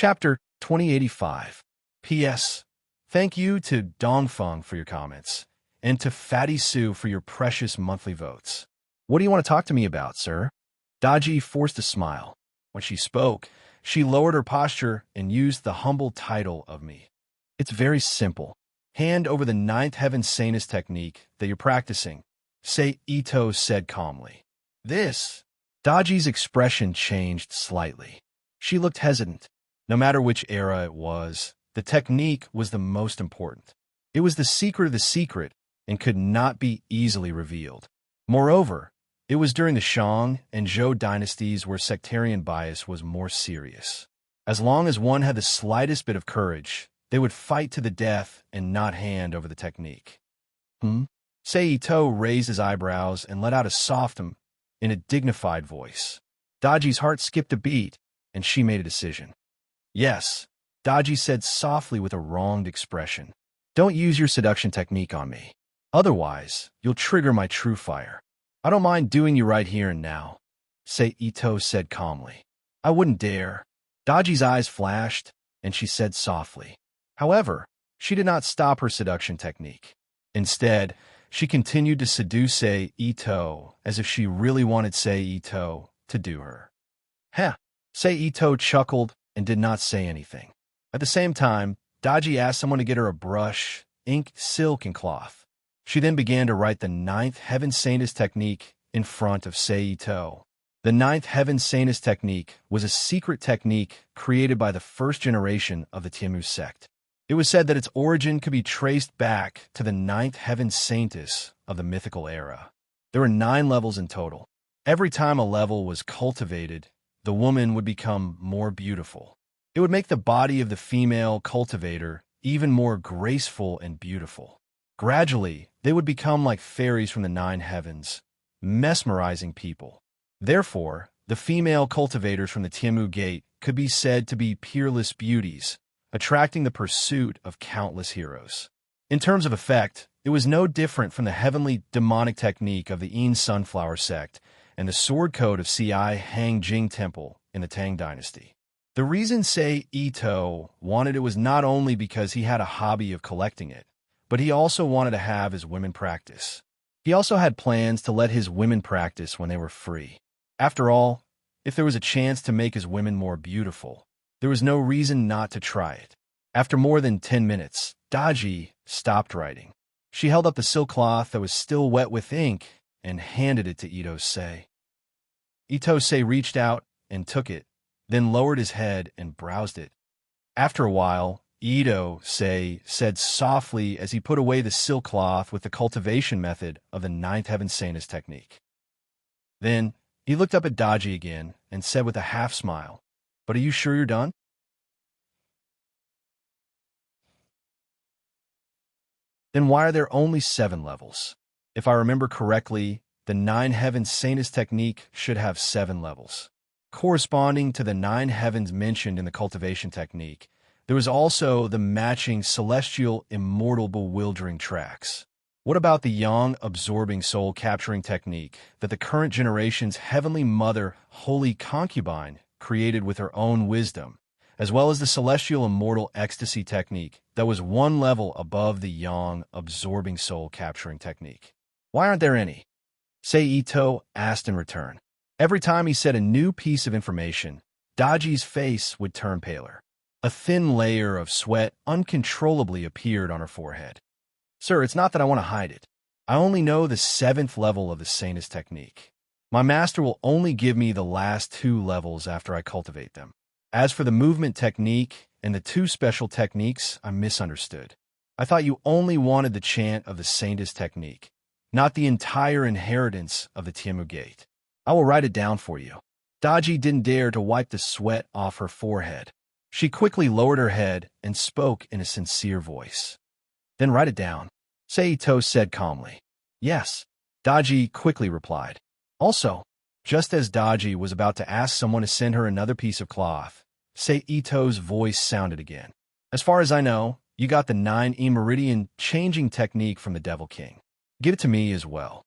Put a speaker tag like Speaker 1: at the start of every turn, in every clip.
Speaker 1: Chapter 2085. P.S. Thank you to Dongfeng for your comments, and to Fatty Sue for your precious monthly votes. What do you want to talk to me about, sir? Daji forced a smile. When she spoke, she lowered her posture and used the humble title of me. It's very simple. Hand over the ninth heaven sanus technique that you're practicing, say Ito said calmly. This. Daji's expression changed slightly. She looked hesitant. No matter which era it was, the technique was the most important. It was the secret of the secret and could not be easily revealed. Moreover, it was during the Shang and Zhou dynasties where sectarian bias was more serious. As long as one had the slightest bit of courage, they would fight to the death and not hand over the technique. Sei Ito raised his eyebrows and let out a soft in a dignified voice. Daji's heart skipped a beat, and she made a decision. Yes, Daji said softly with a wronged expression. Don't use your seduction technique on me. Otherwise, you'll trigger my true fire. I don't mind doing you right here and now, Sei Ito said calmly. I wouldn't dare. Daji's eyes flashed, and she said softly. However, she did not stop her seduction technique. Instead, she continued to seduce Sei Ito as if she really wanted Sei Ito to do her. Heh! Sei Ito chuckled and did not say anything. At the same time, Daji asked someone to get her a brush, ink, silk, and cloth. She then began to write the ninth heaven sanus technique in front of Sei Ito. The ninth heaven sanus technique was a secret technique created by the first generation of the Tiamu sect. It was said that its origin could be traced back to the ninth heaven saintess of the mythical era. There were 9 levels in total. Every time a level was cultivated, the woman would become more beautiful. It would make the body of the female cultivator even more graceful and beautiful. Gradually, they would become like fairies from the 9 heavens, mesmerizing people. Therefore, the female cultivators from the Tiamu Gate could be said to be peerless beauties, attracting the pursuit of countless heroes. In terms of effect, it was no different from the heavenly demonic technique of the Yin Sunflower sect and the sword code of Ci Hang Jing Temple in the Tang Dynasty. The reason Sei Ito wanted it was not only because he had a hobby of collecting it, but he also wanted to have his women practice. He also had plans to let his women practice when they were free. After all, if there was a chance to make his women more beautiful, there was no reason not to try it. After more than 10 minutes, Daji stopped writing. She held up the silk cloth that was still wet with ink and handed it to Ito Sei. Ito Sei reached out and took it, then lowered his head and browsed it. After a while, Ito Sei said softly as he put away the silk cloth with the cultivation method of the ninth heaven sanus technique. Then, he looked up at Daji again and said with a half smile, "But are you sure you're done?" Then why are there only 7 levels? If I remember correctly, the 9 heaven sanus technique should have 7 levels. Corresponding to the 9 heavens mentioned in the cultivation technique, there was also the matching celestial immortal bewildering tracks. What about the yang absorbing soul capturing technique that the current generation's heavenly mother, holy concubine, created with her own wisdom, as well as the celestial immortal ecstasy technique that was 1 level above the yang absorbing soul capturing technique? Why aren't there any? Sei Ito asked in return. Every time he said a new piece of information, Daji's face would turn paler. A thin layer of sweat uncontrollably appeared on her forehead. Sir, it's not that I want to hide it. I only know the 7th level of the sanus technique. My master will only give me the last 2 levels after I cultivate them. As for the movement technique and the 2 special techniques, I misunderstood. I thought you only wanted the chant of the sanus technique, not the entire inheritance of the Tiamu Gate. I will write it down for you. Daji didn't dare to wipe the sweat off her forehead. She quickly lowered her head and spoke in a sincere voice. Then write it down, Sei Ito said calmly. Yes, Daji quickly replied. Also, just as Daji was about to ask someone to send her another piece of cloth, Sei Ito's voice sounded again. As far as I know, you got the 9E meridian changing technique from the Devil King. Give it to me as well.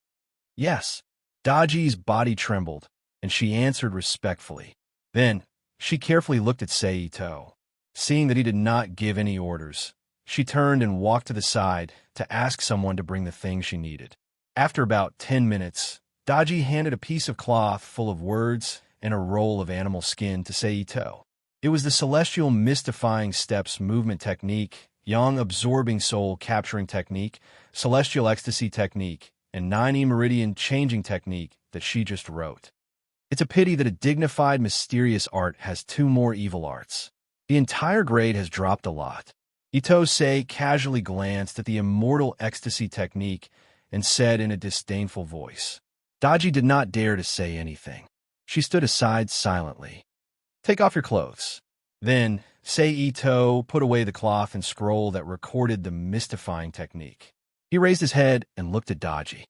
Speaker 1: Yes. Daji's body trembled, and she answered respectfully. Then, she carefully looked at Sei Ito. Seeing that he did not give any orders, she turned and walked to the side to ask someone to bring the things she needed. After about 10 minutes, Daji handed a piece of cloth full of words and a roll of animal skin to Seito. It was the celestial mystifying steps movement technique, yang absorbing soul capturing technique, celestial ecstasy technique, and 9E meridian changing technique that she just wrote. It's a pity that a dignified, mysterious art has 2 more evil arts. The entire grade has dropped a lot. Ito-sei casually glanced at the immortal ecstasy technique and said in a disdainful voice. Daji did not dare to say anything. She stood aside silently. Take off your clothes. Then, Seito put away the cloth and scroll that recorded the mystifying technique. He raised his head and looked at Daji.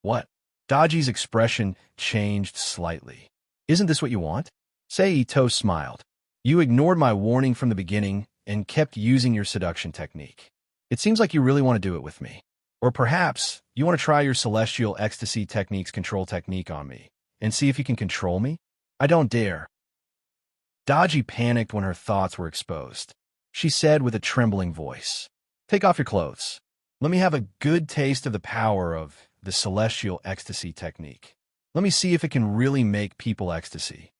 Speaker 1: What? Daji's expression changed slightly. Isn't this what you want? Seito smiled. You ignored my warning from the beginning and kept using your seduction technique. It seems like you really want to do it with me. Or perhaps you want to try your celestial ecstasy technique's control technique on me and see if you can control me? I don't dare. Daji panicked when her thoughts were exposed. She said with a trembling voice, Take off your clothes. Let me have a good taste of the power of the celestial ecstasy technique. Let me see if it can really make people ecstasy.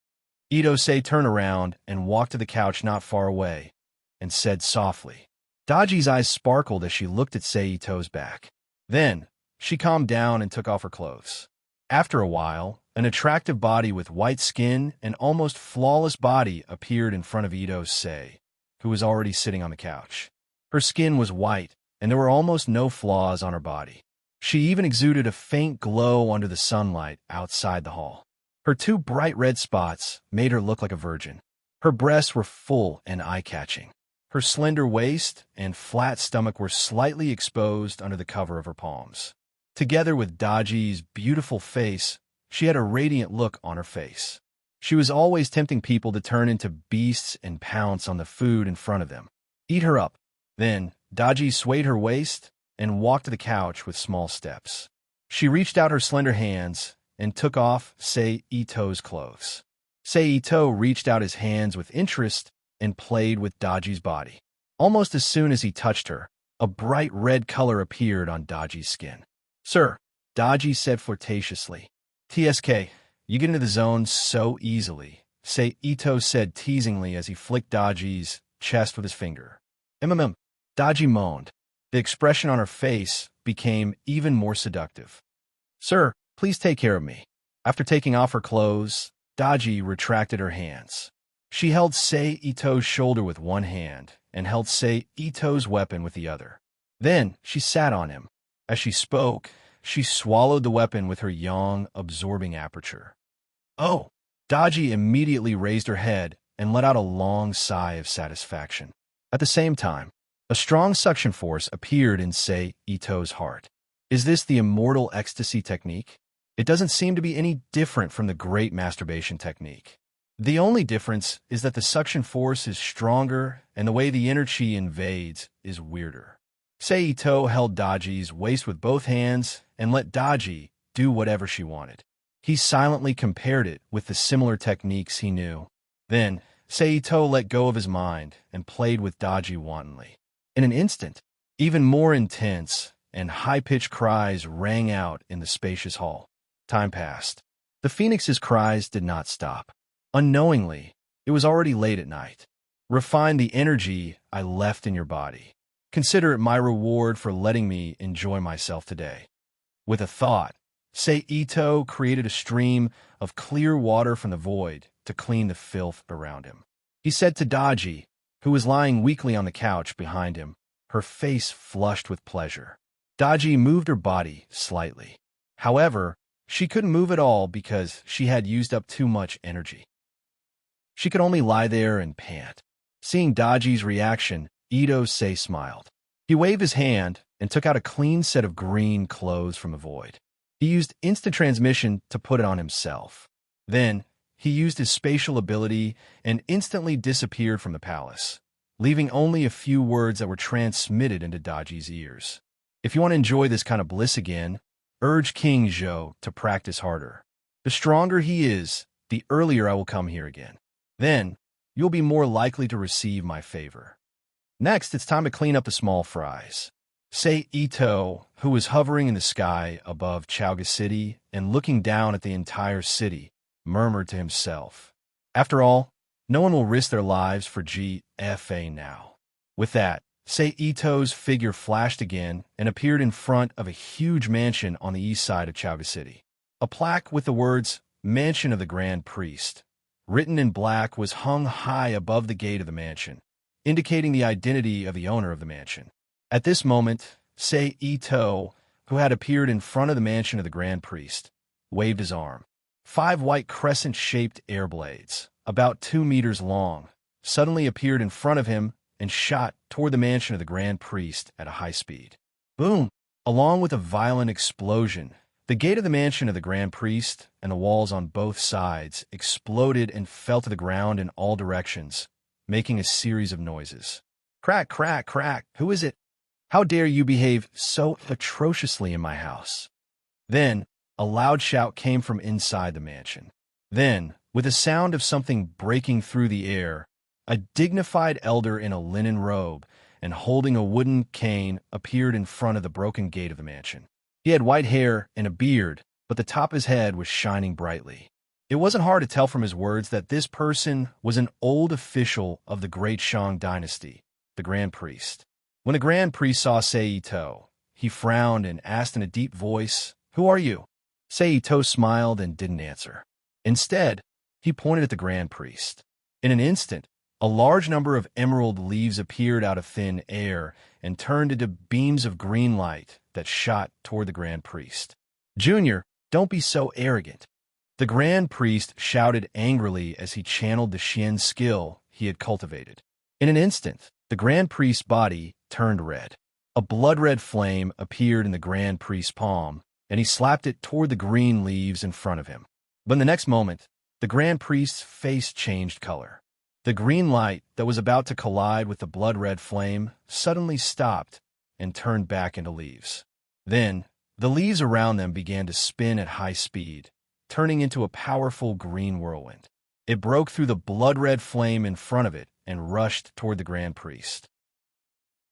Speaker 1: Ito-sei turned around and walked to the couch not far away and said softly. Daji's eyes sparkled as she looked at Seito's back. Then, she calmed down and took off her clothes. After a while, an attractive body with white skin and almost flawless body appeared in front of Ito-sei, who was already sitting on the couch. Her skin was white, and there were almost no flaws on her body. She even exuded a faint glow under the sunlight outside the hall. Her 2 bright red spots made her look like a virgin. Her breasts were full and eye-catching. Her slender waist and flat stomach were slightly exposed under the cover of her palms. Together with Daji's beautiful face, she had a radiant look on her face. She was always tempting people to turn into beasts and pounce on the food in front of them. Eat her up. Then, Daji swayed her waist and walked to the couch with small steps. She reached out her slender hands and took off Seito's clothes. Seito reached out his hands with interest and played with Daji's body. Almost as soon as he touched her, a bright red color appeared on Daji's skin. Sir, Daji said flirtatiously. TSK, you get into the zone so easily, Seito said teasingly as he flicked Daji's chest with his finger. Daji moaned. The expression on her face became even more seductive. Sir, please take care of me. After taking off her clothes, Daji retracted her hands. She held Seito's shoulder with one hand and held Seito's weapon with the other. Then she sat on him. As she spoke, she swallowed the weapon with her yang absorbing aperture. Oh! Daji immediately raised her head and let out a long sigh of satisfaction. At the same time, a strong suction force appeared in Seito's heart. Is this the immortal ecstasy technique? It doesn't seem to be any different from the great masturbation technique. The only difference is that the suction force is stronger and the way the inner chi invades is weirder. Seito held Daji's waist with both hands and let Daji do whatever she wanted. He silently compared it with the similar techniques he knew. Then, Seito let go of his mind and played with Daji wantonly. In an instant, even more intense and high-pitched cries rang out in the spacious hall. Time passed. The phoenix's cries did not stop. Unknowingly, it was already late at night. Refine the energy I left in your body. Consider it my reward for letting me enjoy myself today. With a thought, Seito created a stream of clear water from the void to clean the filth around him. He said to Daji, who was lying weakly on the couch behind him, her face flushed with pleasure. Daji moved her body slightly. However, she couldn't move at all because she had used up too much energy. She could only lie there and pant. Seeing Daji's reaction, Ito-sei smiled. He waved his hand and took out a clean set of green clothes from the void. He used instant transmission to put it on himself. Then, he used his spatial ability and instantly disappeared from the palace, leaving only a few words that were transmitted into Daji's ears. If you want to enjoy this kind of bliss again, urge King Zhou to practice harder. The stronger he is, the earlier I will come here again. Then, you'll be more likely to receive my favor. Next, it's time to clean up the small fries. Say Ito, who was hovering in the sky above Chowga City and looking down at the entire city, murmured to himself. After all, no one will risk their lives for GFA now. With that, Say Ito's figure flashed again and appeared in front of a huge mansion on the east side of Chowga City. A plaque with the words, Mansion of the Grand Priest, written in black was hung high above the gate of the mansion, indicating the identity of the owner of the mansion. At this moment, Say Ito, who had appeared in front of the mansion of the Grand Priest, waved his arm. 5 white crescent-shaped air blades, about 2 meters long, suddenly appeared in front of him and shot toward the mansion of the Grand Priest at a high speed. Boom! Along with a violent explosion, the gate of the mansion of the Grand Priest and the walls on both sides exploded and fell to the ground in all directions, making a series of noises. Crack, crack, crack! Who is it? How dare you behave so atrociously in my house? Then, a loud shout came from inside the mansion. Then, with a sound of something breaking through the air, a dignified elder in a linen robe and holding a wooden cane appeared in front of the broken gate of the mansion. He had white hair and a beard, but the top of his head was shining brightly. It wasn't hard to tell from his words that this person was an old official of the Great Shang dynasty, the Grand Priest. When the Grand Priest saw Seito, he frowned and asked in a deep voice, "Who are you?" Seito smiled and didn't answer. Instead, he pointed at the Grand Priest. In an instant, a large number of emerald leaves appeared out of thin air and turned into beams of green light that shot toward the Grand Priest. "Junior, don't be so arrogant." The Grand Priest shouted angrily as he channeled the Xian skill he had cultivated. In an instant, the Grand Priest's body turned red. A blood-red flame appeared in the Grand Priest's palm, and he slapped it toward the green leaves in front of him. But in the next moment, the Grand Priest's face changed color. The green light that was about to collide with the blood-red flame suddenly stopped and turned back into leaves. Then, the leaves around them began to spin at high speed, turning into a powerful green whirlwind. It broke through the blood-red flame in front of it and rushed toward the Grand Priest.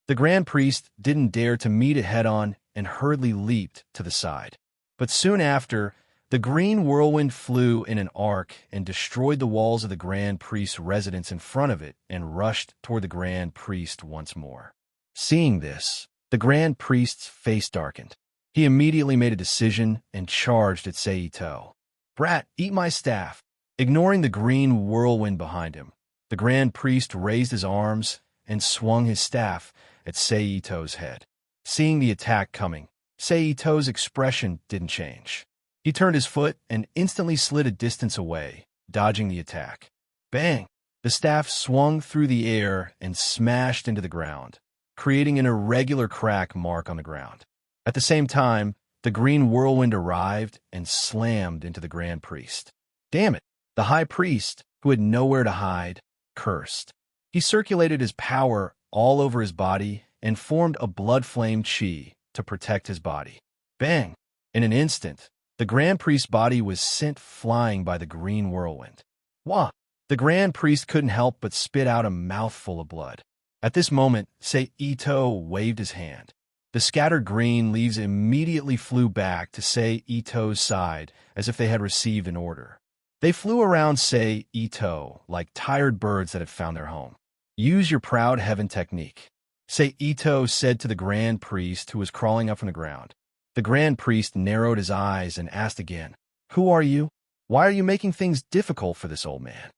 Speaker 1: The Grand Priest didn't dare to meet it head-on and hurriedly leaped to the side. But soon after, the green whirlwind flew in an arc and destroyed the walls of the Grand Priest's residence in front of it and rushed toward the Grand Priest once more. Seeing this, the Grand Priest's face darkened. He immediately made a decision and charged at Seito. "Brat, eat my staff!" Ignoring the green whirlwind behind him, the Grand Priest raised his arms and swung his staff at Seito's head. Seeing the attack coming, Seito's expression didn't change. He turned his foot and instantly slid a distance away, dodging the attack. Bang! The staff swung through the air and smashed into the ground, creating an irregular crack mark on the ground. At the same time, the green whirlwind arrived and slammed into the Grand Priest. Damn it! The High Priest, who had nowhere to hide, cursed. He circulated his power all over his body and formed a blood flame chi to protect his body. Bang! In an instant, the Grand Priest's body was sent flying by the green whirlwind. Wah! The Grand Priest couldn't help but spit out a mouthful of blood. At this moment, Seito waved his hand. The scattered green leaves immediately flew back to Seito's side as if they had received an order. They flew around Seito like tired birds that had found their home. "Use your proud heaven technique," Seito said to the Grand Priest who was crawling up from the ground. The Grand Priest narrowed his eyes and asked again, "Who are you? Why are you making things difficult for this old man?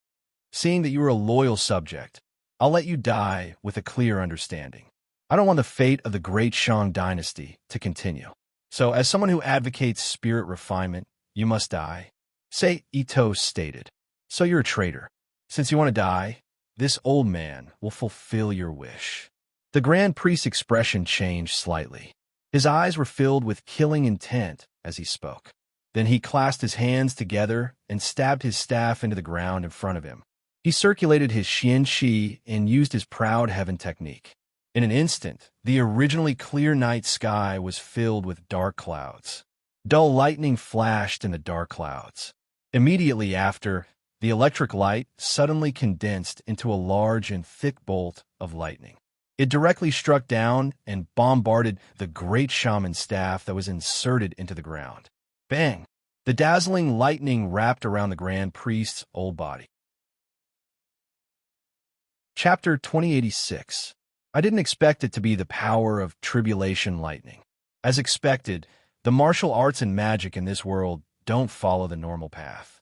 Speaker 1: Seeing that you are a loyal subject, I'll let you die with a clear understanding. I don't want the fate of the Great Shang dynasty to continue. So, as someone who advocates spirit refinement, you must die." Seito stated. "So you're a traitor. Since you want to die, this old man will fulfill your wish." The Grand Priest's expression changed slightly. His eyes were filled with killing intent as he spoke. Then he clasped his hands together and stabbed his staff into the ground in front of him. He circulated his Xian Qi and used his proud heaven technique. In an instant, the originally clear night sky was filled with dark clouds. Dull lightning flashed in the dark clouds. Immediately after, the electric light suddenly condensed into a large and thick bolt of lightning. It directly struck down and bombarded the great shaman's staff that was inserted into the ground. Bang! The dazzling lightning wrapped around the Grand Priest's old body. Chapter 2086. I didn't expect it to be the power of tribulation lightning. As expected, the martial arts and magic in this world don't follow the normal path.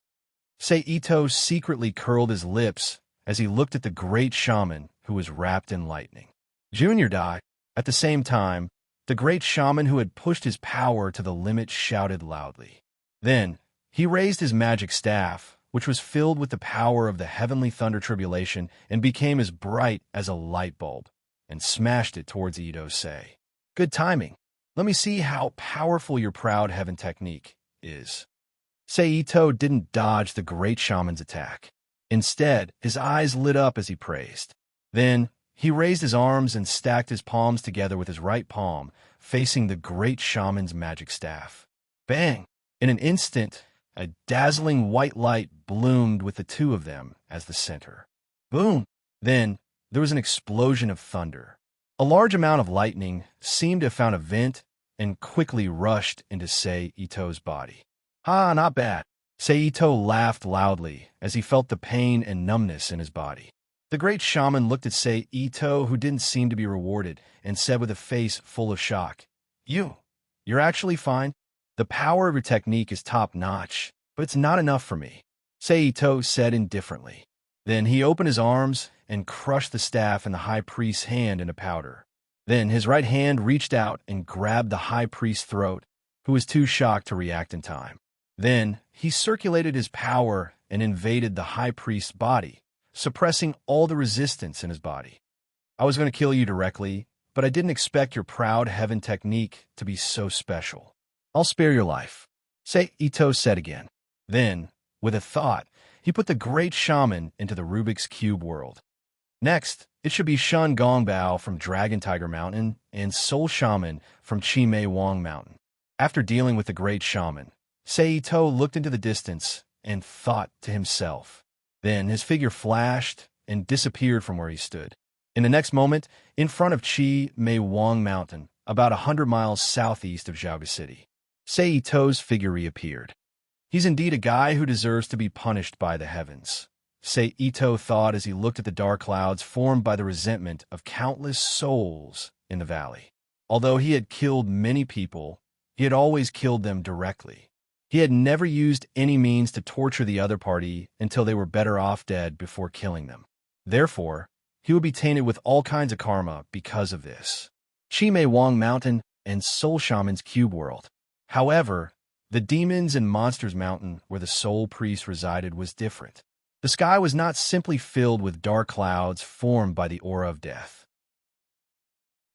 Speaker 1: Seito secretly curled his lips as he looked at the great shaman who was wrapped in lightning. Junior died. At the same time, the great shaman who had pushed his power to the limit shouted loudly. Then, he raised his magic staff, which was filled with the power of the heavenly thunder tribulation and became as bright as a light bulb, and smashed it towards Ito-sei. Good timing. Let me see how powerful your proud heaven technique is. Seito didn't dodge the great shaman's attack. Instead, his eyes lit up as he praised. Then, he raised his arms and stacked his palms together with his right palm, facing the great shaman's magic staff. Bang! In an instant, a dazzling white light bloomed with the two of them as the center. Boom! Then, there was an explosion of thunder. A large amount of lightning seemed to have found a vent and quickly rushed into Seito's body. Ah, not bad. Seito laughed loudly as he felt the pain and numbness in his body. The great shaman looked at Seito, who didn't seem to be rewarded, and said with a face full of shock, You're actually fine? The power of your technique is top-notch, but it's not enough for me, Seito said indifferently. Then he opened his arms and crushed the staff in the high priest's hand into powder. Then his right hand reached out and grabbed the high priest's throat, who was too shocked to react in time. Then he circulated his power and invaded the high priest's body, suppressing all the resistance in his body. I was going to kill you directly, but I didn't expect your proud heaven technique to be so special. I'll spare your life, Seito said again. Then, with a thought, he put the great shaman into the Rubik's Cube world. Next, it should be Shun Gongbao from Dragon Tiger Mountain and Soul Shaman from Chimei Wang Mountain. After dealing with the great shaman, Seito looked into the distance and thought to himself. Then his figure flashed and disappeared from where he stood. In the next moment, in front of Chimei Wang Mountain, about 100 miles southeast of Xiaoga City, Seito's figure reappeared. He's indeed a guy who deserves to be punished by the heavens, Seito thought as he looked at the dark clouds formed by the resentment of countless souls in the valley. Although he had killed many people, he had always killed them directly. He had never used any means to torture the other party until they were better off dead before killing them. Therefore, he would be tainted with all kinds of karma because of this. Chimei Wang Mountain and Soul Shaman's Cube World. However, the Demons and Monsters Mountain, where the Soul Priest resided, was different. The sky was not simply filled with dark clouds formed by the aura of death.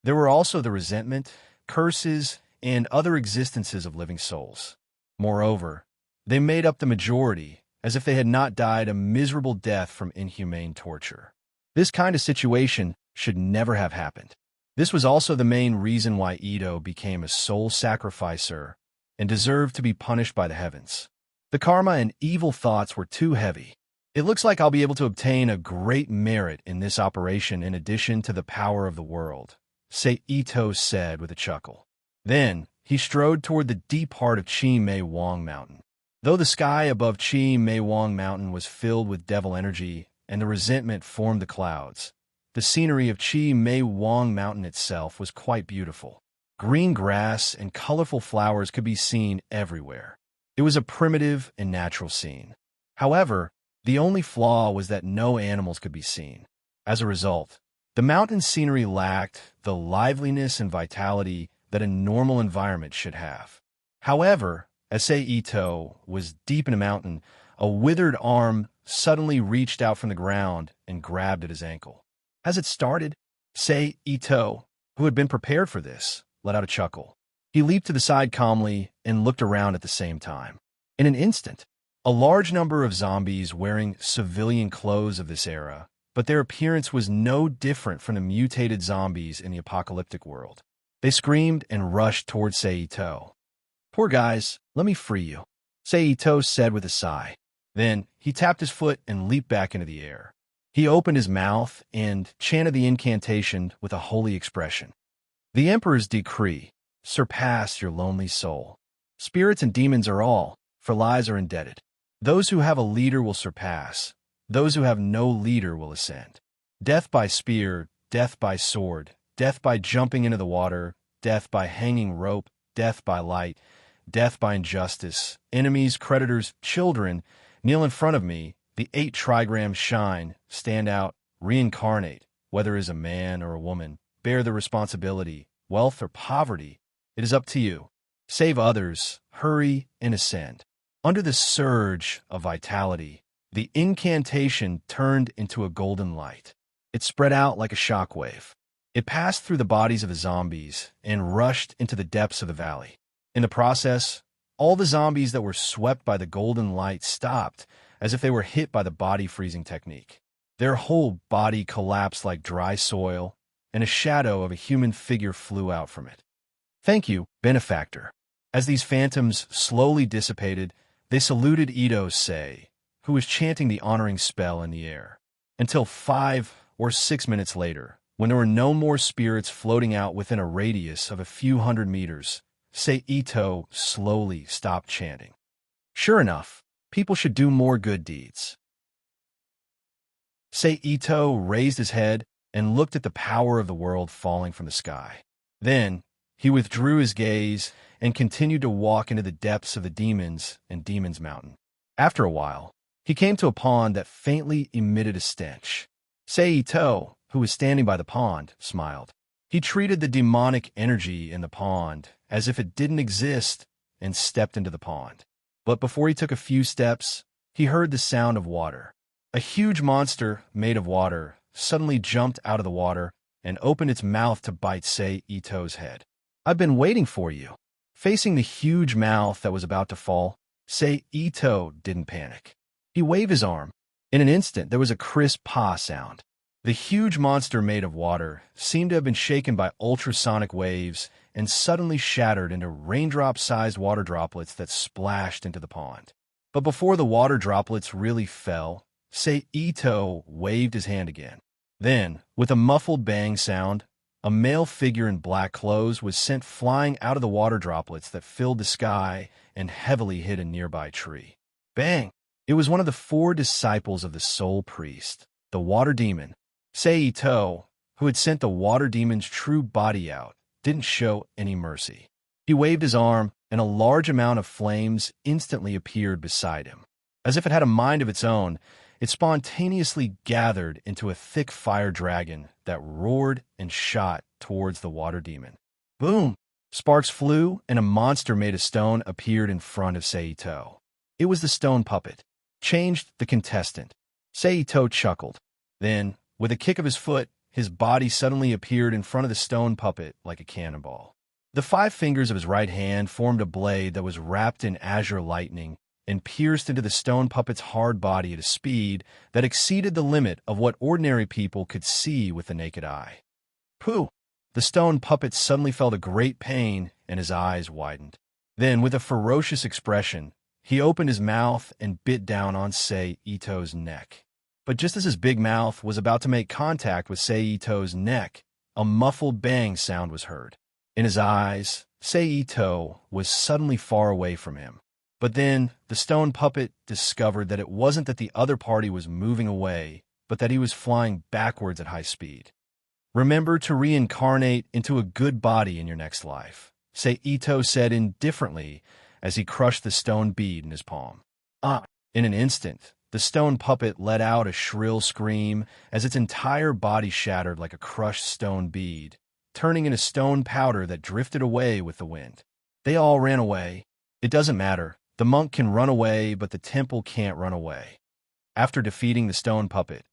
Speaker 1: There were also the resentment, curses, and other existences of living souls. Moreover, they made up the majority, as if they had not died a miserable death from inhumane torture. This kind of situation should never have happened. This was also the main reason why Ito became a soul sacrificer and deserved to be punished by the heavens. The karma and evil thoughts were too heavy. It looks like I'll be able to obtain a great merit in this operation in addition to the power of the world, Seito said with a chuckle. Then, he strode toward the deep heart of Chimei Wang Mountain. Though the sky above Chimei Wang Mountain was filled with devil energy and the resentment formed the clouds, the scenery of Chimei Wang Mountain itself was quite beautiful. Green grass and colorful flowers could be seen everywhere. It was a primitive and natural scene. However, the only flaw was that no animals could be seen. As a result, the mountain scenery lacked the liveliness and vitality that a normal environment should have. However, as Seito was deep in a mountain, a withered arm suddenly reached out from the ground and grabbed at his ankle. As it started, Seito, who had been prepared for this, let out a chuckle. He leaped to the side calmly and looked around at the same time. In an instant, a large number of zombies wearing civilian clothes of this era, but their appearance was no different from the mutated zombies in the apocalyptic world. They screamed and rushed towards Seito. Poor guys, let me free you, Seito said with a sigh. Then he tapped his foot and leaped back into the air. He opened his mouth and chanted the incantation with a holy expression. The Emperor's decree: surpass your lonely soul. Spirits and demons are all, for lies are indebted. Those who have a leader will surpass. Those who have no leader will ascend. Death by spear, death by sword, death by jumping into the water, death by hanging rope, death by light, death by injustice. Enemies, creditors, children, kneel in front of me. The 8 trigrams shine, stand out, reincarnate, whether as a man or a woman. Bear the responsibility, wealth or poverty. It is up to you. Save others, hurry and ascend. Under the surge of vitality, the incantation turned into a golden light. It spread out like a shockwave. It passed through the bodies of the zombies and rushed into the depths of the valley. In the process, all the zombies that were swept by the golden light stopped, as if they were hit by the body freezing technique. Their whole body collapsed like dry soil, and a shadow of a human figure flew out from it. Thank you, benefactor. As these phantoms slowly dissipated, they saluted Ito-sei, who was chanting the honoring spell in the air. Until 5 or 6 minutes later, when there were no more spirits floating out within a radius of a few hundred meters, Sei Ito slowly stopped chanting. Sure enough, people should do more good deeds. Sei Ito raised his head and looked at the power of the world falling from the sky. Then, he withdrew his gaze and continued to walk into the depths of the demons and Demon's Mountain. After a while, he came to a pond that faintly emitted a stench. Sei Ito, who was standing by the pond, smiled. He treated the demonic energy in the pond as if it didn't exist and stepped into the pond. But before he took a few steps, he heard the sound of water. A huge monster made of water suddenly jumped out of the water and opened its mouth to bite Sei Ito's head. I've been waiting for you. Facing the huge mouth that was about to fall, Sei Ito didn't panic. He waved his arm. In an instant, there was a crisp paw sound. The huge monster made of water seemed to have been shaken by ultrasonic waves and suddenly shattered into raindrop-sized water droplets that splashed into the pond. But before the water droplets really fell, Sei Ito waved his hand again. Then, with a muffled bang sound, a male figure in black clothes was sent flying out of the water droplets that filled the sky and heavily hit a nearby tree. Bang! It was one of the 4 disciples of the Soul Priest, the Water Demon. Sei Ito, who had sent the Water Demon's true body out, didn't show any mercy. He waved his arm, and a large amount of flames instantly appeared beside him. As if it had a mind of its own, it spontaneously gathered into a thick fire dragon that roared and shot towards the Water Demon. Boom! Sparks flew, and a monster made of stone appeared in front of Sei Ito. It was the stone puppet. Changed the contestant. Sei Ito chuckled. Then, with a kick of his foot, his body suddenly appeared in front of the stone puppet like a cannonball. The 5 fingers of his right hand formed a blade that was wrapped in azure lightning and pierced into the stone puppet's hard body at a speed that exceeded the limit of what ordinary people could see with the naked eye. Pooh! The stone puppet suddenly felt a great pain, and his eyes widened. Then, with a ferocious expression, he opened his mouth and bit down on Sei Ito's neck. But just as his big mouth was about to make contact with Sei Ito's neck, a muffled bang sound was heard. In his eyes, Sei Ito was suddenly far away from him. But then, the stone puppet discovered that it wasn't that the other party was moving away, but that he was flying backwards at high speed. Remember to reincarnate into a good body in your next life, Sei Ito said indifferently as he crushed the stone bead in his palm. In an instant, the stone puppet let out a shrill scream as its entire body shattered like a crushed stone bead, turning into stone powder that drifted away with the wind. They all ran away. It doesn't matter. The monk can run away, but the temple can't run away. After defeating the stone puppet,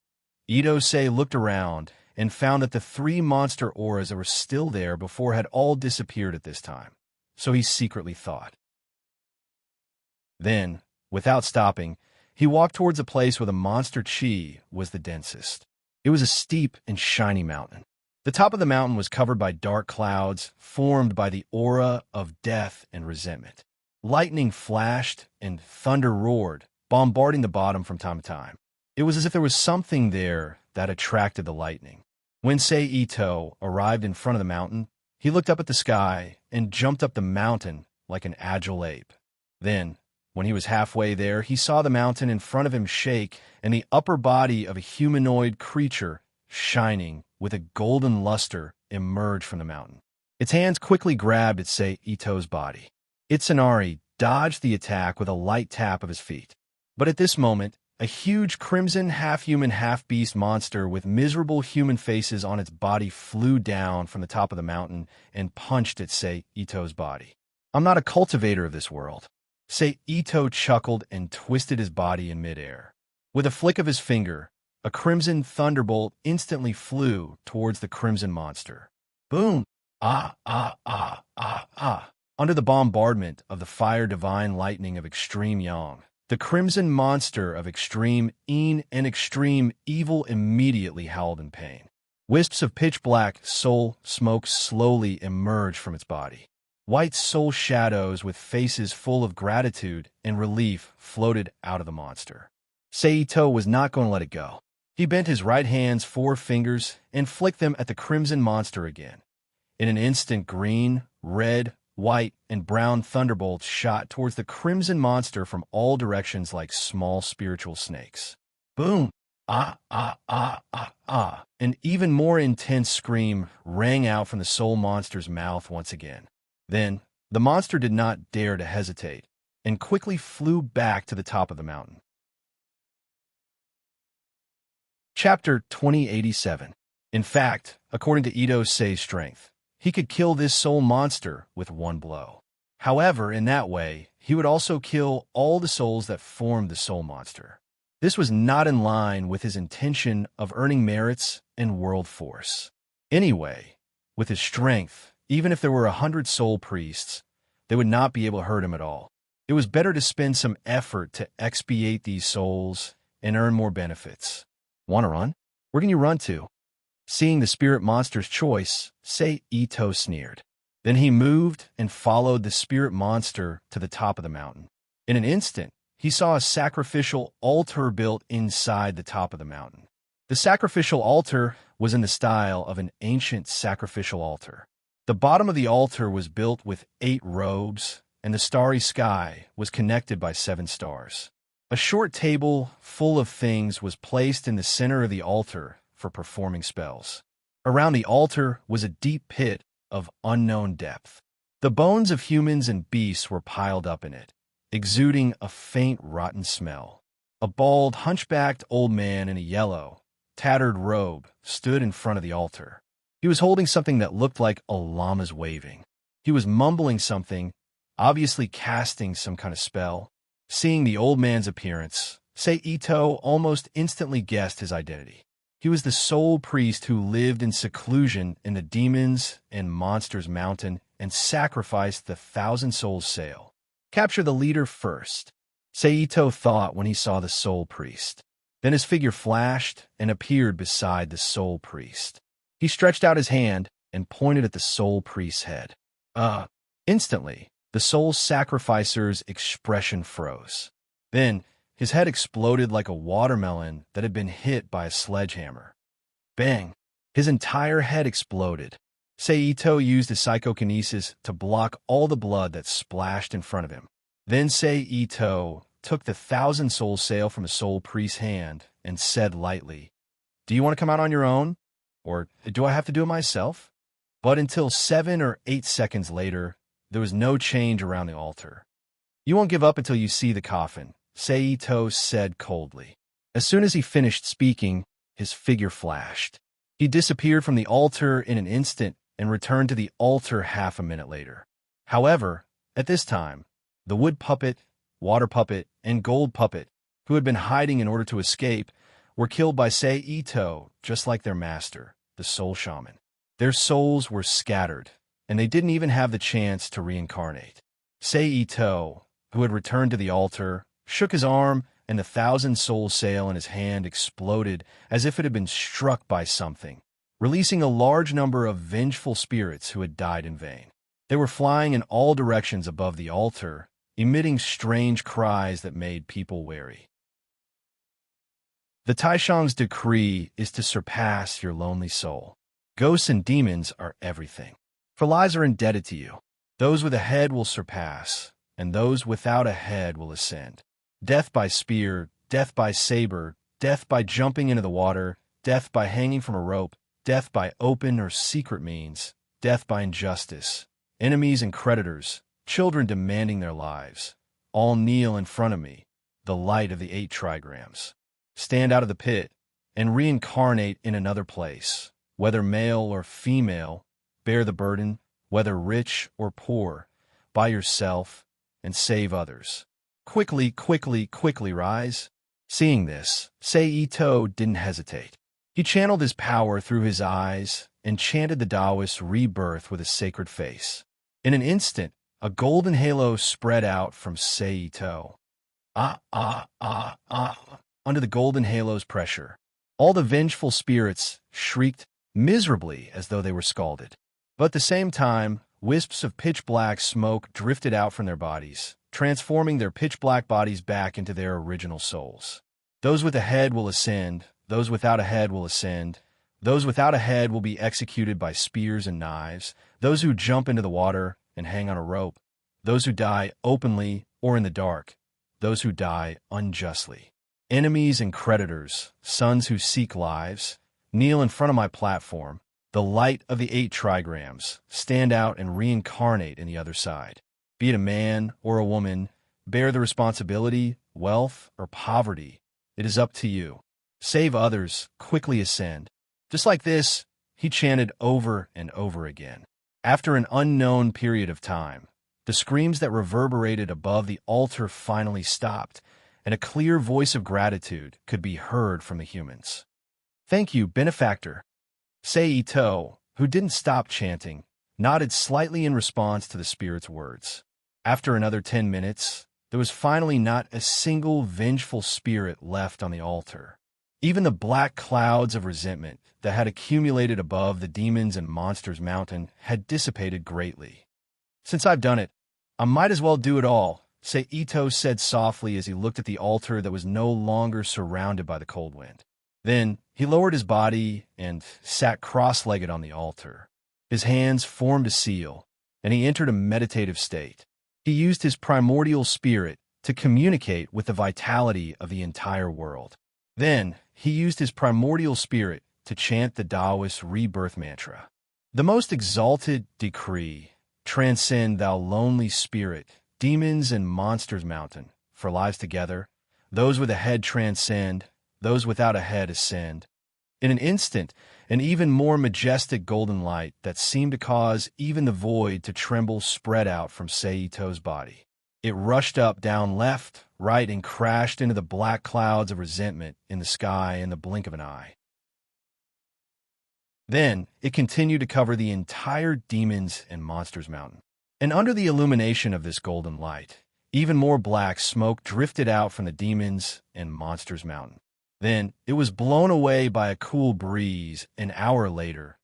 Speaker 1: Ito-sei looked around and found that the 3 monster auras that were still there before had all disappeared at this time. So he secretly thought. Then, without stopping, he walked towards a place where the monster chi was the densest. It was a steep and shiny mountain. The top of the mountain was covered by dark clouds formed by the aura of death and resentment. Lightning flashed and thunder roared, bombarding the bottom from time to time. It was as if there was something there that attracted the lightning. When Ito arrived in front of the mountain, he looked up at the sky and jumped up the mountain like an agile ape. Then, when he was halfway there, he saw the mountain in front of him shake and the upper body of a humanoid creature, shining with a golden luster, emerge from the mountain. Its hands quickly grabbed at Ito's body. Itsunari dodged the attack with a light tap of his feet. But at this moment, a huge crimson half-human half-beast monster with miserable human faces on its body flew down from the top of the mountain and punched at Ito's body. "I'm not a cultivator of this world." Ito chuckled and twisted his body in midair. With a flick of his finger, a crimson thunderbolt instantly flew towards the crimson monster. Boom! Ah, ah, ah, ah, ah. Under the bombardment of the fire divine lightning of extreme yang, the crimson monster of extreme een and extreme evil immediately howled in pain. Wisps of pitch-black soul smoke slowly emerged from its body. White soul shadows with faces full of gratitude and relief floated out of the monster. Ito was not going to let it go. He bent his right hand's 4 fingers and flicked them at the crimson monster again. In an instant, green, red, white, and brown thunderbolts shot towards the crimson monster from all directions like small spiritual snakes. Boom! Ah, ah, ah, ah, ah. An even more intense scream rang out from the soul monster's mouth once again. Then, the monster did not dare to hesitate, and quickly flew back to the top of the mountain. Chapter 2087. In fact, according to Ito's strength, he could kill this soul monster with 1 blow. However, in that way, he would also kill all the souls that formed the soul monster. This was not in line with his intention of earning merits and world force. Anyway, with his strength, even if there were 100 soul priests, they would not be able to hurt him at all. It was better to spend some effort to expiate these souls and earn more benefits. Want to run? Where can you run to? Seeing the spirit monster's choice, Ito sneered. Then he moved and followed the spirit monster to the top of the mountain. In an instant, he saw a sacrificial altar built inside the top of the mountain. The sacrificial altar was in the style of an ancient sacrificial altar. The bottom of the altar was built with 8 robes, and the starry sky was connected by 7 stars. A short table full of things was placed in the center of the altar for performing spells. Around the altar was a deep pit of unknown depth. The bones of humans and beasts were piled up in it, exuding a faint rotten smell. A bald, hunchbacked old man in a yellow, tattered robe stood in front of the altar. He was holding something that looked like a llama's waving. He was mumbling something, obviously casting some kind of spell. Seeing the old man's appearance, Ito almost instantly guessed his identity. He was the soul priest who lived in seclusion in the demons and monsters mountain and sacrificed the 1,000 souls sail. Capture the leader first, Ito thought when he saw the soul priest. Then his figure flashed and appeared beside the soul priest. He stretched out his hand and pointed at the soul priest's head. Instantly, the soul sacrificer's expression froze. Then, his head exploded like a watermelon that had been hit by a sledgehammer. Bang! His entire head exploded. Ito used his psychokinesis to block all the blood that splashed in front of him. Then Ito took the 1,000 soul sail from the soul priest's hand and said lightly, "Do you want to come out on your own? Or do I have to do it myself?" But until 7 or 8 seconds later, there was no change around the altar. "You won't give up until you see the coffin," Ito said coldly. As soon as he finished speaking, his figure flashed. He disappeared from the altar in an instant and returned to the altar half a minute later. However, at this time, the wood puppet, water puppet, and gold puppet, who had been hiding in order to escape, were killed by Ito just like their master, the soul shaman. Their souls were scattered, and they didn't even have the chance to reincarnate. Ito, who had returned to the altar, shook his arm, and the 1,000 soul sail in his hand exploded as if it had been struck by something, releasing a large number of vengeful spirits who had died in vain. They were flying in all directions above the altar emitting strange cries that made people wary. The Taishang's decree is to surpass your lonely soul. Ghosts and demons are everything. For lies are indebted to you. Those with a head will surpass, and those without a head will ascend. Death by spear, death by saber, death by jumping into the water, death by hanging from a rope, death by open or secret means, death by injustice. Enemies and creditors, children demanding their lives, all kneel in front of me, the light of the 8 trigrams. Stand out of the pit and reincarnate in another place, whether male or female, bear the burden, whether rich or poor, by yourself, and save others. Quickly, quickly, quickly rise. Seeing this, Ito didn't hesitate. He channeled his power through his eyes and chanted the Taoist rebirth with a sacred face. In an instant, a golden halo spread out from Ito. Under the golden halo's pressure, all the vengeful spirits shrieked miserably as though they were scalded. But at the same time, wisps of pitch-black smoke drifted out from their bodies, transforming their pitch-black bodies back into their original souls. Those with a head will ascend, those without a head will ascend, those without a head will be executed by spears and knives, those who jump into the water and hang on a rope, those who die openly or in the dark, those who die unjustly. Enemies and creditors, sons who seek lives, kneel in front of my platform. The light of the 8 trigrams, stand out and reincarnate in the other side. Be it a man or a woman, bear the responsibility, wealth, or poverty. It is up to you. Save others, quickly ascend. Just like this, he chanted over and over again. After an unknown period of time, the screams that reverberated above the altar finally stopped, and a clear voice of gratitude could be heard from the humans. Thank you, benefactor. Ito, who didn't stop chanting, nodded slightly in response to the spirit's words. After another 10 minutes, there was finally not a single vengeful spirit left on the altar. Even the black clouds of resentment that had accumulated above the demons and monsters mountain had dissipated greatly. Since I've done it, I might as well do it all, Ito said softly as he looked at the altar that was no longer surrounded by the cold wind. Then he lowered his body and sat cross-legged on the altar. His hands formed a seal, and he entered a meditative state. He used his primordial spirit to communicate with the vitality of the entire world. Then he used his primordial spirit to chant the Taoist rebirth mantra. The most exalted decree, transcend thou lonely spirit, demons and monsters mountain, for lives together, those with a head transcend, those without a head ascend. In an instant, an even more majestic golden light that seemed to cause even the void to tremble spread out from Ito's body. It rushed up, down, left, right, and crashed into the black clouds of resentment in the sky in the blink of an eye. Then it continued to cover the entire demons and monsters mountain. And under the illumination of this golden light, even more black smoke drifted out from the demons and monsters mountain. Then it was blown away by a cool breeze. An hour later,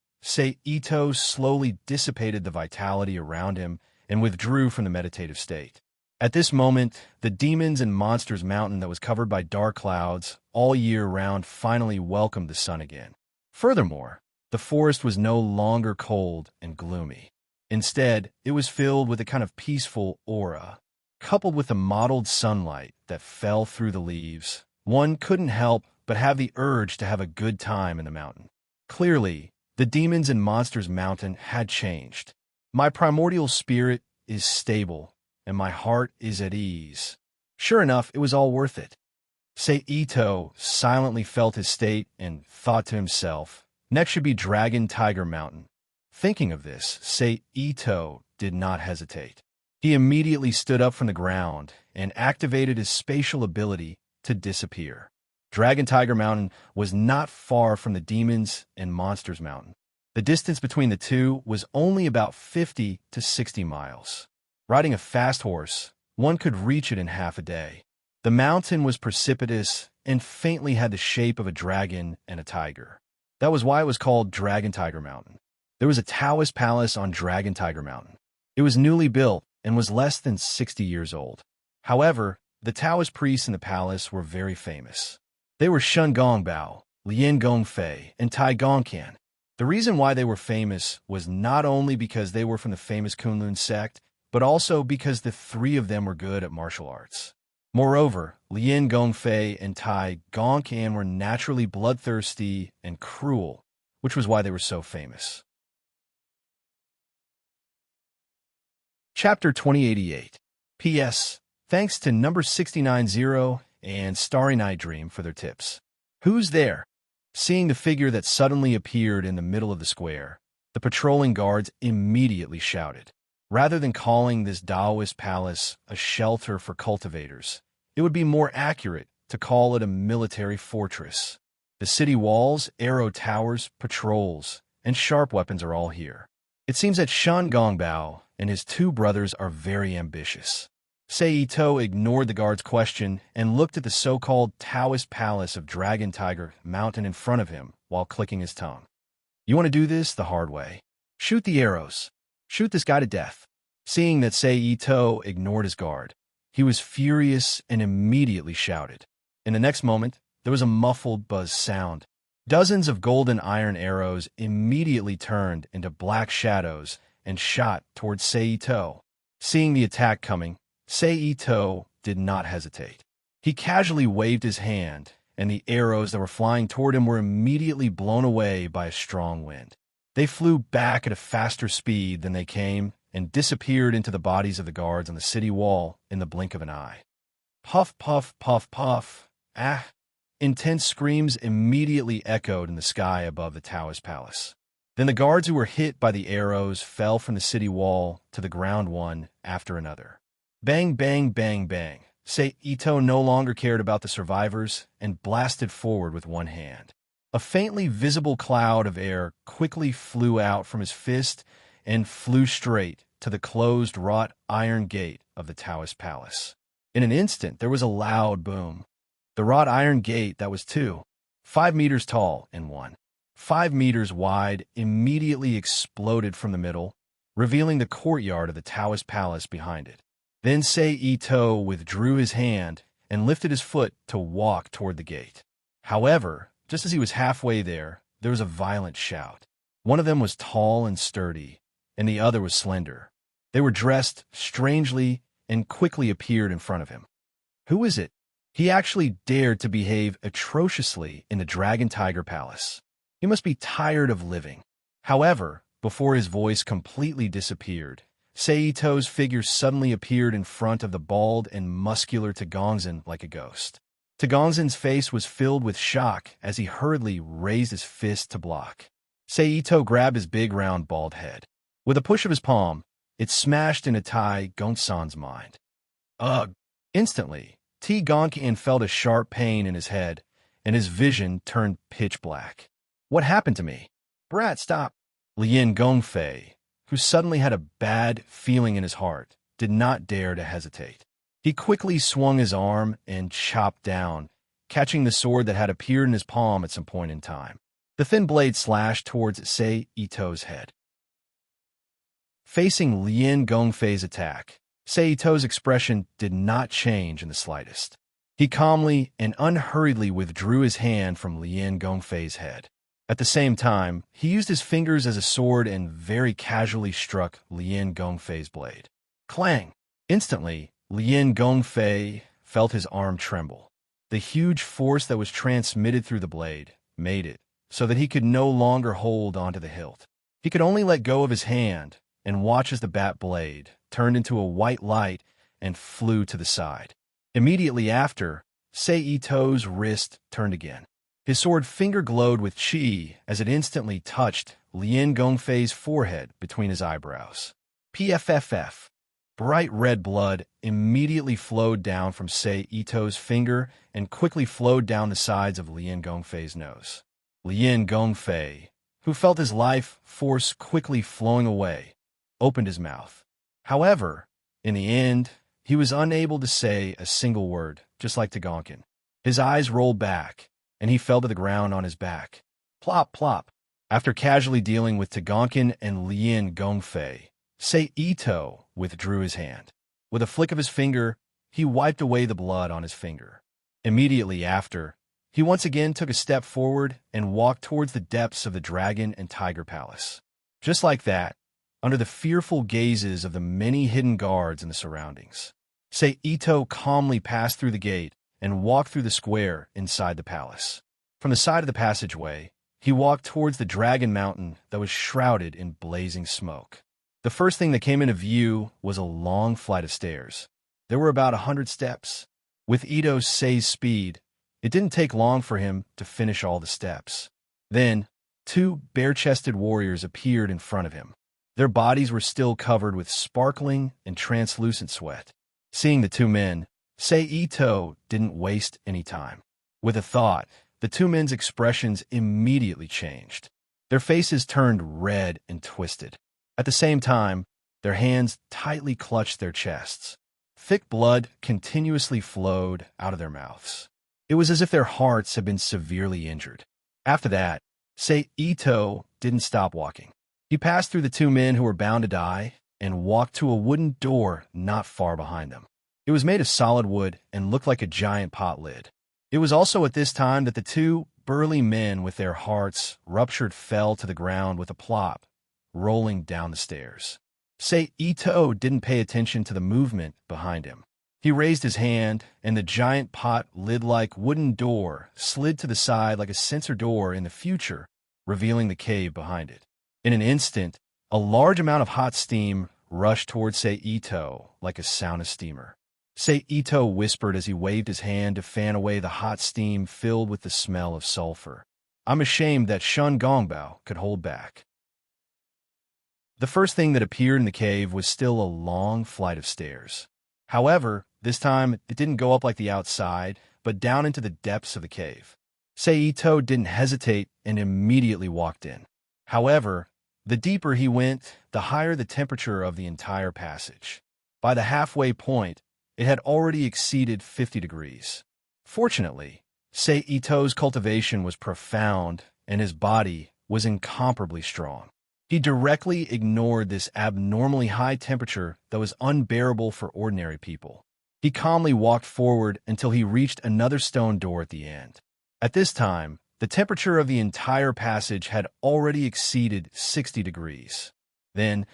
Speaker 1: Ito slowly dissipated the vitality around him and withdrew from the meditative state. At this moment, the demons and monsters mountain that was covered by dark clouds all year round finally welcomed the sun again. Furthermore, the forest was no longer cold and gloomy. Instead, it was filled with a kind of peaceful aura. Coupled with the mottled sunlight that fell through the leaves, one couldn't help but have the urge to have a good time in the mountain. Clearly, the demons and monsters mountain had changed. My primordial spirit is stable, and my heart is at ease. Sure enough, it was all worth it. Ito silently felt his state and thought to himself, next should be Dragon Tiger Mountain. Thinking of this, Ito did not hesitate. He immediately stood up from the ground and activated his spatial ability to disappear. Dragon Tiger Mountain was not far from the Demons and Monsters Mountain. The distance between the two was only about 50 to 60 miles. Riding a fast horse, one could reach it in half a day. The mountain was precipitous and faintly had the shape of a dragon and a tiger. That was why it was called Dragon Tiger Mountain. There was a Taoist palace on Dragon Tiger Mountain. It was newly built and was less than 60 years old. However, the Taoist priests in the palace were very famous. They were Shun Gongbao, Lien Gongfei, and Tai Gongqian. The reason why they were famous was not only because they were from the famous Kunlun sect, but also because the three of them were good at martial arts. Moreover, Lien Gongfei and Tai Gongqian were naturally bloodthirsty and cruel, which was why they were so famous. Chapter 2088. P.S. Thanks to number 690 and Starry Night Dream for their tips. Who's there? Seeing the figure that suddenly appeared in the middle of the square, the patrolling guards immediately shouted. Rather than calling this Taoist palace a shelter for cultivators, it would be more accurate to call it a military fortress. The city walls, arrow towers, patrols, and sharp weapons are all here. It seems that Shan Gongbao and his two brothers are very ambitious. Seito ignored the guard's question and looked at the so-called Taoist palace of Dragon Tiger Mountain in front of him while clicking his tongue. You want to do this the hard way? Shoot the arrows. Shoot this guy to death. Seeing that Seito ignored his guard, he was furious and immediately shouted. In the next moment, there was a muffled buzz sound. Dozens of golden iron arrows immediately turned into black shadows and shot towards Seito. Seeing the attack coming, Seito did not hesitate. He casually waved his hand, and the arrows that were flying toward him were immediately blown away by a strong wind. They flew back at a faster speed than they came and disappeared into the bodies of the guards on the city wall in the blink of an eye. Puff, puff, puff, puff. Ah! Intense screams immediately echoed in the sky above the Taoist palace. Then the guards who were hit by the arrows fell from the city wall to the ground one after another. Bang, bang, bang, bang. Seito no longer cared about the survivors and blasted forward with one hand. A faintly visible cloud of air quickly flew out from his fist and flew straight to the closed wrought iron gate of the Taoist palace. In an instant, there was a loud boom. The wrought iron gate that was 5 meters tall and 5 meters wide immediately exploded from the middle, revealing the courtyard of the Taoist palace behind it. Then Seito withdrew his hand and lifted his foot to walk toward the gate. However, just as he was halfway there was a violent shout. One of them was tall and sturdy, and the other was slender. They were dressed strangely and quickly appeared in front of him. Who is it? He actually dared to behave atrociously in the Dragon Tiger Palace. He must be tired of living. However, before his voice completely disappeared, Seito's figure suddenly appeared in front of the bald and muscular Tagongzin like a ghost. Tagongzin's face was filled with shock as he hurriedly raised his fist to block. Seito grabbed his big round bald head. With a push of his palm, it smashed into Tai Gongsan's mind. Ugh! Instantly, T. Gongqian felt a sharp pain in his head, and his vision turned pitch black. What happened to me? Brat, stop! Lien Gongfei, who suddenly had a bad feeling in his heart, did not dare to hesitate. He quickly swung his arm and chopped down, catching the sword that had appeared in his palm at some point in time. The thin blade slashed towards Seito's head. Facing Lien Gongfei's attack, Seito's expression did not change in the slightest. He calmly and unhurriedly withdrew his hand from Lien Gongfei's head. At the same time, he used his fingers as a sword and very casually struck Lien Gongfei's blade. Clang! Instantly, Lien Gongfei felt his arm tremble. The huge force that was transmitted through the blade made it so that he could no longer hold onto the hilt. He could only let go of his hand and watch as the bat blade turned into a white light and flew to the side. Immediately after, Seito's wrist turned again. His sword finger glowed with chi as it instantly touched Lien Gongfei's forehead between his eyebrows. PFFF. Bright red blood immediately flowed down from Seito's finger and quickly flowed down the sides of Lien Gongfei's nose. Lien Gongfei, who felt his life force quickly flowing away, opened his mouth. However, in the end, he was unable to say a single word, just like Tagonkin. His eyes rolled back, and he fell to the ground on his back. Plop, plop. After casually dealing with Tagonkin and Lien Gongfei, Ito withdrew his hand. With a flick of his finger, he wiped away the blood on his finger. Immediately after, he once again took a step forward and walked towards the depths of the Dragon and Tiger Palace. Just like that, under the fearful gazes of the many hidden guards in the surroundings, Ito calmly passed through the gate and walked through the square inside the palace. From the side of the passageway, he walked towards the Dragon Mountain that was shrouded in blazing smoke. The first thing that came into view was a long flight of stairs. There were about 100 steps. With Ito's speed, it didn't take long for him to finish all the steps. Then, two bare-chested warriors appeared in front of him. Their bodies were still covered with sparkling and translucent sweat. Seeing the two men, Ito didn't waste any time. With a thought, the two men's expressions immediately changed. Their faces turned red and twisted. At the same time, their hands tightly clutched their chests. Thick blood continuously flowed out of their mouths. It was as if their hearts had been severely injured. After that, Ito didn't stop walking. He passed through the two men who were bound to die and walked to a wooden door not far behind them. It was made of solid wood and looked like a giant pot lid. It was also at this time that the two burly men with their hearts ruptured fell to the ground with a plop, rolling down the stairs. Ito didn't pay attention to the movement behind him. He raised his hand, and the giant pot lid-like wooden door slid to the side like a sensor door in the future, revealing the cave behind it. In an instant, a large amount of hot steam rushed towards Ito like a sauna steamer. Ito whispered as he waved his hand to fan away the hot steam filled with the smell of sulfur. I'm ashamed that Shun Gongbao could hold back. The first thing that appeared in the cave was still a long flight of stairs. However, this time it didn't go up like the outside, but down into the depths of the cave. Ito didn't hesitate and immediately walked in. However, the deeper he went, the higher the temperature of the entire passage. By the halfway point, it had already exceeded 50 degrees. Fortunately, Ito's cultivation was profound and his body was incomparably strong. He directly ignored this abnormally high temperature that was unbearable for ordinary people. He calmly walked forward until he reached another stone door at the end. At this time, the temperature of the entire passage had already exceeded 60 degrees. Then,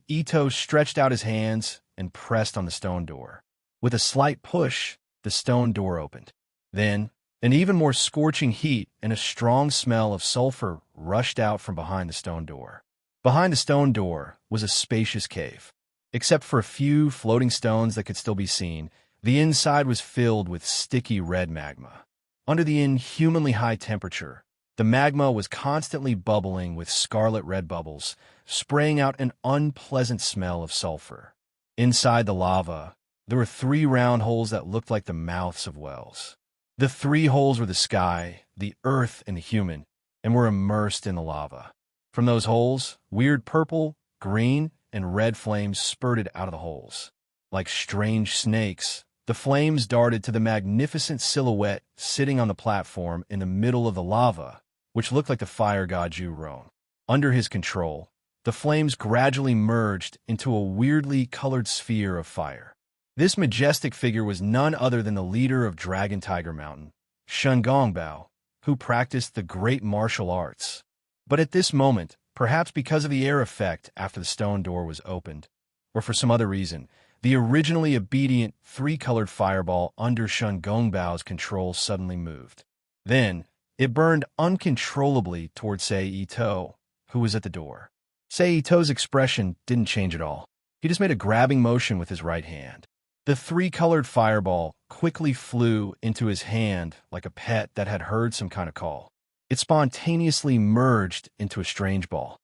Speaker 1: Ito stretched out his hands and pressed on the stone door. With a slight push, the stone door opened. Then, an even more scorching heat and a strong smell of sulfur rushed out from behind the stone door. Behind the stone door was a spacious cave. Except for a few floating stones that could still be seen, the inside was filled with sticky red magma. Under the inhumanly high temperature, the magma was constantly bubbling with scarlet red bubbles, spraying out an unpleasant smell of sulfur. Inside the lava, there were 3 round holes that looked like the mouths of wells. The 3 holes were the sky, the earth, and the human, and were immersed in the lava. From those holes, weird purple, green, and red flames spurted out of the holes. Like strange snakes, the flames darted to the magnificent silhouette sitting on the platform in the middle of the lava, which looked like the fire god Ju-Ron. Under his control, the flames gradually merged into a weirdly colored sphere of fire. This majestic figure was none other than the leader of Dragon Tiger Mountain, Shun Gongbao, who practiced the great martial arts. But at this moment, perhaps because of the air effect after the stone door was opened, or for some other reason, the originally obedient 3-colored fireball under Shun Gongbao's control suddenly moved. Then, it burned uncontrollably toward Ito, who was at the door. Ito's expression didn't change at all. He just made a grabbing motion with his right hand. The 3-colored fireball quickly flew into his hand like a pet that had heard some kind of call. It spontaneously merged into a strange ball.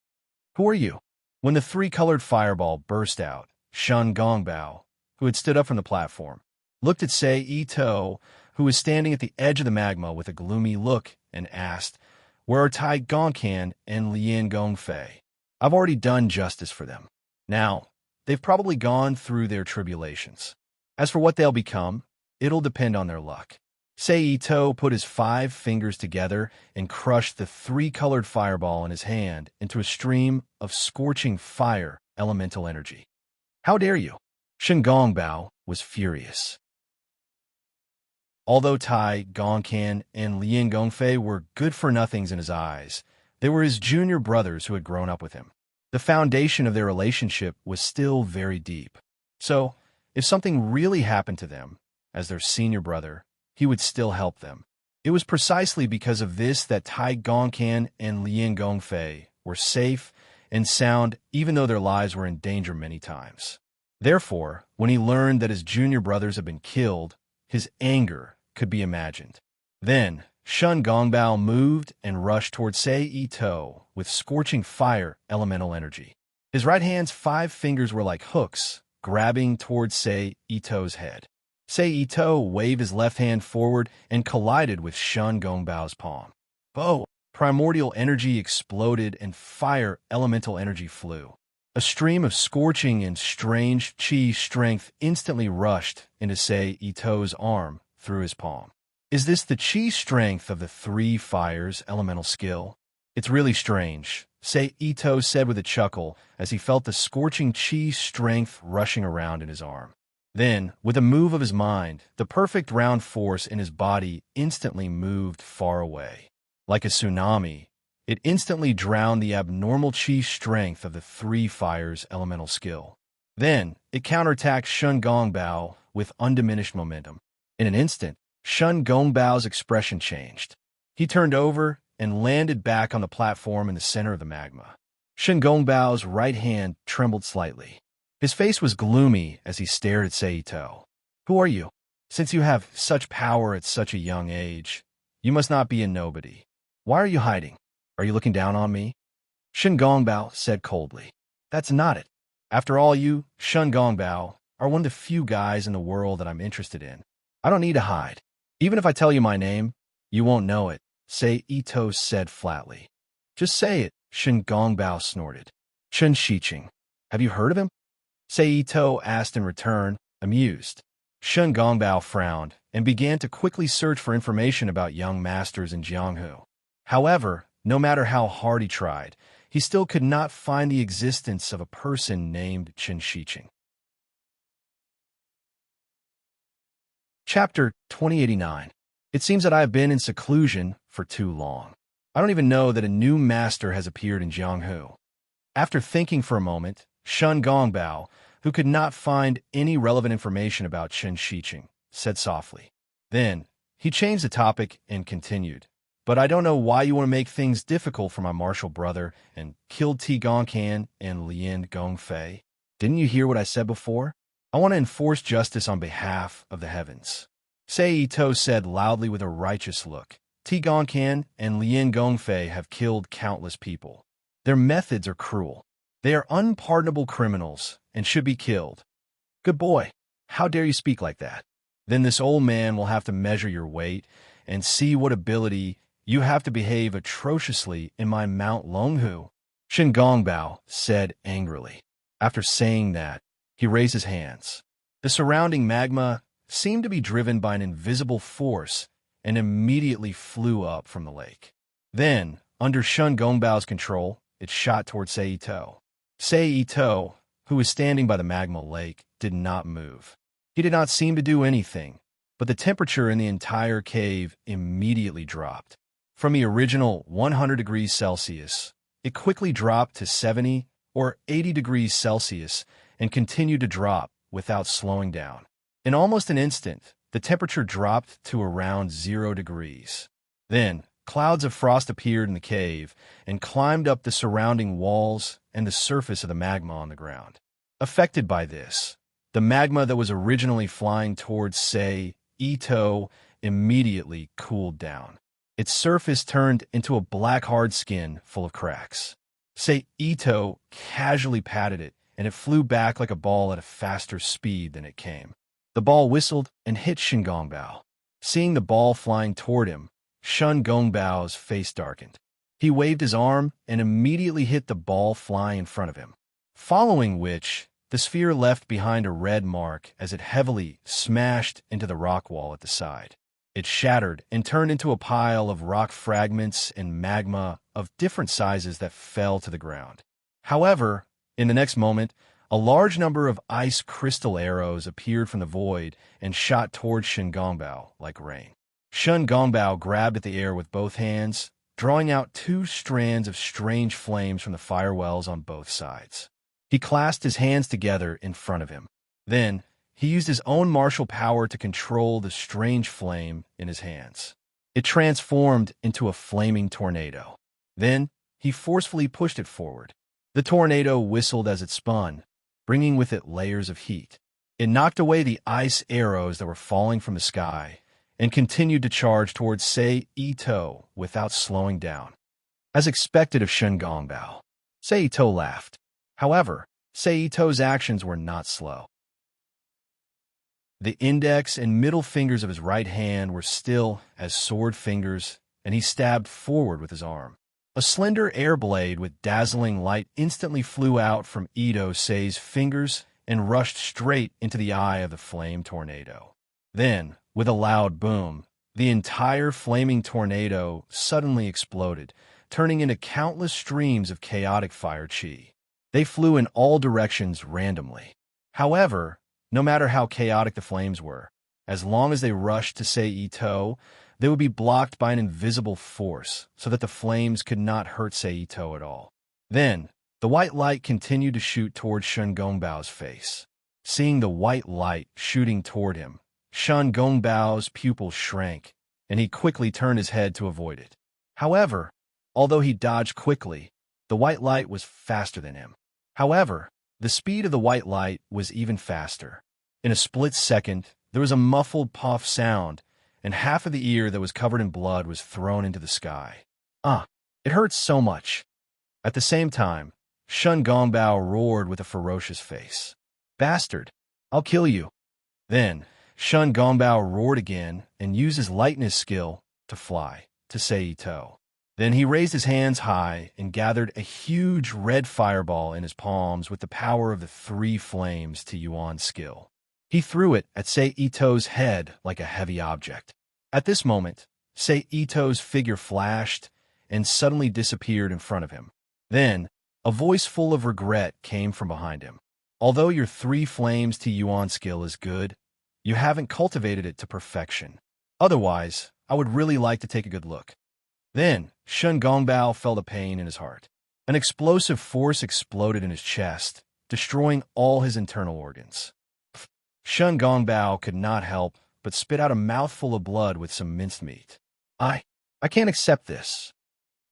Speaker 1: Who are you? When the 3-colored fireball burst out, Shun Gongbao, who had stood up from the platform, looked at Ito, who was standing at the edge of the magma with a gloomy look, and asked, "Where are Tai Gongkan and Lian Gongfei? I've already done justice for them. Now, they've probably gone through their tribulations. As for what they'll become, it'll depend on their luck." Ito put his 5 fingers together and crushed the 3-colored fireball in his hand into a stream of scorching fire elemental energy. How dare you? Shen Gongbao was furious. Although Tai Gongcan and Lian Gongfei were good-for-nothings in his eyes, they were his junior brothers who had grown up with him. The foundation of their relationship was still very deep. So, if something really happened to them, as their senior brother, he would still help them. It was precisely because of this that Tai Gongcan and Lian Gongfei were safe and sound even though their lives were in danger many times. Therefore, when he learned that his junior brothers had been killed, his anger could be imagined. Then, Shen Gongbao moved and rushed toward Sei Ito with scorching fire elemental energy. His right hand's 5 fingers were like hooks, grabbing toward Sei Ito's head. Sei Ito waved his left hand forward and collided with Shen Gongbao's palm. Bo! Primordial energy exploded and fire elemental energy flew. A stream of scorching and strange chi strength instantly rushed into Sei Ito's arm through his palm. Is this the chi strength of the 3 fires elemental skill? It's really strange, Sei Ito said with a chuckle as he felt the scorching chi strength rushing around in his arm. Then, with a move of his mind, the perfect round force in his body instantly moved far away. Like a tsunami, it instantly drowned the abnormal chi strength of the 3 fires elemental skill. Then, it counterattacked Shen Gongbao with undiminished momentum. In an instant, Shen Gongbao's expression changed. He turned over and landed back on the platform in the center of the magma. Shen Gongbao's right hand trembled slightly. His face was gloomy as he stared at Sei Ito. Who are you? Since you have such power at such a young age, you must not be a nobody. Why are you hiding? Are you looking down on me? Shen Gongbao said coldly. That's not it. After all, you, Shen Gongbao, are one of the few guys in the world that I'm interested in. I don't need to hide. Even if I tell you my name, you won't know it, Sei Ito said flatly. Just say it, Shen Gongbao snorted. Chen Shiqing. Have you heard of him? Sei Ito asked in return, amused. Shen Gongbao frowned and began to quickly search for information about young masters in Jianghu. However, no matter how hard he tried, he still could not find the existence of a person named Chen Shiqing. Chapter 2089. It seems that I have been in seclusion for too long. I don't even know that a new master has appeared in Jianghu. After thinking for a moment, Shen Gongbao, who could not find any relevant information about Chen Shiqing, said softly. Then, he changed the topic and continued. But I don't know why you want to make things difficult for my martial brother and killed Ti Gongcan and Lian Gongfei. Didn't you hear what I said before? I want to enforce justice on behalf of the heavens. Sei Ito said loudly with a righteous look. Ti Gongcan and Lian Gongfei have killed countless people. Their methods are cruel. They are unpardonable criminals and should be killed. Good boy. How dare you speak like that? Then this old man will have to measure your weight and see what ability you have to behave atrociously in my Mount Longhu, Shen Gongbao said angrily. After saying that, he raised his hands. The surrounding magma seemed to be driven by an invisible force and immediately flew up from the lake. Then, under Shen Gongbao's control, it shot toward Sei Ito. Sei Ito, who was standing by the magma lake, did not move. He did not seem to do anything, but the temperature in the entire cave immediately dropped. From the original 100 degrees Celsius, it quickly dropped to 70 or 80 degrees Celsius and continued to drop without slowing down. In almost an instant, the temperature dropped to around 0 degrees. Then, clouds of frost appeared in the cave and climbed up the surrounding walls and the surface of the magma on the ground. Affected by this, the magma that was originally flying towards Sei Ito immediately cooled down. Its surface turned into a black hard skin full of cracks. Sei Ito casually patted it, and it flew back like a ball at a faster speed than it came. The ball whistled and hit Shen Gongbao. Seeing the ball flying toward him, Shen Gongbao's face darkened. He waved his arm and immediately hit the ball flying in front of him, following which the sphere left behind a red mark as it heavily smashed into the rock wall at the side. It shattered and turned into a pile of rock fragments and magma of different sizes that fell to the ground. However, In the next moment, a large number of ice crystal arrows appeared from the void and shot towards Shen Gongbao like rain. Shen Gongbao grabbed at the air with both hands, drawing out 2 strands of strange flames from the firewells on both sides. He clasped his hands together in front of him. Then, he used his own martial power to control the strange flame in his hands. It transformed into a flaming tornado. Then, he forcefully pushed it forward. The tornado whistled as it spun, bringing with it layers of heat. It knocked away the ice arrows that were falling from the sky and continued to charge towards Sei Ito without slowing down. As expected of Shen Gongbao, Sei Ito laughed. However, Sei Ito's actions were not slow. The index and middle fingers of his right hand were still as sword fingers, and he stabbed forward with his arm. A slender air blade with dazzling light instantly flew out from Ito Sei's fingers and rushed straight into the eye of the flame tornado. Then, with a loud boom, the entire flaming tornado suddenly exploded, turning into countless streams of chaotic fire chi. They flew in all directions randomly. However, no matter how chaotic the flames were, as long as they rushed to Sei Ito, they would be blocked by an invisible force so that the flames could not hurt Sei Ito at all. Then, the white light continued to shoot toward Shen Gongbao's face. Seeing the white light shooting toward him, Shen Gongbao's pupils shrank, and he quickly turned his head to avoid it. However, although he dodged quickly, the white light was faster than him. However, the speed of the white light was even faster. In a split second, there was a muffled puff sound, and half of the ear that was covered in blood was thrown into the sky. It hurts so much. At the same time, Shen Gongbao roared with a ferocious face. Bastard, I'll kill you. Then, Shen Gongbao roared again and used his lightness skill to fly to Sei Ito. Then he raised his hands high and gathered a huge red fireball in his palms with the power of the 3 flames to Yuan's skill. He threw it at Sei Ito's head like a heavy object. At this moment, Sei Ito's figure flashed and suddenly disappeared in front of him. Then, a voice full of regret came from behind him. Although your 3 flames to Yuan skill is good, you haven't cultivated it to perfection. Otherwise, I would really like to take a good look. Then, Shen Gongbao felt a pain in his heart. An explosive force exploded in his chest, destroying all his internal organs. Shen Gongbao could not help but spit out a mouthful of blood with some minced meat. I can't accept this.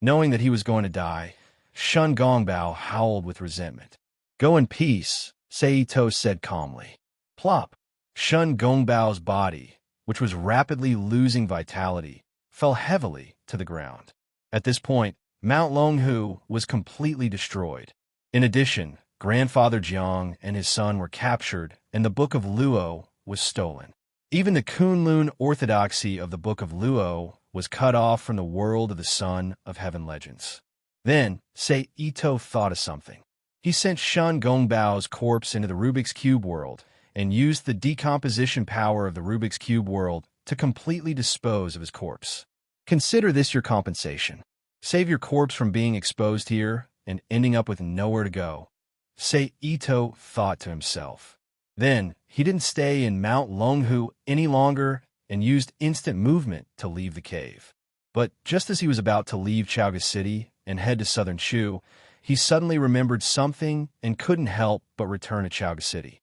Speaker 1: Knowing that he was going to die, Shen Gongbao howled with resentment. Go in peace, Sei Ito said calmly. Plop! Shen Gongbao's body, which was rapidly losing vitality, fell heavily to the ground. At this point, Mount Longhu was completely destroyed. In addition, Grandfather Jiang and his son were captured, and the Book of Luo was stolen. Even the Kunlun orthodoxy of the Book of Luo was cut off from the world of the Son of Heaven legends. Then, Sei Ito thought of something. He sent Shen Gongbao's corpse into the Rubik's Cube world and used the decomposition power of the Rubik's Cube world to completely dispose of his corpse. Consider this your compensation. Save your corpse from being exposed here and ending up with nowhere to go, Sei Ito thought to himself. Then, he didn't stay in Mount Longhu any longer and used instant movement to leave the cave. But just as he was about to leave Chaoga City and head to Southern Shu, he suddenly remembered something and couldn't help but return to Chaoga City.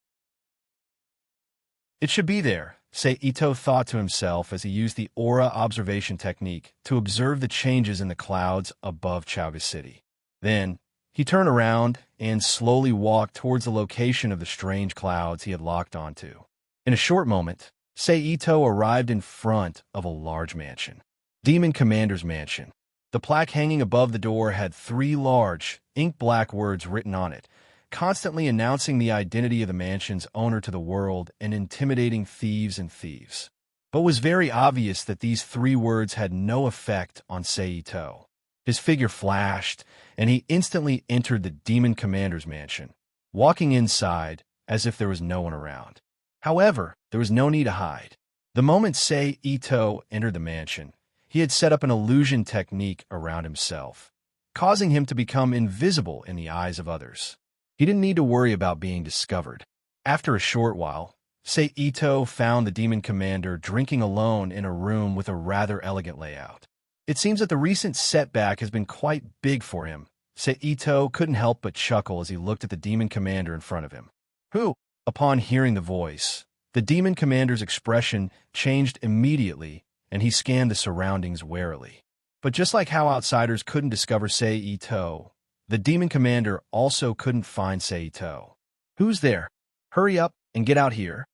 Speaker 1: It should be there, Sei Ito thought to himself as he used the aura observation technique to observe the changes in the clouds above Chaoga City. Then, he turned around and slowly walked towards the location of the strange clouds he had locked onto. In a short moment, Sei Ito arrived in front of a large mansion. Demon Commander's Mansion. The plaque hanging above the door had 3 large, ink-black words written on it, constantly announcing the identity of the mansion's owner to the world and intimidating thieves and thieves. But it was very obvious that these 3 words had no effect on Sei Ito. His figure flashed, and he instantly entered the Demon Commander's Mansion, walking inside as if there was no one around. However, there was no need to hide. The moment Sei Ito entered the mansion, he had set up an illusion technique around himself, causing him to become invisible in the eyes of others. He didn't need to worry about being discovered. After a short while, Seito found the demon commander drinking alone in a room with a rather elegant layout. It seems that the recent setback has been quite big for him. Seito couldn't help but chuckle as he looked at the demon commander in front of him. Who? Upon hearing the voice, the demon commander's expression changed immediately, and he scanned the surroundings warily. But just like how outsiders couldn't discover Seito, the demon commander also couldn't find Seito. Who's there? Hurry up and get out here.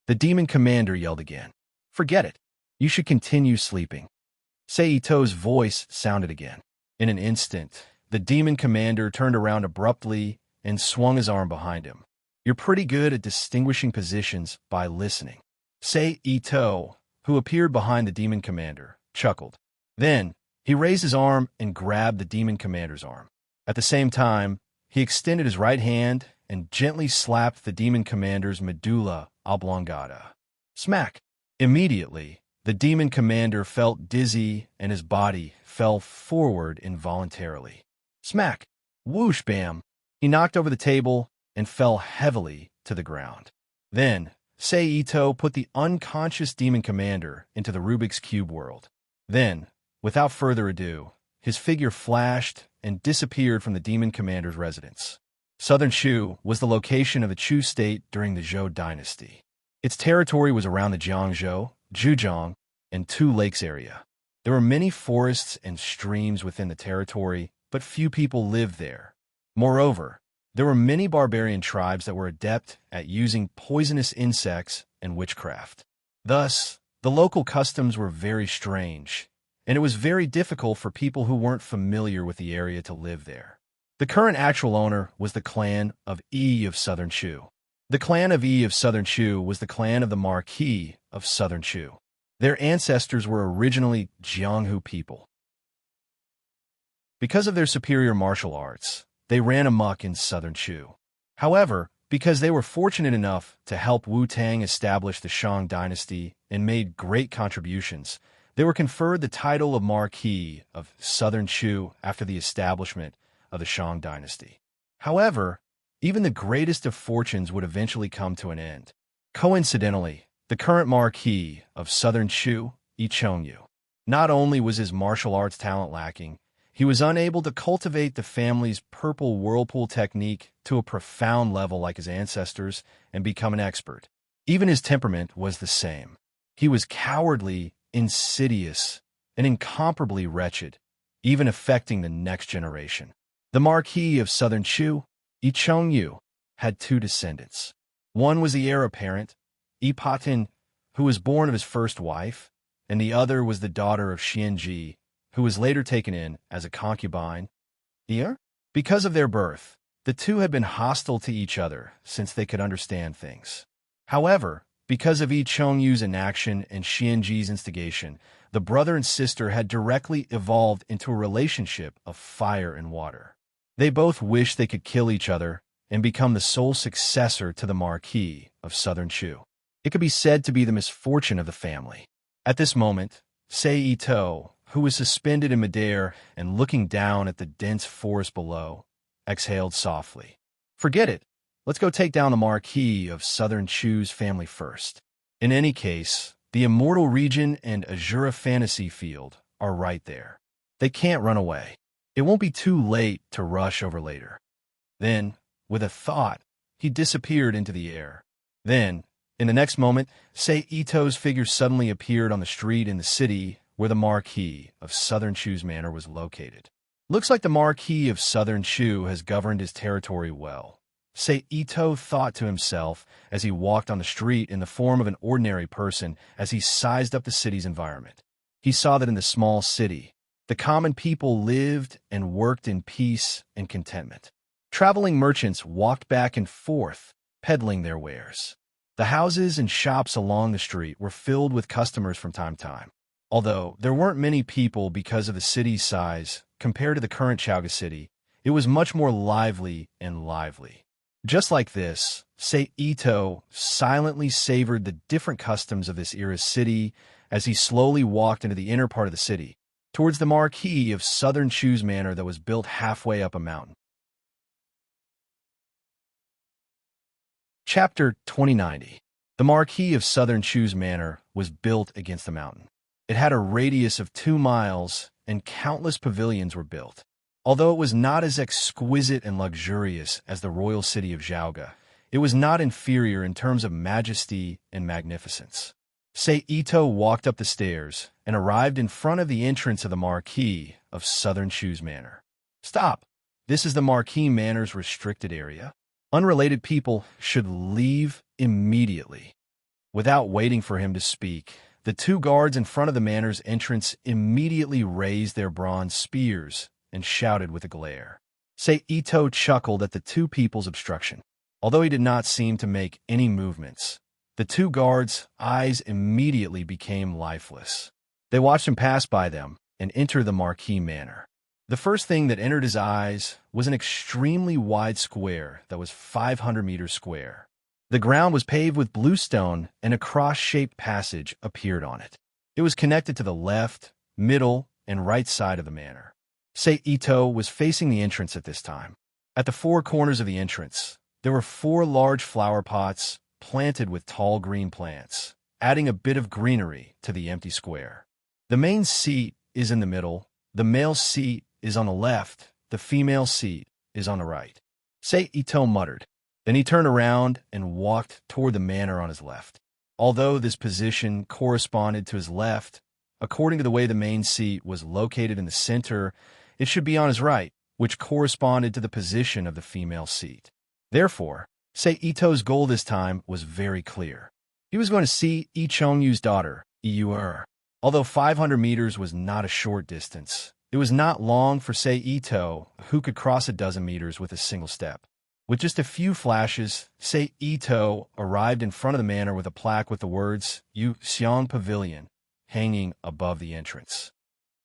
Speaker 1: The demon commander yelled again. Forget it. You should continue sleeping. Seito's voice sounded again. In an instant, the demon commander turned around abruptly and swung his arm behind him. You're pretty good at distinguishing positions by listening. Seito, who appeared behind the demon commander, chuckled. Then, he raised his arm and grabbed the demon commander's arm. At the same time, he extended his right hand and gently slapped the demon commander's medulla oblongata. Smack! Immediately, the demon commander felt dizzy and his body fell forward involuntarily. Smack! Whoosh bam! He knocked over the table and fell heavily to the ground. Then, Seito put the unconscious demon commander into the Rubik's Cube world. Then, without further ado, his figure flashed and disappeared from the demon commander's residence. Southern Shu was the location of the Chu state during the Zhou dynasty. Its territory was around the Jiangzhou, Zhejiang, and Two Lakes area. There were many forests and streams within the territory, but few people lived there. Moreover, there were many barbarian tribes that were adept at using poisonous insects and witchcraft. Thus, the local customs were very strange, and it was very difficult for people who weren't familiar with the area to live there. The current actual owner was the clan of Yi of Southern Shu. The clan of Yi of Southern Shu was the clan of the Marquis of Southern Shu. Their ancestors were originally Jianghu people. Because of their superior martial arts, they ran amok in Southern Shu. However, because they were fortunate enough to help Wu Tang establish the Shang dynasty and made great contributions, they were conferred the title of Marquis of Southern Shu after the establishment of the Shang dynasty. However, even the greatest of fortunes would eventually come to an end. Coincidentally, the current Marquis of Southern Shu, Yi Chengyu, not only was his martial arts talent lacking, he was unable to cultivate the family's purple whirlpool technique to a profound level like his ancestors and become an expert. Even his temperament was the same. He was cowardly, insidious, and incomparably wretched, even affecting the next generation. The Marquis of Southern Shu, Yi Chengyu, had two descendants. One was the heir apparent, Yi Patin, who was born of his first wife, and the other was the daughter of Xianji, who was later taken in as a concubine. Here, because of their birth, the two had been hostile to each other since they could understand things. However, because of Yi Chengyu's inaction and Xianji's instigation, the brother and sister had directly evolved into a relationship of fire and water. They both wished they could kill each other and become the sole successor to the Marquis of Southern Shu. It could be said to be the misfortune of the family. At this moment, Seito, who was suspended in midair and looking down at the dense forest below, exhaled softly. Forget it. Let's go take down the Marquis of Southern Shu's family first. In any case, the Immortal Region and Azura Fantasy Field are right there. They can't run away. It won't be too late to rush over later. Then, with a thought, he disappeared into the air. Then, in the next moment, Seito's figure suddenly appeared on the street in the city where the Marquis of Southern Shu's manor was located. Looks like the Marquis of Southern Shu has governed his territory well, Seito thought to himself as he walked on the street in the form of an ordinary person as he sized up the city's environment. He saw that in the small city, the common people lived and worked in peace and contentment. Traveling merchants walked back and forth, peddling their wares. The houses and shops along the street were filled with customers from time to time. Although there weren't many people because of the city's size compared to the current Chaoga city, it was much more lively and lively. Just like this, Seito silently savored the different customs of this era's city as he slowly walked into the inner part of the city, towards the Marquis of Southern Shu's manor that was built halfway up a mountain. Chapter 2090. The Marquis of Southern Shoes Manor was built against the mountain. It had a radius of 2 miles, and countless pavilions were built. Although it was not as exquisite and luxurious as the royal city of Xiaoga, it was not inferior in terms of majesty and magnificence. Ito walked up the stairs and arrived in front of the entrance of the Marquis of Southern Shoes Manor. Stop! This is the Marquis Manor's restricted area. Unrelated people should leave immediately. Without waiting for him to speak, the 2 guards in front of the manor's entrance immediately raised their bronze spears and shouted with a glare. Ito chuckled at the 2 people's obstruction. Although he did not seem to make any movements, the 2 guards' eyes immediately became lifeless. They watched him pass by them and enter the Marquis Manor. The first thing that entered his eyes was an extremely wide square that was 500 meters square. The ground was paved with blue stone, and a cross-shaped passage appeared on it. It was connected to the left, middle, and right side of the manor. Ito was facing the entrance at this time. At the 4 corners of the entrance, there were 4 large flower pots planted with tall green plants, adding a bit of greenery to the empty square. The main seat is in the middle, the male seat is on the left, the female seat is on the right. Ito muttered. Then he turned around and walked toward the manor on his left. Although this position corresponded to his left, according to the way the main seat was located in the center, it should be on his right, which corresponded to the position of the female seat. Therefore, Ito's goal this time was very clear. He was going to see Yi Chongyu's daughter, Iyuer. Although 500 meters was not a short distance, it was not long for Ito, who could cross a dozen meters with a single step. With just a few flashes, Ito arrived in front of the manor with a plaque with the words, Yu Xiang Pavilion, hanging above the entrance.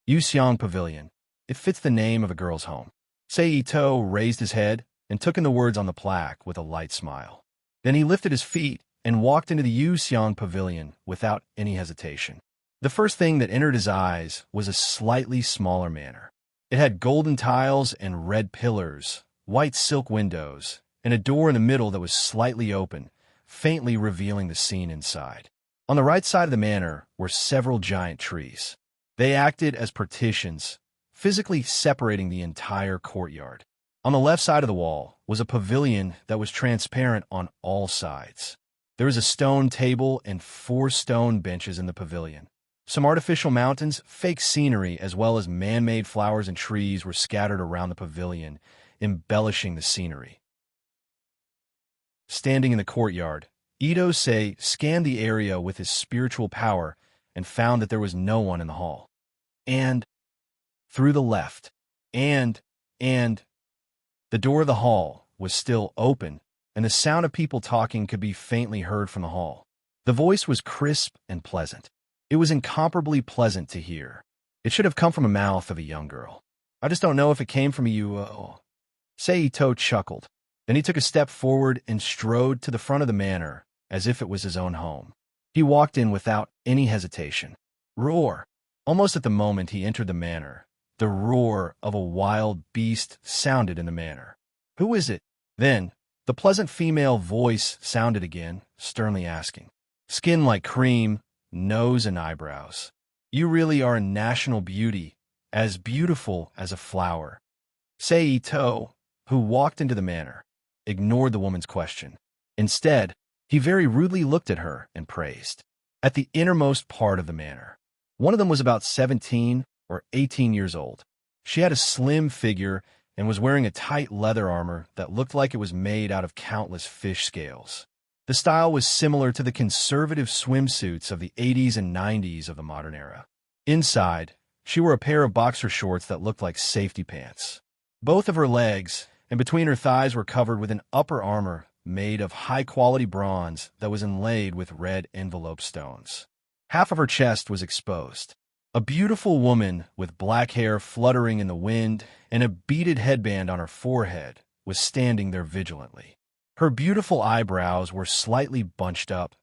Speaker 1: Yu Xiang Pavilion. It fits the name of a girl's home. Ito raised his head and took in the words on the plaque with a light smile. Then he lifted his feet and walked into the Yu Xiang Pavilion without any hesitation. The first thing that entered his eyes was a slightly smaller manor. It had golden tiles and red pillars, white silk windows, and a door in the middle that was slightly open, faintly revealing the scene inside. On the right side of the manor were several giant trees. They acted as partitions, physically separating the entire courtyard. On the left side of the wall was a pavilion that was transparent on all sides. There was a stone table and 4 stone benches in the pavilion. Some artificial mountains, fake scenery, as well as man-made flowers and trees were scattered around the pavilion, embellishing the scenery. Standing in the courtyard, Ito scanned the area with his spiritual power and found that there was no one in the hall. And through the left, and the door of the hall was still open, and the sound of people talking could be faintly heard from the hall. The voice was crisp and pleasant. It was incomparably pleasant to hear. It should have come from the mouth of a young girl. I just don't know if it came from you. Ito chuckled. Then he took a step forward and strode to the front of the manor, as if it was his own home. He walked in without any hesitation. Roar! Almost at the moment he entered the manor, the roar of a wild beast sounded in the manor. Who is it? Then, the pleasant female voice sounded again, sternly asking. Skin like cream, nose and eyebrows. You really are a national beauty, as beautiful as a flower. Ito, who walked into the manor, ignored the woman's question. Instead, he very rudely looked at her and praised. At the innermost part of the manor, one of them was about 17 or 18 years old. She had a slim figure and was wearing a tight leather armor that looked like it was made out of countless fish scales. The style was similar to the conservative swimsuits of the 80s and 90s of the modern era. Inside, she wore a pair of boxer shorts that looked like safety pants. Both of her legs and between her thighs were covered with an upper armor made of high-quality bronze that was inlaid with red envelope stones. Half of her chest was exposed. A beautiful woman with black hair fluttering in the wind and a beaded headband on her forehead was standing there vigilantly. Her beautiful eyebrows were slightly bunched up,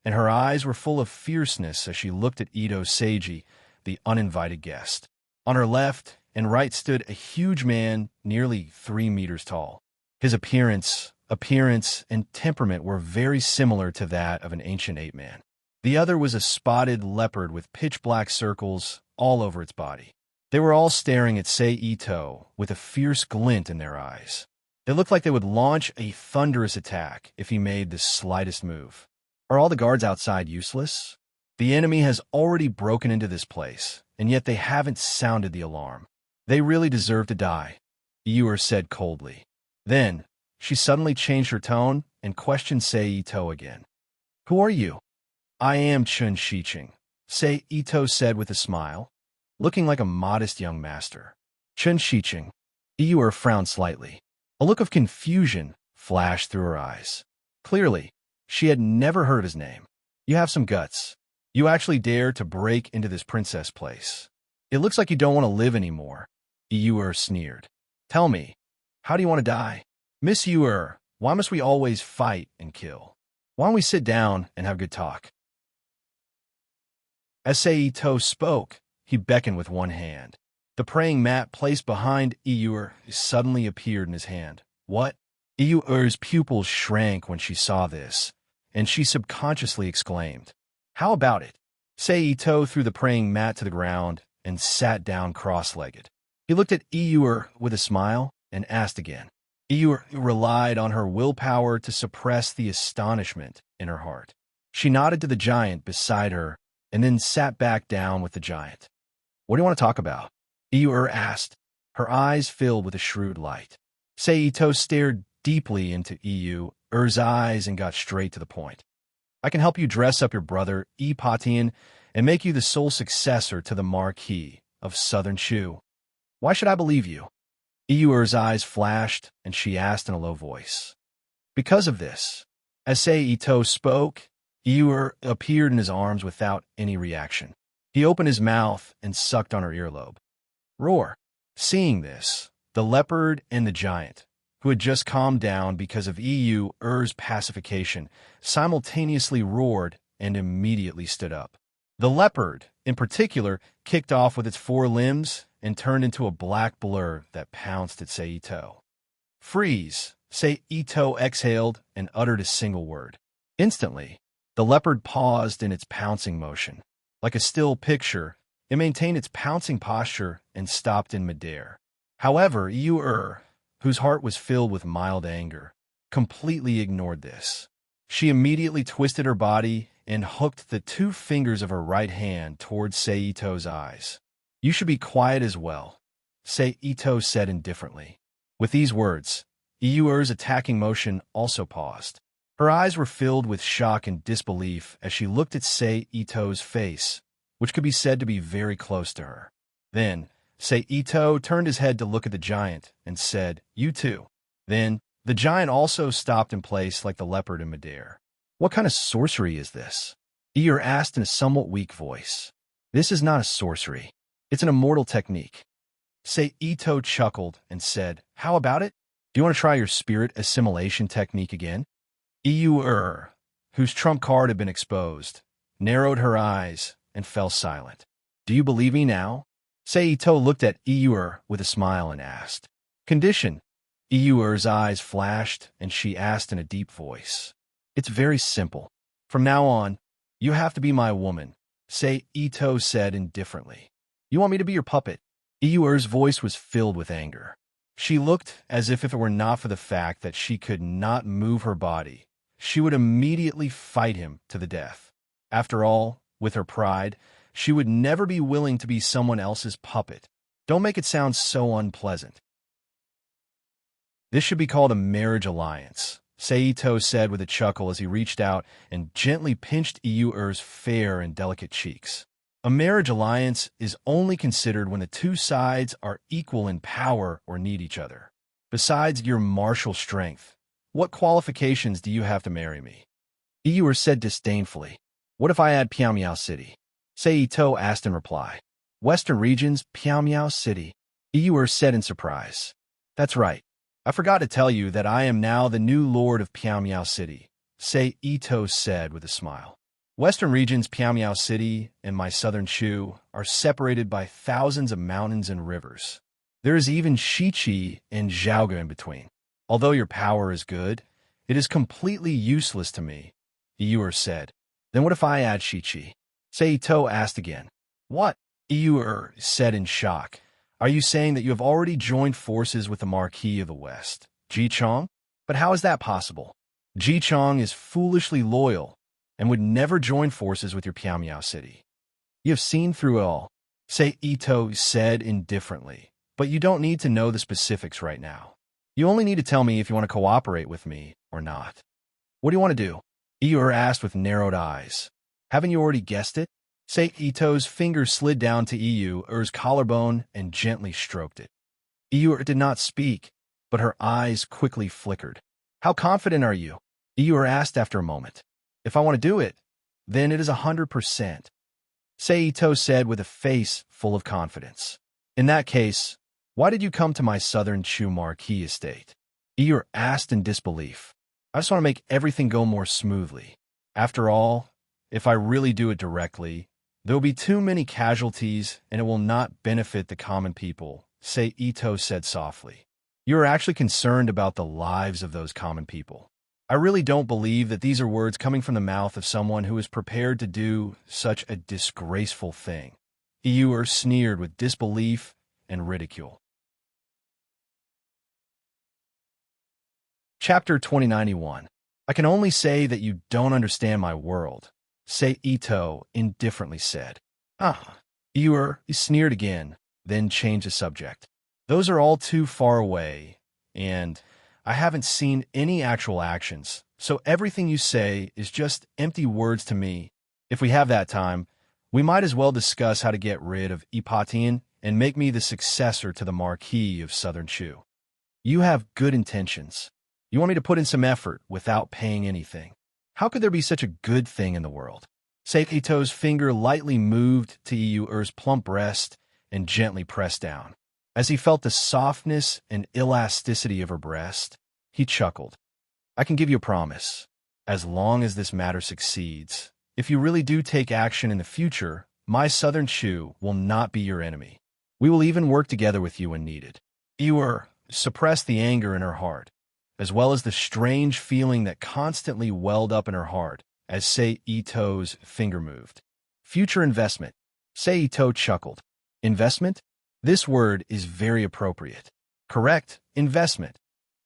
Speaker 1: and her eyes were full of fierceness as she looked at Ito Seiji, the uninvited guest. On her left and right stood a huge man nearly 3 meters tall. His appearance appearance, and temperament were very similar to that of an ancient ape-man. The other was a spotted leopard with pitch-black circles all over its body. They were all staring at Ito with a fierce glint in their eyes. They looked like they would launch a thunderous attack if he made the slightest move. Are all the guards outside useless? The enemy has already broken into this place, and yet they haven't sounded the alarm. They really deserve to die, Ewer said coldly. Then, she suddenly changed her tone and questioned Ito again. Who are you? I am Chun Shiching, Ito said with a smile, looking like a modest young master. Chun Shiching. Ewer frowned slightly. A look of confusion flashed through her eyes. Clearly, she had never heard his name. You have some guts. You actually dare to break into this princess place. It looks like you don't want to live anymore, Ewer sneered. Tell me, how do you want to die? Miss Ewer, why must we always fight and kill? Why don't we sit down and have good talk? As Ito spoke, he beckoned with one hand. The praying mat placed behind Ewer suddenly appeared in his hand. What? Ewer's pupils shrank when she saw this, and she subconsciously exclaimed, How about it? Ito threw the praying mat to the ground and sat down cross-legged. He looked at Ewer with a smile and asked again. Ewer relied on her willpower to suppress the astonishment in her heart. She nodded to the giant beside her and then sat back down with the giant. What do you want to talk about? Ewer asked, her eyes filled with a shrewd light. Ito stared deeply into Ewer's eyes and got straight to the point. I can help you dress up your brother, Patian, and make you the sole successor to the Marquis of Southern Shu. Why should I believe you? Ewer's eyes flashed, and she asked in a low voice. Because of this. As Ito spoke, Ewer appeared in his arms without any reaction. He opened his mouth and sucked on her earlobe. Roar. Seeing this, the leopard and the giant, who had just calmed down because of Ewer's pacification, simultaneously roared and immediately stood up. The leopard, in particular, kicked off with its four limbs and turned into a black blur that pounced at Ito. Freeze, Ito exhaled and uttered a single word. Instantly, the leopard paused in its pouncing motion. Like a still picture, it maintained its pouncing posture and stopped in midair. However, Ewer, whose heart was filled with mild anger, completely ignored this. She immediately twisted her body and hooked the two fingers of her right hand towards Ito's eyes. You should be quiet as well, Ito said indifferently. With these words, Ewer's attacking motion also paused. Her eyes were filled with shock and disbelief as she looked at Ito's face, which could be said to be very close to her. Then, Ito turned his head to look at the giant and said, You too. Then, the giant also stopped in place like the leopard in midair. What kind of sorcery is this? Ewer asked in a somewhat weak voice. This is not a sorcery. It's an immortal technique. Ito chuckled and said, How about it? Do you want to try your spirit assimilation technique again? Ewer, whose trump card had been exposed, narrowed her eyes and fell silent. Do you believe me now? Ito looked at Ewer with a smile and asked. Condition. Ewer's eyes flashed and she asked in a deep voice. It's very simple. From now on, you have to be my woman, Ito said indifferently. You want me to be your puppet? Ewer's voice was filled with anger. She looked as if it were not for the fact that she could not move her body, she would immediately fight him to the death. After all, with her pride, she would never be willing to be someone else's puppet. Don't make it sound so unpleasant. This should be called a marriage alliance, Ito said with a chuckle as he reached out and gently pinched Ewer's fair and delicate cheeks. A marriage alliance is only considered when the two sides are equal in power or need each other. Besides your martial strength, what qualifications do you have to marry me? Ewer said disdainfully. What if I add Pyongyang City? Ito asked in reply. Western regions, Pyongyang City, Ewer said in surprise. That's right. I forgot to tell you that I am now the new lord of Pyongyang City, Ito said with a smile. Western regions, Pyongyang City, and my southern Shu are separated by thousands of mountains and rivers. There is even Shichi and Zhaoga in between. Although your power is good, It is completely useless to me, Iyur said. Then what if I add Shichi? Seito asked again. What? Iyur said in shock. Are you saying that you have already joined forces with the Marquis of the West, Ji Chong? But how is that possible? Ji Chong is foolishly loyal and would never join forces with your Piamiao city. You have seen through it all, Seito said indifferently. But you don't need to know the specifics right now. You only need to tell me if you want to cooperate with me or not. What do you want to do? Iyur asked with narrowed eyes. Haven't you already guessed it? Seito's finger slid down to Iyur's collarbone and gently stroked it. Iyur did not speak, but her eyes quickly flickered. How confident are you? Iyur asked after a moment. If I want to do it, then it is 100%. Seito said with a face full of confidence. In that case, why did you come to my southern Chu Marquis estate? Iyur asked in disbelief. I just want to make everything go more smoothly. After all, if I really do it directly, there will be too many casualties and it will not benefit the common people, Seito said softly. You are actually concerned about the lives of those common people. I really don't believe that these are words coming from the mouth of someone who is prepared to do such a disgraceful thing. Iyur sneered with disbelief and ridicule. Chapter 2091. I can only say that you don't understand my world, Seito indifferently said. Iyur sneered again, then changed the subject. Those are all too far away, and I haven't seen any actual actions, so everything you say is just empty words to me. If we have that time, we might as well discuss how to get rid of Ipatian and make me the successor to the Marquis of Southern Chu. You have good intentions. You want me to put in some effort without paying anything. How could there be such a good thing in the world? Seito's finger lightly moved to Iyur's plump breast and gently pressed down. As he felt the softness and elasticity of her breast, he chuckled. I can give you a promise. As long as this matter succeeds, if you really do take action in the future, my Southern Chu will not be your enemy. We will even work together with you when needed. Iyur suppressed the anger in her heart, as well as the strange feeling that constantly welled up in her heart as Seito's finger moved. Future investment. Seito chuckled. Investment? This word is very appropriate. Correct, investment,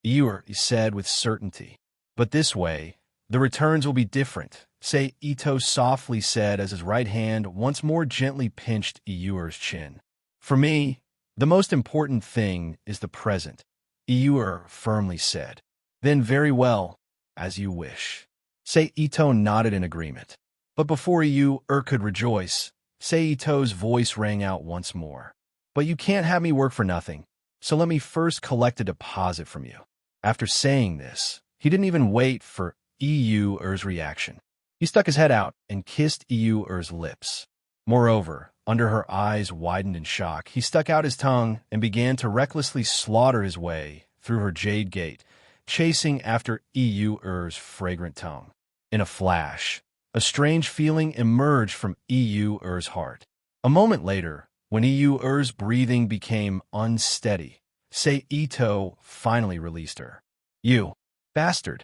Speaker 1: Iyur said with certainty. But this way, the returns will be different, Seito softly said as his right hand once more gently pinched Iyur's chin. For me, the most important thing is the present, Iyur firmly said. Then very well, as you wish. Seito nodded in agreement. But before Iyur could rejoice, Seito's voice rang out once more. But you can't have me work for nothing, so let me first collect a deposit from you. After saying this, he didn't even wait for Iyur's reaction. He stuck his head out and kissed Iyur's lips. Moreover, under her eyes widened in shock, he stuck out his tongue and began to recklessly slaughter his way through her jade gate, chasing after Iyur's fragrant tongue. In a flash, a strange feeling emerged from Iyur's heart. A moment later, when Iyur's breathing became unsteady, Seito finally released her. You bastard!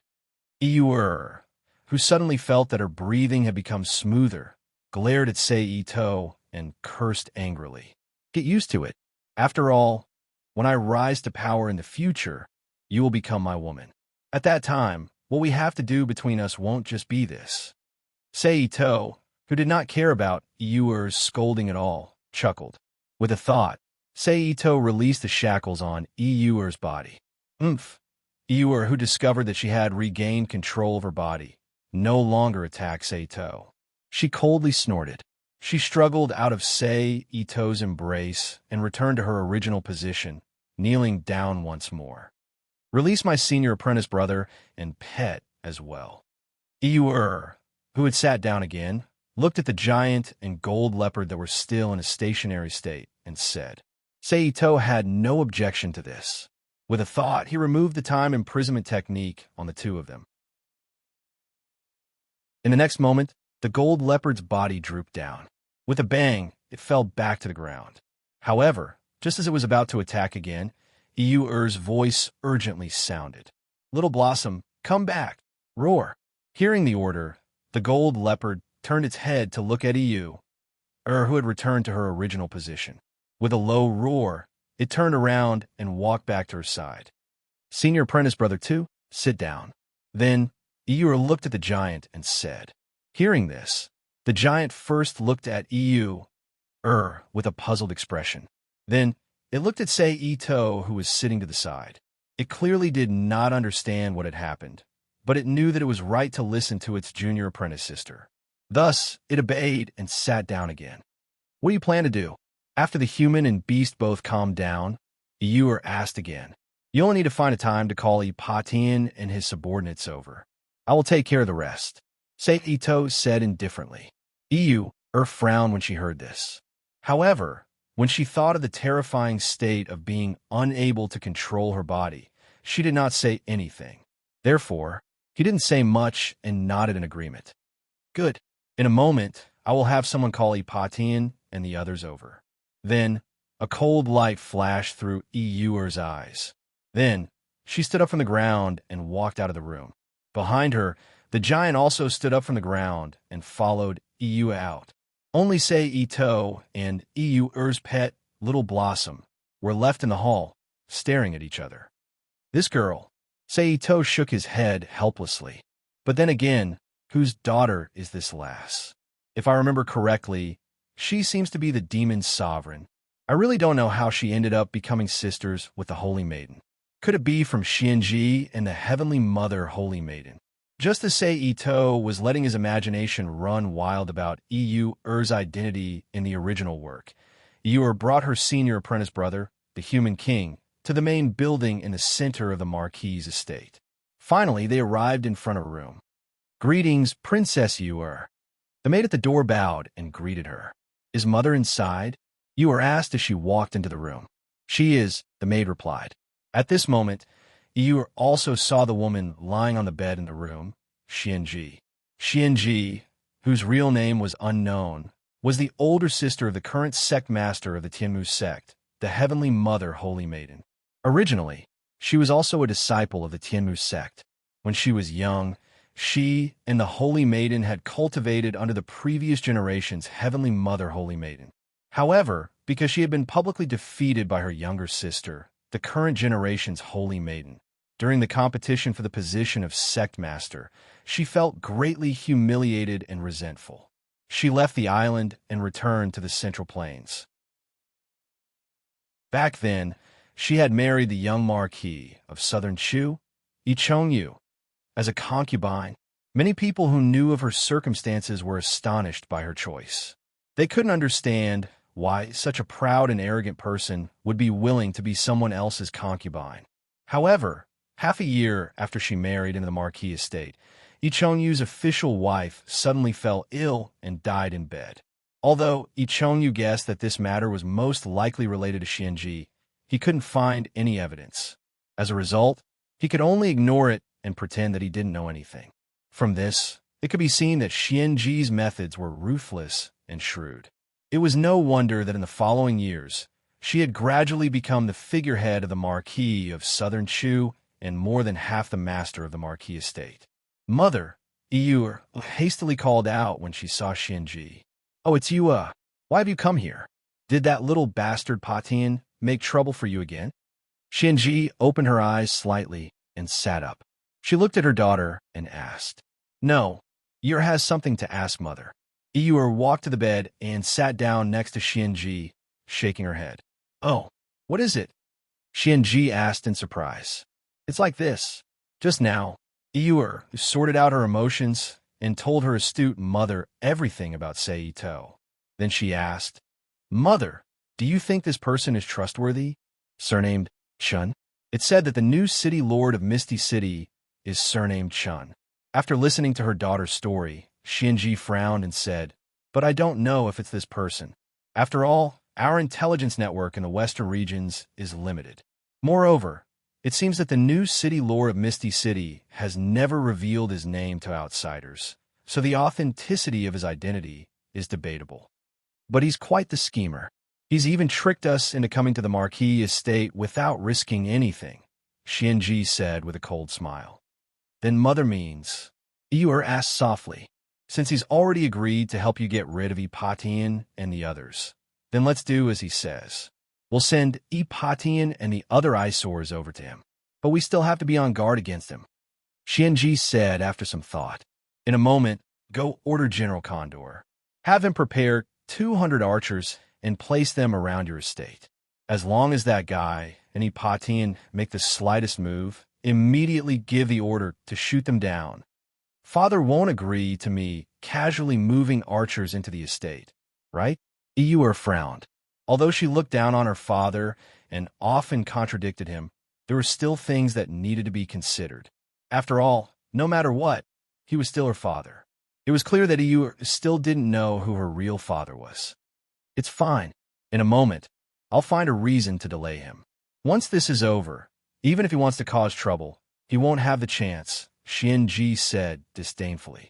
Speaker 1: Iyur, who suddenly felt that her breathing had become smoother, glared at Seito and cursed angrily. Get used to it. After all, when I rise to power in the future, you will become my woman. At that time, what we have to do between us won't just be this. Seito, who did not care about Iyur's scolding at all, chuckled. With a thought, Seito released the shackles on Iyur's body. Iyur, who discovered that she had regained control of her body, no longer attacked Seito. She coldly snorted. She struggled out of Seito's embrace and returned to her original position, kneeling down once more. Release my senior apprentice brother and pet as well. Iyur, who had sat down again, looked at the giant and gold leopard that were still in a stationary state, and said. Seito had no objection to this. With a thought, he removed the time imprisonment technique on the two of them. In the next moment, the gold leopard's body drooped down. With a bang, it fell back to the ground. However, just as it was about to attack again, Iyur's voice urgently sounded. Little Blossom, Come back! Roar! Hearing the order, the gold leopard turned its head to look at EU, who had returned to her original position. With a low roar, it turned around and walked back to her side. Senior apprentice brother 2, sit down. Then, EU looked at the giant and said. Hearing this, the giant first looked at EU, with a puzzled expression. Then, it looked at Sei Ito, who was sitting to the side. It clearly did not understand what had happened, but it knew that it was right to listen to its junior apprentice sister. Thus, it obeyed and sat down again. What do you plan to do? After the human and beast both calmed down, EU asked again. You only need to find a time to call Ipatian and his subordinates over. I will take care of the rest, Sei Ito said indifferently. EU frowned when she heard this. However, when she thought of the terrifying state of being unable to control her body, she did not say anything. Therefore, he didn't say much and nodded in agreement. Good. In a moment, I will have someone call Ipatian and the others over. Then, a cold light flashed through EU's eyes. Then, she stood up from the ground and walked out of the room. Behind her, the giant also stood up from the ground and followed EU out. Only Sei Ito and EU's pet, Little Blossom, were left in the hall, staring at each other. This girl, Sei Ito shook his head helplessly. But then again, whose daughter is this lass? If I remember correctly, she seems to be the demon's sovereign. I really don't know how she ended up becoming sisters with the Holy Maiden. Could it be from Xianji and the Heavenly Mother Holy Maiden? Just as Sei Ito was letting his imagination run wild about EU's identity in the original work, EU brought her senior apprentice brother, the Human King, to the main building in the center of the Marquis's estate. Finally, they arrived in front of a room. Greetings, Princess EU. The maid at the door bowed and greeted her. Is Mother inside? EU asked as she walked into the room. She is, the maid replied. At this moment, EU also saw the woman lying on the bed in the room, Xianji. Xianji, whose real name was unknown, was the older sister of the current sect master of the Tianmu sect, the Heavenly Mother Holy Maiden. Originally, she was also a disciple of the Tianmu sect. When she was young, she and the Holy Maiden had cultivated under the previous generation's Heavenly Mother Holy Maiden. However, because she had been publicly defeated by her younger sister, the current generation's Holy Maiden, during the competition for the position of sect master, she felt greatly humiliated and resentful. She left the island and returned to the Central Plains. Back then, she had married the young Marquis of Southern Chu, Ichongyu, as a concubine. Many people who knew of her circumstances were astonished by her choice. They couldn't understand why such a proud and arrogant person would be willing to be someone else's concubine. However, half a year after she married into the Marquis estate, Ichongyu's official wife suddenly fell ill and died in bed. Although Ichongyu guessed that this matter was most likely related to Xianji, he couldn't find any evidence. As a result, he could only ignore it and pretend that he didn't know anything. From this, it could be seen that Xianji's methods were ruthless and shrewd. It was no wonder that in the following years, she had gradually become the figurehead of the Marquis of Southern Chu and more than half the master of the Marquis estate. Mother, EU hastily called out when she saw Xianji. Oh, it's you, Why have you come here? Did that little bastard Patian make trouble for you again? Xianji opened her eyes slightly and sat up. She looked at her daughter and asked. No, EU has something to ask, Mother. EU walked to the bed and sat down next to Xianji, shaking her head. Oh, what is it? Xianji asked in surprise. It's like this. Just now, EU sorted out her emotions and told her astute mother everything about Sei Ito. Then she asked, Mother, do you think this person is trustworthy? Surnamed Chun? It's said that the new city lord of Misty City is surnamed Chun. After listening to her daughter's story, Xianji frowned and said, But I don't know if it's this person. After all, our intelligence network in the western regions is limited. Moreover, it seems that the new city lord of Misty City has never revealed his name to outsiders, so the authenticity of his identity is debatable. But he's quite the schemer. He's even tricked us into coming to the Marquis estate without risking anything, Xianji said with a cold smile. Then mother means, Eur asked softly, since he's already agreed to help you get rid of Epatian and the others, then let's do as he says. We'll send Epatian and the other eyesores over to him, but we still have to be on guard against him. Xianji said after some thought. In a moment, go order General Condor. Have him prepare 200 archers and place them around your estate. As long as that guy and Epatian make the slightest move, immediately give the order to shoot them down. Father won't agree to me casually moving archers into the estate, right? Eur frowned. Although she looked down on her father and often contradicted him, there were still things that needed to be considered. After all, no matter what, he was still her father. It was clear that Eur still didn't know who her real father was. It's fine. In a moment, I'll find a reason to delay him. Once this is over, even if he wants to cause trouble, he won't have the chance, Xianji said disdainfully.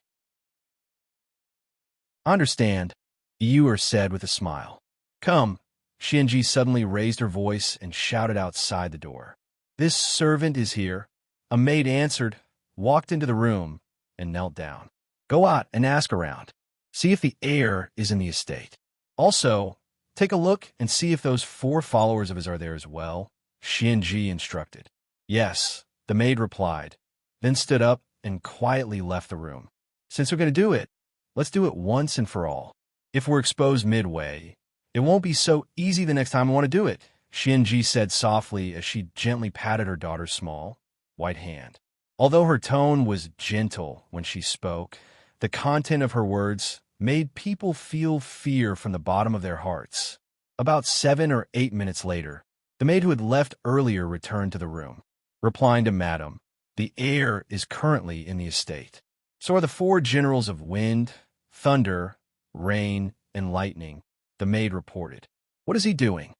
Speaker 1: I understand, Eur said with a smile. Come, Xianji suddenly raised her voice and shouted outside the door. This servant is here. A maid answered, walked into the room, and knelt down. Go out and ask around. See if the heir is in the estate. Also, take a look and see if those 4 followers of his are there as well, Xianji instructed. Yes, the maid replied, then stood up and quietly left the room. Since we're going to do it, let's do it once and for all. If we're exposed midway, it won't be so easy the next time I want to do it, Xianji said softly as she gently patted her daughter's small, white hand. Although her tone was gentle when she spoke, the content of her words made people feel fear from the bottom of their hearts. About 7 or 8 minutes later, the maid who had left earlier returned to the room, replying to Madam, the heir is currently in the estate. So are the 4 generals of wind, thunder, rain, and lightning, the maid reported. What is he doing?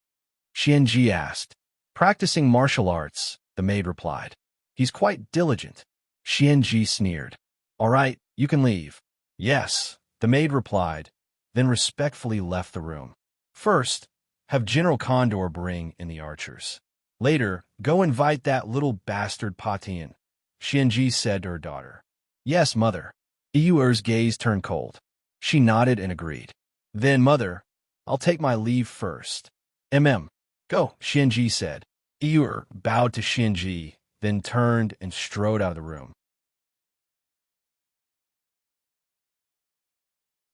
Speaker 1: Xianji asked. Practicing martial arts, the maid replied. He's quite diligent. Xianji sneered. All right, you can leave. Yes, the maid replied, then respectfully left the room. First, have General Condor bring in the archers. Later, go invite that little bastard Patian, Xianji said to her daughter. Yes, mother. Eur's gaze turned cold. She nodded and agreed. Then, mother, I'll take my leave first. Go, Xianji said. Eur bowed to Xianji, then turned and strode out of the room.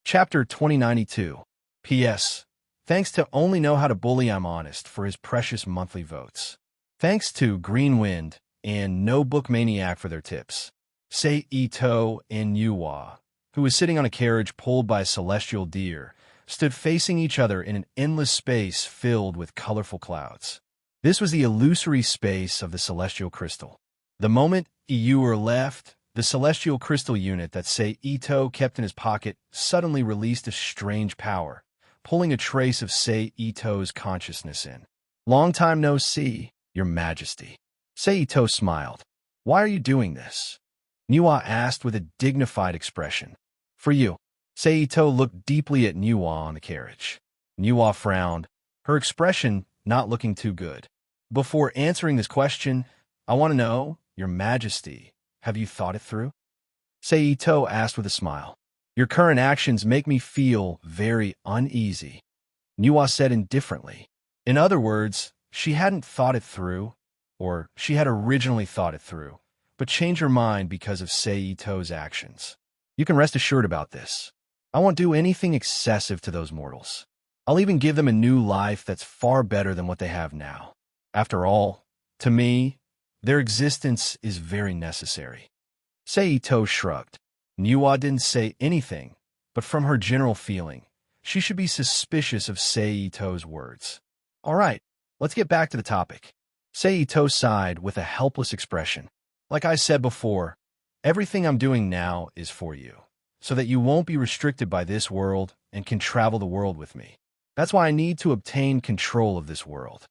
Speaker 1: Chapter 2092. P.S. Thanks to Only Know How to Bully I'm Honest for his precious monthly votes. Thanks to Green Wind and No Book Maniac for their tips. Sei Ito and Yuwa, who was sitting on a carriage pulled by a celestial deer, stood facing each other in an endless space filled with colorful clouds. This was the illusory space of the celestial crystal. The moment Eur left, the celestial crystal unit that Sei Ito kept in his pocket suddenly released a strange power, pulling a trace of Sei Ito's consciousness in. Long time no see, Your Majesty. Sei Ito smiled. Why are you doing this? Nuwa asked with a dignified expression. For you. Sei Ito looked deeply at Nuwa on the carriage. Nuwa frowned, her expression not looking too good. Before answering this question, I want to know, Your Majesty, have you thought it through? Sei Ito asked with a smile. Your current actions make me feel very uneasy. Nuwa said indifferently. In other words, she hadn't thought it through, or she had originally thought it through, but changed her mind because of Sei Ito's actions. You can rest assured about this. I won't do anything excessive to those mortals. I'll even give them a new life that's far better than what they have now. After all, to me, their existence is very necessary. Sei Ito shrugged. Nuwa didn't say anything, but from her general feeling, she should be suspicious of Sei Ito's words. All right, let's get back to the topic. Sei Ito sighed with a helpless expression. Like I said before, everything I'm doing now is for you, so that you won't be restricted by this world and can travel the world with me. That's why I need to obtain control of this world.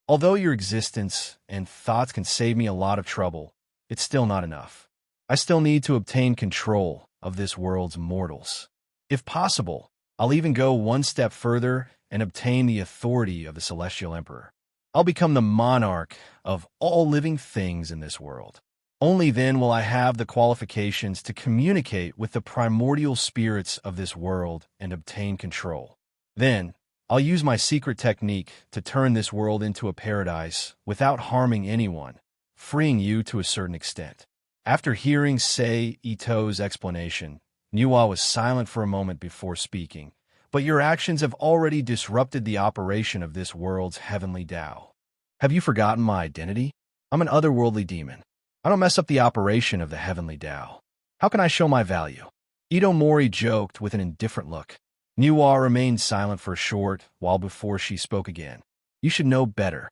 Speaker 1: Although your existence and thoughts can save me a lot of trouble, it's still not enough. I still need to obtain control of this world's mortals. If possible, I'll even go one step further and obtain the authority of the Celestial Emperor. I'll become the monarch of all living things in this world. Only then will I have the qualifications to communicate with the primordial spirits of this world and obtain control. Then, I'll use my secret technique to turn this world into a paradise without harming anyone, freeing you to a certain extent." After hearing Sei Ito's explanation, Niwa was silent for a moment before speaking. "But your actions have already disrupted the operation of this world's heavenly Tao. Have you forgotten my identity? I'm an otherworldly demon. I don't mess up the operation of the heavenly Tao. How can I show my value?" Ito Mori joked with an indifferent look. Niwa remained silent for a short while before she spoke again. "You should know better."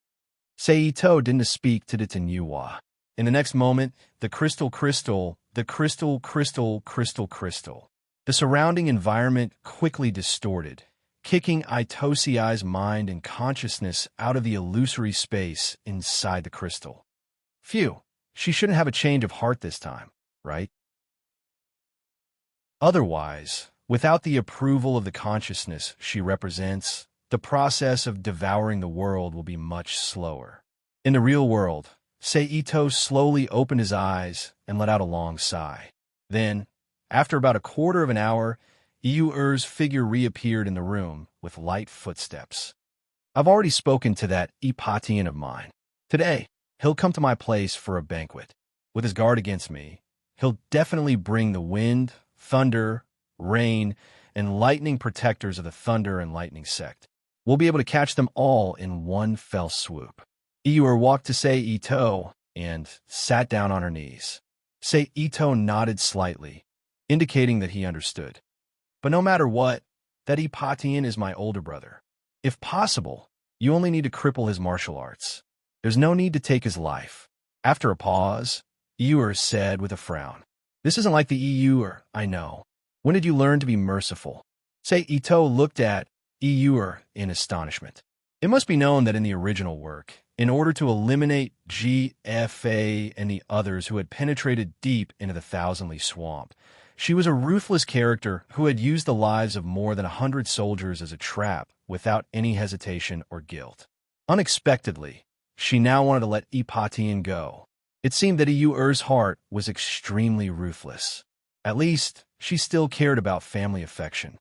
Speaker 1: Sei Ito didn't speak to Niwa. In the next moment, the crystal. The surrounding environment quickly distorted, kicking Itosiai's mind and consciousness out of the illusory space inside the crystal. Phew, she shouldn't have a change of heart this time, right? Otherwise, without the approval of the consciousness she represents, the process of devouring the world will be much slower. In the real world, Sei Ito slowly opened his eyes and let out a long sigh. Then, after about a quarter of an hour, Iyu-Er's figure reappeared in the room with light footsteps. "I've already spoken to that Ipatian of mine. Today, he'll come to my place for a banquet. With his guard against me, he'll definitely bring the wind, thunder, rain, and lightning protectors of the thunder and lightning sect. We'll be able to catch them all in one fell swoop." Iyu-Er walked to Sei Ito and sat down on her knees. Sei Ito nodded slightly, indicating that he understood. "But no matter what, that Ipatian is my older brother. If possible, you only need to cripple his martial arts. There's no need to take his life." After a pause, Iyu-Er said with a frown, "This isn't like the Iyu-Er I know. When did you learn to be merciful?" Sei Ito looked at Iyu-Er in astonishment. It must be known that in the original work, in order to eliminate GFA and the others who had penetrated deep into the Thousandly Swamp, she was a ruthless character who had used the lives of more than 100 soldiers as a trap without any hesitation or guilt. Unexpectedly, she now wanted to let Ipatian go. It seemed that Iyu-Er's heart was extremely ruthless. At least, she still cared about family affection.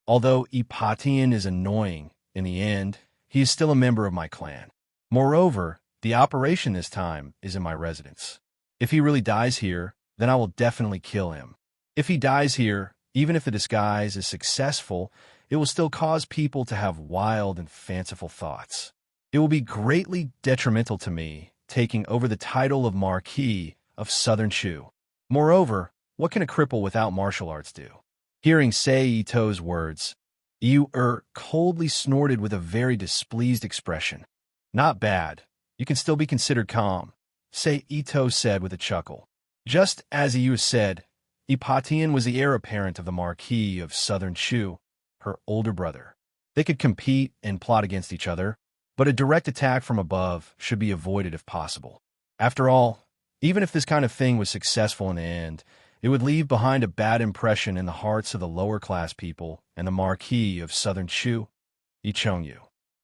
Speaker 1: Although Ipatian is annoying, in the end, he is still a member of my clan. Moreover, the operation this time is in my residence. If he really dies here, then I will definitely kill him. If he dies here, even if the disguise is successful, it will still cause people to have wild and fanciful thoughts. It will be greatly detrimental to me taking over the title of Marquis of Southern Chu. Moreover, what can a cripple without martial arts do? Hearing Sei Ito's words, Iyu-Er coldly snorted with a very displeased expression. "Not bad. You can still be considered calm," Sei Ito said with a chuckle. Just as Iyu said, Ipatian was the heir apparent of the Marquis of Southern Chu, her older brother. They could compete and plot against each other, but a direct attack from above should be avoided if possible. After all, even if this kind of thing was successful in the end, it would leave behind a bad impression in the hearts of the lower-class people and the Marquis of Southern Chu, Ichongyu.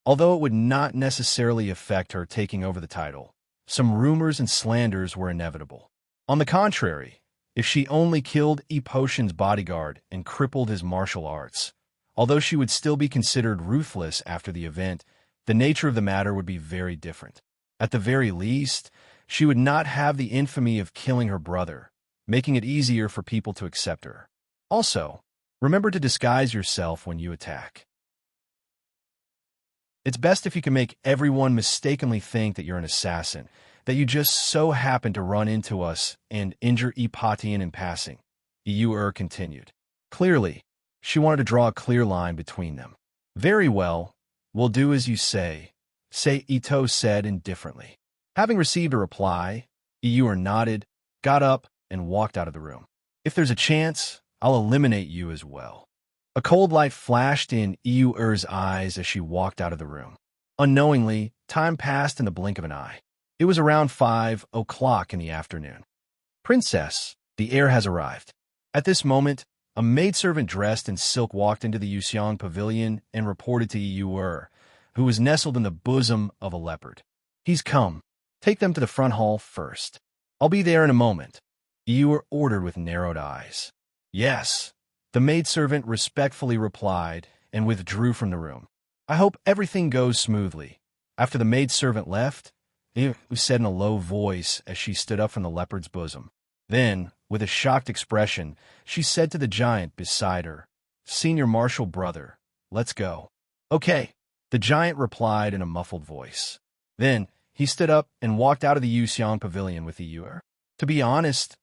Speaker 1: Although it would not necessarily affect her taking over the title, some rumors and slanders were inevitable. On the contrary, if she only killed Iposhin's bodyguard and crippled his martial arts, although she would still be considered ruthless after the event, the nature of the matter would be very different. At the very least, she would not have the infamy of killing her brother, making it easier for people to accept her. Also, remember to disguise yourself when you attack. It's best if you can make everyone mistakenly think that you're an assassin, that you just so happen to run into us and injure Ipatian in passing, Iyu-Er continued. Clearly, she wanted to draw a clear line between them. Very well, we'll do as you say, Sei Ito said indifferently. Having received a reply, Iyu-Er nodded, got up, and walked out of the room. If there's a chance, I'll eliminate you as well. A cold light flashed in Iyu-Er's eyes as she walked out of the room. Unknowingly, time passed in the blink of an eye. It was around 5 o'clock in the afternoon. Princess, the heir has arrived. At this moment, a maidservant dressed in silk walked into the Yuxiang pavilion and reported to Iyu-Er, who was nestled in the bosom of a leopard. He's come. Take them to the front hall first. I'll be there in a moment. Eeyore ordered with narrowed eyes. Yes, the maidservant respectfully replied and withdrew from the room. I hope everything goes smoothly. After the maidservant left, Eeyore said in a low voice as she stood up from the leopard's bosom. Then, with a shocked expression, she said to the giant beside her, Senior Marshal Brother, let's go. Okay, the giant replied in a muffled voice. Then, he stood up and walked out of the Yuxiang pavilion with Eeyore. To be honest,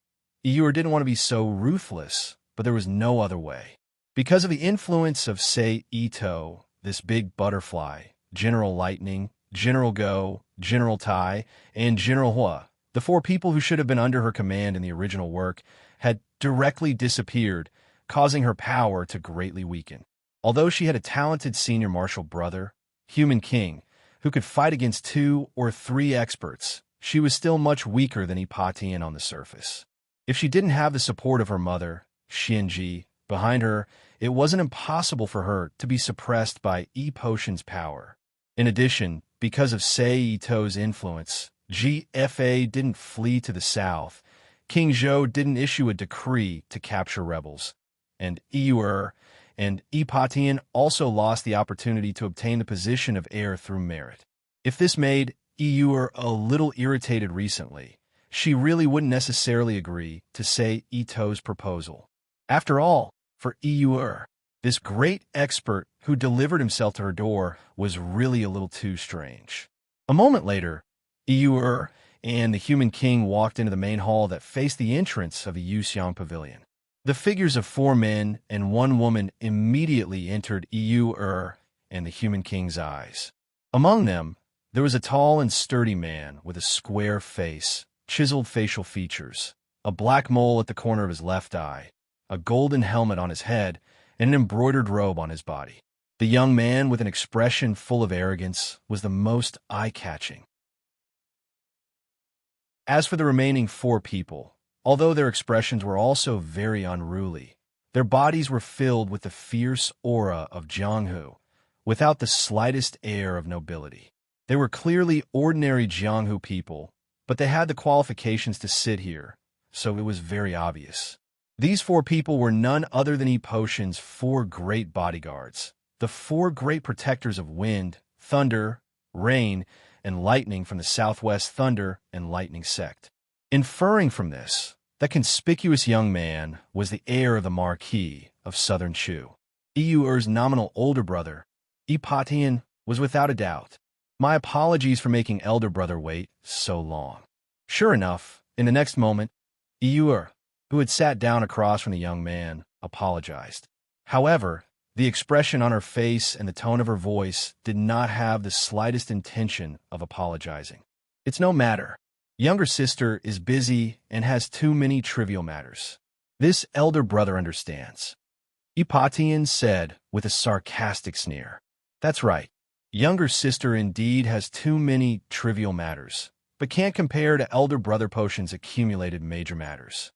Speaker 1: Eeyore didn't want to be so ruthless, but there was no other way. Because of the influence of Sei Ito, this big butterfly, General Lightning, General Go, General Tai, and General Hua, the 4 people who should have been under her command in the original work, had directly disappeared, causing her power to greatly weaken. Although she had a talented senior martial brother, Human King, who could fight against 2 or 3 experts, she was still much weaker than Epatian on the surface. If she didn't have the support of her mother, Xianji, behind her, it wasn't impossible for her to be suppressed by E-Potion's power. In addition, because of Sei Ito's influence, GFA didn't flee to the south, King Zhou didn't issue a decree to capture rebels, and Eeyore and Epatian also lost the opportunity to obtain the position of heir through merit. If this made Eeyore a little irritated recently, she really wouldn't necessarily agree to Sei Ito's proposal. After all, for Eeyore, this great expert who delivered himself to her door was really a little too strange. A moment later, Eeyore and the Human King walked into the main hall that faced the entrance of the Yuxiang Pavilion. The figures of 4 men and 1 woman immediately entered Eeyore and the Human King's eyes. Among them, there was a tall and sturdy man with a square face, chiseled facial features, a black mole at the corner of his left eye, a golden helmet on his head, and an embroidered robe on his body. The young man, with an expression full of arrogance, was the most eye-catching. As for the remaining 4 people, although their expressions were also very unruly, their bodies were filled with the fierce aura of Jianghu, without the slightest air of nobility. They were clearly ordinary Jianghu people, but they had the qualifications to sit here, so it was very obvious. These 4 people were none other than E-Potion's 4 great bodyguards, the 4 great protectors of wind, thunder, rain, and lightning from the Southwest Thunder and Lightning sect. Inferring from this, that conspicuous young man was the heir of the Marquis of Southern Chu. Eeyore's nominal older brother, Epatian, was without a doubt. My apologies for making elder brother wait so long. Sure enough, in the next moment, Eeyore, who had sat down across from the young man, apologized. However, the expression on her face and the tone of her voice did not have the slightest intention of apologizing. It's no matter. Younger sister is busy and has too many trivial matters. This elder brother understands. Epatian said with a sarcastic sneer. That's right. Younger sister indeed has too many trivial matters, but can't compare to elder brother Potion's accumulated major matters.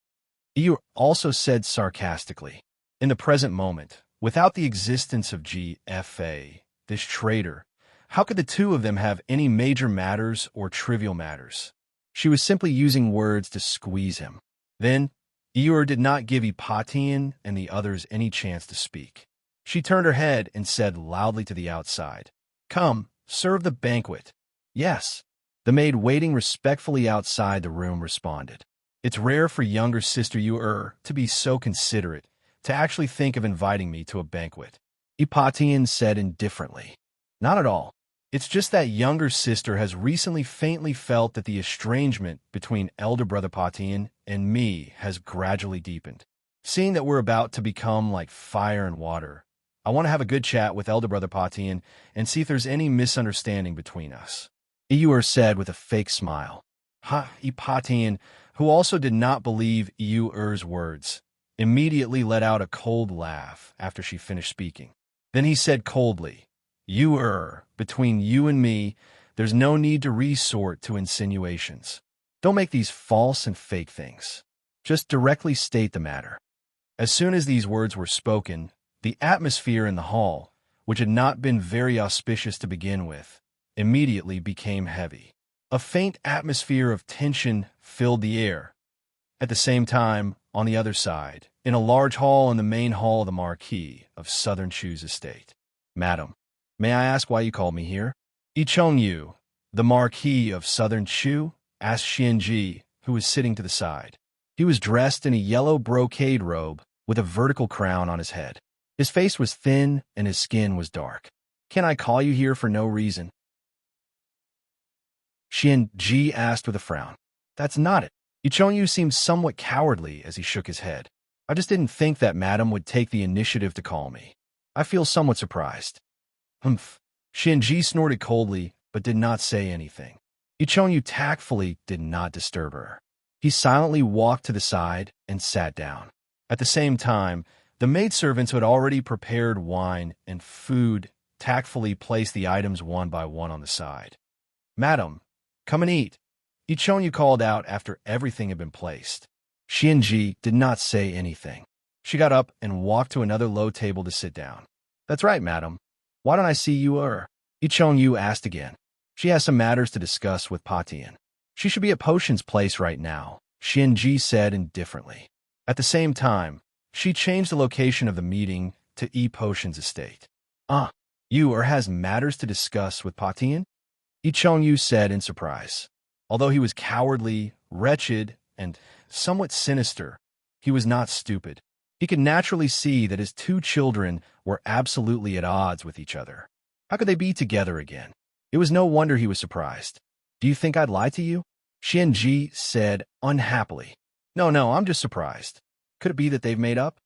Speaker 1: Eeyore also said sarcastically, in the present moment, without the existence of GFA, this traitor, how could the 2 of them have any major matters or trivial matters? She was simply using words to squeeze him. Then, Eeyore did not give Epatian and the others any chance to speak. She turned her head and said loudly to the outside, Come, serve the banquet. Yes. The maid waiting respectfully outside the room responded. It's rare for younger sister Eeyore to be so considerate, to actually think of inviting me to a banquet. Epatian said indifferently. Not at all. It's just that younger sister has recently faintly felt that the estrangement between elder brother Patian and me has gradually deepened. Seeing that we're about to become like fire and water, I want to have a good chat with elder brother Patian and see if there's any misunderstanding between us. Eeyore said with a fake smile. Epatian, who also did not believe Eeyore's words, immediately let out a cold laugh after she finished speaking. Then he said coldly, Eeyore, between you and me, there's no need to resort to insinuations. Don't make these false and fake things. Just directly state the matter. As soon as these words were spoken, the atmosphere in the hall, which had not been very auspicious to begin with, immediately became heavy. A faint atmosphere of tension filled the air. At the same time, on the other side, in a large hall in the main hall of the Marquis of Southern Chu's estate. Madam, may I ask why you called me here? Yu, the Marquis of Southern Chu, asked Xianji, who was sitting to the side. He was dressed in a yellow brocade robe with a vertical crown on his head. His face was thin and his skin was dark. Can I call you here for no reason? Xianji asked with a frown. That's not it. Yu seemed somewhat cowardly as he shook his head. I just didn't think that madam would take the initiative to call me. I feel somewhat surprised. Humph. Xianji snorted coldly, but did not say anything. Yu tactfully did not disturb her. He silently walked to the side and sat down. At the same time, the maidservants who had already prepared wine and food tactfully placed the items one by one on the side. Madam, come and eat, Yu called out after everything had been placed. Xianji did not say anything. She got up and walked to another low table to sit down. That's right, madam. Why don't I see you Yu asked again. She has some matters to discuss with Patian. She should be at Potion's place right now, Xianji said indifferently. At the same time, she changed the location of the meeting to Potion's estate. You has matters to discuss with Patian? Yu said in surprise. Although he was cowardly, wretched, and somewhat sinister, he was not stupid. He could naturally see that his two children were absolutely at odds with each other. How could they be together again? It was no wonder he was surprised. Do you think I'd lie to you? Xianji said unhappily. No, I'm just surprised. Could it be that they've made up?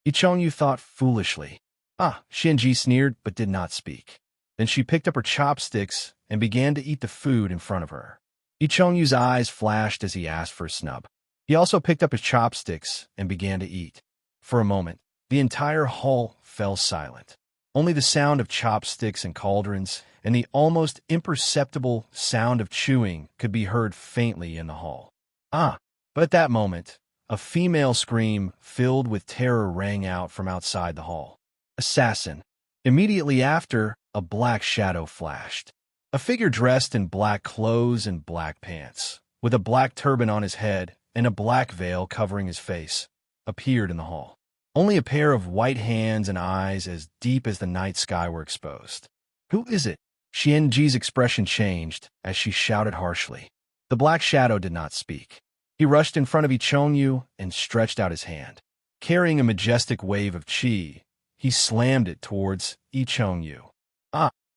Speaker 1: Yu thought foolishly. Xianji sneered but did not speak. Then she picked up her chopsticks and began to eat the food in front of her. Yu's eyes flashed as he asked for a snub. He also picked up his chopsticks and began to eat. For a moment, the entire hall fell silent. Only the sound of chopsticks and cauldrons and the almost imperceptible sound of chewing could be heard faintly in the hall. But at that moment, a female scream filled with terror rang out from outside the hall. Assassin. Immediately after, a black shadow flashed. A figure dressed in black clothes and black pants, with a black turban on his head and a black veil covering his face, appeared in the hall. Only a pair of white hands and eyes as deep as the night sky were exposed. Who is it? Xianji's expression changed as she shouted harshly. The black shadow did not speak. He rushed in front of Yu and stretched out his hand. Carrying a majestic wave of qi, he slammed it towards Yu.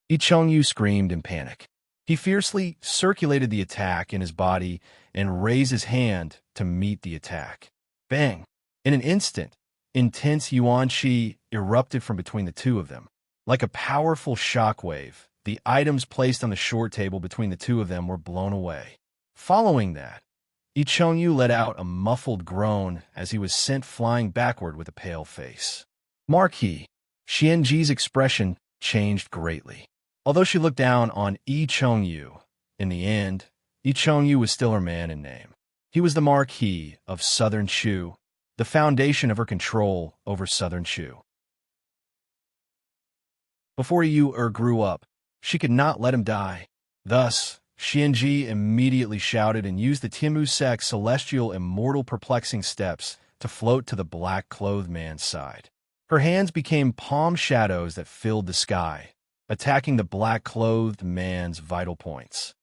Speaker 1: Yu screamed in panic. He fiercely circulated the attack in his body and raised his hand to meet the attack. Bang! In an instant, intense yuan qi erupted from between the two of them. Like a powerful shockwave, the items placed on the short table between the two of them were blown away. Following that, Yu let out a muffled groan as he was sent flying backward with a pale face. Marquis, Xianji's expression changed greatly. Although she looked down on Yu, in the end, Yu was still her man in name. He was the Marquis of Southern Chu, the foundation of her control over Southern Chu. Before Yu grew up, she could not let him die. Thus, Xianji immediately shouted and used the Timu Sek's celestial immortal perplexing steps to float to the black-clothed man's side. Her hands became palm shadows that filled the sky, attacking the black-clothed man's vital points.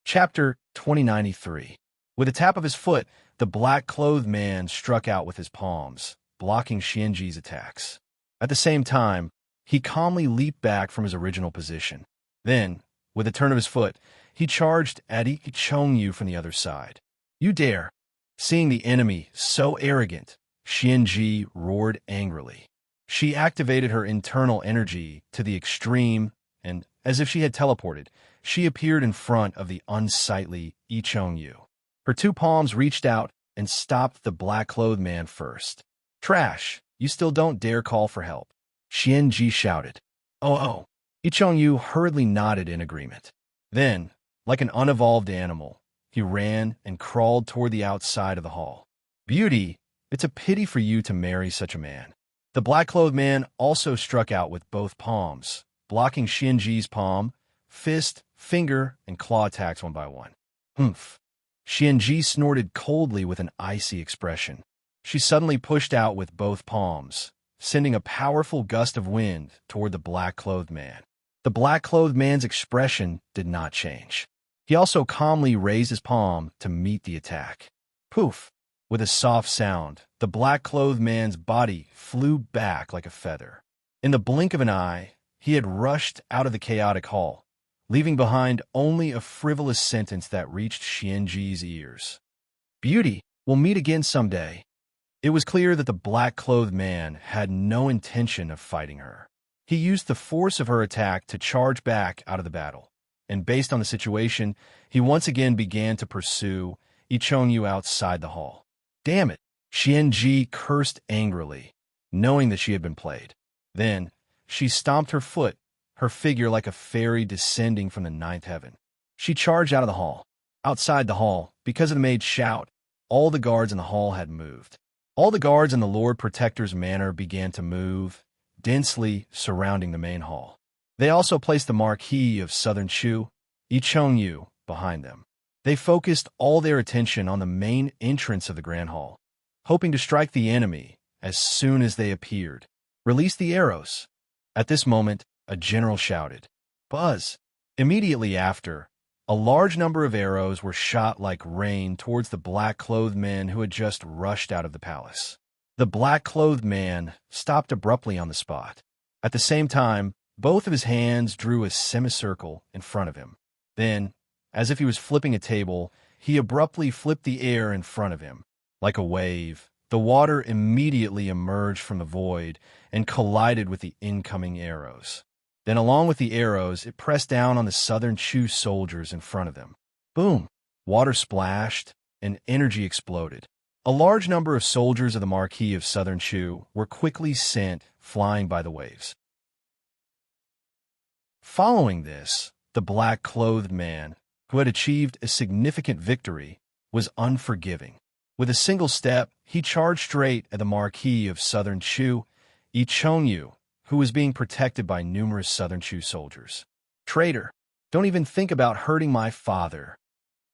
Speaker 1: Chapter 2093. With a tap of his foot, the black-clothed man struck out with his palms, blocking Xianji's attacks. At the same time, he calmly leaped back from his original position. Then, with a turn of his foot, he charged at Yu from the other side. You dare! Seeing the enemy so arrogant, Xianji roared angrily. She activated her internal energy to the extreme, and, as if she had teleported, she appeared in front of the unsightly Yu. Her two palms reached out and stopped the black-clothed man first. Trash! You still don't dare call for help. Xianji shouted. Oh. Yu hurriedly nodded in agreement. Then, like an unevolved animal, he ran and crawled toward the outside of the hall. Beauty, it's a pity for you to marry such a man. The black-clothed man also struck out with both palms, blocking Xianji's palm, fist, finger, and claw attacks one by one. Humph. Xianji snorted coldly with an icy expression. She suddenly pushed out with both palms, sending a powerful gust of wind toward the black-clothed man. The black-clothed man's expression did not change. He also calmly raised his palm to meet the attack. Poof! With a soft sound, the black-clothed man's body flew back like a feather. In the blink of an eye, he had rushed out of the chaotic hall, leaving behind only a frivolous sentence that reached Xianji's ears. "Beauty, we'll meet again someday." It was clear that the black-clothed man had no intention of fighting her. He used the force of her attack to charge back out of the battle, and based on the situation, he once again began to pursue Ichongyu outside the hall. Damn it! Xianji cursed angrily, knowing that she had been played. Then, she stomped her foot, her figure like a fairy descending from the ninth heaven. She charged out of the hall. Outside the hall, because of the maid's shout, all the guards in the hall had moved. All the guards in the Lord Protector's manor began to move, densely surrounding the main hall. They also placed the Marquis of Southern Shu, Ichongyu, behind them. They focused all their attention on the main entrance of the Grand Hall, hoping to strike the enemy as soon as they appeared. "Release the arrows." At this moment, a general shouted, "Buzz!" Immediately after, a large number of arrows were shot like rain towards the black-clothed men who had just rushed out of the palace. The black-clothed man stopped abruptly on the spot. At the same time, both of his hands drew a semicircle in front of him. Then, as if he was flipping a table, he abruptly flipped the air in front of him. Like a wave, the water immediately emerged from the void and collided with the incoming arrows. Then, along with the arrows, it pressed down on the Southern Chu soldiers in front of them. Boom! Water splashed, and energy exploded. A large number of soldiers of the Marquis of Southern Chu were quickly sent flying by the waves. Following this, the black-clothed man, who had achieved a significant victory, was unforgiving. With a single step, he charged straight at the Marquis of Southern Chu, Ichongyu, who was being protected by numerous Southern Chu soldiers. "Traitor! Don't even think about hurting my father."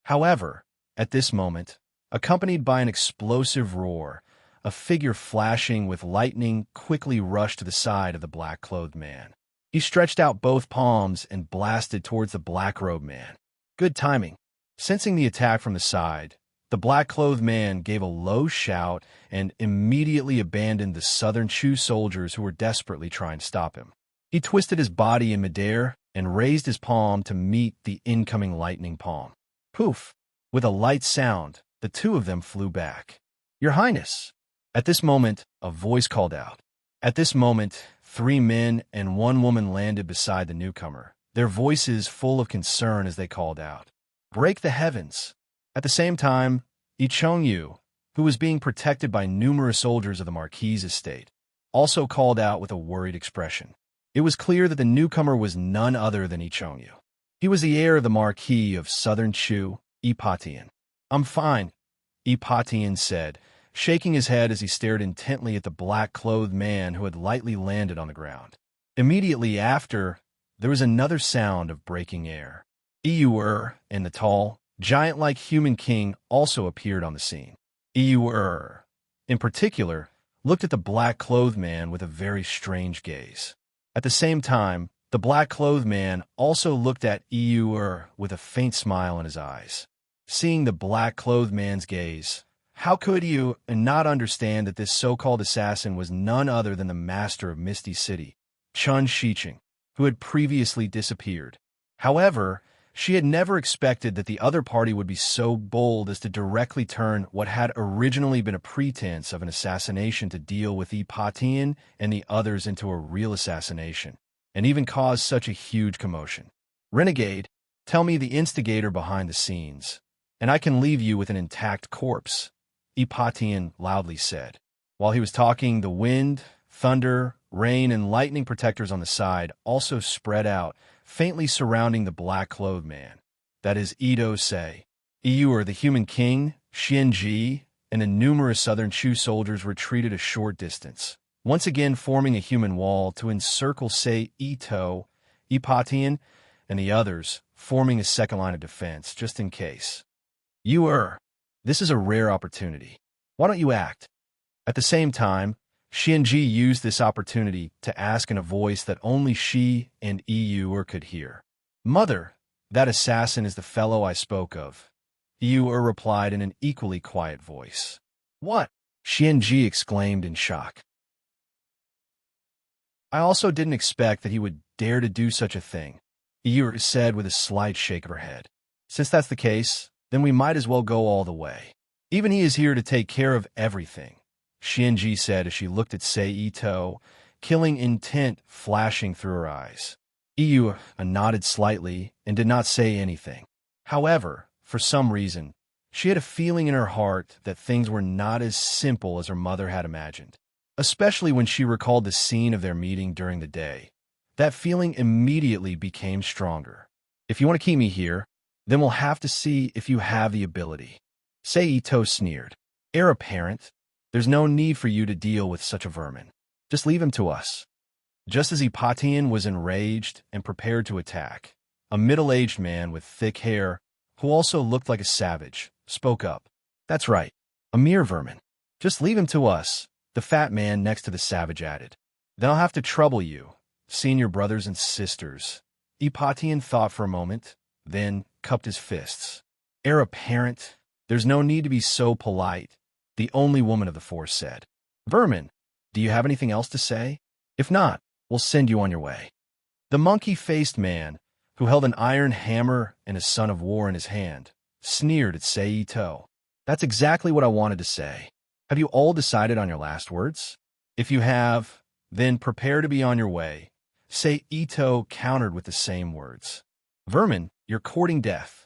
Speaker 1: However, at this moment, accompanied by an explosive roar, a figure flashing with lightning quickly rushed to the side of the black-clothed man. He stretched out both palms and blasted towards the black-robed man. Good timing. Sensing the attack from the side, the black-clothed man gave a low shout and immediately abandoned the Southern Chu soldiers who were desperately trying to stop him. He twisted his body in midair and raised his palm to meet the incoming lightning palm. Poof! With a light sound, the two of them flew back. "Your Highness!" At this moment, a voice called out. At this moment, 3 men and 1 woman landed beside the newcomer, their voices full of concern as they called out, "Break the heavens!" At the same time, Ichongyu, who was being protected by numerous soldiers of the Marquis' estate, also called out with a worried expression. It was clear that the newcomer was none other than Ichongyu. He was the heir of the Marquis of Southern Chu, Ipatian. "I'm fine," Ipatian said, shaking his head as he stared intently at the black-clothed man who had lightly landed on the ground. Immediately after, there was another sound of breaking air. Iyuer and the tall, giant-like human king also appeared on the scene. Iyuer, in particular, looked at the black-clothed man with a very strange gaze. At the same time, the black-clothed man also looked at Iyuer with a faint smile in his eyes. Seeing the black-clothed man's gaze, how could you not understand that this so-called assassin was none other than the master of Misty City, Chun Shicheng, who had previously disappeared? However, she had never expected that the other party would be so bold as to directly turn what had originally been a pretense of an assassination to deal with Ipatian and the others into a real assassination, and even cause such a huge commotion. "Renegade, tell me the instigator behind the scenes, and I can leave you with an intact corpse," Ipatian loudly said. While he was talking, the wind, thunder, rain, and lightning protectors on the side also spread out, faintly surrounding the black-clothed man. That is Ido-sei. Iyuer, the human king, Xianji, and the numerous Southern Chu soldiers retreated a short distance, once again forming a human wall to encircle Sei Ito Epatian, and the others, forming a second line of defense, just in case. This is a rare opportunity. Why don't you act? At the same time, Xianji used this opportunity to ask in a voice that only she and could hear. Mother, that assassin is the fellow I spoke of. Replied in an equally quiet voice. What? Xianji exclaimed in shock. I also didn't expect that he would dare to do such a thing, said with a slight shake of her head. Since that's the case, then we might as well go all the way. Even he is here to take care of everything, Xianji said as she looked at Ito, killing intent flashing through her eyes. Nodded slightly and did not say anything. However, for some reason, she had a feeling in her heart that things were not as simple as her mother had imagined, especially when she recalled the scene of their meeting during the day. That feeling immediately became stronger. If you want to keep me here, then we'll have to see if you have the ability. Ito sneered. Heir apparent, there's no need for you to deal with such a vermin. Just leave him to us. Just as Epatian was enraged and prepared to attack, a middle-aged man with thick hair, who also looked like a savage, spoke up. That's right, a mere vermin. Just leave him to us, the fat man next to the savage added. Then I'll have to trouble you, senior brothers and sisters. Epatian thought for a moment, then cupped his fists. Heir apparent, there's no need to be so polite, the only woman of the four said. Vermin, do you have anything else to say? If not, we'll send you on your way. The monkey-faced man, who held an iron hammer and a son of war in his hand, sneered at Ito. That's exactly what I wanted to say. Have you all decided on your last words? If you have, then prepare to be on your way. Ito countered with the same words. Vermin, you're courting death.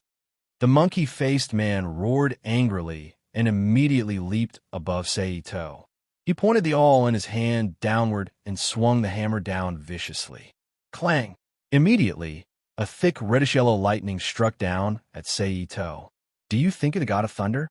Speaker 1: The monkey-faced man roared angrily and immediately leaped above Ito. He pointed the awl in his hand downward and swung the hammer down viciously. Clang! Immediately, a thick reddish-yellow lightning struck down at Ito. Do you think of the god of thunder?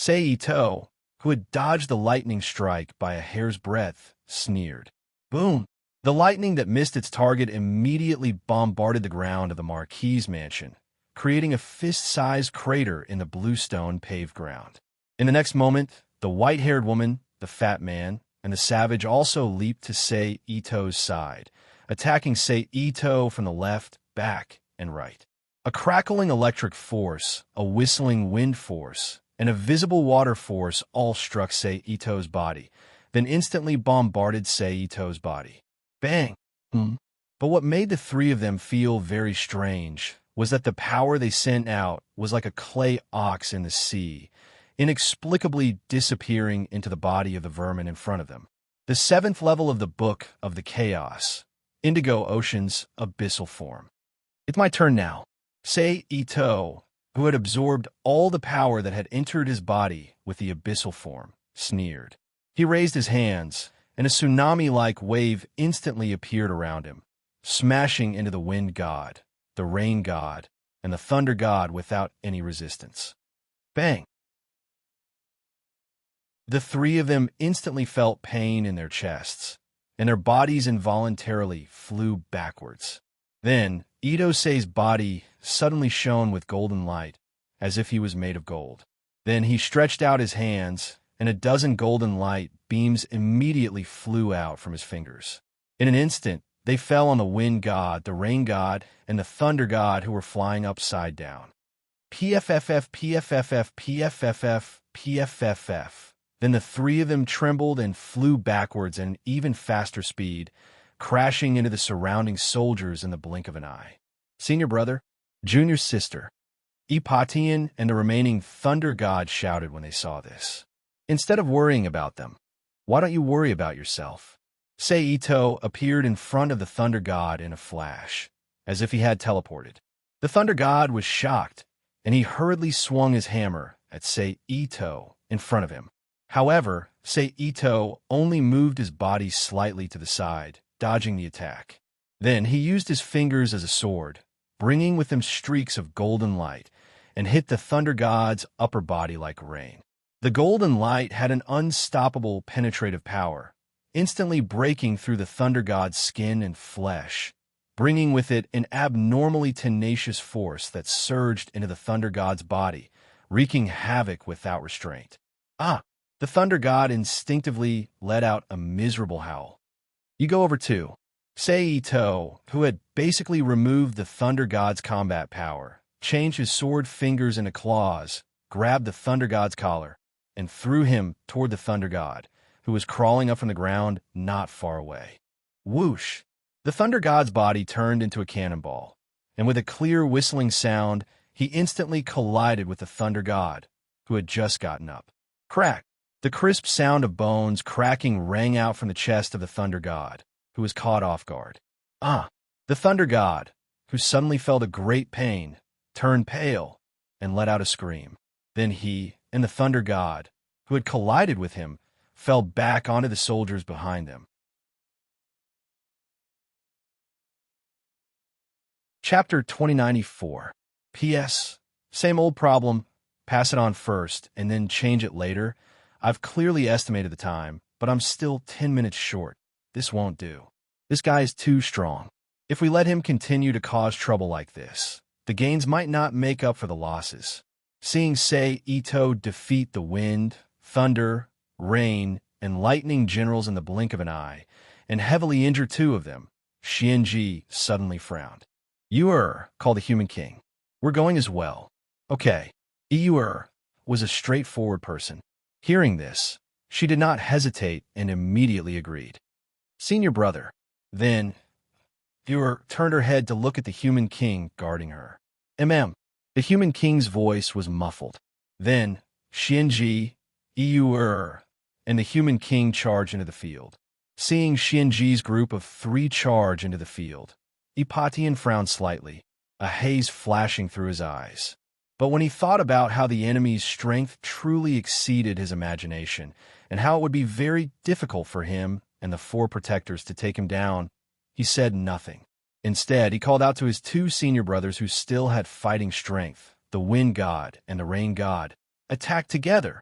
Speaker 1: Ito, who had dodged the lightning strike by a hair's breadth, sneered. Boom! The lightning that missed its target immediately bombarded the ground of the Marquis's mansion, creating a fist-sized crater in the bluestone paved ground. In the next moment, the white-haired woman, the fat man, and the savage also leaped to Ito's side, attacking Ito from the left, back, and right. A crackling electric force, a whistling wind force, and a visible water force all struck Ito's body, then instantly bombarded Ito's body. Bang! But what made the three of them feel very strange was that the power they sent out was like a clay ox in the sea, inexplicably disappearing into the body of the vermin in front of them. The seventh level of the Book of the Chaos, Indigo Ocean's abyssal form. It's my turn now. Ito, who had absorbed all the power that had entered his body with the abyssal form, sneered. He raised his hands, and a tsunami-like wave instantly appeared around him, smashing into the wind god, the rain god, and the thunder god without any resistance. Bang! The three of them instantly felt pain in their chests, and their bodies involuntarily flew backwards. Then, Ito's body suddenly shone with golden light, as if he was made of gold. Then he stretched out his hands, and a dozen golden light beams immediately flew out from his fingers. In an instant, they fell on the wind god, the rain god, and the thunder god who were flying upside down. PFFF, PFFF, PFFF, PFFF. Then the three of them trembled and flew backwards at an even faster speed, crashing into the surrounding soldiers in the blink of an eye. Senior brother, junior sister, Epatian and the remaining thunder gods shouted when they saw this. Instead of worrying about them, why don't you worry about yourself? Ito appeared in front of the thunder god in a flash, as if he had teleported. The thunder god was shocked, and he hurriedly swung his hammer at Ito in front of him. However, Ito only moved his body slightly to the side, dodging the attack. Then he used his fingers as a sword, bringing with them streaks of golden light, and hit the thunder god's upper body like rain. The golden light had an unstoppable penetrative power, instantly breaking through the thunder god's skin and flesh, bringing with it an abnormally tenacious force that surged into the Thunder God's body, wreaking havoc without restraint. Ah! The Thunder God instinctively let out a miserable howl. You go over to Seito, who had basically removed the Thunder God's combat power, changed his sword fingers into claws, grabbed the Thunder God's collar, and threw him toward the Thunder God, who was crawling up from the ground not far away. Whoosh! The Thunder God's body turned into a cannonball, and with a clear whistling sound, he instantly collided with the Thunder God, who had just gotten up. Crack! The crisp sound of bones cracking rang out from the chest of the Thunder God, who was caught off guard. Ah! The Thunder God, who suddenly felt a great pain, turned pale and let out a scream. Then he and the Thunder God, who had collided with him, fell back onto the soldiers behind them. Chapter 2094. P.S. Same old problem. Pass it on first and then change it later. I've clearly estimated the time, but I'm still 10 minutes short. This won't do. This guy is too strong. If we let him continue to cause trouble like this, the gains might not make up for the losses. Seeing Ito defeat the wind, thunder, rain, and lightning generals in the blink of an eye, and heavily injure two of them, Xianji suddenly frowned. Called the Human King. We're going as well. Okay. Was a straightforward person. Hearing this, she did not hesitate and immediately agreed. Senior brother. Then, turned her head to look at the Human King guarding her. The Human King's voice was muffled. Then, Xianji, and the Human King charged into the field. Seeing Xianji's group of 3 charge into the field, Ipatian frowned slightly, a haze flashing through his eyes. But when he thought about how the enemy's strength truly exceeded his imagination, and how it would be very difficult for him and the 4 protectors to take him down, he said nothing. Instead, he called out to his 2 senior brothers who still had fighting strength, the Wind God and the Rain God, attack together.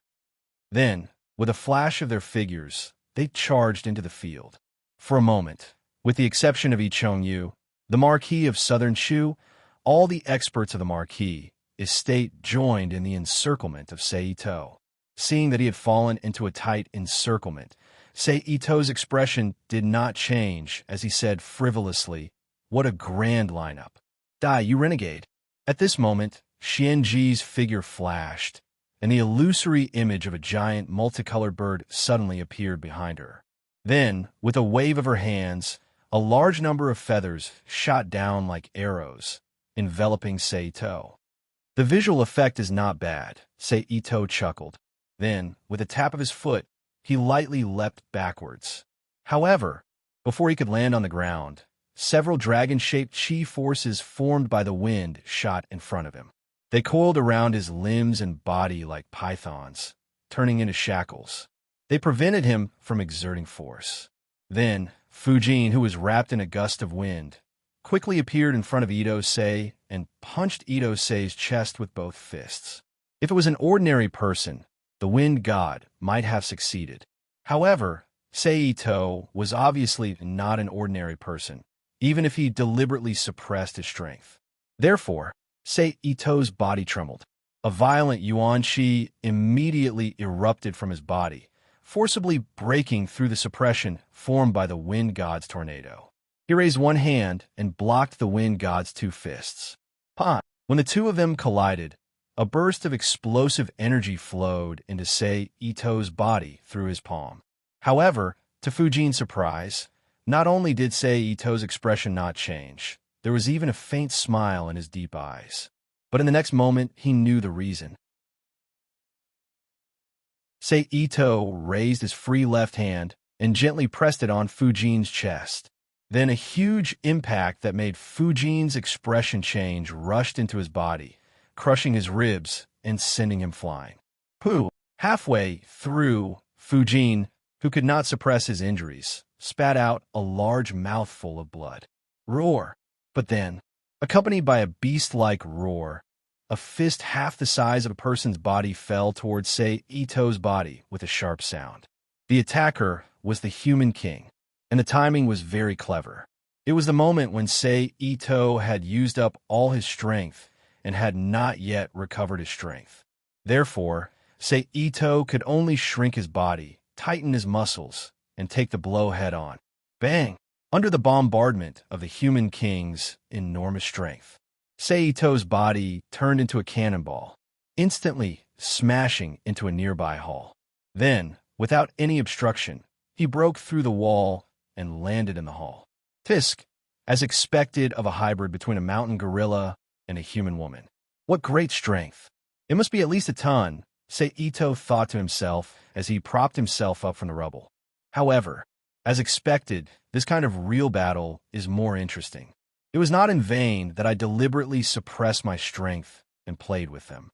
Speaker 1: Then, with a flash of their figures, they charged into the field. For a moment, with the exception of Yi Chongyu, the Marquis of Southern Shu, all the experts of the Marquis estate joined in the encirclement of Seito. Seeing that he had fallen into a tight encirclement, Seito's expression did not change as he said frivolously, "What a grand lineup. Die, you renegade." At this moment, Xianji's figure flashed, and the illusory image of a giant multicolored bird suddenly appeared behind her. Then, with a wave of her hands, a large number of feathers shot down like arrows, enveloping Seito. The visual effect is not bad, Seito chuckled. Then, with a tap of his foot, he lightly leapt backwards. However, before he could land on the ground, several dragon-shaped chi forces formed by the wind shot in front of him. They coiled around his limbs and body like pythons, turning into shackles. They prevented him from exerting force. Then, Fujin, who was wrapped in a gust of wind, quickly appeared in front of Ito-sei and punched Ito-sei's chest with both fists. If it was an ordinary person, the Wind God might have succeeded. However, Seito was obviously not an ordinary person, even if he deliberately suppressed his strength. Therefore, Seito's body trembled. A violent yuan qi immediately erupted from his body, forcibly breaking through the suppression formed by the Wind God's tornado. He raised one hand and blocked the Wind God's 2 fists. When the 2 of them collided, a burst of explosive energy flowed into Seito's body through his palm. However, to Fujin's surprise, not only did Seito's expression not change, there was even a faint smile in his deep eyes. But in the next moment, he knew the reason. Seito raised his free left hand and gently pressed it on Fujin's chest. Then a huge impact that made Fujin's expression change rushed into his body, crushing his ribs and sending him flying. Halfway through, Fujin, who could not suppress his injuries, spat out a large mouthful of blood. Roar! But then, accompanied by a beast-like roar, a fist half the size of a person's body fell towards Seito's body with a sharp sound. The attacker was the Human King, and the timing was very clever. It was the moment when Sei Ito had used up all his strength and had not yet recovered his strength. Therefore, Sei Ito could only shrink his body, tighten his muscles, and take the blow head-on. Bang! Under the bombardment of the human king's enormous strength, Sei Ito's body turned into a cannonball, instantly smashing into a nearby hall. Then, without any obstruction, he broke through the wall and landed in the hall. Tisk, as expected of a hybrid between a mountain gorilla and a human woman. What great strength! It must be at least a ton, Sei Ito thought to himself as he propped himself up from the rubble. However, as expected, this kind of real battle is more interesting. It was not in vain that I deliberately suppressed my strength and played with them.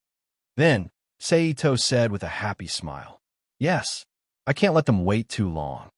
Speaker 1: Then, Sei Ito said with a happy smile, "Yes, I can't let them wait too long."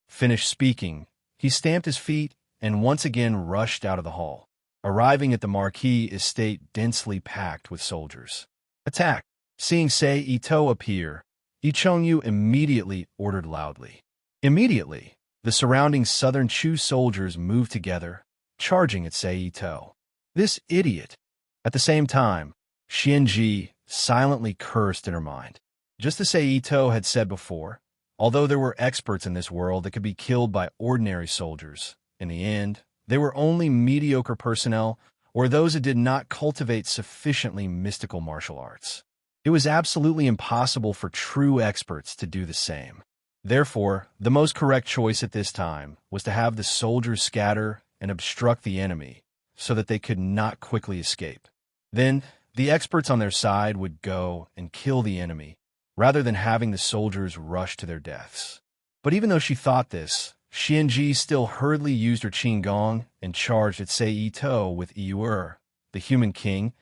Speaker 1: Finished speaking, he stamped his feet and once again rushed out of the hall, arriving at the marquee estate densely packed with soldiers. "Attack!" Seeing Sei Ito appear, Ichongyu immediately ordered loudly. Immediately, the surrounding Southern Chu soldiers moved together, charging at Sei Ito. This idiot! At the same time, Xianji silently cursed in her mind. Just as Sei Ito had said before, although there were experts in this world that could be killed by ordinary soldiers, in the end, they were only mediocre personnel or those who did not cultivate sufficiently mystical martial arts. It was absolutely impossible for true experts to do the same. Therefore, the most correct choice at this time was to have the soldiers scatter and obstruct the enemy so that they could not quickly escape. Then, the experts on their side would go and kill the enemy, rather than having the soldiers rush to their deaths. But even though she thought this, Xianji still hurriedly used her Qinggong and charged at Sei Ito with Iur, the human king,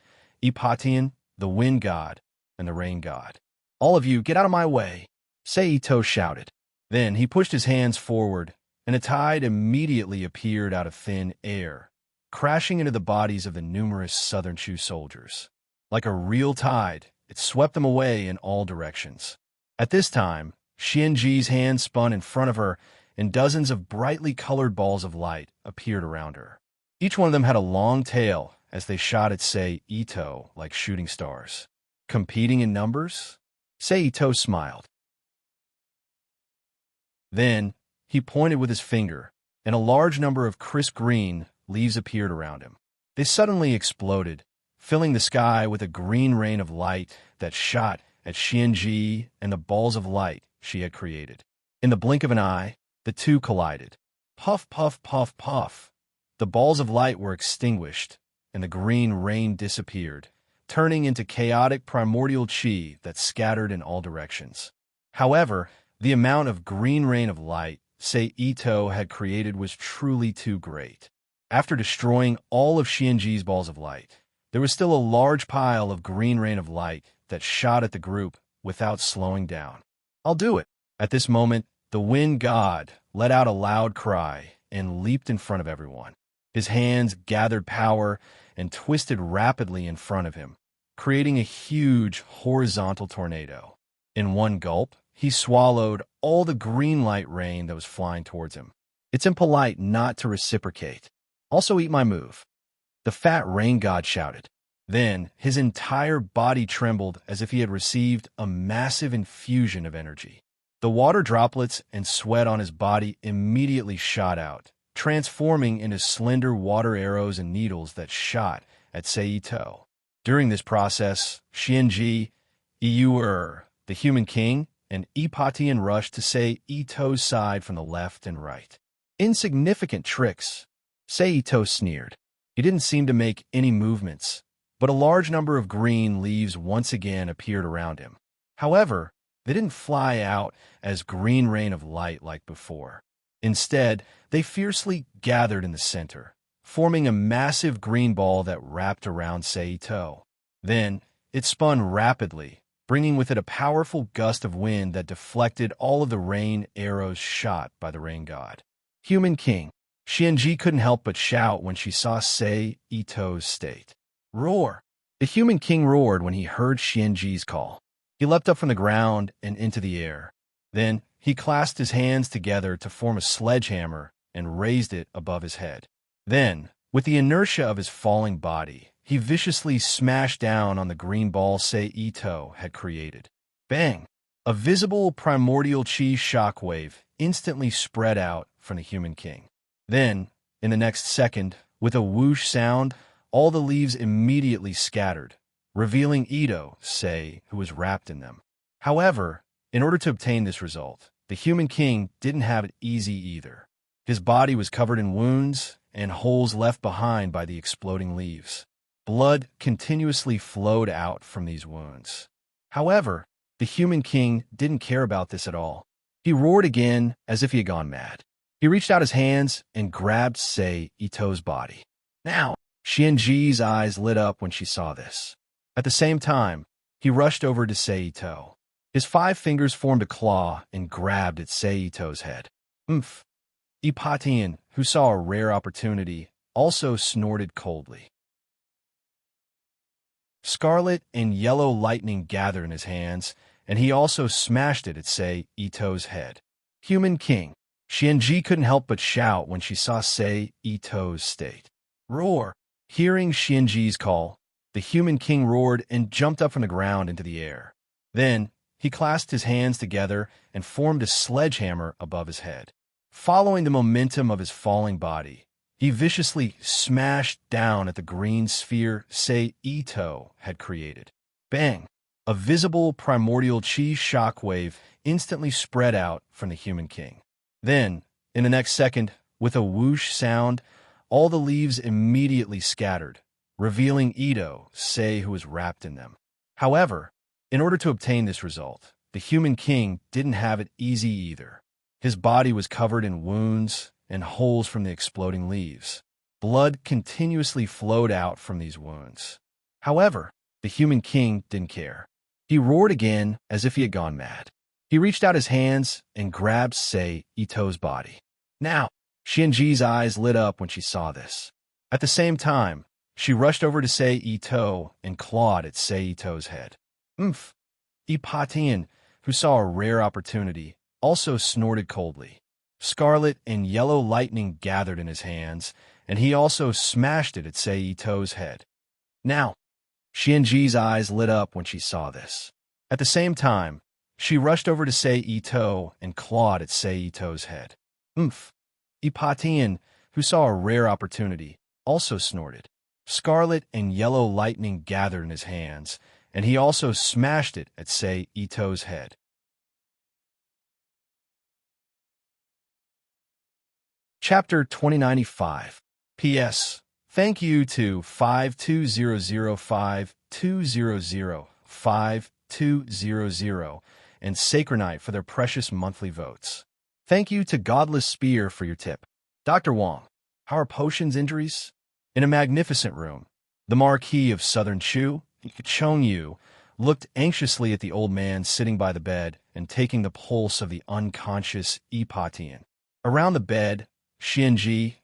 Speaker 1: Ipatian, the wind god, and the rain god. "All of you, get out of my way!" Sei Ito shouted. Then he pushed his hands forward, and a tide immediately appeared out of thin air, crashing into the bodies of the numerous Southern Chu soldiers. Like a real tide, it swept them away in all directions. At this time, Xianji's hand spun in front of her, and dozens of brightly colored balls of light appeared around her. Each one of them had a long tail as they shot at Sei Ito like shooting stars. Competing in numbers? Sei Ito smiled. Then, he pointed with his finger, and a large number of crisp green leaves appeared around him. They suddenly exploded, filling the sky with a green rain of light that shot at Xianji and the balls of light she had created. In the blink of an eye, the two collided. Puff, puff, puff, puff. The balls of light were extinguished, and the green rain disappeared, turning into chaotic primordial chi that scattered in all directions. However, the amount of green rain of light Sei Ito had created was truly too great. After destroying all of Xianji's balls of light, there was still a large pile of green rain of light that shot at the group without slowing down. "I'll do it." At this moment, the wind god let out a loud cry and leaped in front of everyone. His hands gathered power and twisted rapidly in front of him, creating a huge horizontal tornado. In one gulp, he swallowed all the green light rain that was flying towards him. "It's impolite not to reciprocate. Also eat my move," the fat rain god shouted. Then, his entire body trembled as if he had received a massive infusion of energy. The water droplets and sweat on his body immediately shot out, transforming into slender water arrows and needles that shot at Sei Ito. During this process, Xianji, Iur, the human king, and Ipatian rushed to Sei Ito's side from the left and right. "Insignificant tricks," Sei Ito sneered. He didn't seem to make any movements, but a large number of green leaves once again appeared around him. However, they didn't fly out as green rain of light like before. Instead, they fiercely gathered in the center, forming a massive green ball that wrapped around Sei Ito. Then, it spun rapidly, bringing with it a powerful gust of wind that deflected all of the rain arrows shot by the rain god. "Human king." Xianji couldn't help but shout when she saw Sei Ito's state. "Roar!" The human king roared when he heard Xianji's call. He leapt up from the ground and into the air. Then, he clasped his hands together to form a sledgehammer and raised it above his head. Then, with the inertia of his falling body, he viciously smashed down on the green ball Ito had created. Bang! A visible primordial chi shockwave instantly spread out from the human king. Then, in the next second, with a whoosh sound, all the leaves immediately scattered, revealing Ito, who was wrapped in them. However, in order to obtain this result, the human king didn't have it easy either. His body was covered in wounds and holes left behind by the exploding leaves. Blood continuously flowed out from these wounds. However, the human king didn't care about this at all. He roared again as if he had gone mad. He reached out his hands and grabbed Ito's body. Now, Xianji's eyes lit up when she saw this. At the same time, he rushed over to Ito. His 5 fingers formed a claw and grabbed at Ito's head. Oomph! Ipatian, who saw a rare opportunity, also snorted coldly. Scarlet and yellow lightning gathered in his hands, and he also smashed it at Ito's head. Human king. Xianji couldn't help but shout when she saw Ito's state. Roar! Hearing Xianji's call, the human king roared and jumped up from the ground into the air. Then, he clasped his hands together and formed a sledgehammer above his head. Following the momentum of his falling body, he viciously smashed down at the green sphere Ito had created. Bang! A visible primordial chi shockwave instantly spread out from the human king. Then, in the next second, with a whoosh sound, all the leaves immediately scattered, revealing Ito, who was wrapped in them. However, in order to obtain this result, the human king didn't have it easy either. His body was covered in wounds and holes from the exploding leaves. Blood continuously flowed out from these wounds. However, the human king didn't care. He roared again as if he had gone mad. He reached out his hands and grabbed Ito's body. Now, Xianji's eyes lit up when she saw this. At the same time, she rushed over to Ito and clawed at Ito's head. Oomph! Ipatian, who saw a rare opportunity, also snorted coldly. Scarlet and yellow lightning gathered in his hands, and he also smashed it at Ito's head. Now, Xianji's eyes lit up when she saw this. At the same time, she rushed over to Ito and clawed at Ito's head. Oomph! Ipatian, who saw a rare opportunity, also snorted. Scarlet and yellow lightning gathered in his hands, and he also smashed it at Ito's head. Chapter 2095. P.S. Thank you to 52005200520 and Sacronite for their precious monthly votes. Thank you to Godless Spear for your tip. Dr. Wong, how are Potion's injuries? In a magnificent room, the Marquis of Southern Chu, Chong Yu, looked anxiously at the old man sitting by the bed and taking the pulse of the unconscious Ipatian. Around the bed, Xianji,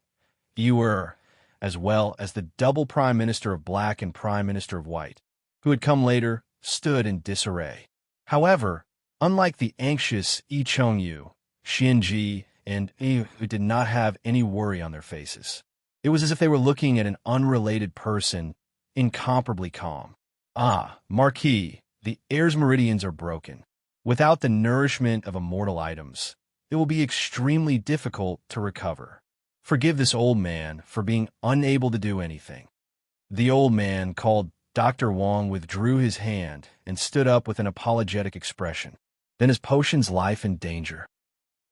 Speaker 1: Yuer, as well as the double Prime Minister of Black and Prime Minister of White, who had come later, stood in disarray. However, unlike the anxious Chongyu, Xianji, and Yu did not have any worry on their faces. It was as if they were looking at an unrelated person, incomparably calm. Ah, Marquis, the air's meridians are broken. Without the nourishment of immortal items, it will be extremely difficult to recover. Forgive this old man for being unable to do anything. The old man, called Dr. Wong, withdrew his hand and stood up with an apologetic expression. Then is Potion's life in danger?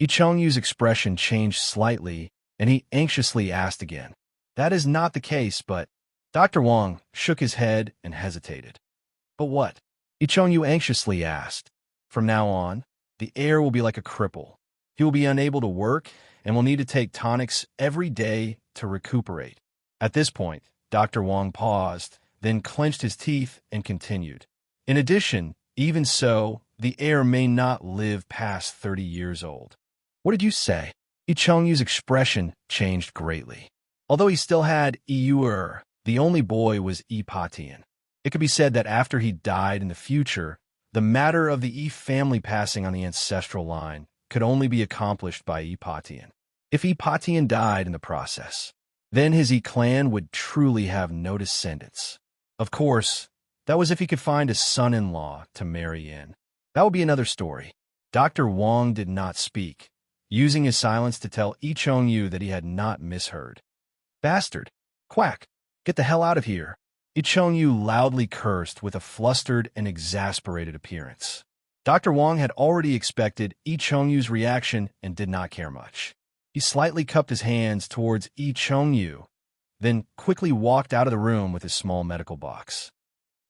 Speaker 1: Ichongyu's expression changed slightly, and he anxiously asked again. That is not the case, but... Dr. Wong shook his head and hesitated. But what? Ichongyu anxiously asked. From now on, the heir will be like a cripple. He will be unable to work and will need to take tonics every day to recuperate. At this point, Dr. Wong paused, then clenched his teeth and continued. In addition, even so, the heir may not live past 30 years old. What did you say? Ichongyu's expression changed greatly. Although he still had Iyuer, the only boy was Ipatian. It could be said that after he died in the future, the matter of the family passing on the ancestral line could only be accomplished by Ipatian. If Ipatian died in the process, Then his clan would truly have no descendants. Of course, that was if he could find a son-in-law to marry in. That would be another story. Dr. Wang did not speak, using his silence to tell Yi Chongyu that he had not misheard. Bastard! Quack! Get the hell out of here! Yi Chongyu loudly cursed with a flustered and exasperated appearance. Dr. Wang had already expected Yi Chongyu's reaction and did not care much. He slightly cupped his hands towards Yi Chongyu, then quickly walked out of the room with his small medical box.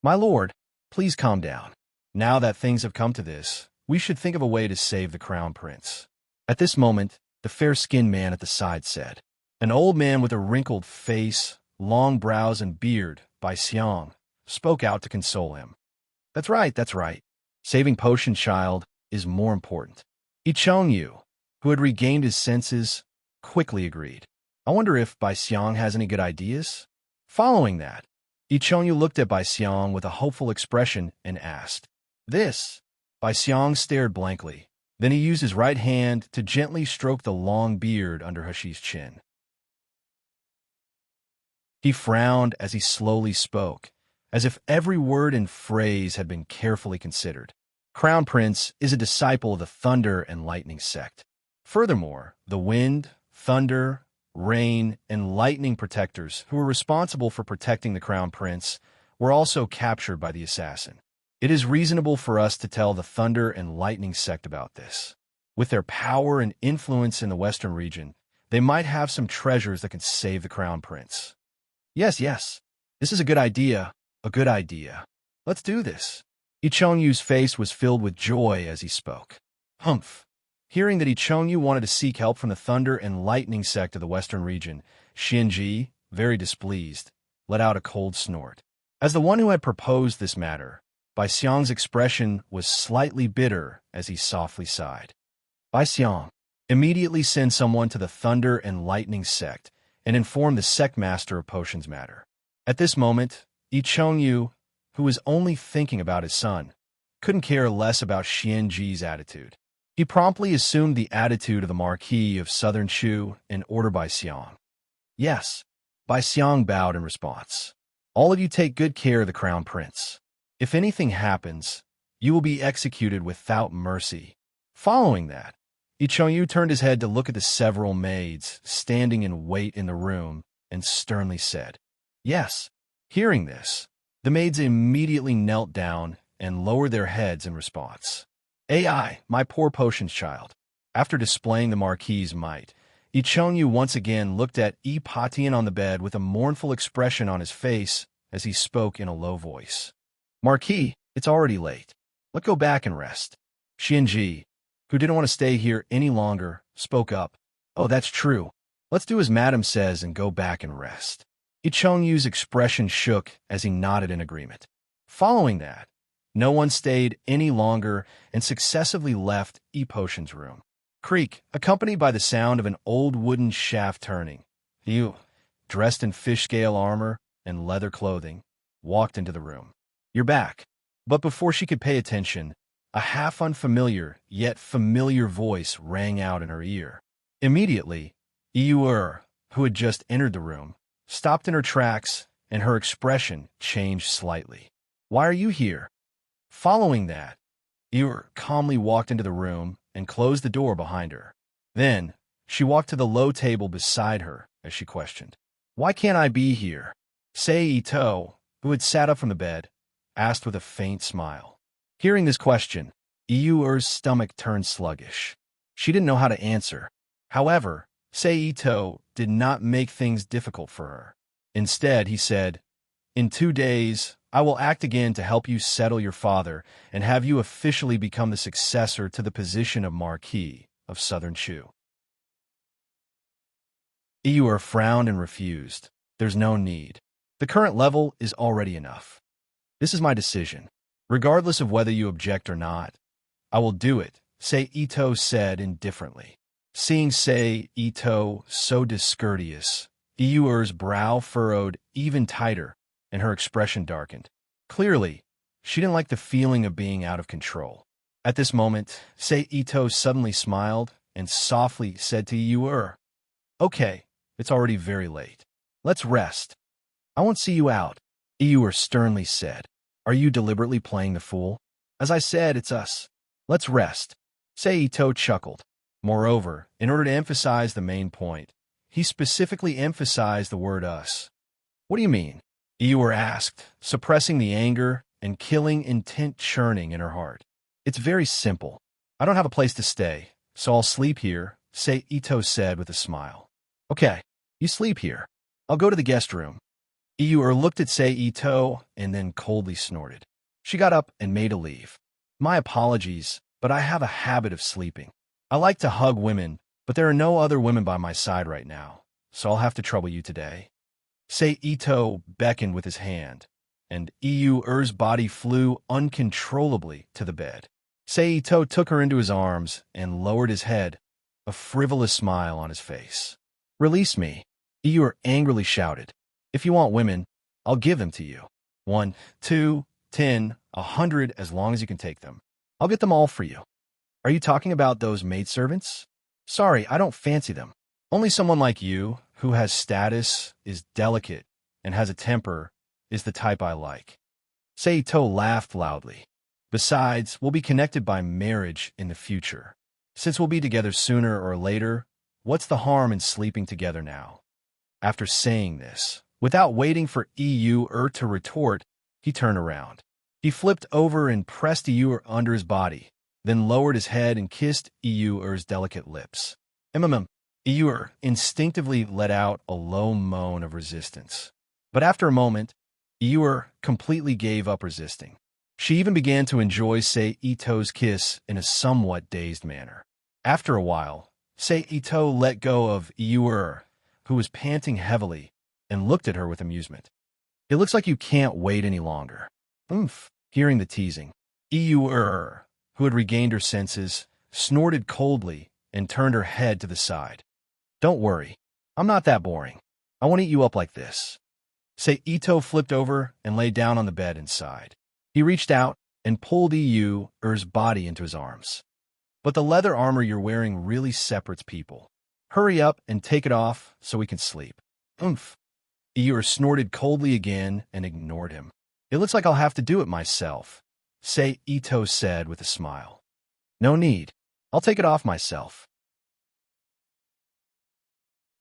Speaker 1: My lord, please calm down. Now that things have come to this, we should think of a way to save the crown prince. At this moment, the fair-skinned man at the side said. An old man with a wrinkled face, long brows and beard, Bai Xiang, spoke out to console him. That's right, that's right. Saving Potion Child is more important. Yi Chongyu, who had regained his senses, quickly agreed. I wonder if Bai Xiang has any good ideas? Following that, Yi Chongyu looked at Bai Xiang with a hopeful expression and asked, This? Bai Xiang stared blankly. Then he used his right hand to gently stroke the long beard under Hashi's chin. He frowned as he slowly spoke, as if every word and phrase had been carefully considered. Crown Prince is a disciple of the Thunder and Lightning sect. Furthermore, the wind, thunder, rain, and lightning protectors who were responsible for protecting the Crown Prince were also captured by the assassin. It is reasonable for us to tell the Thunder and Lightning sect about this. With their power and influence in the Western region, they might have some treasures that can save the Crown Prince. Yes, this is a good idea, Let's do this. Yi Chongyu's face was filled with joy as he spoke. Humph. Hearing that Yi Chongyu wanted to seek help from the Thunder and Lightning sect of the Western region, Xinji, very displeased, let out a cold snort. As the one who had proposed this matter, Bai Xiang's expression was slightly bitter as he softly sighed. Bai Xiang, immediately send someone to the Thunder and Lightning sect and inform the sect master of potions matter. At this moment, Yi Chongyu, who was only thinking about his son, couldn't care less about Xinji's attitude. He promptly assumed the attitude of the Marquis of Southern Shu and ordered Bai Xiang. Yes, Bai Xiang bowed in response. All of you take good care of the Crown Prince. If anything happens, you will be executed without mercy. Following that, Yi Chongyu turned his head to look at the several maids standing in wait in the room and sternly said, Yes. Hearing this, the maids immediately knelt down and lowered their heads in response. AI, my poor potions child. After displaying the Marquis's might, Yi Chongyu once again looked at Yi Patian on the bed with a mournful expression on his face as he spoke in a low voice. Marquis, it's already late. Let's go back and rest. Xinji, who didn't want to stay here any longer, spoke up. Oh, that's true. Let's do as Madam says and go back and rest. Yi Chongyu's expression shook as he nodded in agreement. Following that, no one stayed any longer and successively left Yi Potion's room. Creak, accompanied by the sound of an old wooden shaft turning. Yu, dressed in fish-scale armor and leather clothing, walked into the room. You're back. But before she could pay attention, a half-unfamiliar yet familiar voice rang out in her ear. Immediately, Yu, who had just entered the room, stopped in her tracks and her expression changed slightly. Why are you here? Following that, Yu calmly walked into the room and closed the door behind her. Then, she walked to the low table beside her as she questioned. Why can't I be here? Sei Ito, who had sat up from the bed, asked with a faint smile. Hearing this question, Yu's stomach turned sluggish. She didn't know how to answer. However, Sei Ito did not make things difficult for her. Instead, he said, In 2 days, I will act again to help you settle your father and have you officially become the successor to the position of Marquis of Southern Shu. Yu frowned and refused. There's no need. The current level is already enough. This is my decision. Regardless of whether you object or not, I will do it, Sei Ito said indifferently. Seeing Sei Ito so discourteous, Yu's brow furrowed even tighter and her expression darkened. Clearly, she didn't like the feeling of being out of control. At this moment, Sei Ito suddenly smiled and softly said to Yu, Okay, it's already very late. Let's rest. I won't see you out, Eeyore sternly said. Are you deliberately playing the fool? As I said, it's us. Let's rest. Seito chuckled. Moreover, in order to emphasize the main point, he specifically emphasized the word us. What do you mean? Eeyore asked, suppressing the anger and killing intent churning in her heart. It's very simple. I don't have a place to stay, so I'll sleep here, Seito said with a smile. Okay, you sleep here. I'll go to the guest room. Eeyore looked at Seito and then coldly snorted. She got up and made a leave. My apologies, but I have a habit of sleeping. I like to hug women, but there are no other women by my side right now, so I'll have to trouble you today. Seito beckoned with his hand, and Eeyore's body flew uncontrollably to the bed. Seito took her into his arms and lowered his head, a frivolous smile on his face. Release me, Eeyore angrily shouted. If you want women, I'll give them to you. 1, 2, 10, 100, as long as you can take them. I'll get them all for you. Are you talking about those maidservants? Sorry, I don't fancy them. Only someone like you, who has status, is delicate, and has a temper, is the type I like. Seito laughed loudly. Besides, we'll be connected by marriage in the future. Since we'll be together sooner or later, what's the harm in sleeping together now? After saying this, without waiting for Eeyore to retort, he turned around. He flipped over and pressed Eeyore under his body, then lowered his head and kissed Eeyore's delicate lips. Eeyore instinctively let out a low moan of resistance. But after a moment, Eeyore completely gave up resisting. She even began to enjoy Seito's kiss in a somewhat dazed manner. After a while, Seito let go of Eeyore, who was panting heavily, and looked at her with amusement. It looks like you can't wait any longer. Oomph. Hearing the teasing, Eeyore, who had regained her senses, snorted coldly and turned her head to the side. Don't worry, I'm not that boring. I won't eat you up like this. Seito flipped over and lay down on the bed inside. He reached out and pulled Eeyore's body into his arms. But the leather armor you're wearing really separates people. Hurry up and take it off so we can sleep. Oomph. Eeyore snorted coldly again and ignored him. It looks like I'll have to do it myself, Seito said with a smile. No need. I'll take it off myself.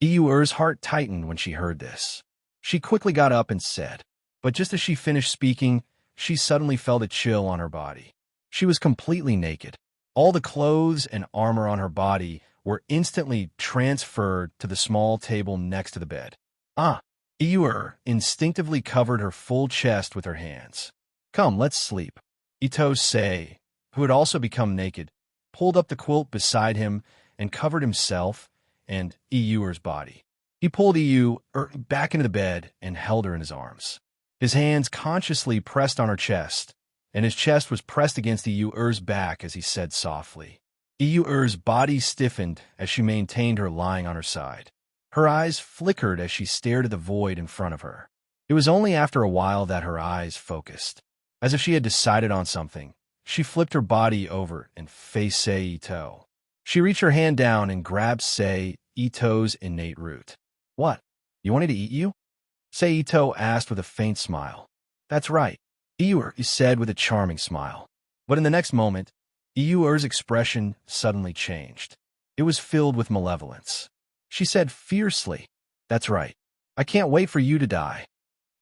Speaker 1: Eeyore's heart tightened when she heard this. She quickly got up and said, but just as she finished speaking, she suddenly felt a chill on her body. She was completely naked. All the clothes and armor on her body were instantly transferred to the small table next to the bed. Eeyore instinctively covered her full chest with her hands. Come, let's sleep. Ito-sei, who had also become naked, pulled up the quilt beside him and covered himself and Eeyore's body. He pulled Eeyore back into the bed and held her in his arms. His hands consciously pressed on her chest, and his chest was pressed against Eeyore's back as he said softly. Eeyore's body stiffened as she maintained her lying on her side. Her eyes flickered as she stared at the void in front of her. It was only after a while that her eyes focused. As if she had decided on something, she flipped her body over and faced Seito. She reached her hand down and grabbed Seito's innate root. What? You wanted to eat you? Seito asked with a faint smile. That's right, Eeyore said with a charming smile. But in the next moment, Eeyore's expression suddenly changed. It was filled with malevolence. She said fiercely, That's right. I can't wait for you to die.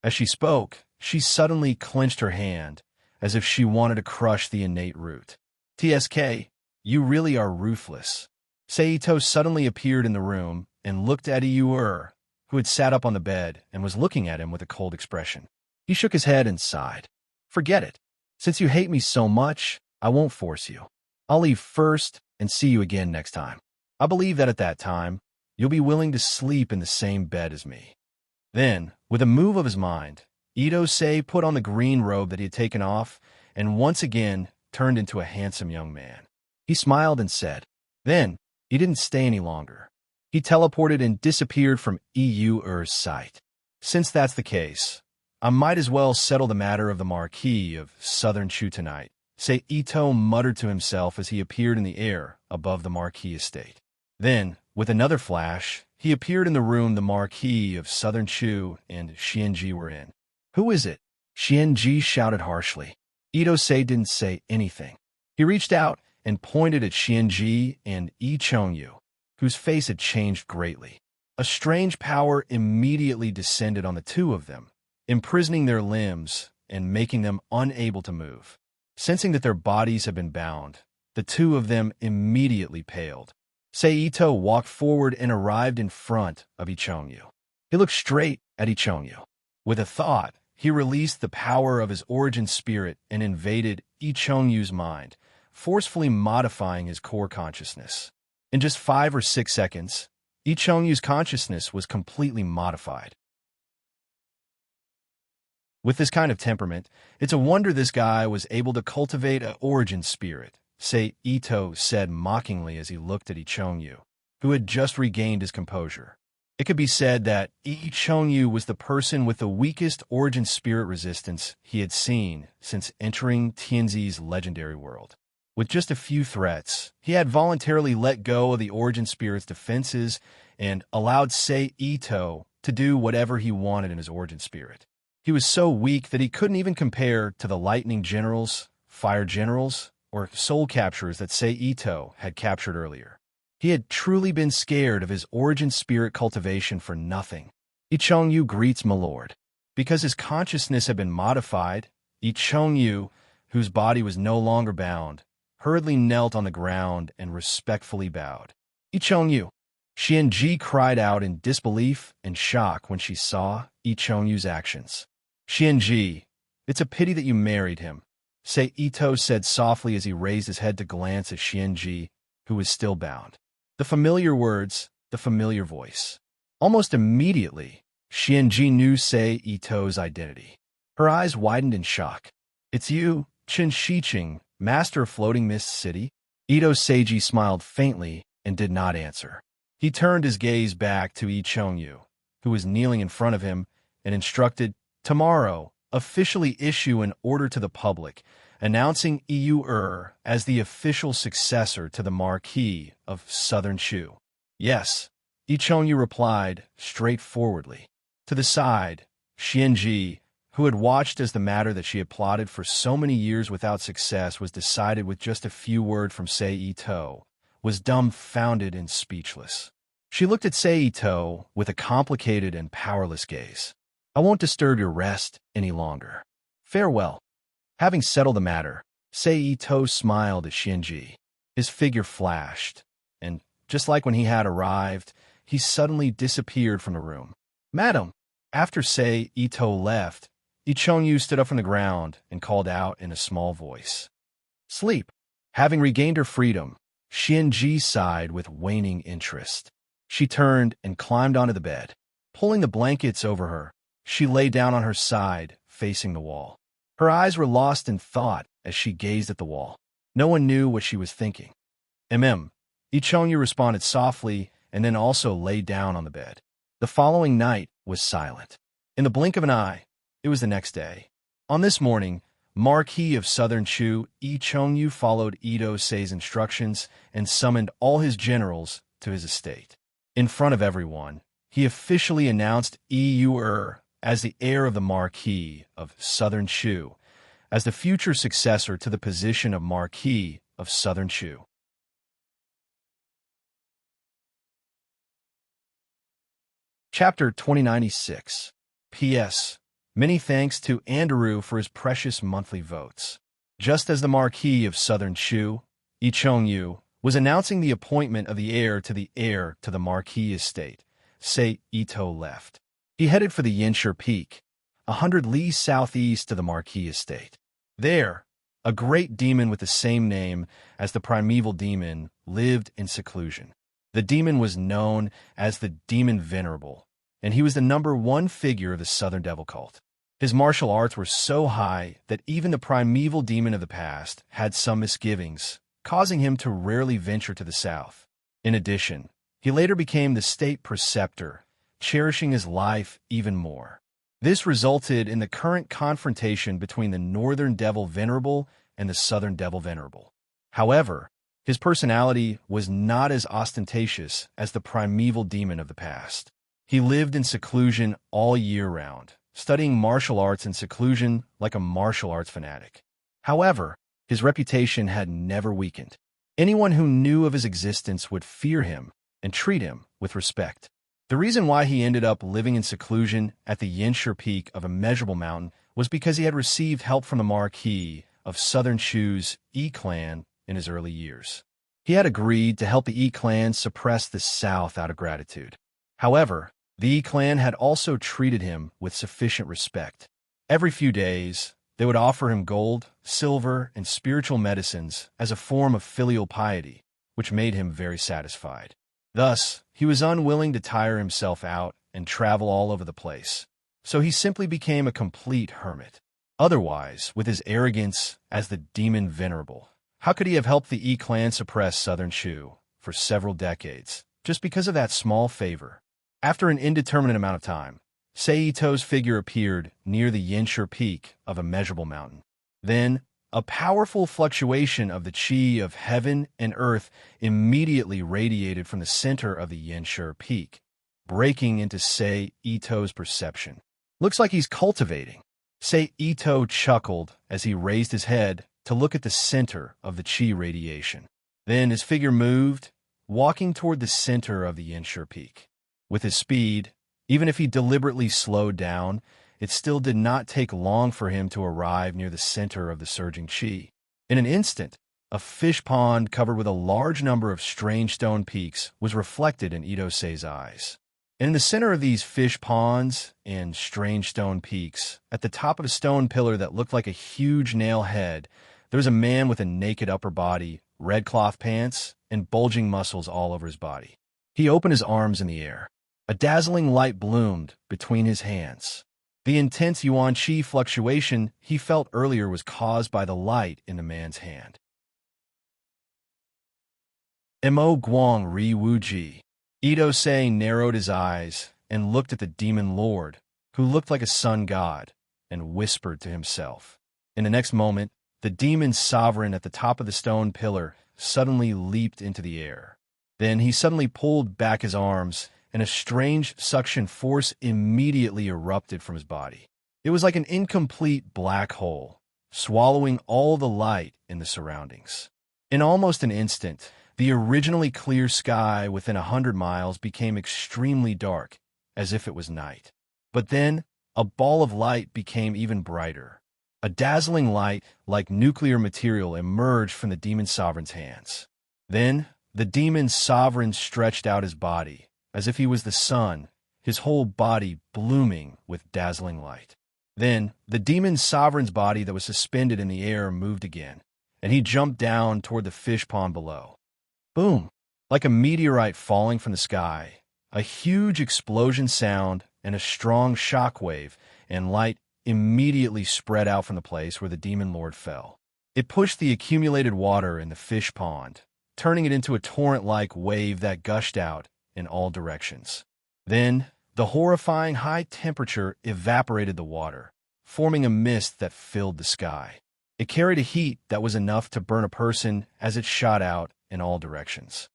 Speaker 1: As she spoke, she suddenly clenched her hand, as if she wanted to crush the innate root. TSK, you really are ruthless. Seito suddenly appeared in the room and looked at Eeyore, who had sat up on the bed and was looking at him with a cold expression. He shook his head and sighed. Forget it. Since you hate me so much, I won't force you. I'll leave first and see you again next time. I believe that at that time, you'll be willing to sleep in the same bed as me. Then, with a move of his mind, Ito-sei put on the green robe that he had taken off and once again turned into a handsome young man. He smiled and said, Then, he didn't stay any longer. He teleported and disappeared from Eeyore's sight. Since that's the case, I might as well settle the matter of the Marquis of Southern Chu tonight, Seito muttered to himself as he appeared in the air above the Marquis estate. Then, with another flash, he appeared in the room the Marquis of Southern Chu and Xianji were in. "Who is it?" Xianji shouted harshly. Ito-sei didn't say anything. He reached out and pointed at Xianji and Yi Chongyu, whose face had changed greatly. A strange power immediately descended on the two of them, imprisoning their limbs and making them unable to move. Sensing that their bodies had been bound, the two of them immediately paled. Ito walked forward and arrived in front of Yi Chongyu. He looked straight at Yi Chongyu. With a thought, he released the power of his origin spirit and invaded Yi Chongyu's mind, forcefully modifying his core consciousness. In just 5 or 6 seconds, Yi Chongyu's consciousness was completely modified. With this kind of temperament, it's a wonder this guy was able to cultivate an origin spirit, Ito said mockingly as he looked at Yi Chongyu, who had just regained his composure. It could be said that Yi Chongyu was the person with the weakest origin spirit resistance he had seen since entering Tianzi's legendary world. With just a few threats, he had voluntarily let go of the origin spirit's defenses and allowed Ito to do whatever he wanted in his origin spirit. He was so weak that he couldn't even compare to the lightning generals, fire generals, or soul capturers that Ito had captured earlier. He had truly been scared of his origin spirit cultivation for nothing. Yi Chongyu greets my lord. Because his consciousness had been modified, Yi Chongyu, whose body was no longer bound, hurriedly knelt on the ground and respectfully bowed. Yi Chongyu. Xianji cried out in disbelief and shock when she saw Yi Chongyu's actions. Xianji, it's a pity that you married him, Ito said softly as he raised his head to glance at Xianji, who was still bound. The familiar words, the familiar voice. Almost immediately, Xianji knew Ito's identity. Her eyes widened in shock. "It's you, Chen Shiqing, master of Floating Mist City?" Ito Seiji smiled faintly and did not answer. He turned his gaze back to Yi Chongyu, who was kneeling in front of him, and instructed, "Tomorrow, officially issue an order to the public, announcing Yu as the official successor to the Marquis of Southern Chu." "Yes," Yi Chongyu replied straightforwardly. To the side, Xianji, who had watched as the matter that she had plotted for so many years without success was decided with just a few words from Ito, was dumbfounded and speechless. She looked at Ito with a complicated and powerless gaze. "I won't disturb your rest any longer. Farewell." Having settled the matter, Ito smiled at Xianji. His figure flashed, and just like when he had arrived, he suddenly disappeared from the room. "Madam!" After Ito left, Yi Chongyu stood up from the ground and called out in a small voice. "Sleep." Having regained her freedom, Xianji sighed with waning interest. She turned and climbed onto the bed. Pulling the blankets over her, she lay down on her side, facing the wall. Her eyes were lost in thought as she gazed at the wall. No one knew what she was thinking. Yi Chongyu responded softly and then also lay down on the bed. The following night was silent. In the blink of an eye, it was the next day. On this morning, Marquis of Southern Chu, Yi Chongyu followed Ito-sei's instructions and summoned all his generals to his estate. In front of everyone, he officially announced Yu as the heir of the Marquis of Southern Chu, as the future successor to the position of Marquis of Southern Chu. Chapter 2096. P.S. Many thanks to Andrew for his precious monthly votes. Just as the Marquis of Southern Chu, Yi Chongyu, was announcing the appointment of the heir to the Marquis estate, Ito left. He headed for the Yinshi Peak, 100 leagues southeast of the Marquis estate. There, a great demon with the same name as the primeval demon lived in seclusion. The demon was known as the Demon Venerable, and he was the #1 figure of the Southern Devil cult. His martial arts were so high that even the primeval demon of the past had some misgivings, causing him to rarely venture to the south. In addition, he later became the state preceptor, cherishing his life even more. This resulted in the current confrontation between the Northern Devil Venerable and the Southern Devil Venerable. However, His personality was not as ostentatious as the primeval demon of the past. He lived in seclusion all year round, studying martial arts in seclusion like a martial arts fanatic. However, his reputation had never weakened. Anyone who knew of his existence would fear him and treat him with respect. The reason why he ended up living in seclusion at the Yinshur peak of Immeasurable Mountain was because he had received help from the Marquis of Southern Shu's Yi clan in his early years. He had agreed to help the Yi clan suppress the South out of gratitude. However, the Yi clan had also treated him with sufficient respect. Every few days, they would offer him gold, silver, and spiritual medicines as a form of filial piety, which made him very satisfied. Thus, he was unwilling to tire himself out and travel all over the place, so he simply became a complete hermit. Otherwise, with his arrogance as the demon venerable, how could he have helped the Yi clan suppress Southern Shu for several decades, just because of that small favor? After an indeterminate amount of time, Seito's figure appeared near the Yinshur peak of Immeasurable Mountain. Then, a powerful fluctuation of the chi of heaven and earth immediately radiated from the center of the Yinshur peak, breaking into Seito's perception. Looks like he's cultivating. Seito chuckled as he raised his head to look at the center of the chi radiation. Then his figure moved, walking toward the center of the Yinshur peak. With his speed, even if he deliberately slowed down, it still did not take long for him to arrive near the center of the surging chi. In an instant, a fish pond covered with a large number of strange stone peaks was reflected in Ito-Sei's eyes. And in the center of these fish ponds and strange stone peaks, at the top of a stone pillar that looked like a huge nail head, there was a man with a naked upper body, red cloth pants, and bulging muscles all over his body. He opened his arms in the air. A dazzling light bloomed between his hands. The intense yuan chi fluctuation he felt earlier was caused by the light in the man's hand. Mo Guang Ri Wu Ji. Ito-Sei narrowed his eyes and looked at the demon lord, who looked like a sun god, and whispered to himself. In the next moment, the demon sovereign at the top of the stone pillar suddenly leaped into the air. Then he suddenly pulled back his arms, and a strange suction force immediately erupted from his body. It was like an incomplete black hole, swallowing all the light in the surroundings. In almost an instant, the originally clear sky within 100 miles became extremely dark, as if it was night. But then, a ball of light became even brighter. A dazzling light, like nuclear material, emerged from the demon sovereign's hands. Then, the demon sovereign stretched out his body, as if he was the sun, his whole body blooming with dazzling light. Then, the demon sovereign's body that was suspended in the air moved again, and he jumped down toward the fish pond below. Boom! Like a meteorite falling from the sky, a huge explosion sound and a strong shockwave and light immediately spread out from the place where the demon lord fell. It pushed the accumulated water in the fish pond, turning it into a torrent-like wave that gushed out in all directions. Then, the horrifying high temperature evaporated the water, forming a mist that filled the sky. It carried a heat that was enough to burn a person as it shot out in all directions.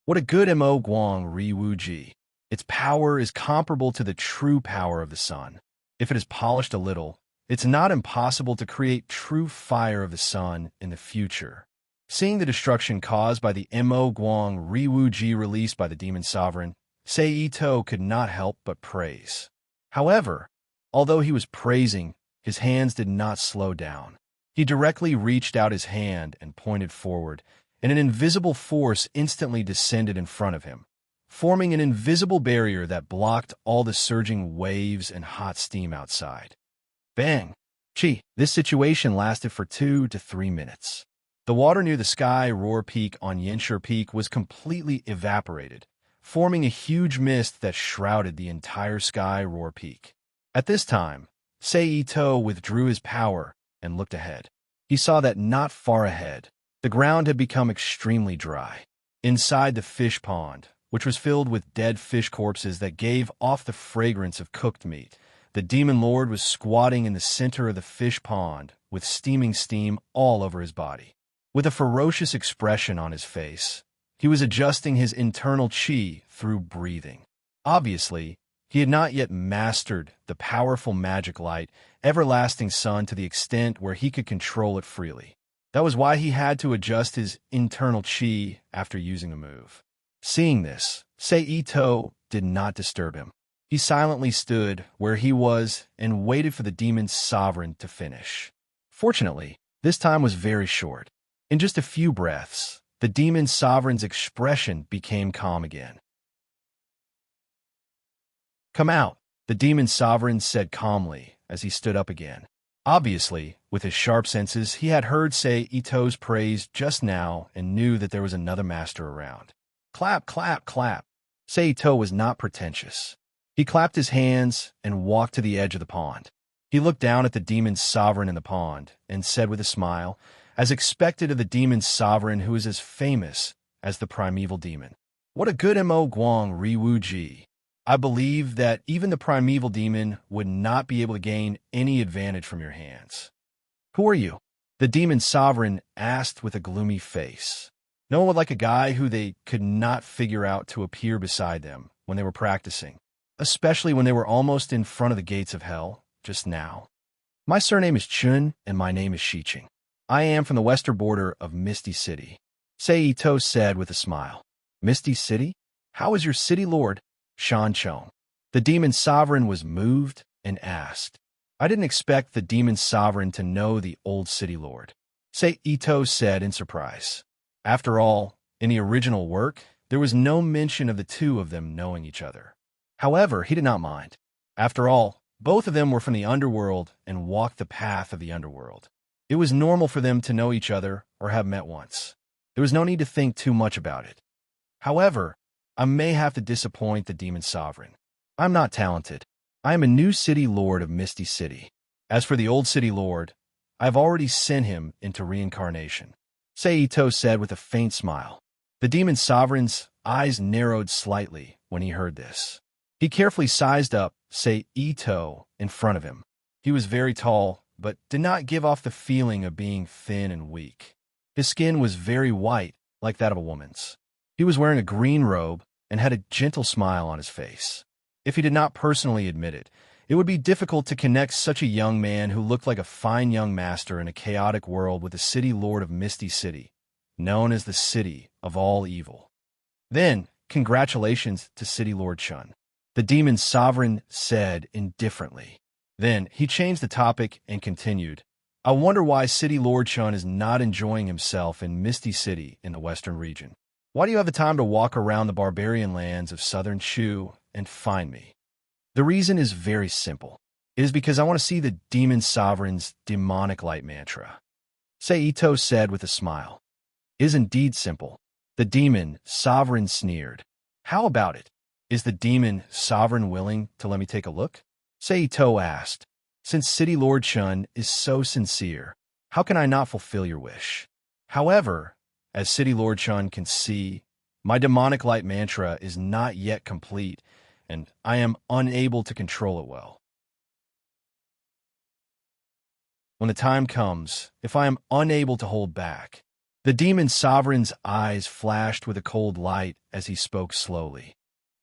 Speaker 1: What a good Mo Guang Ri Wu Ji. Its power is comparable to the true power of the sun. If it is polished a little, it's not impossible to create true fire of the sun in the future. Seeing the destruction caused by the Mo Guang Ri Wu Ji released by the demon sovereign, Seito could not help but praise. However, although he was praising, his hands did not slow down. He directly reached out his hand and pointed forward, and an invisible force instantly descended in front of him, forming an invisible barrier that blocked all the surging waves and hot steam outside. Bang! Gee, this situation lasted for 2 to 3 minutes. The water near the Sky Roar Peak on Yinshur Peak was completely evaporated, forming a huge mist that shrouded the entire Sky Roar Peak. At this time, Seito withdrew his power and looked ahead. He saw that not far ahead, the ground had become extremely dry. Inside the fish pond, which was filled with dead fish corpses that gave off the fragrance of cooked meat, the demon lord was squatting in the center of the fish pond with steaming steam all over his body. With a ferocious expression on his face, he was adjusting his internal chi through breathing. Obviously, he had not yet mastered the powerful magic light, everlasting sun, to the extent where he could control it freely. That was why he had to adjust his internal chi after using the move. Seeing this, Seito did not disturb him. He silently stood where he was and waited for the demon sovereign to finish. Fortunately, this time was very short. In just a few breaths, the demon sovereign's expression became calm again. "Come out," the demon sovereign said calmly as he stood up again. Obviously, with his sharp senses, he had heard Seito's praise just now and knew that there was another master around. Clap, clap, clap. Seito was not pretentious. He clapped his hands and walked to the edge of the pond. He looked down at the demon sovereign in the pond and said with a smile, as expected of the demon sovereign who is as famous as the primeval demon, "What a good Mo Guang Riwu Ji. I believe that even the primeval demon would not be able to gain any advantage from your hands." "Who are you?" the demon sovereign asked with a gloomy face. No one would like a guy who they could not figure out to appear beside them when they were practicing, especially when they were almost in front of the gates of hell just now. "My surname is Chun, and my name is Shiqing. I am from the western border of Misty City," Seito said with a smile. "Misty City? How is your city lord, Shan Chong?" The demon sovereign was moved and asked. "I didn't expect the demon sovereign to know the old city lord," Seito said in surprise. After all, in the original work, there was no mention of the two of them knowing each other. However, he did not mind. After all, both of them were from the underworld and walked the path of the underworld. It was normal for them to know each other or have met once. There was no need to think too much about it. "However, I may have to disappoint the demon sovereign. I'm not talented. I am a new city lord of Misty City. As for the old city lord, I have already sent him into reincarnation," Seito said with a faint smile. The demon sovereign's eyes narrowed slightly when he heard this. He carefully sized up Seito in front of him. He was very tall, but did not give off the feeling of being thin and weak. His skin was very white, like that of a woman's. He was wearing a green robe and had a gentle smile on his face. If he did not personally admit it, it would be difficult to connect such a young man who looked like a fine young master in a chaotic world with the city lord of Misty City, known as the City of All Evil. "Then, congratulations to City Lord Chun," the demon sovereign said indifferently. Then he changed the topic and continued, "I wonder why City Lord Chun is not enjoying himself in Misty City in the western region. Why do you have the time to walk around the barbarian lands of southern Shu and find me?" "The reason is very simple. It is because I want to see the demon sovereign's demonic light mantra," Seito said with a smile. "It is indeed simple." The demon sovereign sneered. "How about it? Is the demon sovereign willing to let me take a look?" Seito asked. "Since City Lord Chun is so sincere, how can I not fulfill your wish? However, as City Lord Chun can see, my demonic light mantra is not yet complete, and I am unable to control it well. When the time comes, if I am unable to hold back..." The demon sovereign's eyes flashed with a cold light as he spoke slowly.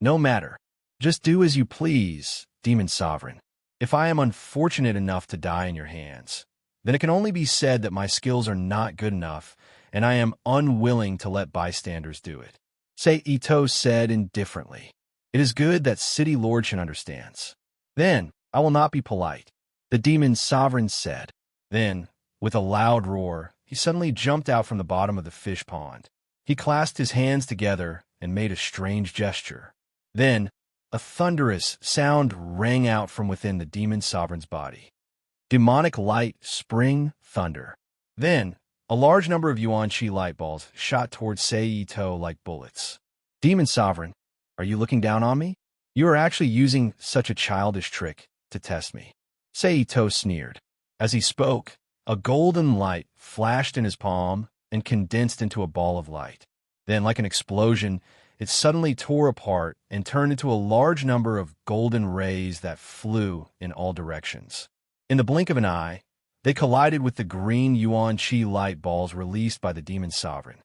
Speaker 1: "No matter. Just do as you please, demon sovereign. If I am unfortunate enough to die in your hands, then it can only be said that my skills are not good enough, and I am unwilling to let bystanders do it," Seito said indifferently. "It is good that City Lord Chun understands. Then I will not be polite," the demon sovereign said. Then, with a loud roar, he suddenly jumped out from the bottom of the fish pond. He clasped his hands together and made a strange gesture. Then, a thunderous sound rang out from within the demon sovereign's body. Demonic light, spring, thunder. Then, a large number of Yuan Chi light balls shot towards Seito like bullets. "Demon sovereign, are you looking down on me? You are actually using such a childish trick to test me," Seito sneered. As he spoke, a golden light flashed in his palm and condensed into a ball of light. Then, like an explosion, it suddenly tore apart and turned into a large number of golden rays that flew in all directions. In the blink of an eye, They collided with the green Yuan Chi light balls released by the demon sovereign.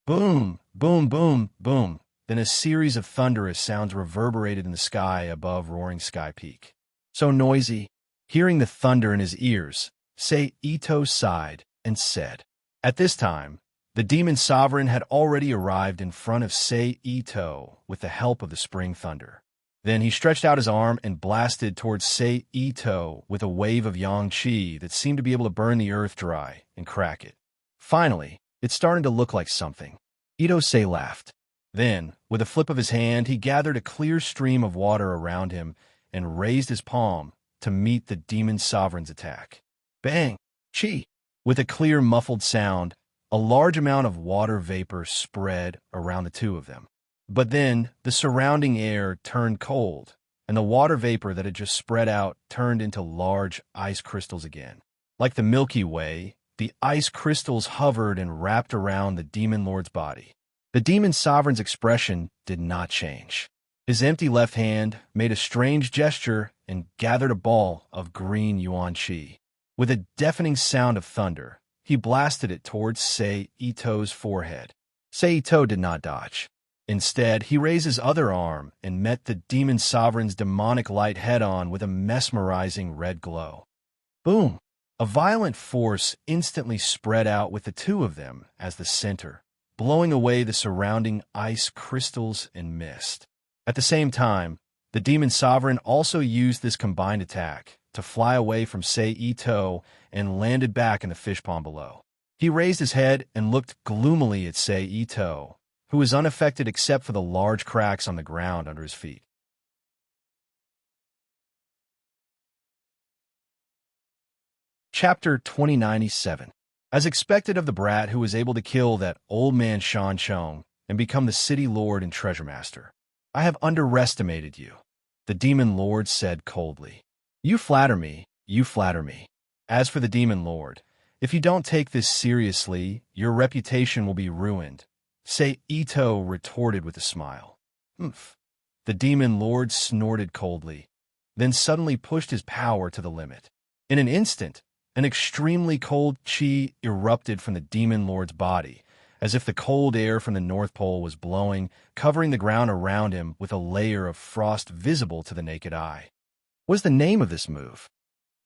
Speaker 1: Boom, boom, boom, boom. Then a series of thunderous sounds reverberated in the sky above roaring Sky Peak. So noisy. Hearing the thunder in his ears, Sei Ito sighed and said. At this time, the demon sovereign had already arrived in front of Sei Ito with the help of the spring thunder. Then he stretched out his arm and blasted towards Sei Ito with a wave of yang qi that seemed to be able to burn the earth dry and crack it. Finally, it started to look like something. Ito-sei laughed. Then, with a flip of his hand, he gathered a clear stream of water around him and raised his palm to meet the demon sovereign's attack. Bang! Chi! With a clear, muffled sound, a large amount of water vapor spread around the two of them. But then, the surrounding air turned cold, and the water vapor that had just spread out turned into large ice crystals again. Like the Milky Way, the ice crystals hovered and wrapped around the demon lord's body. The demon sovereign's expression did not change. His empty left hand made a strange gesture and gathered a ball of green yuan qi. With a deafening sound of thunder, he blasted it towards Sei Ito's forehead. Sei Ito did not dodge. Instead, he raised his other arm and met the demon sovereign's demonic light head-on with a mesmerizing red glow. Boom! A violent force instantly spread out with the two of them as the center, blowing away the surrounding ice crystals and mist. At the same time, the demon sovereign also used this combined attack to fly away from Sei Ito and landed back in the fish pond below. He raised his head and looked gloomily at Sei Ito, who was unaffected except for the large cracks on the ground under his feet. Chapter 2097. As expected of the brat who was able to kill that old man Shan Chong and become the city lord and treasure master, I have underestimated you, the demon lord said coldly. You flatter me, you flatter me. As for the demon lord, if you don't take this seriously, your reputation will be ruined, Sei Ito retorted with a smile. Humph. The demon lord snorted coldly, then suddenly pushed his power to the limit. In an instant, an extremely cold chi erupted from the demon lord's body, as if the cold air from the North Pole was blowing, covering the ground around him with a layer of frost visible to the naked eye. What is the name of this move?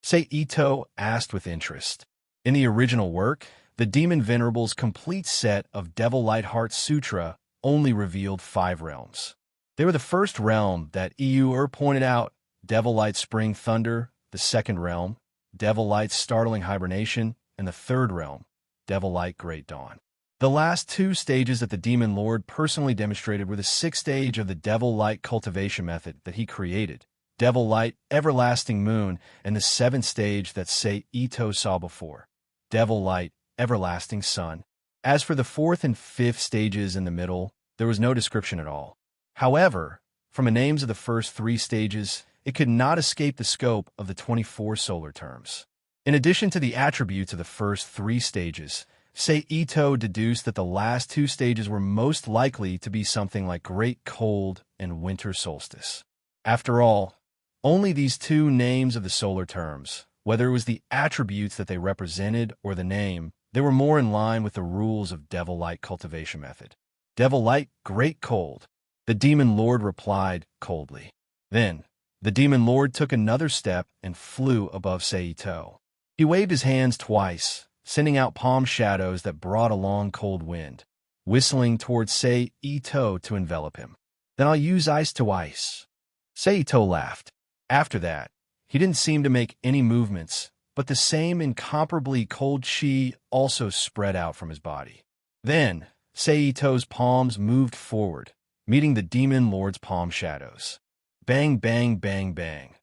Speaker 1: Sei Ito asked with interest. In the original work, the Demon Venerable's complete set of Devil Light Heart Sutra only revealed 5 realms. They were the first realm that Eur pointed out, Devil Light Spring Thunder, the second realm, Devil Light Startling Hibernation, and the third realm, Devil Light Great Dawn. The last 2 stages that the Demon Lord personally demonstrated were the 6th stage of the Devil Light cultivation method that he created, Devil Light Everlasting Moon, and the 7th stage that Sei Ito saw before, Devil Light Everlasting Sun. As for the 4th and 5th stages in the middle, there was no description at all. However, from the names of the first 3 stages, it could not escape the scope of the 24 solar terms. In addition to the attributes of the first 3 stages, Sei Ito deduced that the last 2 stages were most likely to be something like Great Cold and Winter Solstice. After all, only these 2 names of the solar terms, whether it was the attributes that they represented or the name, they were more in line with the rules of Devil Light cultivation method. Devil Light Great Cold, the Demon Lord replied coldly. Then, the Demon Lord took another step and flew above Sei Ito. He waved his hands twice, sending out palm shadows that brought a long cold wind, whistling towards Sei Ito to envelop him. Then I'll use ice to ice. Sei Ito laughed. After that, he didn't seem to make any movements, but the same incomparably cold chi also spread out from his body. Then, Sei Ito's palms moved forward, meeting the Demon Lord's palm shadows. Bang, bang, bang, bang.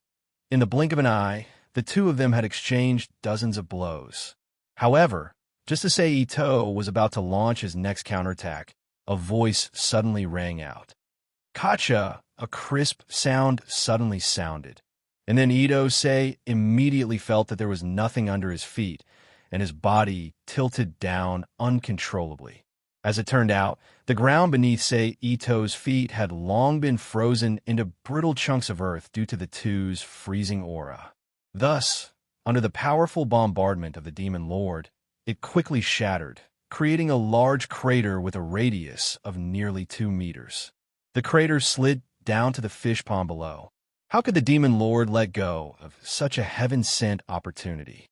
Speaker 1: In the blink of an eye, the two of them had exchanged dozens of blows. However, just as Sei Ito was about to launch his next counterattack, a voice suddenly rang out. Kacha! A crisp sound suddenly sounded. And then Ito-sei immediately felt that there was nothing under his feet, and his body tilted down uncontrollably. As it turned out, the ground beneath Sei Ito's feet had long been frozen into brittle chunks of earth due to the two's freezing aura. Thus, Under the powerful bombardment of the demon lord, it quickly shattered, creating a large crater with a radius of nearly 2 meters. The crater slid down to the fish pond below. How could the demon lord let go of such a heaven-sent opportunity?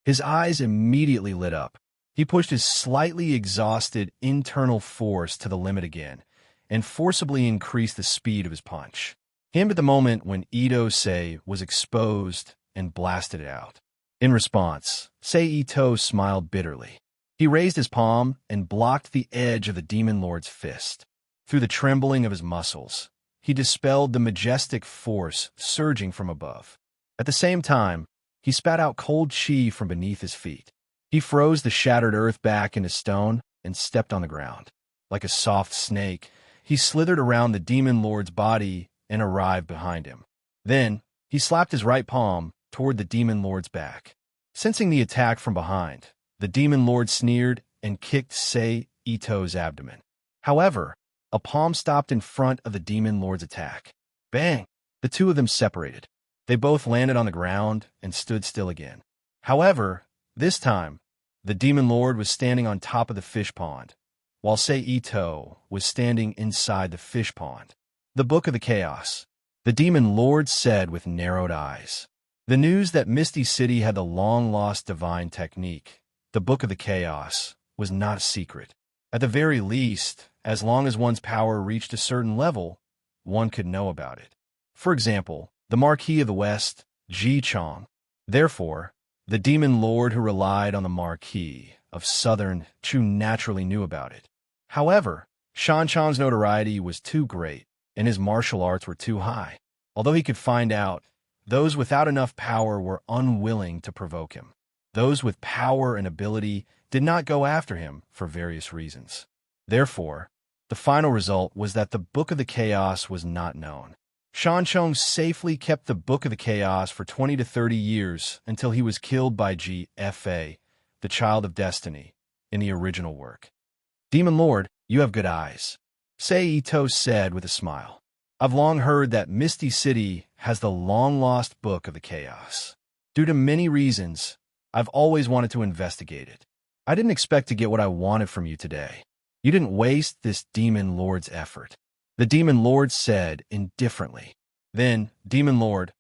Speaker 1: His eyes immediately lit up. He pushed his slightly exhausted internal force to the limit again and forcibly increased the speed of his punch. Aimed at the moment when Ito-sei was exposed and blasted it out. In response, Sei-Ito smiled bitterly. He raised his palm and blocked the edge of the demon lord's fist. Through the trembling of his muscles, he dispelled the majestic force surging from above. At the same time, he spat out cold chi from beneath his feet. He froze the shattered earth back into stone and stepped on the ground. Like a soft snake, he slithered around the demon lord's body and arrived behind him. Then, he slapped his right palm toward the demon lord's back. Sensing the attack from behind, the demon lord sneered and kicked Sei-Ito's abdomen. However, a palm stopped in front of the demon lord's attack. Bang! The two of them separated. They both landed on the ground and stood still again. However, this time, the demon lord was standing on top of the fish pond, while Sei-Ito was standing inside the fish pond. The Book of the Chaos, the demon lord said with narrowed eyes. The news that Misty City had the long-lost divine technique, the Book of the Chaos, was not a secret. At the very least, as long as one's power reached a certain level, one could know about it. For example, the Marquis of the West, Ji Chong. Therefore, the demon lord who relied on the Marquis of Southern Chu naturally knew about it. However, Shan Chong's notoriety was too great, and his martial arts were too high. Although he could find out, those without enough power were unwilling to provoke him. Those with power and ability did not go after him for various reasons. Therefore, the final result was that the Book of the Chaos was not known. Shan Chong safely kept the Book of the Chaos for 20 to 30 years until he was killed by G.F.A., the Child of Destiny, in the original work. Demon Lord, you have good eyes, Sei-Ito said with a smile. I've long heard that Misty City has the long-lost Book of the Chaos. Due to many reasons, I've always wanted to investigate it. I didn't expect to get what I wanted from you today. You didn't waste this demon lord's effort. The demon lord said indifferently. Then, Demon Lord,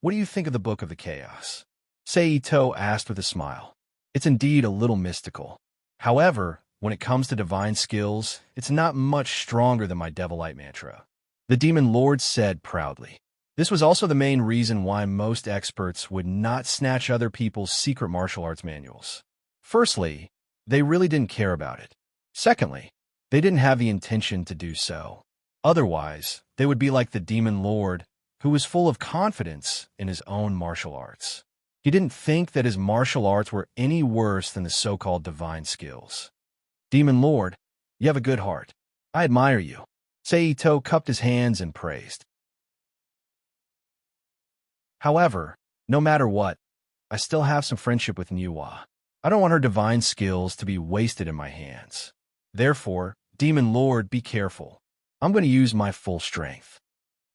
Speaker 1: what do you think of the Book of the Chaos? Sei-Ito asked with a smile. It's indeed a little mystical. However, when it comes to divine skills, it's not much stronger than my Devilite mantra. The demon lord said proudly. This was also the main reason why most experts would not snatch other people's secret martial arts manuals. Firstly, they really didn't care about it. Secondly, they didn't have the intention to do so. Otherwise, they would be like the demon lord, who was full of confidence in his own martial arts. He didn't think that his martial arts were any worse than the so-called divine skills. Demon Lord, you have a good heart. I admire you. Sei-Ito cupped his hands and praised. However, no matter what, I still have some friendship with Niwa. I don't want her divine skills to be wasted in my hands. Therefore, Demon Lord, be careful. I'm going to use my full strength.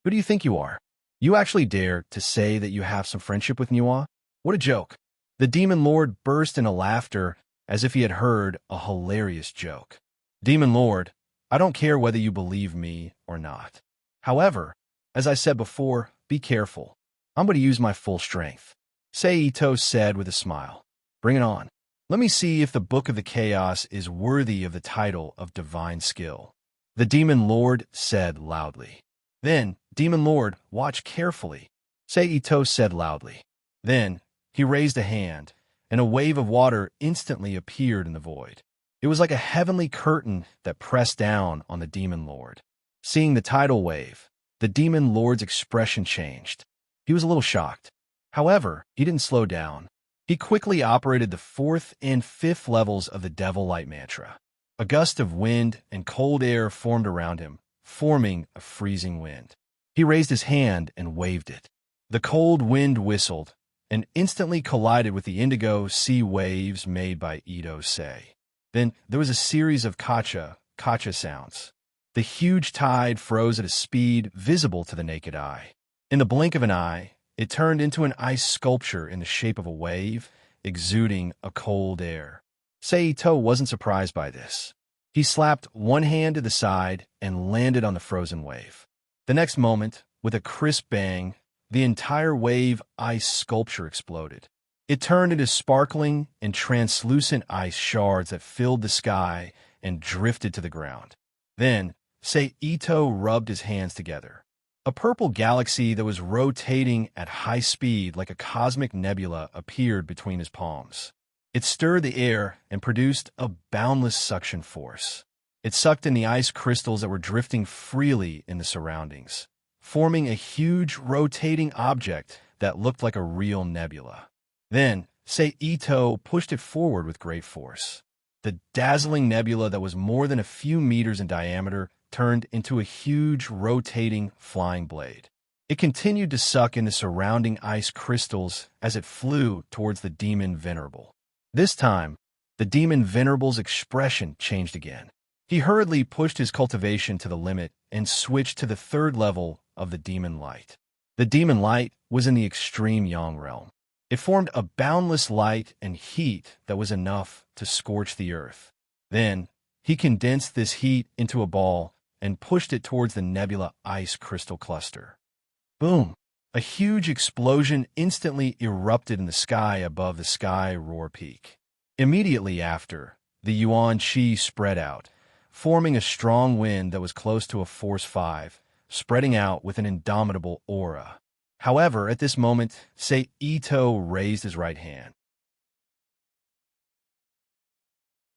Speaker 1: Who do you think you are? You actually dare to say that you have some friendship with Niwa? What a joke. The Demon Lord burst into laughter as if he had heard a hilarious joke. Demon Lord, I don't care whether you believe me or not. However, as I said before, be careful. I'm going to use my full strength. Sei-Ito said with a smile. Bring it on. Let me see if the Book of the Chaos is worthy of the title of divine skill. The Demon Lord said loudly. Then, Demon Lord, watch carefully. Sei-Ito said loudly. Then, he raised a hand, and a wave of water instantly appeared in the void. It was like a heavenly curtain that pressed down on the Demon Lord. Seeing the tidal wave, the Demon Lord's expression changed. He was a little shocked. However, he didn't slow down. He quickly operated the 4th and 5th levels of the Devil Light Mantra. A gust of wind and cold air formed around him, forming a freezing wind. He raised his hand and waved it. The cold wind whistled and instantly collided with the indigo sea waves made by Ito-sei. Then there was a series of kacha sounds. The huge tide froze at a speed visible to the naked eye. In the blink of an eye, it turned into an ice sculpture in the shape of a wave, exuding a cold air. Saito wasn't surprised by this. He slapped one hand to the side and landed on the frozen wave. The next moment, with a crisp bang, the entire wave ice sculpture exploded. It turned into sparkling and translucent ice shards that filled the sky and drifted to the ground. Then, Saito rubbed his hands together. A purple galaxy that was rotating at high speed like a cosmic nebula appeared between his palms. It stirred the air and produced a boundless suction force. It sucked in the ice crystals that were drifting freely in the surroundings, forming a huge rotating object that looked like a real nebula. Then, Saito pushed it forward with great force. The dazzling nebula that was more than a few meters in diameter turned into a huge, rotating, flying blade. It continued to suck in the surrounding ice crystals as it flew towards the demon Venerable. This time, the demon Venerable's expression changed again. He hurriedly pushed his cultivation to the limit and switched to the third level of the demon light. The demon light was in the extreme yang realm. It formed a boundless light and heat that was enough to scorch the earth. Then, he condensed this heat into a ball and pushed it towards the nebula ice crystal cluster. Boom! A huge explosion instantly erupted in the sky above the Sky Roar Peak. Immediately after, the Yuan Qi spread out, forming a strong wind that was close to a force 5, spreading out with an indomitable aura. However, at this moment, Saito raised his right hand.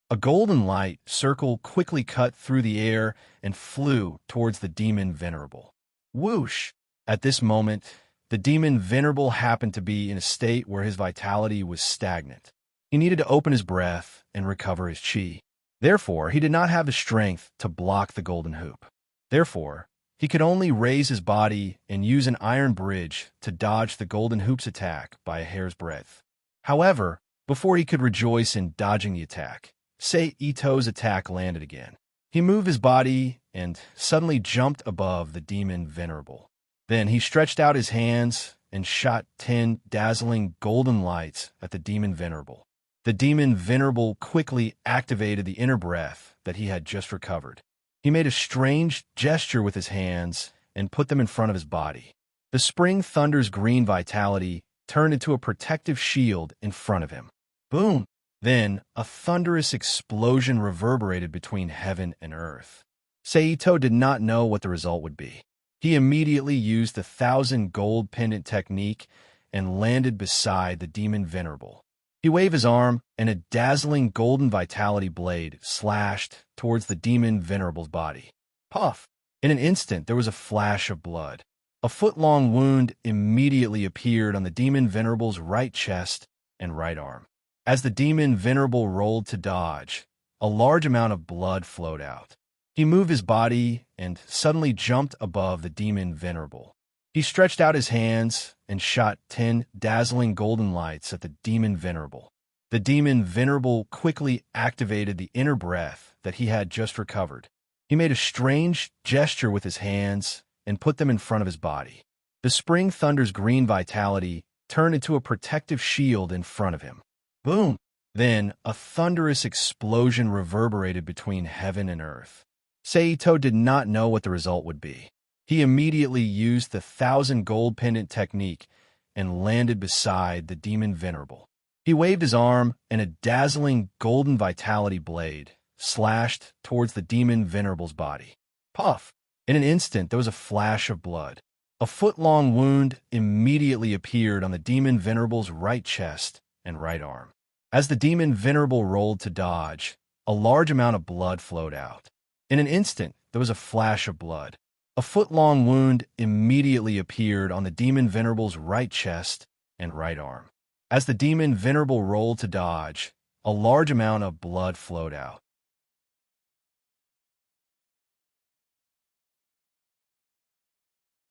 Speaker 1: A golden light circle quickly cut through the air and flew towards the demon Venerable. Whoosh! At this moment, the demon Venerable happened to be in a state where his vitality was stagnant. He needed to open his breath and recover his qi. Therefore, he did not have the strength to block the golden hoop. Therefore, he could only raise his body and use an iron bridge to dodge the golden hoop's attack by a hair's breadth. However, before he could rejoice in dodging the attack, Saito's attack landed again. He moved his body and suddenly jumped above the demon Venerable. Then he stretched out his hands and shot 10 dazzling golden lights at the demon Venerable. The demon Venerable quickly activated the inner breath that he had just recovered. He made a strange gesture with his hands and put them in front of his body. The spring thunder's green vitality turned into a protective shield in front of him. Boom! Then, a thunderous explosion reverberated between heaven and earth. Saito did not know what the result would be. He immediately used the 1,000 gold pendant technique and landed beside the demon Venerable. He waved his arm, and a dazzling golden vitality blade slashed towards the demon Venerable's body. Puff! In an instant, there was a flash of blood. A foot-long wound immediately appeared on the demon Venerable's right chest and right arm. As the demon Venerable rolled to dodge, a large amount of blood flowed out. He moved his body and suddenly jumped above the demon Venerable. He stretched out his hands and shot 10 dazzling golden lights at the demon Venerable. The demon Venerable quickly activated the inner breath that he had just recovered. He made a strange gesture with his hands and put them in front of his body. The spring thunder's green vitality turned into a protective shield in front of him. Boom! Then, a thunderous explosion reverberated between heaven and earth. Saito did not know what the result would be. He immediately used the 1,000 gold pendant technique and landed beside the demon Venerable. He waved his arm, and a dazzling golden vitality blade slashed towards the demon Venerable's body. Puff! In an instant, there was a flash of blood. A foot-long wound immediately appeared on the demon Venerable's right chest and right arm. As the demon Venerable rolled to dodge, a large amount of blood flowed out. In an instant, there was a flash of blood. A foot-long wound immediately appeared on the demon Venerable's right chest and right arm. As the demon Venerable rolled to dodge, a large amount of blood flowed out.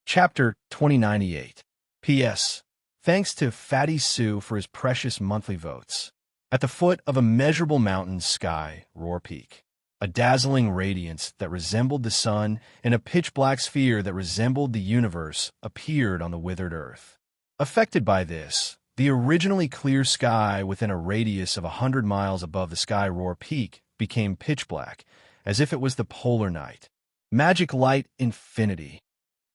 Speaker 1: Chapter 2098. P.S. Thanks to Fatty Sue for his precious monthly votes. At the foot of a measurable mountain Sky Roar Peak, a dazzling radiance that resembled the sun and a pitch-black sphere that resembled the universe appeared on the withered earth. Affected by this, the originally clear sky within a radius of 100 miles above the Sky Roar Peak became pitch black, as if it was the polar night. Magic light infinity.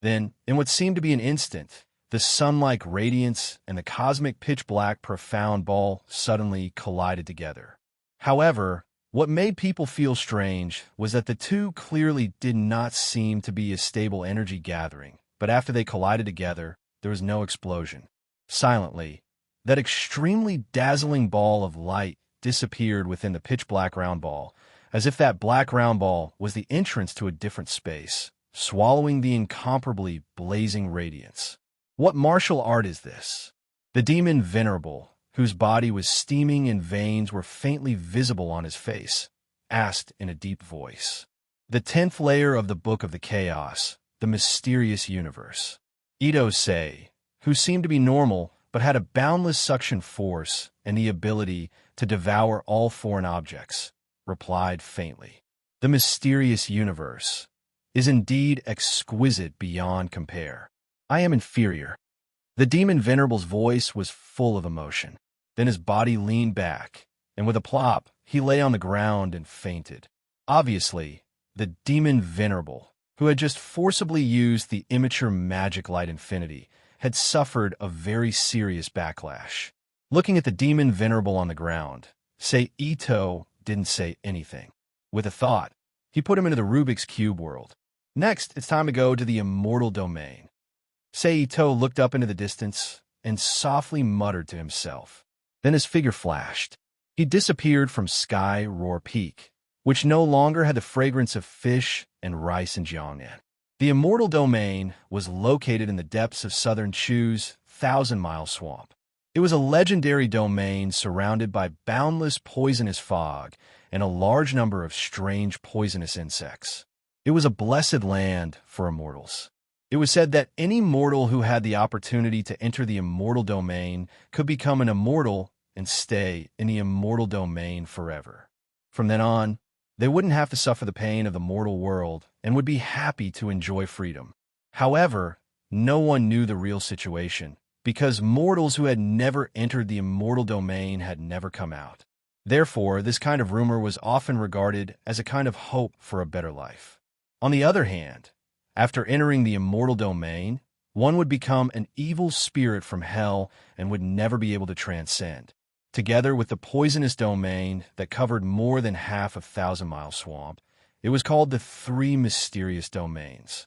Speaker 1: Then, in what seemed to be an instant, the sun-like radiance and the cosmic pitch-black profound ball suddenly collided together. However, what made people feel strange was that the two clearly did not seem to be a stable energy gathering, but after they collided together, there was no explosion. Silently, that extremely dazzling ball of light disappeared within the pitch-black round ball, as if that black round ball was the entrance to a different space, swallowing the incomparably blazing radiance. What martial art is this? The demon Venerable, whose body was steaming and veins were faintly visible on his face, asked in a deep voice. The 10th layer of the Book of the Chaos, the mysterious universe. Ito Sei, who seemed to be normal but had a boundless suction force and the ability to devour all foreign objects, replied faintly. The mysterious universe is indeed exquisite beyond compare. I am inferior. The demon Venerable's voice was full of emotion. Then his body leaned back, and with a plop, he lay on the ground and fainted. Obviously, the demon Venerable, who had just forcibly used the immature magic light infinity, had suffered a very serious backlash. Looking at the demon Venerable on the ground, Sei Ito didn't say anything. With a thought, he put him into the Rubik's Cube world. Next, it's time to go to the immortal domain. Sei Ito looked up into the distance and softly muttered to himself. Then his figure flashed. He disappeared from Sky Roar Peak, which no longer had the fragrance of fish and rice and jiangnan. The immortal domain was located in the depths of southern Chu's 1,000-mile swamp. It was a legendary domain surrounded by boundless poisonous fog and a large number of strange poisonous insects. It was a blessed land for immortals. It was said that any mortal who had the opportunity to enter the immortal domain could become an immortal and stay in the immortal domain forever. From then on, they wouldn't have to suffer the pain of the mortal world and would be happy to enjoy freedom. However, no one knew the real situation, because mortals who had never entered the immortal domain had never come out. Therefore, this kind of rumor was often regarded as a kind of hope for a better life. On the other hand, after entering the immortal domain, one would become an evil spirit from hell and would never be able to transcend. Together with the poisonous domain that covered more than half of 1,000-mile swamp, it was called the Three Mysterious Domains.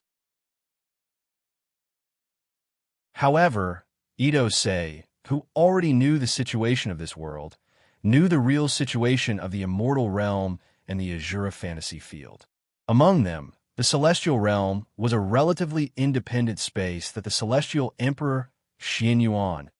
Speaker 1: However, Ito Sei, who already knew the situation of this world, knew the real situation of the immortal realm and the Azura fantasy field. Among them, the celestial realm was a relatively independent space that the celestial emperor, Xian Yuan,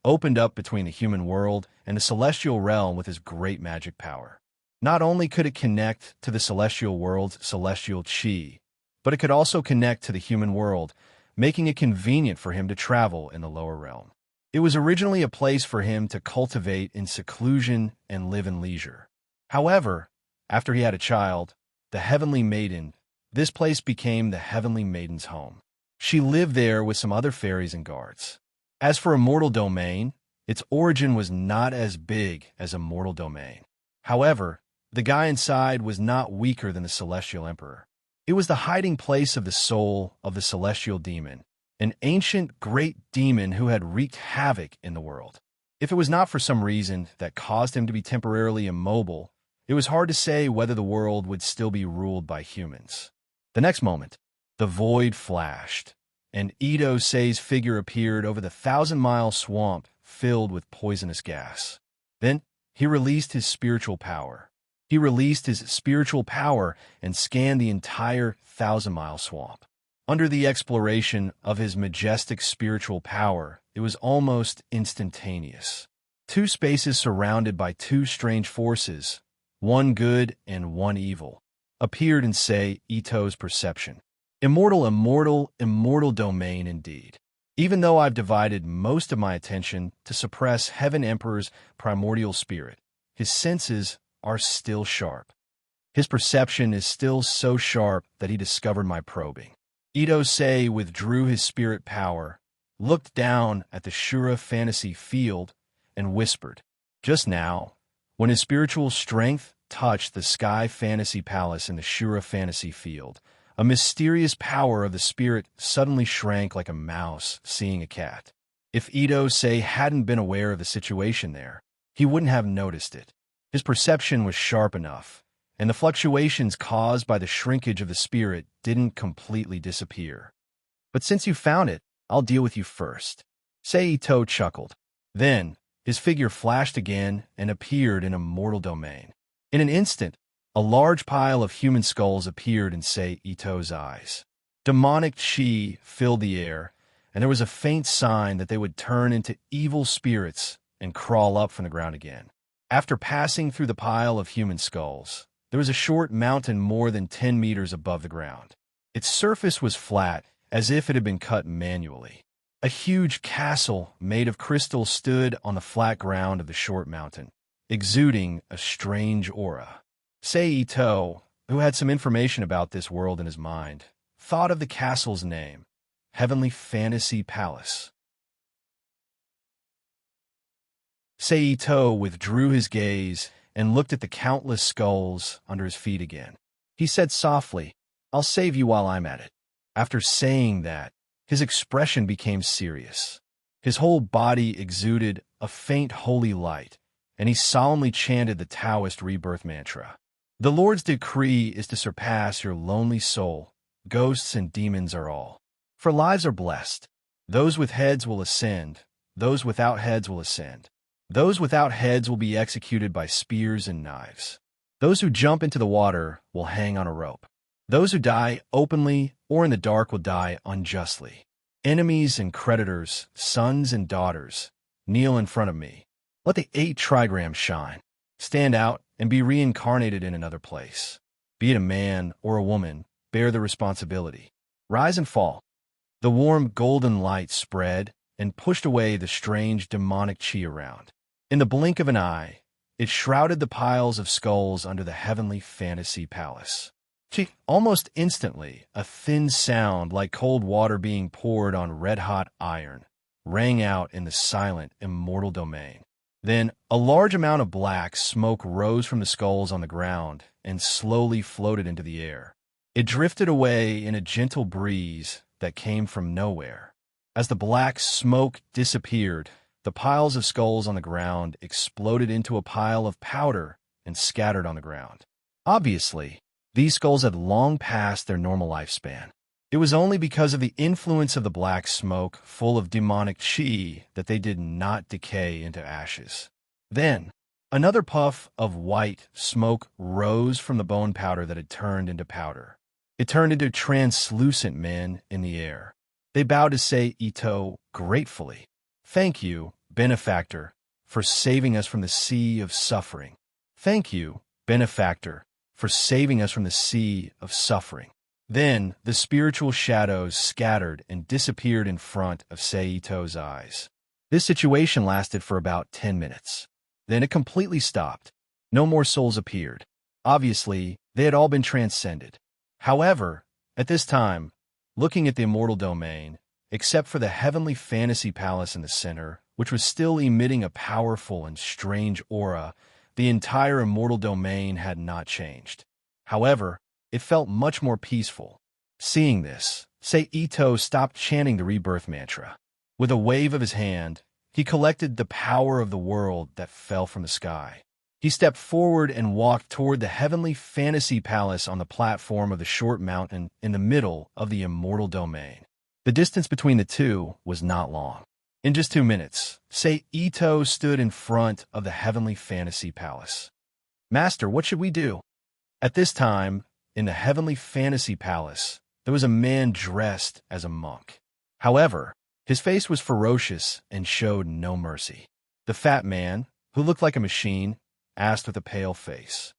Speaker 1: opened up between the human world and the celestial realm with his great magic power. Not only could it connect to the celestial world's celestial qi, but it could also connect to the human world, making it convenient for him to travel in the lower realm. It was originally a place for him to cultivate in seclusion and live in leisure. However, after he had a child, the Heavenly Maiden, this place became the Heavenly Maiden's home. She lived there with some other fairies and guards. As for Immortal Domain, its origin was not as big as Immortal Domain. However, the guy inside was not weaker than the Celestial Emperor. It was the hiding place of the soul of the Celestial Demon, an ancient great demon who had wreaked havoc in the world. If it was not for some reason that caused him to be temporarily immobile, it was hard to say whether the world would still be ruled by humans. The next moment, the void flashed, and Ito Sei's figure appeared over the 1,000-mile swamp filled with poisonous gas. Then, he released his spiritual power. He released his spiritual power and scanned the entire 1,000-mile swamp. Under the exploration of his majestic spiritual power, it was almost instantaneous. Two spaces surrounded by two strange forces, one good and one evil, appeared in Sei Ito's perception. Immortal domain indeed. Even though I've divided most of my attention to suppress Heaven Emperor's primordial spirit, his senses are still sharp. His perception is still so sharp that he discovered my probing. Ito Sei withdrew his spirit power looked down at the Shura fantasy field and whispered. Just now, when his spiritual strength touched the sky fantasy palace in the Shura fantasy field, a mysterious power of the spirit suddenly shrank like a mouse seeing a cat. If Ito, say, hadn't been aware of the situation there, he wouldn't have noticed it. His perception was sharp enough, and the fluctuations caused by the shrinkage of the spirit didn't completely disappear. But since you found it, I'll deal with you first. Ito chuckled. Then, his figure flashed again and appeared in a mortal domain. In an instant, a large pile of human skulls appeared in Ito's eyes. Demonic chi filled the air, and there was a faint sign that they would turn into evil spirits and crawl up from the ground again. After passing through the pile of human skulls, there was a short mountain more than 10 meters above the ground. Its surface was flat, as if it had been cut manually. A huge castle made of crystal stood on the flat ground of the short mountain, exuding a strange aura. Ito, who had some information about this world in his mind, thought of the castle's name, Heavenly Fantasy Palace. Ito withdrew his gaze and looked at the countless skulls under his feet again. He said softly, I'll save you while I'm at it. After saying that, his expression became serious. His whole body exuded a faint holy light, and he solemnly chanted the Taoist rebirth mantra. The Lord's decree is to surpass your lonely soul. Ghosts and demons are all. For lives are blessed. Those with heads will ascend. Those without heads will ascend. Those without heads will be executed by spears and knives. Those who jump into the water will hang on a rope. Those who die openly or in the dark will die unjustly. Enemies and creditors, sons and daughters, kneel in front of me. Let the 8 trigrams shine. Stand out and be reincarnated in another place. Be it a man or a woman, bear the responsibility. Rise and fall. The warm golden light spread and pushed away the strange demonic chi around. In the blink of an eye, it shrouded the piles of skulls under the Heavenly Fantasy Palace. Almost instantly, a thin sound like cold water being poured on red-hot iron rang out in the silent, immortal domain. Then, a large amount of black smoke rose from the skulls on the ground and slowly floated into the air. It drifted away in a gentle breeze that came from nowhere. As the black smoke disappeared, the piles of skulls on the ground exploded into a pile of powder and scattered on the ground. Obviously, these skulls had long passed their normal lifespan. It was only because of the influence of the black smoke full of demonic chi that they did not decay into ashes. Then, another puff of white smoke rose from the bone powder that had turned into powder. It turned into translucent men in the air. They bowed to Ito gratefully. Thank you, benefactor, for saving us from the sea of suffering. Thank you, benefactor, for saving us from the sea of suffering. Then the spiritual shadows scattered and disappeared in front of Ito's eyes. This situation lasted for about 10 minutes. Then it completely stopped. No more souls appeared. Obviously, they had all been transcended. However, at this time, looking at the immortal domain, except for the Heavenly Fantasy Palace in the center, which was still emitting a powerful and strange aura, the entire immortal domain had not changed. However, it felt much more peaceful. Seeing this, Ito stopped chanting the rebirth mantra. With a wave of his hand, he collected the power of the world that fell from the sky. He stepped forward and walked toward the Heavenly Fantasy Palace on the platform of the short mountain in the middle of the immortal domain. The distance between the two was not long. In just 2 minutes, Ito stood in front of the Heavenly Fantasy Palace. Master, what should we do? At this time, in the Heavenly Fantasy Palace, there was a man dressed as a monk. However, his face was ferocious and showed no mercy. The fat man, who looked like a machine, asked with a pale face.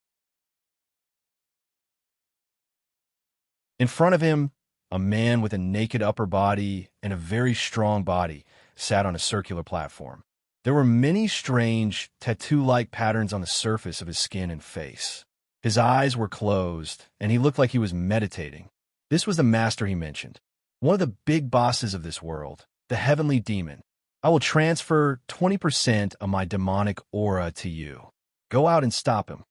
Speaker 1: In front of him, a man with a naked upper body and a very strong body sat on a circular platform. There were many strange, tattoo-like patterns on the surface of his skin and face. His eyes were closed, and he looked like he was meditating. This was the master he mentioned, one of the big bosses of this world, the heavenly demon. I will transfer 20% of my demonic aura to you. Go out and stop him.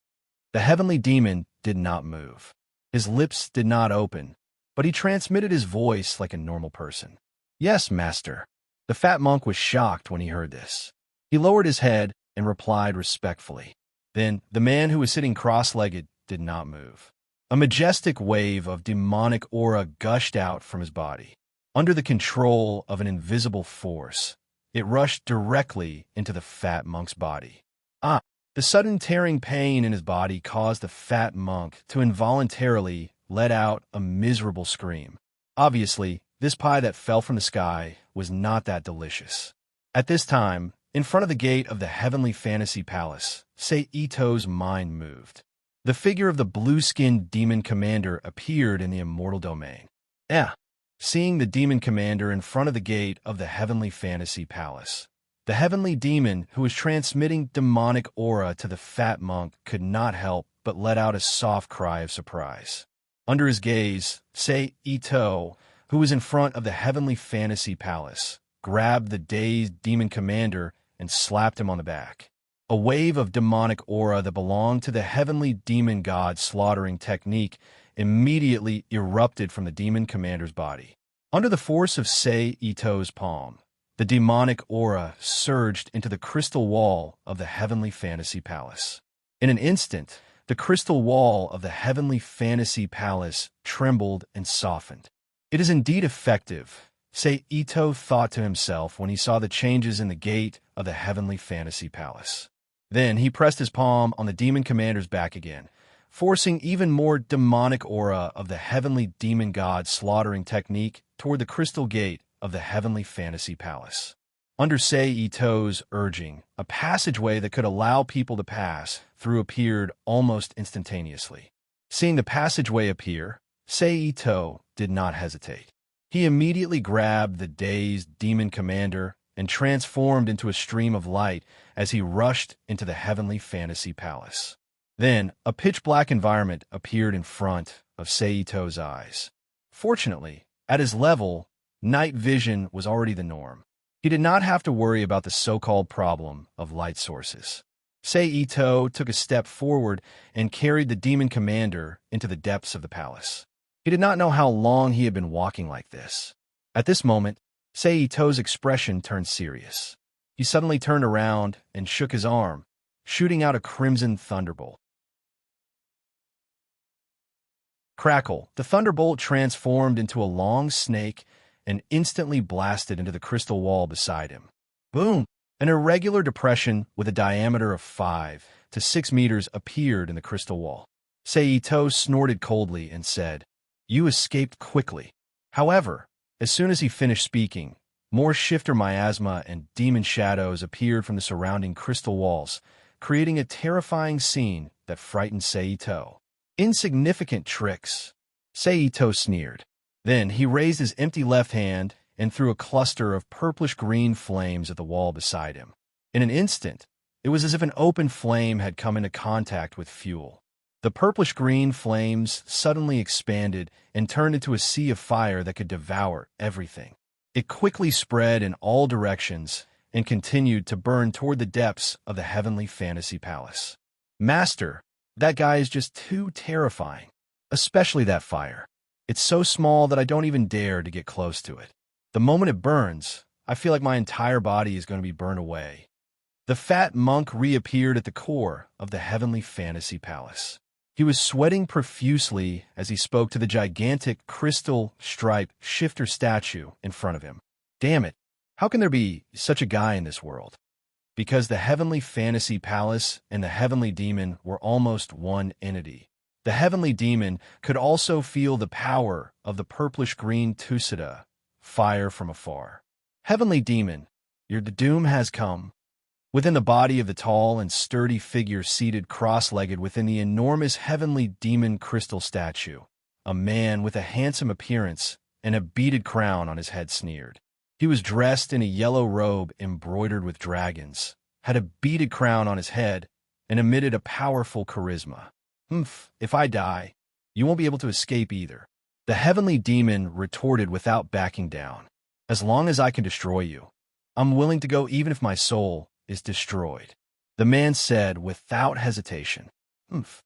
Speaker 1: The heavenly demon did not move. His lips did not open, but he transmitted his voice like a normal person. Yes, master. The fat monk was shocked when he heard this. He lowered his head and replied respectfully. Then the man who was sitting cross-legged did not move. A majestic wave of demonic aura gushed out from his body. Under the control of an invisible force, it rushed directly into the fat monk's body. The sudden tearing pain in his body caused the fat monk to involuntarily let out a miserable scream. Obviously, this pie that fell from the sky was not that delicious. At this time, in front of the gate of the heavenly fantasy palace, Seito's mind moved. The figure of the blue-skinned demon commander appeared in the immortal domain. Seeing the demon commander in front of the gate of the heavenly fantasy palace, the heavenly demon who was transmitting demonic aura to the fat monk could not help but let out a soft cry of surprise. Under his gaze, Seito, who was in front of the heavenly fantasy palace, grabbed the dazed demon commander and slapped him on the back. A wave of demonic aura that belonged to the heavenly demon god slaughtering technique immediately erupted from the demon commander's body. Under the force of Seito's palm, the demonic aura surged into the crystal wall of the heavenly fantasy palace. In an instant, the crystal wall of the heavenly fantasy palace trembled and softened. It is indeed effective, Seito thought to himself when he saw the changes in the gate of the heavenly fantasy palace. Then he pressed his palm on the demon commander's back again, forcing even more demonic aura of the heavenly demon god slaughtering technique toward the crystal gate of the heavenly fantasy palace. Under Seito's urging, a passageway that could allow people to pass through appeared almost instantaneously. Seeing the passageway appear, Seito did not hesitate. He immediately grabbed the dazed demon commander and transformed into a stream of light as he rushed into the heavenly fantasy palace. Then, a pitch-black environment appeared in front of Seito's eyes. Fortunately, at his level, night vision was already the norm. He did not have to worry about the so-called problem of light sources. Seito took a step forward and carried the demon commander into the depths of the palace. He did not know how long he had been walking like this. At this moment, Seito's expression turned serious. He suddenly turned around and shook his arm, shooting out a crimson thunderbolt. Crackle! The thunderbolt transformed into a long snake and instantly blasted into the crystal wall beside him. Boom! An irregular depression with a diameter of 5 to 6 meters appeared in the crystal wall. Seito snorted coldly and said, "You escaped quickly." However, as soon as he finished speaking, more shifter miasma and demon shadows appeared from the surrounding crystal walls, creating a terrifying scene that frightened Seito. Insignificant tricks, Seito sneered. Then he raised his empty left hand and threw a cluster of purplish-green flames at the wall beside him. In an instant, it was as if an open flame had come into contact with fuel. The purplish-green flames suddenly expanded and turned into a sea of fire that could devour everything. It quickly spread in all directions and continued to burn toward the depths of the heavenly fantasy palace. Master, that guy is just too terrifying, especially that fire. It's so small that I don't even dare to get close to it. The moment it burns, I feel like my entire body is going to be burned away. The fat monk reappeared at the core of the heavenly fantasy palace. He was sweating profusely as he spoke to the gigantic crystal-striped shifter statue in front of him. Damn it, how can there be such a guy in this world? Because the heavenly fantasy palace and the heavenly demon were almost one entity. The heavenly demon could also feel the power of the purplish-green Tusida, fire from afar. Heavenly demon, your doom has come. Within the body of the tall and sturdy figure seated cross-legged within the enormous heavenly demon crystal statue, a man with a handsome appearance and a beaded crown on his head sneered. He was dressed in a yellow robe embroidered with dragons, had a beaded crown on his head, and emitted a powerful charisma. If I die, you won't be able to escape either. The heavenly demon retorted without backing down. As long as I can destroy you, I'm willing to go even if my soul is destroyed. The man said without hesitation. Humph.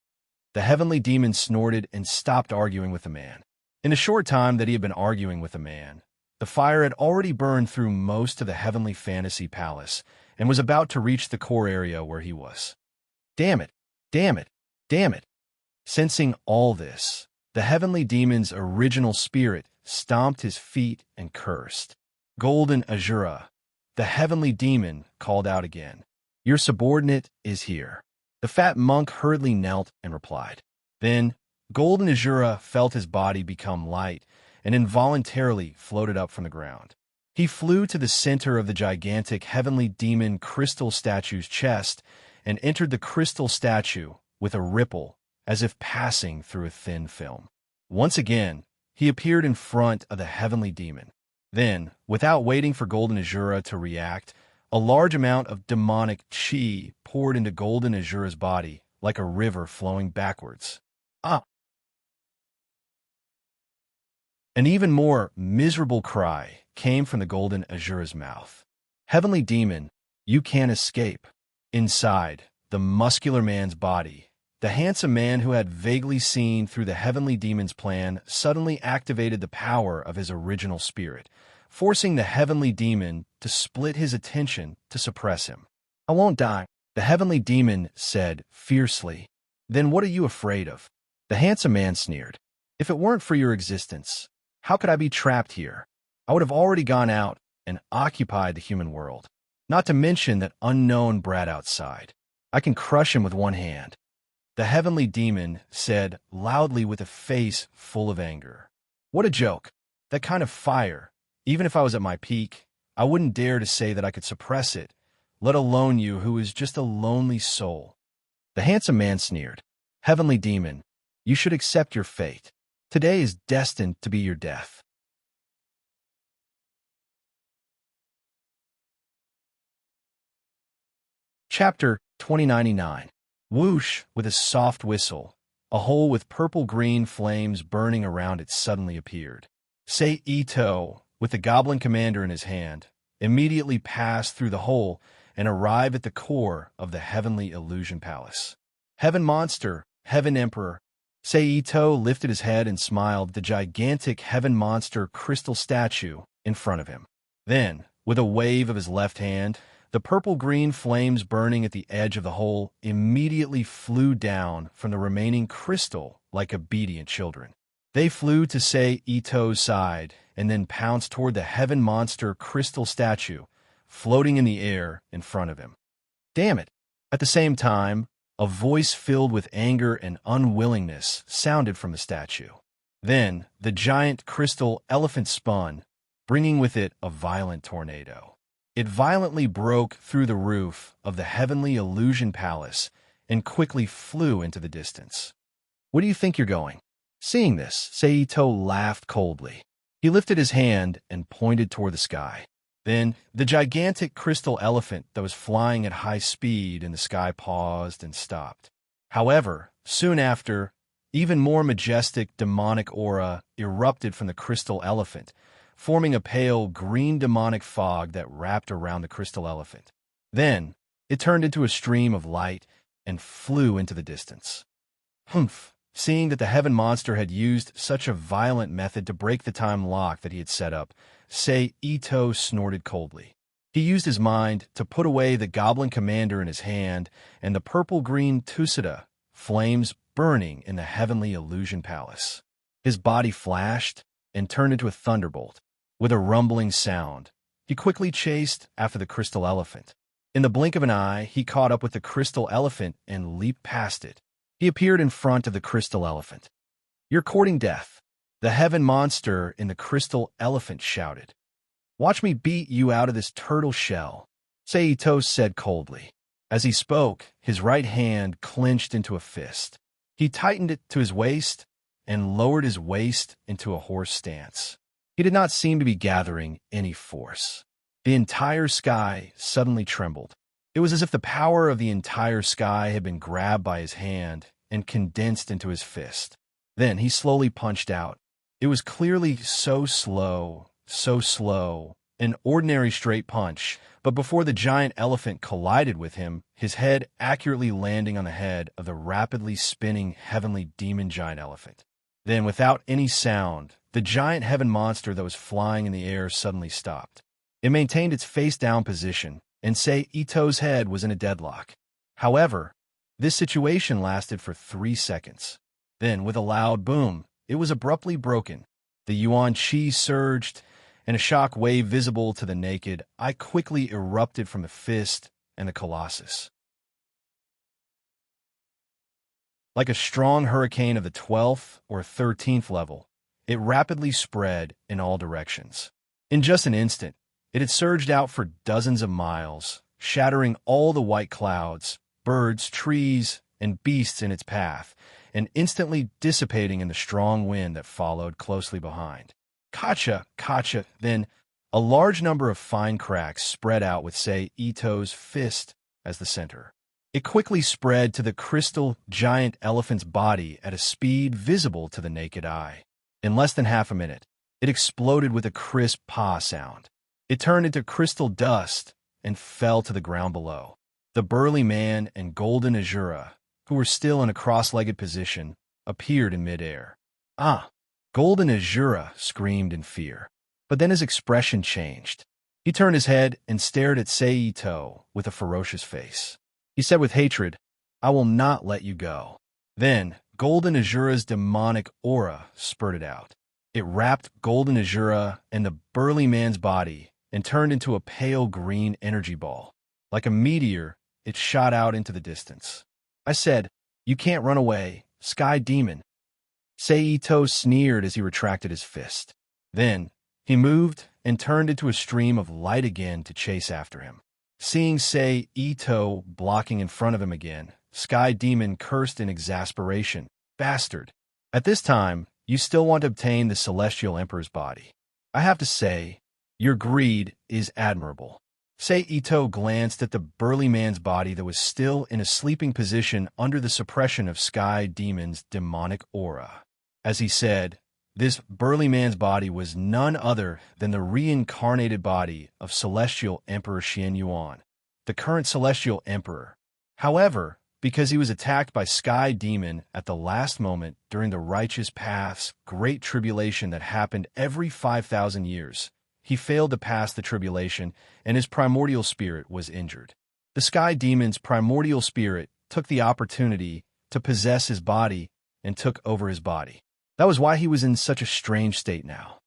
Speaker 1: The heavenly demon snorted and stopped arguing with the man. In a short time that he had been arguing with the man, the fire had already burned through most of the heavenly fantasy palace and was about to reach the core area where he was. Damn it! Damn it! Damn it! Sensing all this, the heavenly demon's original spirit stomped his feet and cursed. Golden Azura, the heavenly demon, called out again. Your subordinate is here. The fat monk hurriedly knelt and replied. Then, Golden Azura felt his body become light and involuntarily floated up from the ground. He flew to the center of the gigantic heavenly demon crystal statue's chest and entered the crystal statue with a ripple as if passing through a thin film. Once again, he appeared in front of the heavenly demon. Then, without waiting for Golden Azura to react, a large amount of demonic chi poured into Golden Azura's body like a river flowing backwards. Ah! An even more miserable cry came from the Golden Azura's mouth. Heavenly demon, you can't escape. Inside the muscular man's body, the handsome man who had vaguely seen through the heavenly demon's plan suddenly activated the power of his original spirit, forcing the heavenly demon to split his attention to suppress him. I won't die, the heavenly demon said fiercely. Then what are you afraid of? The handsome man sneered. If it weren't for your existence, how could I be trapped here? I would have already gone out and occupied the human world. Not to mention that unknown brat outside. I can crush him with one hand. The heavenly demon said loudly with a face full of anger. What a joke. That kind of fire, even if I was at my peak, I wouldn't dare to say that I could suppress it, let alone you who is just a lonely soul. The handsome man sneered. Heavenly demon, you should accept your fate. Today is destined to be your death. Chapter 2099. Whoosh, with a soft whistle, a hole with purple-green flames burning around it suddenly appeared. Sei Ito, with the goblin commander in his hand, immediately passed through the hole and arrived at the core of the heavenly illusion palace. Heaven monster, heaven emperor. Sei Ito lifted his head and smiled at the gigantic heaven monster crystal statue in front of him. Then, with a wave of his left hand, the purple-green flames burning at the edge of the hole immediately flew down from the remaining crystal like obedient children. They flew to Sei Ito's side and then pounced toward the heaven monster crystal statue, floating in the air in front of him. Damn it! At the same time, a voice filled with anger and unwillingness sounded from the statue. Then, the giant crystal elephant spun, bringing with it a violent tornado. It violently broke through the roof of the heavenly illusion palace and quickly flew into the distance. Where do you think you're going? Seeing this, Sei Ito laughed coldly. He lifted his hand and pointed toward the sky. Then, the gigantic crystal elephant that was flying at high speed in the sky paused and stopped. However, soon after, even more majestic demonic aura erupted from the crystal elephant, forming a pale green demonic fog that wrapped around the crystal elephant. Then, it turned into a stream of light and flew into the distance. Humph! Seeing that the heaven monster had used such a violent method to break the time lock that he had set up, Sei Ito snorted coldly. He used his mind to put away the goblin commander in his hand and the purple-green Tusada, flames burning in the heavenly illusion palace. His body flashed and turned into a thunderbolt. With a rumbling sound, he quickly chased after the crystal elephant. In the blink of an eye, he caught up with the crystal elephant and leaped past it. He appeared in front of the crystal elephant. You're courting death. The heaven monster in the crystal elephant shouted. Watch me beat you out of this turtle shell, Sei Ito said coldly. As he spoke, his right hand clenched into a fist. He tightened it to his waist and lowered his waist into a horse stance. He did not seem to be gathering any force. The entire sky suddenly trembled. It was as if the power of the entire sky had been grabbed by his hand and condensed into his fist. Then he slowly punched out. It was clearly so slow, an ordinary straight punch, but before the giant elephant collided with him, his head accurately landing on the head of the rapidly spinning heavenly demon giant elephant. Then, without any sound, the giant heaven monster that was flying in the air suddenly stopped. It maintained its face-down position, and Sei Ito's head was in a deadlock. However, this situation lasted for 3 seconds. Then, with a loud boom, it was abruptly broken. The yuan qi surged, and a shock wave visible to the naked eye quickly erupted from the fist and the colossus. Like a strong hurricane of the 12th or 13th level, it rapidly spread in all directions. In just an instant, it had surged out for dozens of miles, shattering all the white clouds, birds, trees, and beasts in its path, and instantly dissipating in the strong wind that followed closely behind. Kacha, then a large number of fine cracks spread out with Sei Ito's fist as the center. It quickly spread to the crystal giant elephant's body at a speed visible to the naked eye. In less than half a minute, it exploded with a crisp pa sound. It turned into crystal dust and fell to the ground below. The burly man and golden Azura, who were still in a cross-legged position, appeared in midair. "Ah!" Golden Azura screamed in fear. But then his expression changed. He turned his head and stared at Sei Ito with a ferocious face. He said with hatred, "I will not let you go." Then, Golden Azura's demonic aura spurted out. It wrapped Golden Azura and the burly man's body and turned into a pale green energy ball. Like a meteor, it shot out into the distance. I said, "You can't run away, Sky Demon." Sei Ito sneered as he retracted his fist. Then, he moved and turned into a stream of light again to chase after him. Seeing Sei Ito blocking in front of him again, Sky Demon cursed in exasperation. "Bastard! At this time, you still want to obtain the Celestial Emperor's body. I have to say, your greed is admirable." Sei Ito glanced at the burly man's body that was still in a sleeping position under the suppression of Sky Demon's demonic aura. As he said, this burly man's body was none other than the reincarnated body of Celestial Emperor Xian Yuan, the current Celestial Emperor. However, because he was attacked by Sky Demon at the last moment during the Righteous Path's great tribulation that happened every 5,000 years, he failed to pass the tribulation and his primordial spirit was injured. The Sky Demon's primordial spirit took the opportunity to possess his body and took over his body. That was why he was in such a strange state now.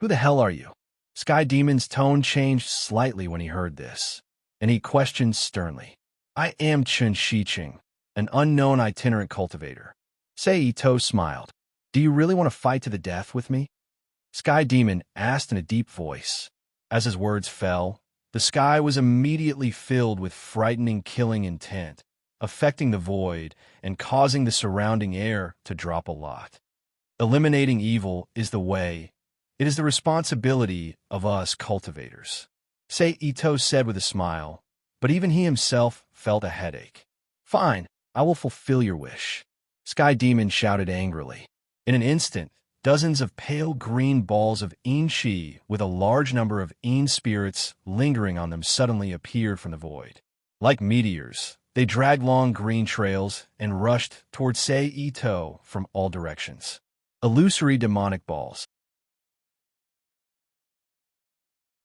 Speaker 1: "Who the hell are you?" Sky Demon's tone changed slightly when he heard this, and he questioned sternly. "I am Chun Shiqing, an unknown itinerant cultivator." Sei Ito smiled. "Do you really want to fight to the death with me?" Sky Demon asked in a deep voice. As his words fell, the sky was immediately filled with frightening killing intent, affecting the void and causing the surrounding air to drop a lot. Eliminating evil is the way. It is the responsibility of us cultivators, Sei Ito said with a smile, but even he himself felt a headache. "Fine, I will fulfill your wish," Sky Demon shouted angrily. In an instant, dozens of pale green balls of Yin Qi with a large number of Yin spirits lingering on them suddenly appeared from the void. Like meteors, they dragged long green trails and rushed toward Sei Ito from all directions. Illusory demonic balls.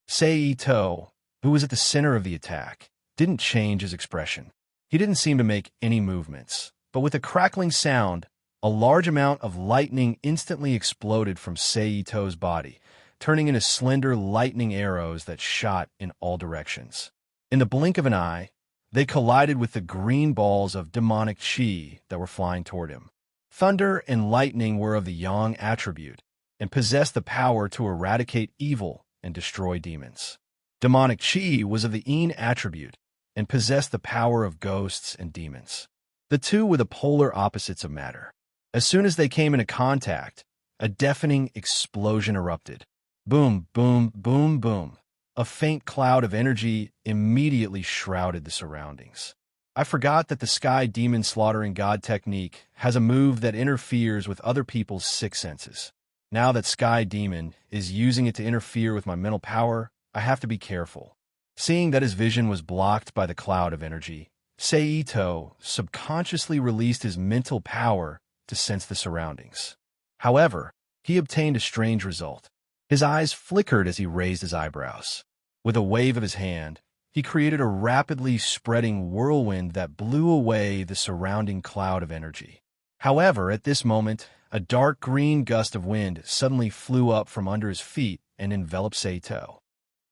Speaker 1: Sei Ito, who was at the center of the attack, didn't change his expression. He didn't seem to make any movements, but with a crackling sound, a large amount of lightning instantly exploded from Sei Ito's body, turning into slender lightning arrows that shot in all directions. In the blink of an eye, they collided with the green balls of demonic qi that were flying toward him. Thunder and lightning were of the yang attribute and possessed the power to eradicate evil and destroy demons. Demonic qi was of the yin attribute and possessed the power of ghosts and demons. The two were the polar opposites of matter. As soon as they came into contact, a deafening explosion erupted. Boom, boom, boom, boom. A faint cloud of energy immediately shrouded the surroundings. I forgot that the Sky Demon Slaughtering God technique has a move that interferes with other people's sixth senses. Now that Sky Demon is using it to interfere with my mental power, I have to be careful. Seeing that his vision was blocked by the cloud of energy, Seito subconsciously released his mental power to sense the surroundings. However, he obtained a strange result. His eyes flickered as he raised his eyebrows. With a wave of his hand, he created a rapidly spreading whirlwind that blew away the surrounding cloud of energy. However, at this moment, a dark green gust of wind suddenly flew up from under his feet and enveloped Seito.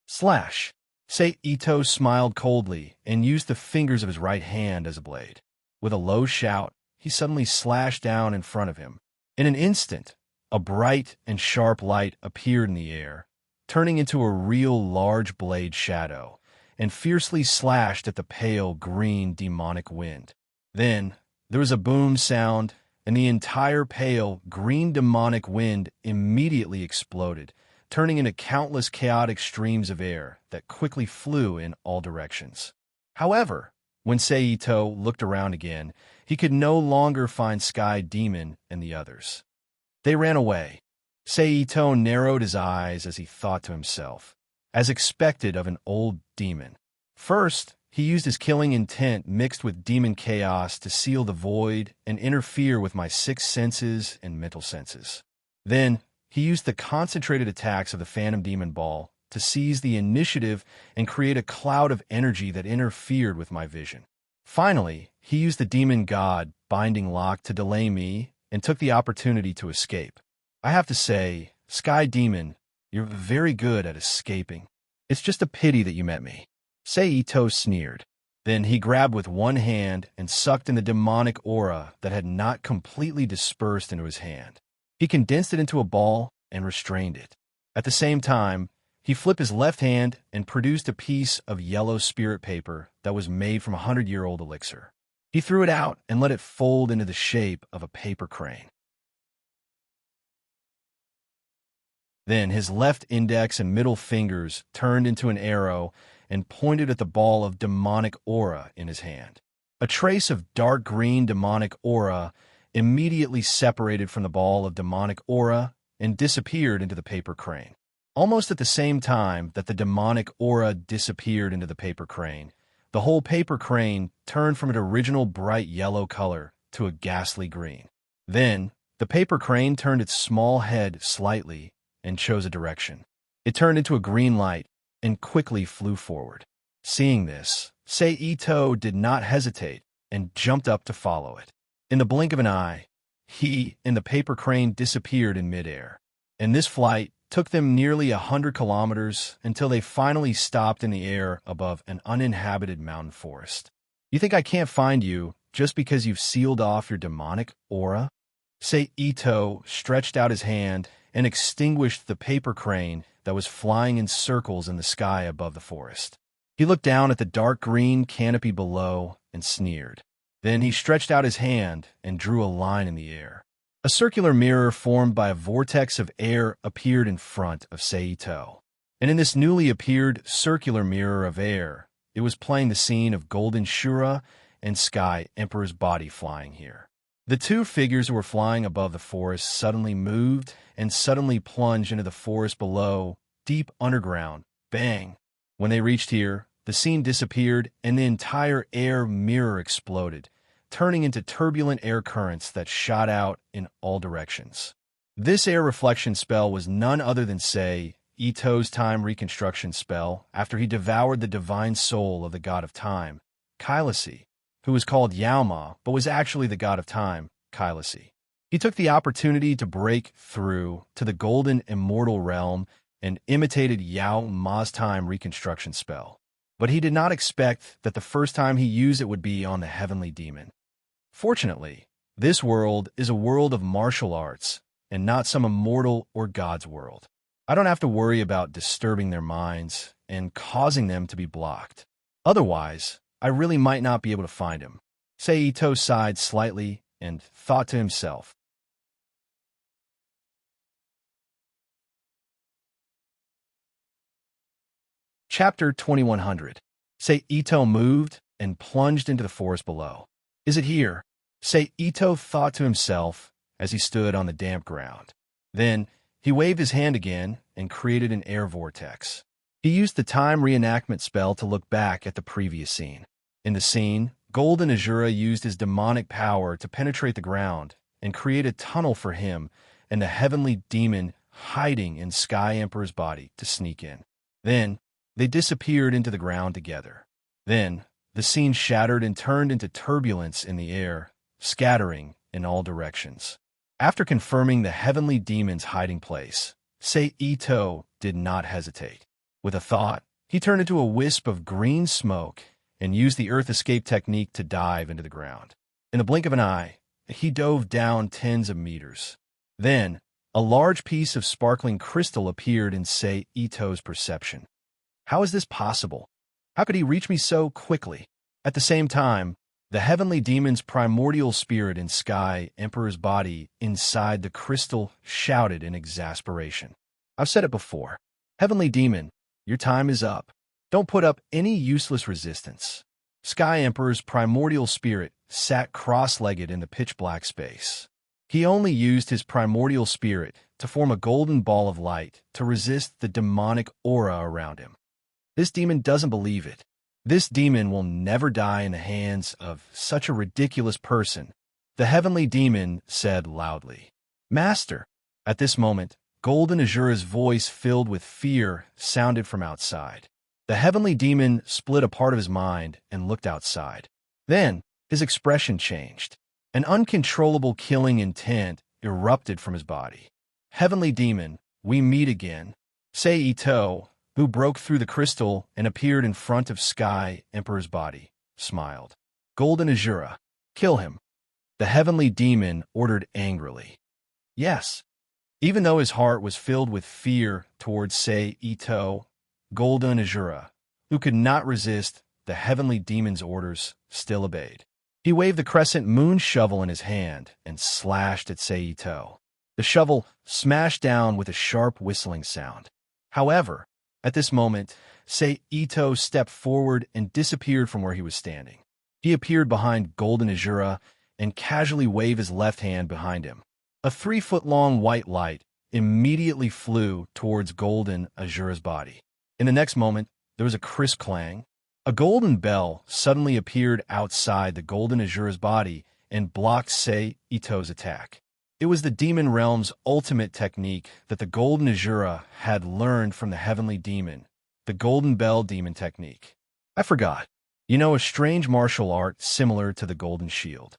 Speaker 1: Slash! Seito smiled coldly and used the fingers of his right hand as a blade. With a low shout, he suddenly slashed down in front of him. In an instant, a bright and sharp light appeared in the air, turning into a real large blade shadow, and fiercely slashed at the pale green demonic wind. Then, there was a boom sound, and the entire pale green demonic wind immediately exploded, turning into countless chaotic streams of air that quickly flew in all directions. However, when Seito looked around again, he could no longer find Sky Demon and the others. They ran away. Seito narrowed his eyes as he thought to himself, as expected of an old demon. First, he used his killing intent mixed with demon chaos to seal the void and interfere with my sixth senses and mental senses. Then, he used the concentrated attacks of the Phantom Demon Ball to seize the initiative and create a cloud of energy that interfered with my vision. Finally, he used the Demon God Binding Lock to delay me and took the opportunity to escape. I have to say, Sky Demon, you're very good at escaping. It's just a pity that you met me. Seito sneered. Then he grabbed with one hand and sucked in the demonic aura that had not completely dispersed into his hand. He condensed it into a ball and restrained it. At the same time, he flipped his left hand and produced a piece of yellow spirit paper that was made from 100-year-old elixir. He threw it out and let it fold into the shape of a paper crane. Then his left index and middle fingers turned into an arrow and pointed at the ball of demonic aura in his hand. A trace of dark green demonic aura immediately separated from the ball of demonic aura and disappeared into the paper crane. Almost at the same time that the demonic aura disappeared into the paper crane, the whole paper crane turned from its original bright yellow color to a ghastly green. Then, the paper crane turned its small head slightly and chose a direction. It turned into a green light and quickly flew forward. Seeing this, Seito did not hesitate and jumped up to follow it. In the blink of an eye, he and the paper crane disappeared in midair, and this flight took them nearly 100 kilometers until they finally stopped in the air above an uninhabited mountain forest. You think I can't find you just because you've sealed off your demonic aura? Seito stretched out his hand and extinguished the paper crane that was flying in circles in the sky above the forest. He looked down at the dark green canopy below and sneered. Then he stretched out his hand and drew a line in the air. A circular mirror formed by a vortex of air appeared in front of Seito. And in this newly appeared circular mirror of air, it was playing the scene of Golden Shura and Sky Emperor's body flying here. The two figures who were flying above the forest suddenly moved and suddenly plunged into the forest below, deep underground. Bang! When they reached here, the scene disappeared and the entire air mirror exploded, turning into turbulent air currents that shot out in all directions. This air reflection spell was none other than Ito's time reconstruction spell after he devoured the divine soul of the god of time, Kylasi, who was called Yaoma but was actually the god of time, Kylasi. He took the opportunity to break through to the golden immortal realm and imitated Yao Ma's time reconstruction spell. But he did not expect that the first time he used it would be on the heavenly demon. Fortunately, this world is a world of martial arts and not some immortal or god's world. I don't have to worry about disturbing their minds and causing them to be blocked. Otherwise, I really might not be able to find him. Seito sighed slightly and thought to himself. Chapter 2100. Seito moved and plunged into the forest below. Is it here? Seito thought to himself as he stood on the damp ground. Then he waved his hand again and created an air vortex. He used the time reenactment spell to look back at the previous scene. In the scene, Golden Azura used his demonic power to penetrate the ground and create a tunnel for him and the heavenly demon hiding in Sky Emperor's body to sneak in. Then, they disappeared into the ground together. Then, the scene shattered and turned into turbulence in the air, scattering in all directions. After confirming the heavenly demon's hiding place, Ito did not hesitate. With a thought, he turned into a wisp of green smoke and used the earth escape technique to dive into the ground. In the blink of an eye, he dove down tens of meters. Then, a large piece of sparkling crystal appeared in Ito's perception. How is this possible? How could he reach me so quickly? At the same time, the heavenly demon's primordial spirit in Sky Emperor's body inside the crystal shouted in exasperation. I've said it before. Heavenly demon, your time is up. Don't put up any useless resistance. Sky Emperor's primordial spirit sat cross-legged in the pitch-black space. He only used his primordial spirit to form a golden ball of light to resist the demonic aura around him. This demon doesn't believe it. This demon will never die in the hands of such a ridiculous person, the heavenly demon said loudly. Master! At this moment, Golden Azura's voice filled with fear sounded from outside. The heavenly demon split a part of his mind and looked outside. Then, his expression changed. An uncontrollable killing intent erupted from his body. Heavenly demon, we meet again. Ito, who broke through the crystal and appeared in front of Sky Emperor's body, smiled. Golden Azura, kill him. The heavenly demon ordered angrily. Yes. Even though his heart was filled with fear towards Ito, Golden Azura, who could not resist the heavenly demon's orders, still obeyed. He waved the crescent moon shovel in his hand and slashed at Ito. The shovel smashed down with a sharp whistling sound. However, at this moment, Ito stepped forward and disappeared from where he was standing. He appeared behind Golden Azura and casually waved his left hand behind him. A 3-foot-long white light immediately flew towards Golden Azura's body. In the next moment, there was a crisp clang. A golden bell suddenly appeared outside the Golden Azura's body and blocked Ito's attack. It was the demon realm's ultimate technique that the Golden Azura had learned from the heavenly demon, the Golden Bell demon technique. I forgot. You know, a strange martial art similar to the Golden Shield.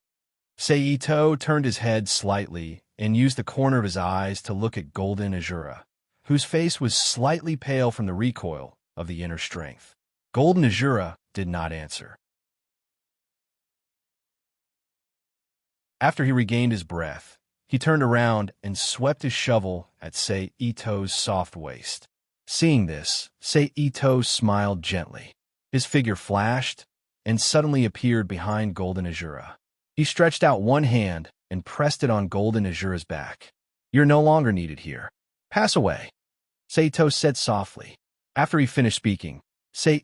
Speaker 1: Ito turned his head slightly and used the corner of his eyes to look at Golden Azura, whose face was slightly pale from the recoil of the inner strength. Golden Azura did not answer. After he regained his breath, he turned around and swept his shovel at Ito's soft waist. Seeing this, Ito smiled gently. His figure flashed and suddenly appeared behind Golden Azura. He stretched out one hand and pressed it on Golden Azura's back. You're no longer needed here. Pass away, Ito said softly. After he finished speaking,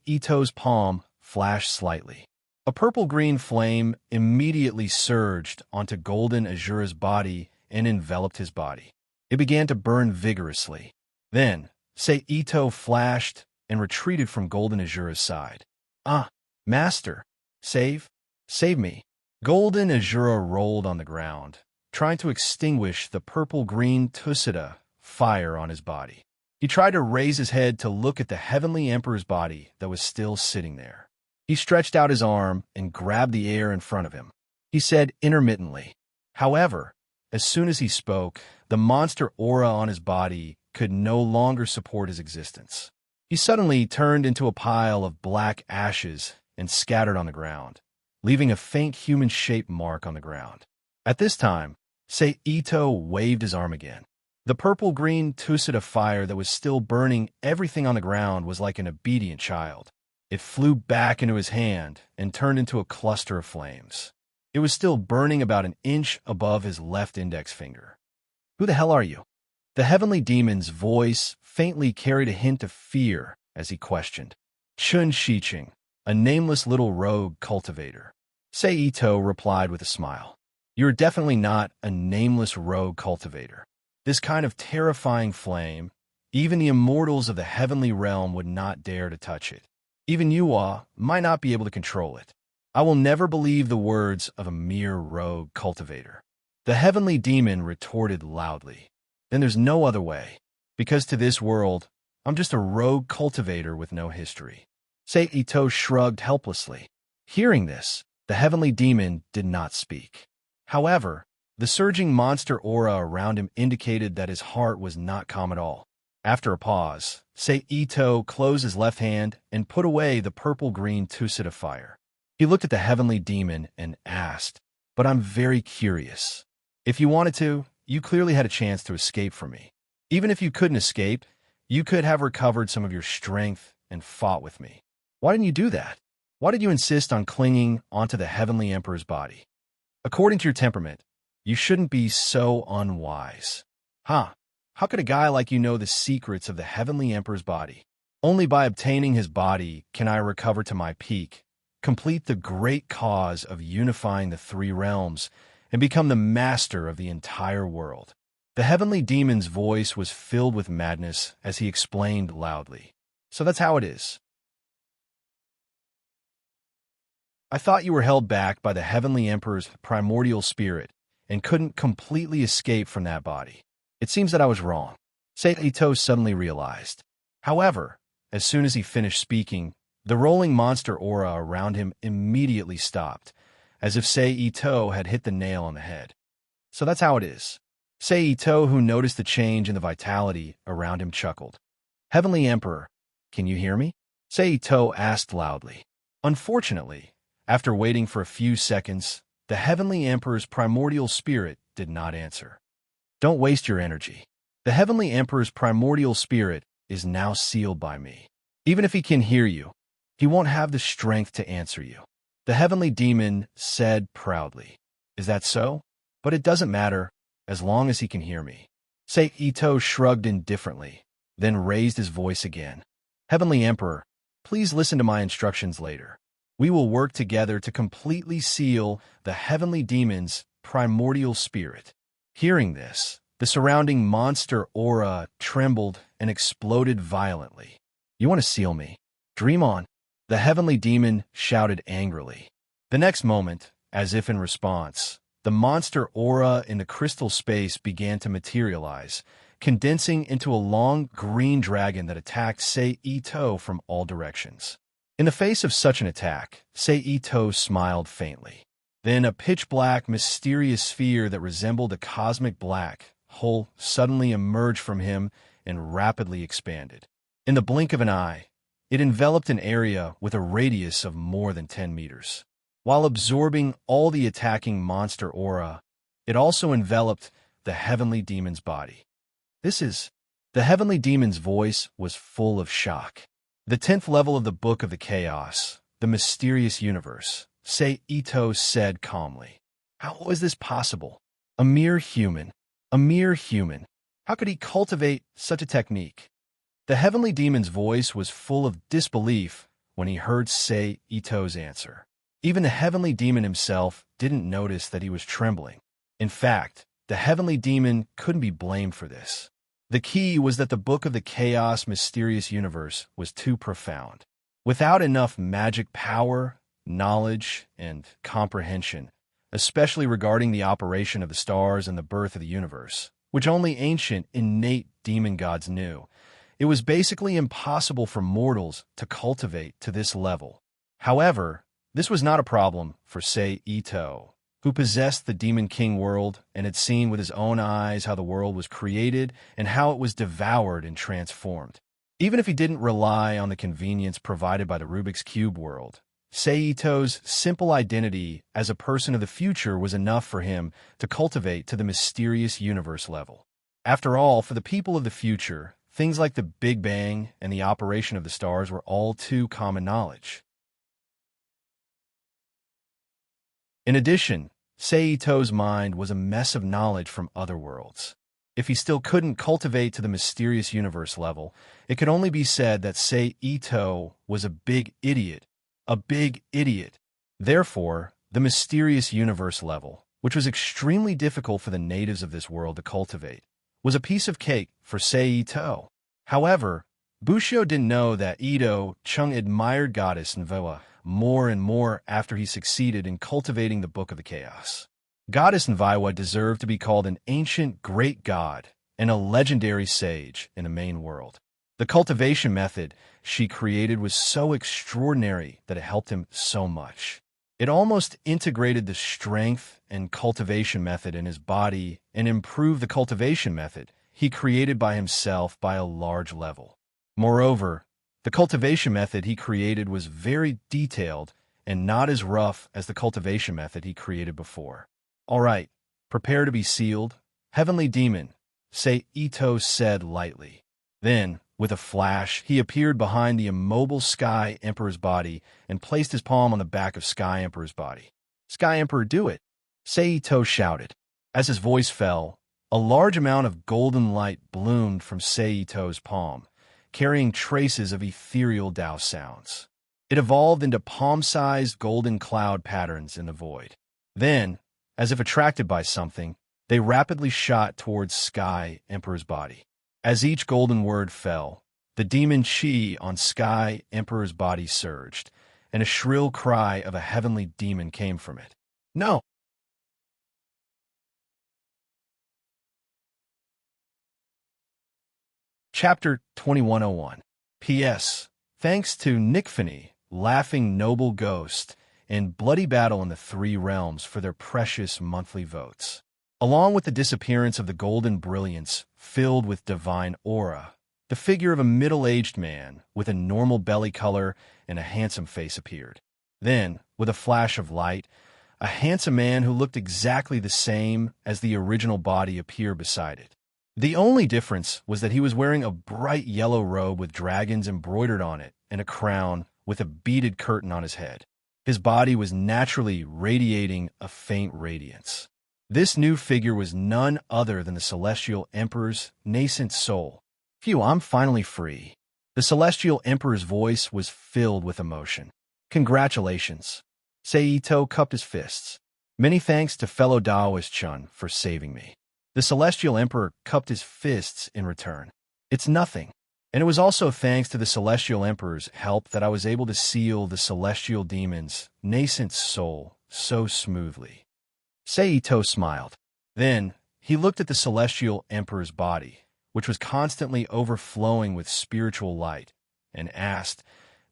Speaker 1: Ito's palm flashed slightly. A purple-green flame immediately surged onto Golden Azura's body and enveloped his body. It began to burn vigorously. Then, Ito flashed and retreated from Golden Azura's side. Ah, Master, save me. Golden Azura rolled on the ground, trying to extinguish the purple-green Tusita fire on his body. He tried to raise his head to look at the heavenly emperor's body that was still sitting there. He stretched out his arm and grabbed the air in front of him. He said intermittently. However, as soon as he spoke, the monster aura on his body could no longer support his existence. He suddenly turned into a pile of black ashes and scattered on the ground, leaving a faint human-shaped mark on the ground. At this time, Ito waved his arm again. The purple-green Tusita fire that was still burning everything on the ground was like an obedient child. It flew back into his hand and turned into a cluster of flames. It was still burning about an inch above his left index finger. Who the hell are you? The heavenly demon's voice faintly carried a hint of fear as he questioned. Chun Shiching, a nameless little rogue cultivator. Ito replied with a smile. You're definitely not a nameless rogue cultivator. This kind of terrifying flame Even the immortals of the heavenly realm would not dare to touch it. Even you all might not be able to control it. I will never believe the words of a mere rogue cultivator. The heavenly demon retorted loudly. Then there's no other way, because to this world, I'm just a rogue cultivator with no history. Ito shrugged helplessly. Hearing this, the heavenly demon did not speak. However, the surging monster aura around him indicated that his heart was not calm at all. After a pause, Ito closed his left hand and put away the purple-green tusset of fire. He looked at the heavenly demon and asked, "But I'm very curious. If you wanted to, you clearly had a chance to escape from me. Even if you couldn't escape, you could have recovered some of your strength and fought with me. Why didn't you do that? Why did you insist on clinging onto the heavenly emperor's body? According to your temperament, you shouldn't be so unwise. Huh? How could a guy like you know the secrets of the heavenly emperor's body? Only by obtaining his body can I recover to my peak, complete the great cause of unifying the three realms, and become the master of the entire world." The heavenly demon's voice was filled with madness as he explained loudly. "So that's how it is. I thought you were held back by the heavenly emperor's primordial spirit and couldn't completely escape from that body. It seems that I was wrong," Ito suddenly realized. However, as soon as he finished speaking, the rolling monster aura around him immediately stopped, as if Ito had hit the nail on the head. "So that's how it is." Ito, who noticed the change in the vitality around him, chuckled. "Heavenly Emperor, can you hear me?" Ito asked loudly. Unfortunately, after waiting for a few seconds, the Heavenly Emperor's primordial spirit did not answer. "Don't waste your energy. The Heavenly Emperor's primordial spirit is now sealed by me. Even if he can hear you, he won't have the strength to answer you," the heavenly demon said proudly. "Is that so? But it doesn't matter, as long as he can hear me." Ito shrugged indifferently, then raised his voice again. "Heavenly Emperor, please listen to my instructions later. We will work together to completely seal the heavenly demon's primordial spirit." Hearing this, the surrounding monster aura trembled and exploded violently. "You want to seal me? Dream on," the heavenly demon shouted angrily. The next moment, as if in response, the monster aura in the crystal space began to materialize, condensing into a long green dragon that attacked Ito from all directions. In the face of such an attack, Ito smiled faintly. Then a pitch-black, mysterious sphere that resembled a cosmic black hole suddenly emerged from him and rapidly expanded. In the blink of an eye, it enveloped an area with a radius of more than 10 meters. While absorbing all the attacking monster aura, it also enveloped the heavenly demon's body. The heavenly demon's voice was full of shock. "The 10th level of the Book of the Chaos, the mysterious universe," Ito said calmly. "How was this possible? A mere human. A mere human. How could he cultivate such a technique?" The heavenly demon's voice was full of disbelief when he heard Ito's answer. Even the heavenly demon himself didn't notice that he was trembling. In fact, the heavenly demon couldn't be blamed for this. The key was that the Book of the Chaos mysterious universe was too profound. Without enough magic power, knowledge, and comprehension, especially regarding the operation of the stars and the birth of the universe, which only ancient, innate demon gods knew, it was basically impossible for mortals to cultivate to this level. However, this was not a problem for Ito, who possessed the Demon King world and had seen with his own eyes how the world was created and how it was devoured and transformed. Even if he didn't rely on the convenience provided by the Rubik's Cube world, Ito's simple identity as a person of the future was enough for him to cultivate to the mysterious universe level. After all, for the people of the future, things like the Big Bang and the operation of the stars were all too common knowledge. In addition, Ito's mind was a mess of knowledge from other worlds. If he still couldn't cultivate to the mysterious universe level, it could only be said that Ito was a big idiot. A big idiot. Therefore, the mysterious universe level, which was extremely difficult for the natives of this world to cultivate, was a piece of cake for Ito. However, Busho didn't know that Ito Chung admired Goddess Nvoa more and more after he succeeded in cultivating the Book of the Chaos. Goddess Nviwa deserved to be called an ancient great god and a legendary sage in the main world. The cultivation method she created was so extraordinary that it helped him so much. It almost integrated the strength and cultivation method in his body and improved the cultivation method he created by himself by a large level. Moreover, the cultivation method he created was very detailed and not as rough as the cultivation method he created before. "All right, prepare to be sealed, heavenly demon," Ito said lightly. Then, with a flash, he appeared behind the immobile Sky Emperor's body and placed his palm on the back of Sky Emperor's body. "Sky Emperor, do it!" Ito shouted. As his voice fell, a large amount of golden light bloomed from Ito's palm, carrying traces of ethereal Tao sounds. It evolved into palm-sized golden cloud patterns in the void. Then, as if attracted by something, they rapidly shot towards Sky Emperor's body. As each golden word fell, the demon chi on Sky Emperor's body surged, and a shrill cry of a heavenly demon came from it. "No!" Chapter 2101. P.S. Thanks to Nickfany, Laughing Noble Ghost, and Bloody Battle in the Three Realms for their precious monthly votes. Along with the disappearance of the golden brilliance filled with divine aura, the figure of a middle-aged man with a normal belly color and a handsome face appeared. Then, with a flash of light, a handsome man who looked exactly the same as the original body appeared beside it. The only difference was that he was wearing a bright yellow robe with dragons embroidered on it and a crown with a beaded curtain on his head. His body was naturally radiating a faint radiance. This new figure was none other than the Celestial Emperor's nascent soul. "Phew, I'm finally free." The Celestial Emperor's voice was filled with emotion. "Congratulations." Ito cupped his fists. "Many thanks to fellow Daoist Chun for saving me." The Celestial Emperor cupped his fists in return. "It's nothing. And it was also thanks to the Celestial Emperor's help that I was able to seal the Celestial Demon's nascent soul so smoothly." Ito smiled. Then, he looked at the Celestial Emperor's body, which was constantly overflowing with spiritual light, and asked,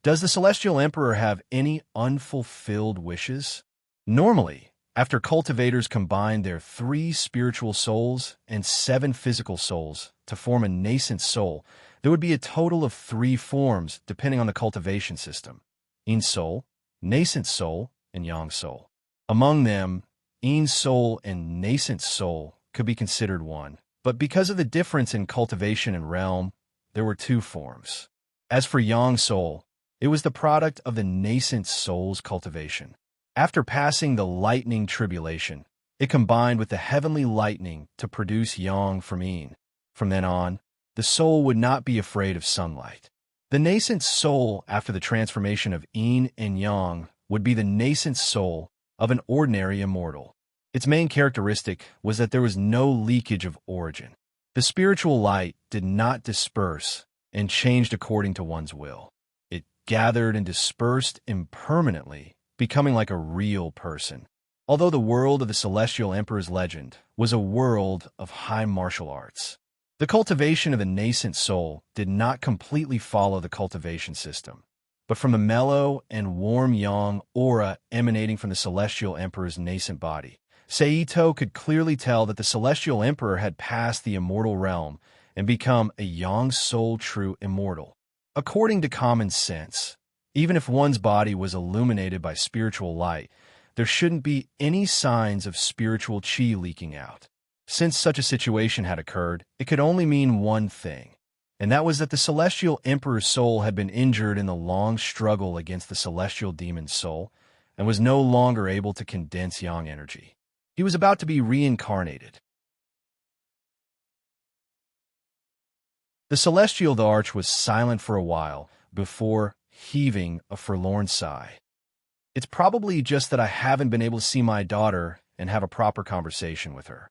Speaker 1: "Does the Celestial Emperor have any unfulfilled wishes?" Normally, after cultivators combine their 3 spiritual souls and 7 physical souls to form a nascent soul, there would be a total of 3 forms depending on the cultivation system: Yin soul, nascent soul, and Yang soul. Among them, Yin soul and nascent soul could be considered one, but because of the difference in cultivation and realm, there were 2 forms. As for Yang soul, it was the product of the nascent soul's cultivation. After passing the lightning tribulation, it combined with the heavenly lightning to produce Yang from Yin. From then on, the soul would not be afraid of sunlight. The nascent soul after the transformation of Yin and Yang would be the nascent soul of an ordinary immortal. Its main characteristic was that there was no leakage of origin. The spiritual light did not disperse and changed according to one's will. It gathered and dispersed impermanently, becoming like a real person. Although the world of the Celestial Emperor's legend was a world of high martial arts, the cultivation of the nascent soul did not completely follow the cultivation system, but from the mellow and warm Yang aura emanating from the Celestial Emperor's nascent body, Ito could clearly tell that the Celestial Emperor had passed the immortal realm and become a Yang soul true immortal. According to common sense, even if one's body was illuminated by spiritual light, there shouldn't be any signs of spiritual chi leaking out. Since such a situation had occurred, it could only mean one thing, and that was that the Celestial Emperor's soul had been injured in the long struggle against the Celestial Demon's soul and was no longer able to condense Yang energy. He was about to be reincarnated. The Celestial Arch was silent for a while before heaving a forlorn sigh. "It's probably just that I haven't been able to see my daughter and have a proper conversation with her.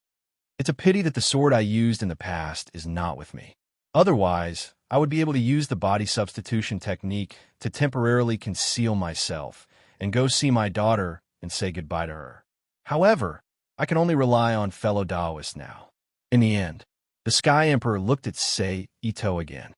Speaker 1: It's a pity that the sword I used in the past is not with me. Otherwise, I would be able to use the body substitution technique to temporarily conceal myself and go see my daughter and say goodbye to her. However, I can only rely on fellow Taoists now. In the end, the Sky Emperor looked at Sei Ito again.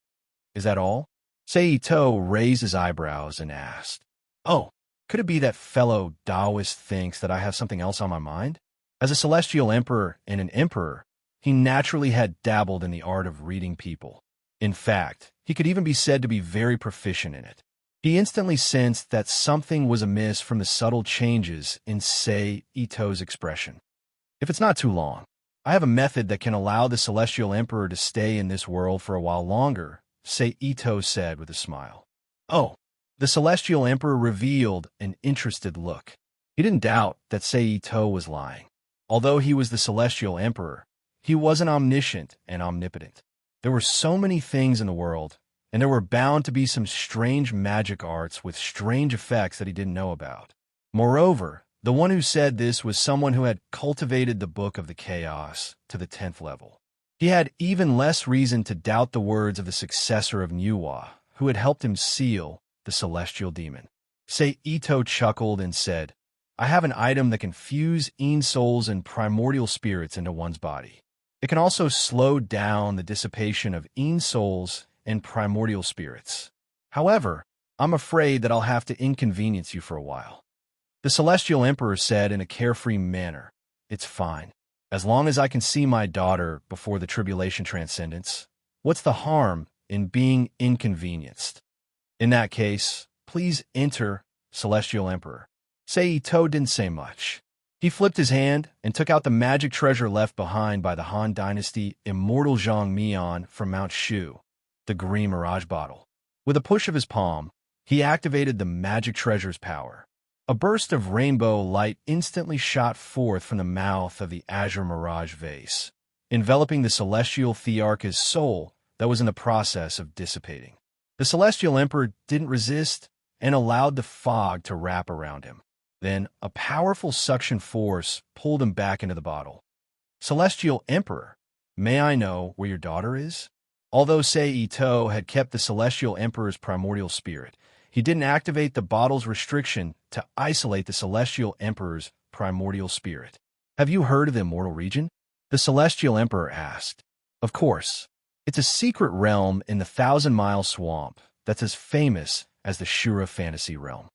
Speaker 1: Is that all? Sei Ito raised his eyebrows and asked, "Oh, could it be that fellow Taoist thinks that I have something else on my mind?" As a celestial emperor and an emperor, he naturally had dabbled in the art of reading people. In fact, he could even be said to be very proficient in it. He instantly sensed that something was amiss from the subtle changes in Sei Ito's expression. If it's not too long, I have a method that can allow the celestial emperor to stay in this world for a while longer, Sei Ito said with a smile. Oh, the celestial emperor revealed an interested look. He didn't doubt that Sei Ito was lying. Although he was the celestial emperor, he wasn't omniscient and omnipotent. There were so many things in the world, and there were bound to be some strange magic arts with strange effects that he didn't know about. Moreover, the one who said this was someone who had cultivated the Book of the Chaos to the 10th level. He had even less reason to doubt the words of the successor of Nuwa, who had helped him seal the celestial demon. Sei Ito chuckled and said, "I have an item that can fuse Een souls and primordial spirits into one's body. It can also slow down the dissipation of Een souls and primordial spirits. However, I'm afraid that I'll have to inconvenience you for a while." The celestial emperor said in a carefree manner, "It's fine. As long as I can see my daughter before the tribulation transcendence, what's the harm in being inconvenienced? In that case, please enter, celestial emperor." Sei Ito didn't say much. He flipped his hand and took out the magic treasure left behind by the Han Dynasty immortal Zhang Mian from Mount Shu, the green mirage bottle. With a push of his palm, he activated the magic treasure's power. A burst of rainbow light instantly shot forth from the mouth of the azure mirage vase, enveloping the celestial Thearcha's soul that was in the process of dissipating. The celestial emperor didn't resist and allowed the fog to wrap around him. Then a powerful suction force pulled him back into the bottle. "Celestial Emperor, may I know where your daughter is?" Although Sei Ito had kept the celestial emperor's primordial spirit, he didn't activate the bottle's restriction to isolate the celestial emperor's primordial spirit. "Have you heard of the immortal region?" the celestial emperor asked. "Of course. It's a secret realm in the 1,000-mile swamp that's as famous as the Shura fantasy realm.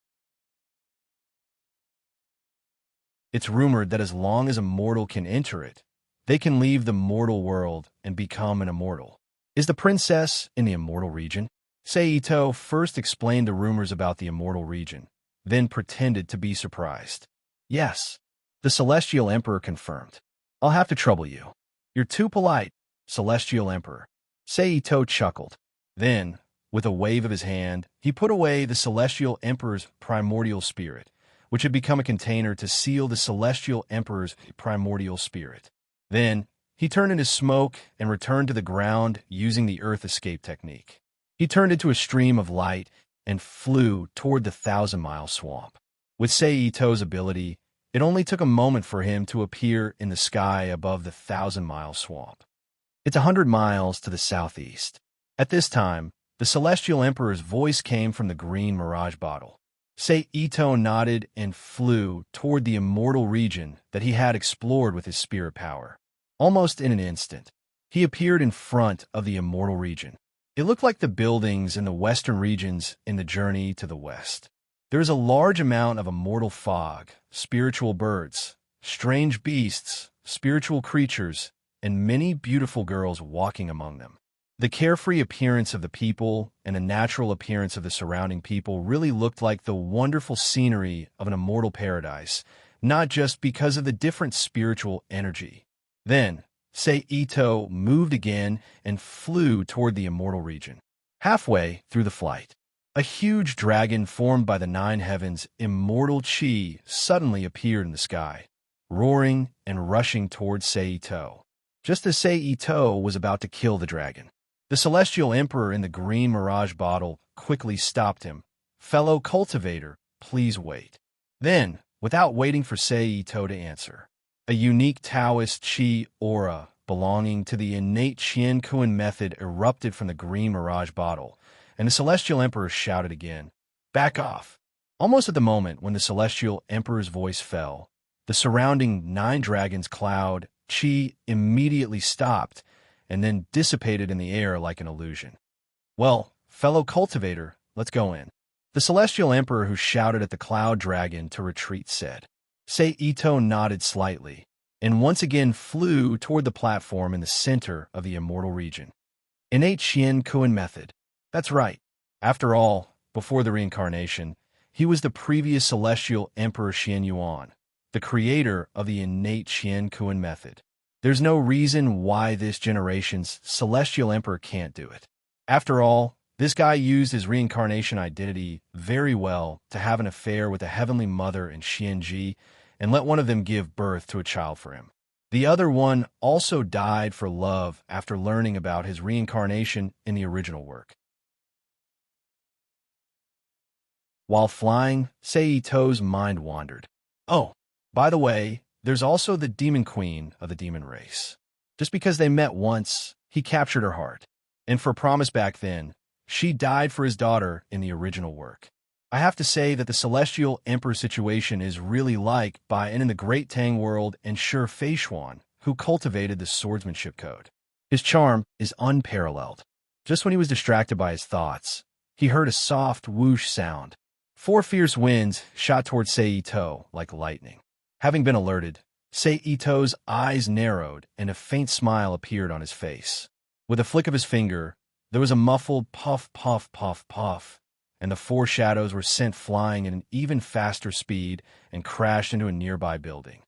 Speaker 1: It's rumored that as long as a mortal can enter it, they can leave the mortal world and become an immortal. Is the princess in the immortal region?" Sei Ito first explained the rumors about the immortal region, then pretended to be surprised. "Yes," the celestial emperor confirmed. "I'll have to trouble you. You're too polite, celestial emperor." Sei Ito chuckled. Then, with a wave of his hand, he put away the celestial emperor's primordial spirit, which had become a container to seal the celestial emperor's primordial spirit. Then, he turned into smoke and returned to the ground using the earth escape technique. He turned into a stream of light and flew toward the 1,000-mile swamp. With Sei Ito's ability, it only took a moment for him to appear in the sky above the 1,000-mile swamp. It's 100 miles to the southeast. At this time, the celestial emperor's voice came from the green mirage bottle. Sei Ito nodded and flew toward the immortal region that he had explored with his spirit power. Almost in an instant, he appeared in front of the immortal region. It looked like the buildings in the western regions in the journey to the west. There is a large amount of immortal fog, spiritual birds, strange beasts, spiritual creatures, and many beautiful girls walking among them. The carefree appearance of the people and the natural appearance of the surrounding people really looked like the wonderful scenery of an immortal paradise, not just because of the different spiritual energy. Then, Sei Ito moved again and flew toward the immortal region. Halfway through the flight, a huge dragon formed by the 9 heavens' immortal chi suddenly appeared in the sky, roaring and rushing toward Sei Ito. Just as Sei Ito was about to kill the dragon, the celestial emperor in the green mirage bottle quickly stopped him. "Fellow cultivator, please wait." Then, without waiting for Sei Ito to answer, a unique Taoist chi aura belonging to the innate Qian Kuan method erupted from the green mirage bottle, and the Celestial Emperor shouted again, "Back off!" Almost at the moment when the Celestial Emperor's voice fell, the surrounding 9 dragons cloud, Qi, immediately stopped and then dissipated in the air like an illusion. "Well, fellow cultivator, let's go in," the Celestial Emperor, who shouted at the cloud dragon to retreat, said. Ito nodded slightly, and once again flew toward the platform in the center of the immortal region. Innate Qian Kuan method. That's right. After all, before the reincarnation, he was the previous Celestial Emperor Xian Yuan, the creator of the innate Qian Kuan method. There's no reason why this generation's Celestial Emperor can't do it. After all, this guy used his reincarnation identity very well to have an affair with the Heavenly Mother in Xianji and let one of them give birth to a child for him. The other one also died for love after learning about his reincarnation in the original work. While flying, Ito's mind wandered. Oh, by the way, there's also the Demon Queen of the demon race. Just because they met once, he captured her heart. And for promise back then, she died for his daughter in the original work. I have to say that the Celestial Emperor situation is really like Bai in the Great Tang world and Shi Feishuan, who cultivated the swordsmanship code. His charm is unparalleled. Just when he was distracted by his thoughts, he heard a soft whoosh sound. 4 fierce winds shot toward Ito like lightning. Having been alerted, Ito's eyes narrowed and a faint smile appeared on his face. With a flick of his finger, there was a muffled puff, puff, puff, puff, and the 4 shadows were sent flying at an even faster speed and crashed into a nearby building.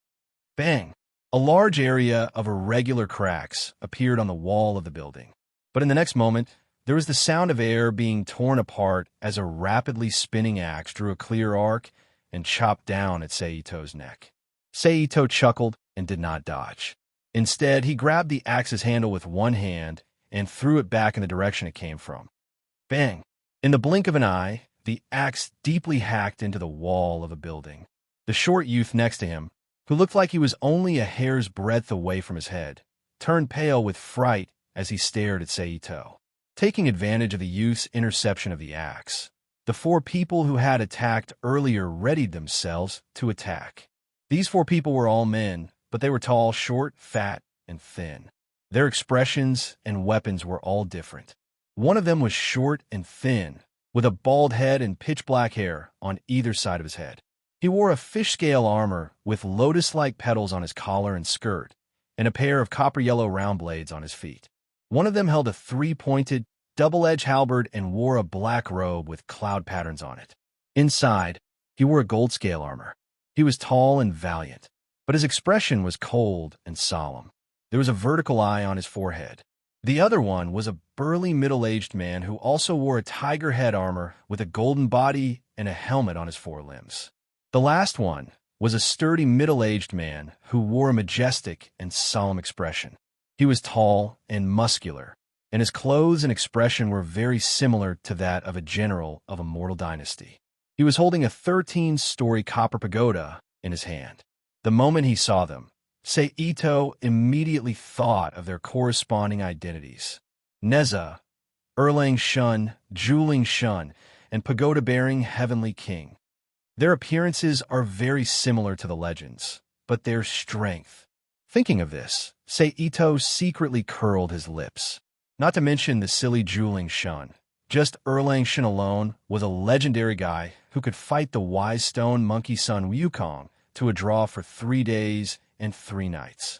Speaker 1: Bang! A large area of irregular cracks appeared on the wall of the building. But in the next moment, there was the sound of air being torn apart as a rapidly spinning axe drew a clear arc and chopped down at Ito's neck. Ito chuckled and did not dodge. Instead, he grabbed the axe's handle with one hand and threw it back in the direction it came from. Bang! In the blink of an eye, the axe deeply hacked into the wall of a building. The short youth next to him, who looked like he was only a hair's breadth away from his head, turned pale with fright as he stared at Ito. Taking advantage of the youth's interception of the axe, the 4 people who had attacked earlier readied themselves to attack. These 4 people were all men, but they were tall, short, fat, and thin. Their expressions and weapons were all different. One of them was short and thin, with a bald head and pitch-black hair on either side of his head. He wore a fish-scale armor with lotus-like petals on his collar and skirt, and a pair of copper-yellow round blades on his feet. One of them held a 3-pointed, double-edged halberd and wore a black robe with cloud patterns on it. Inside, he wore a gold-scale armor. He was tall and valiant, but his expression was cold and solemn. There was a vertical eye on his forehead. The other one was a burly middle-aged man who also wore a tiger head armor with a golden body and a helmet on his forelimbs. The last one was a sturdy middle-aged man who wore a majestic and solemn expression. He was tall and muscular, and his clothes and expression were very similar to that of a general of a mortal dynasty. He was holding a 13-story copper pagoda in his hand. The moment he saw them, Ito immediately thought of their corresponding identities. Neza, Erlang Shun, Juling Shun, and pagoda-bearing Heavenly King. Their appearances are very similar to the legends, but their strength. Thinking of this, Ito secretly curled his lips. Not to mention the silly Juling Shun. Just Erlang Shun alone was a legendary guy who could fight the wise stone monkey son Wukong to a draw for 3 days and 3 nights.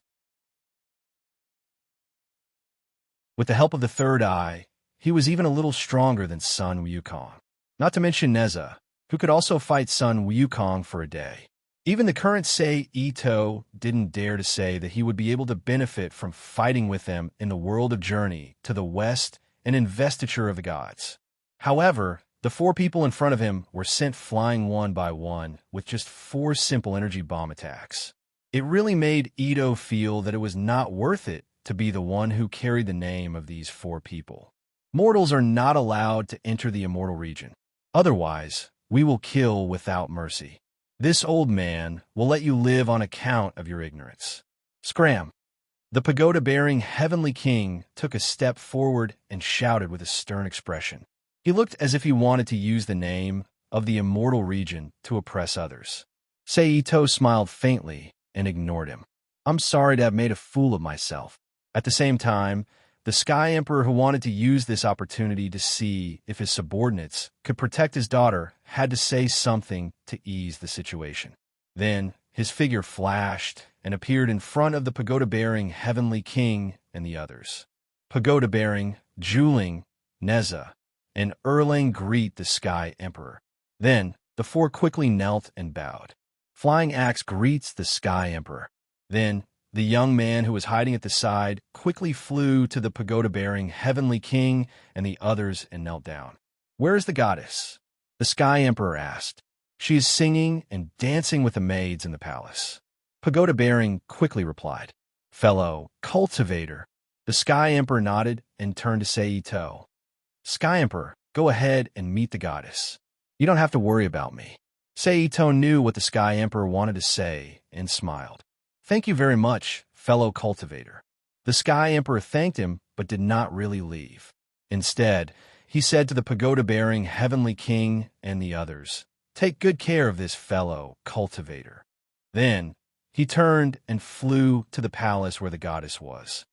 Speaker 1: With the help of the third eye, he was even a little stronger than Sun Wukong. Not to mention Neza, who could also fight Sun Wukong for a day. Even the current Ito didn't dare to say that he would be able to benefit from fighting with them in the world of Journey to the West and Investiture of the Gods. However, the 4 people in front of him were sent flying one by one with just 4 simple energy bomb attacks. It really made Ito feel that it was not worth it to be the one who carried the name of these 4 people. Mortals are not allowed to enter the immortal region. Otherwise, we will kill without mercy. This old man will let you live on account of your ignorance. Scram! The pagoda-bearing heavenly king took a step forward and shouted with a stern expression. He looked as if he wanted to use the name of the immortal region to oppress others. Seito smiled faintly and ignored him. I'm sorry to have made a fool of myself. At the same time, the Sky Emperor, who wanted to use this opportunity to see if his subordinates could protect his daughter, had to say something to ease the situation. Then, his figure flashed and appeared in front of the pagoda-bearing heavenly king and the others. Pagoda-bearing, Juling, Neza, and Erlang greet the Sky Emperor. Then, the four quickly knelt and bowed. Flying Axe greets the Sky Emperor. Then, the young man who was hiding at the side quickly flew to the pagoda-bearing heavenly king and the others and knelt down. Where is the goddess? The Sky Emperor asked. She is singing and dancing with the maids in the palace. Pagoda-bearing quickly replied. Fellow cultivator. The Sky Emperor nodded and turned to Seito. Sky Emperor, go ahead and meet the goddess. You don't have to worry about me. Seito knew what the Sky Emperor wanted to say and smiled. Thank you very much, fellow cultivator. The Sky Emperor thanked him but did not really leave. Instead, he said to the pagoda-bearing heavenly king and the others, take good care of this fellow cultivator. Then, he turned and flew to the palace where the goddess was.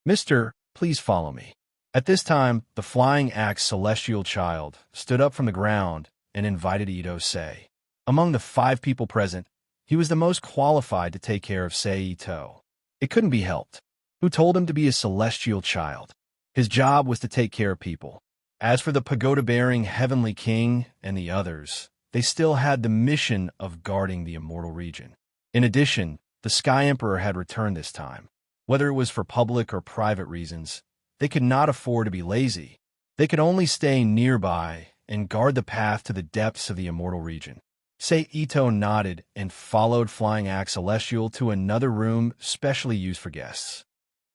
Speaker 1: Mister, please follow me. At this time, the Flying Axe celestial child stood up from the ground and invited Ito Sei. Among the 5 people present, he was the most qualified to take care of Seito. It couldn't be helped. Who told him to be a celestial child? His job was to take care of people. As for the pagoda-bearing heavenly king and the others, they still had the mission of guarding the immortal region. In addition, the Sky Emperor had returned this time. Whether it was for public or private reasons, they could not afford to be lazy. They could only stay nearby and guard the path to the depths of the immortal region. Seito nodded and followed Flying Axe Celestial to another room specially used for guests.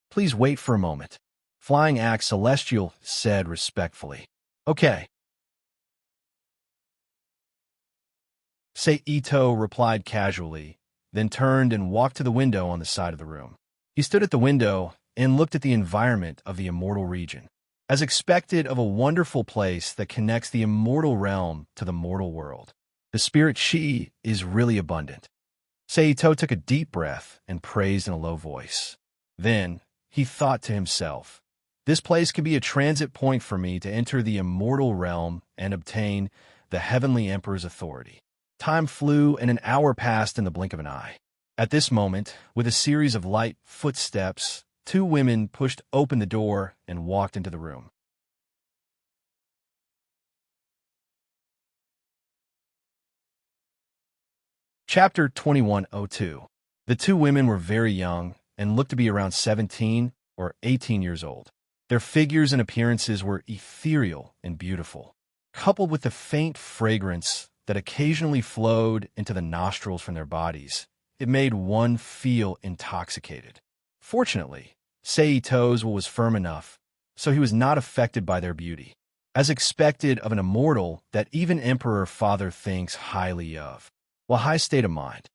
Speaker 1: Please wait for a moment, Flying Axe Celestial said respectfully. Okay. Seito replied casually, then turned and walked to the window on the side of the room. He stood at the window and looked at the environment of the immortal region. As expected of a wonderful place that connects the immortal realm to the mortal world. The spirit Shi is really abundant. Seito took a deep breath and praised in a low voice. Then, he thought to himself, this place could be a transit point for me to enter the immortal realm and obtain the Heavenly Emperor's authority. Time flew and an hour passed in the blink of an eye. At this moment, with a series of light footsteps, 2 women pushed open the door and walked into the room. Chapter 2102. The 2 women were very young and looked to be around 17 or 18 years old. Their figures and appearances were ethereal and beautiful, coupled with the faint fragrance that occasionally flowed into the nostrils from their bodies. It made one feel intoxicated. Fortunately, Seito's will was firm enough, so he was not affected by their beauty, as expected of an immortal that even Emperor Father thinks highly of. While high state of mind,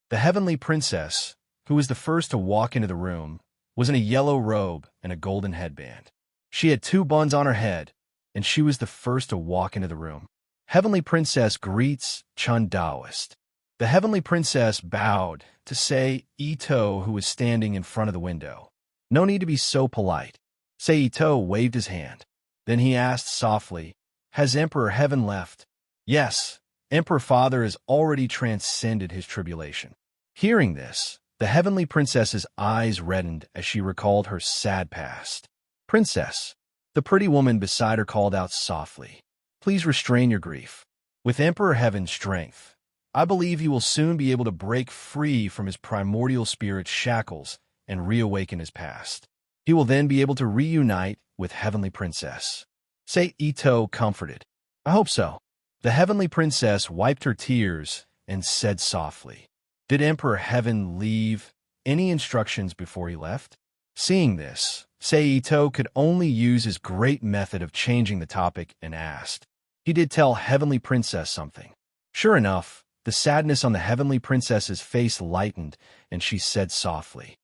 Speaker 1: the heavenly princess, who was the first to walk into the room, was in a yellow robe and a golden headband. She had 2 buns on her head, and she was the first to walk into the room. Heavenly Princess greets Chun Daoist. The heavenly princess bowed to Seito, who was standing in front of the window. No need to be so polite. Seito waved his hand. Then he asked softly, has Emperor Heaven left? Yes. Emperor Father has already transcended his tribulation. Hearing this, the heavenly princess's eyes reddened as she recalled her sad past. Princess, the pretty woman beside her called out softly, please restrain your grief. With Emperor Heaven's strength, I believe he will soon be able to break free from his primordial spirit's shackles and reawaken his past. He will then be able to reunite with Heavenly Princess. Seito comforted. I hope so. The heavenly princess wiped her tears and said softly, did Emperor Heaven leave any instructions before he left? Seeing this, Seito could only use his great method of changing the topic and asked, he did tell Heavenly Princess something. Sure enough, the sadness on the Heavenly Princess's face lightened and she said softly,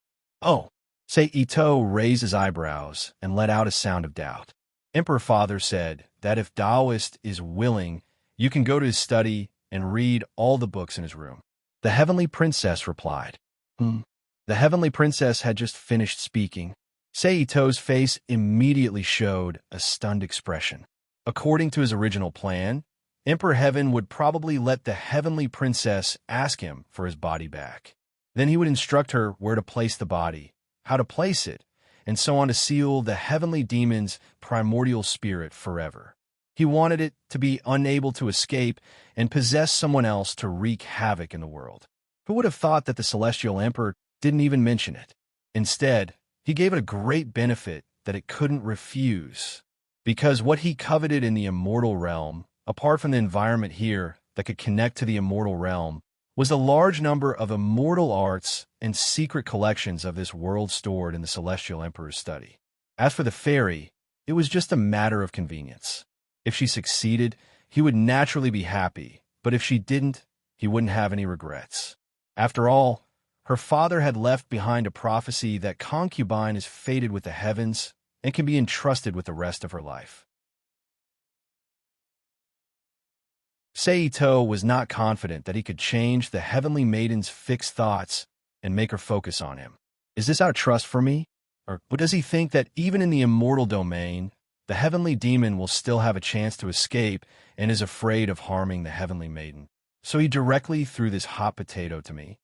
Speaker 1: oh, Say Ito raised his eyebrows and let out a sound of doubt. Emperor Father said that if Taoist is willing, you can go to his study and read all the books in his room. The heavenly princess replied. The heavenly princess had just finished speaking. Say Ito's face immediately showed a stunned expression. According to his original plan, Emperor Heaven would probably let the heavenly princess ask him for his body back. Then he would instruct her where to place the body, how to place it, and so on to seal the heavenly demon's primordial spirit forever. He wanted it to be unable to escape and possess someone else to wreak havoc in the world. Who would have thought that the Celestial Emperor didn't even mention it? Instead, he gave it a great benefit that it couldn't refuse. Because what he coveted in the immortal realm, apart from the environment here that could connect to the immortal realm, was a large number of immortal arts and secret collections of this world stored in the Celestial Emperor's study. As for the fairy, it was just a matter of convenience. If she succeeded, he would naturally be happy, but if she didn't, he wouldn't have any regrets. After all, her father had left behind a prophecy that concubine is fated with the heavens and can be entrusted with the rest of her life. Seito was not confident that he could change the heavenly maiden's fixed thoughts and make her focus on him. Is this out of trust for me? Or does he think that even in the immortal domain, the heavenly demon will still have a chance to escape and is afraid of harming the heavenly maiden? So he directly threw this hot potato to me.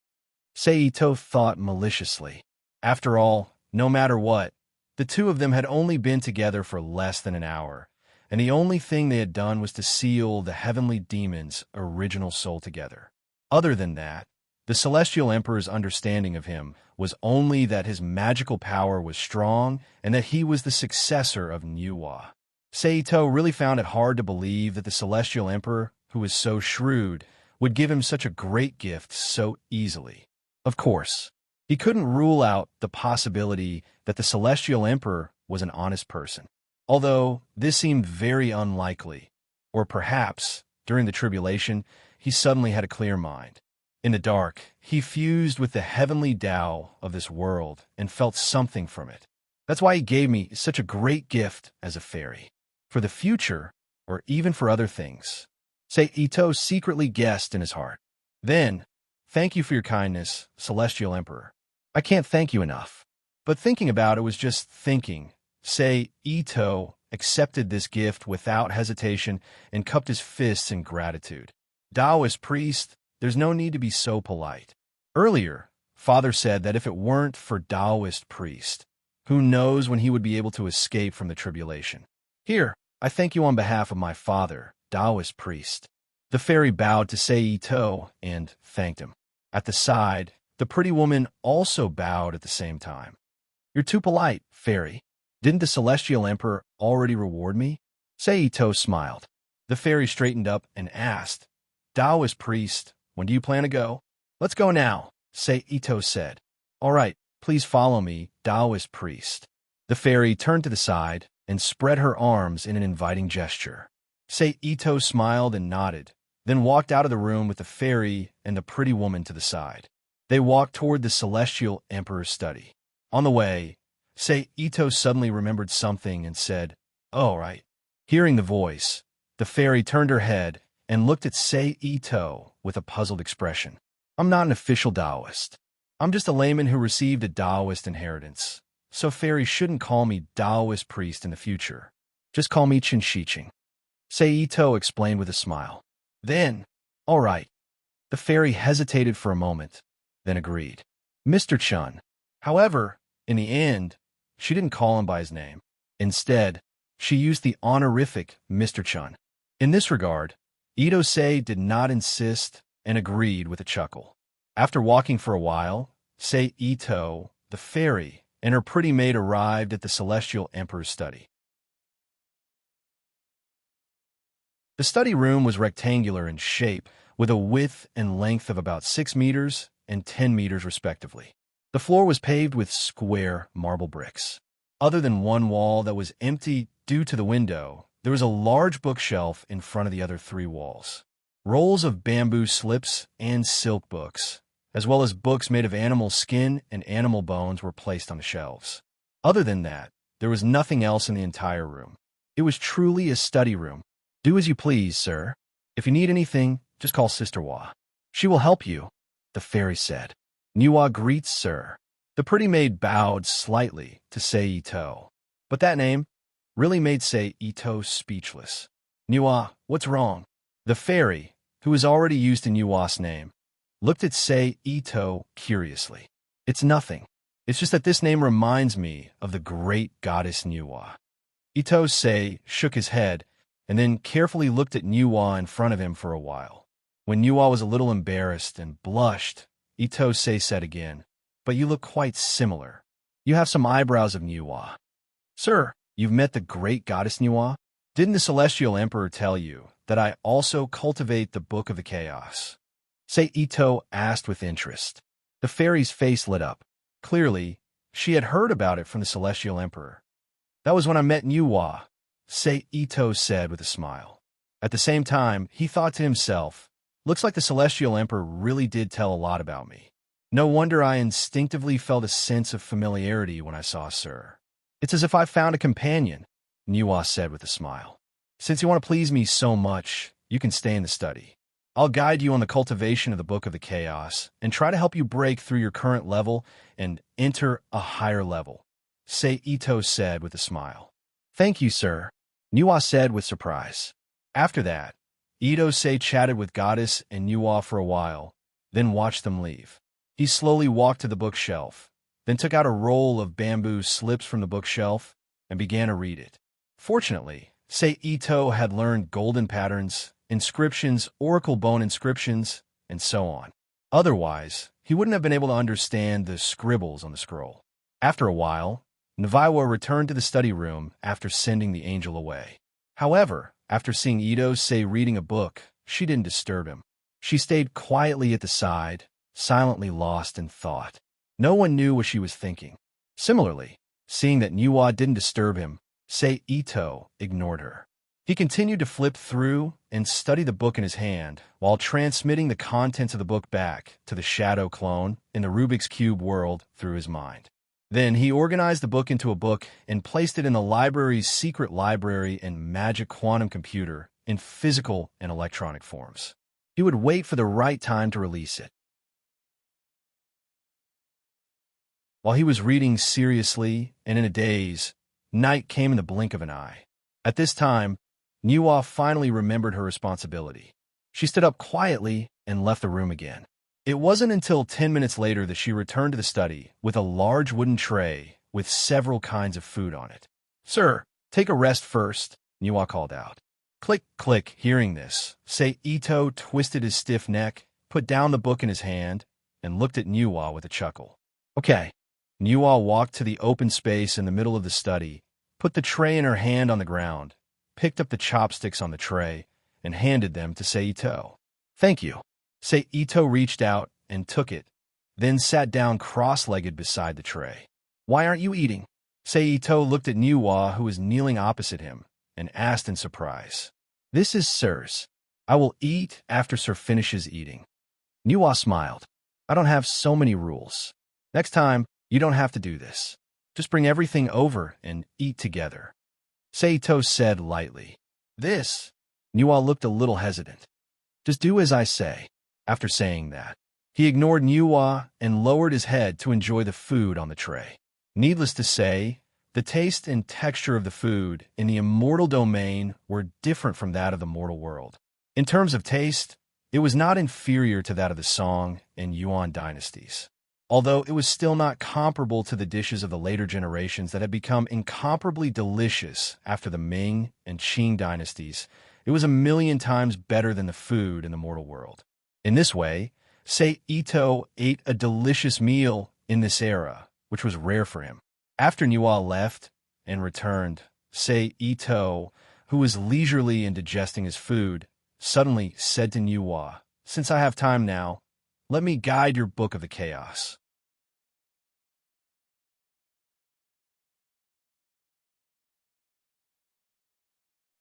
Speaker 1: Seito thought maliciously. After all, no matter what, the two of them had only been together for less than an hour, and the only thing they had done was to seal the heavenly demon's original soul together. Other than that, the Celestial Emperor's understanding of him was only that his magical power was strong and that he was the successor of Niwa. Seito really found it hard to believe that the Celestial Emperor, who was so shrewd, would give him such a great gift so easily. Of course, he couldn't rule out the possibility that the Celestial Emperor was an honest person, although this seemed very unlikely. Or perhaps, during the tribulation, he suddenly had a clear mind. In the dark, he fused with the heavenly Tao of this world and felt something from it. That's why he gave me such a great gift as a fairy. For the future, or even for other things. Seito secretly guessed in his heart. Then, thank you for your kindness, Celestial Emperor. I can't thank you enough. But thinking about it was just thinking. Seito accepted this gift without hesitation and cupped his fists in gratitude. Taoist priest, there's no need to be so polite. Earlier, Father said that if it weren't for Taoist priest, who knows when he would be able to escape from the tribulation. Here, I thank you on behalf of my father, Taoist priest. The fairy bowed to Seito and thanked him. At the side, the pretty woman also bowed at the same time. You're too polite, fairy. Didn't the Celestial Emperor already reward me? Seito smiled. The fairy straightened up and asked, Taoist priest, when do you plan to go? Let's go now, Seito said. All right, please follow me, Taoist priest. The fairy turned to the side and spread her arms in an inviting gesture. Seito smiled and nodded, then walked out of the room with the fairy and the pretty woman to the side. They walked toward the Celestial Emperor's study. On the way, Seito suddenly remembered something and said, "Oh, right." Hearing the voice, the fairy turned her head and looked at Seito with a puzzled expression. I'm not an official Taoist. I'm just a layman who received a Taoist inheritance, so fairy shouldn't call me Taoist priest in the future. Just call me Shiching. Seito explained with a smile. Then, all right. The fairy hesitated for a moment, then agreed. Mr. Chun. However, in the end, she didn't call him by his name. Instead, she used the honorific Mr. Chun. In this regard, Ito-sei did not insist and agreed with a chuckle. After walking for a while, Seito, the fairy, and her pretty maid arrived at the Celestial Emperor's study. The study room was rectangular in shape, with a width and length of about 6 meters and 10 meters respectively. The floor was paved with square marble bricks. Other than one wall that was empty due to the window, there was a large bookshelf in front of the other 3 walls. Rolls of bamboo slips and silk books, as well as books made of animal skin and animal bones were placed on the shelves. Other than that, there was nothing else in the entire room. It was truly a study room. Do as you please, sir. If you need anything, just call Sister Wa. She will help you, the fairy said. Niwa greets, sir. The pretty maid bowed slightly to Sei Ito, but that name really made Sei Ito speechless. Niwa, what's wrong? The fairy, who was already used to Niwa's name, looked at Sei Ito curiously. It's nothing. It's just that this name reminds me of the great goddess Niwa. Ito Sei shook his head and then carefully looked at Niwa in front of him for a while. When Niwa was a little embarrassed and blushed, Ito Sei said again, but you look quite similar. You have some eyebrows of Niwa. Sir, you've met the great goddess Niwa? Didn't the celestial emperor tell you that I also cultivate the Book of the Chaos? Sei Ito asked with interest. The fairy's face lit up. Clearly, she had heard about it from the celestial emperor. That was when I met Niwa, Sei Ito said with a smile. At the same time, he thought to himself, looks like the celestial emperor really did tell a lot about me. No wonder I instinctively felt a sense of familiarity when I saw Sir. It's as if I found a companion, Niwa said with a smile. Since you want to please me so much, you can stay in the study. I'll guide you on the cultivation of the Book of the Chaos and try to help you break through your current level and enter a higher level, Sei Ito said with a smile. Thank you, sir, Niwa said with surprise. After that, Ito Sei chatted with Goddess and Niwa for a while, then watched them leave. He slowly walked to the bookshelf, then took out a roll of bamboo slips from the bookshelf and began to read it. Fortunately, Sei Ito had learned golden patterns, inscriptions, oracle bone inscriptions, and so on. Otherwise, he wouldn't have been able to understand the scribbles on the scroll. After a while, Navaiwa returned to the study room after sending the angel away. However, after seeing Ito Sei reading a book, she didn't disturb him. She stayed quietly at the side, silently lost in thought. No one knew what she was thinking. Similarly, seeing that Niwa didn't disturb him, Sei Ito ignored her. He continued to flip through and study the book in his hand while transmitting the contents of the book back to the shadow clone in the Rubik's Cube world through his mind. Then he organized the book into a book and placed it in the library's secret library and magic quantum computer in physical and electronic forms. He would wait for the right time to release it. While he was reading seriously and in a daze, night came in the blink of an eye. At this time, Niwa finally remembered her responsibility. She stood up quietly and left the room again. It wasn't until 10 minutes later that she returned to the study with a large wooden tray with several kinds of food on it. Sir, take a rest first, Niwa called out. Click, click, hearing this, Sei Ito twisted his stiff neck, put down the book in his hand, and looked at Niwa with a chuckle. Okay. Niwa walked to the open space in the middle of the study, put the tray in her hand on the ground, picked up the chopsticks on the tray, and handed them to Sei Ito. Thank you. Sei Ito reached out and took it, then sat down cross-legged beside the tray. Why aren't you eating? Sei Ito looked at Niwa, who was kneeling opposite him, and asked in surprise. This is Sir's. I will eat after Sir finishes eating. Niwa smiled. I don't have so many rules. Next time, you don't have to do this. Just bring everything over and eat together. Sei Ito said lightly. This? Niwa looked a little hesitant. Just do as I say. After saying that, he ignored Niwa and lowered his head to enjoy the food on the tray. Needless to say, the taste and texture of the food in the immortal domain were different from that of the mortal world. In terms of taste, it was not inferior to that of the Song and Yuan dynasties. Although it was still not comparable to the dishes of the later generations that had become incomparably delicious after the Ming and Qing dynasties, it was 1,000,000 times better than the food in the mortal world. In this way, Sei Ito ate a delicious meal in this era, which was rare for him. After Niwa left and returned, Sei Ito, who was leisurely in digesting his food, suddenly said to Niwa, Since I have time now, let me guide your Book of the Chaos.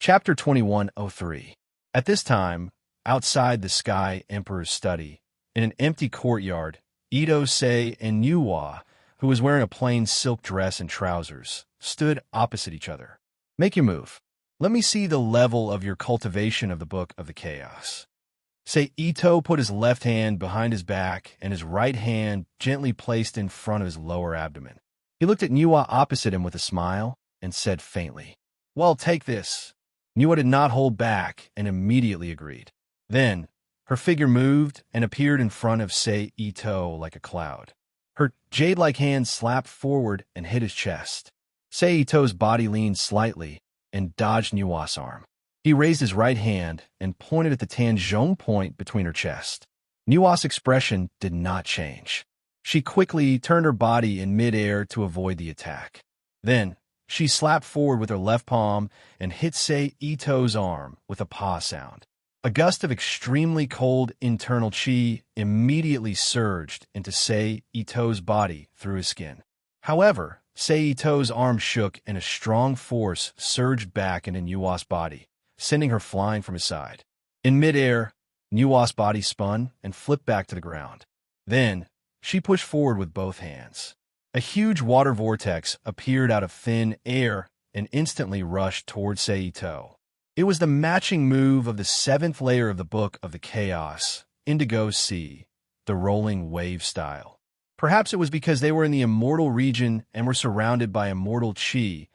Speaker 1: Chapter 2103. At this time, outside the Sky Emperor's study, in an empty courtyard Ito, Sei, and Nuwa, who was wearing a plain silk dress and trousers, stood opposite each other. Make your move. Let me see the level of your cultivation of the Book of the Chaos. Sei Ito put his left hand behind his back and his right hand gently placed in front of his lower abdomen. He looked at Nuwa opposite him with a smile and said faintly, "Well, take this." Nuwa did not hold back and immediately agreed. Then, her figure moved and appeared in front of Sei Ito like a cloud. Her jade-like hand slapped forward and hit his chest. Sei Ito's body leaned slightly and dodged Nuwa's arm. He raised his right hand and pointed at the Tanzhong point between her chest. Nuwa's expression did not change. She quickly turned her body in midair to avoid the attack. Then, she slapped forward with her left palm and hit Sei Ito's arm with a paw sound. A gust of extremely cold internal chi immediately surged into Sei Ito's body through his skin. However, Sei Ito's arm shook and a strong force surged back into Nuwa's body, sending her flying from his side. In midair, Nuwa's body spun and flipped back to the ground. Then, she pushed forward with both hands. A huge water vortex appeared out of thin air and instantly rushed toward Sei Ito. It was the matching move of the seventh layer of the Book of the Chaos, Indigo Sea, the rolling wave style. Perhaps it was because they were in the immortal region and were surrounded by immortal chi,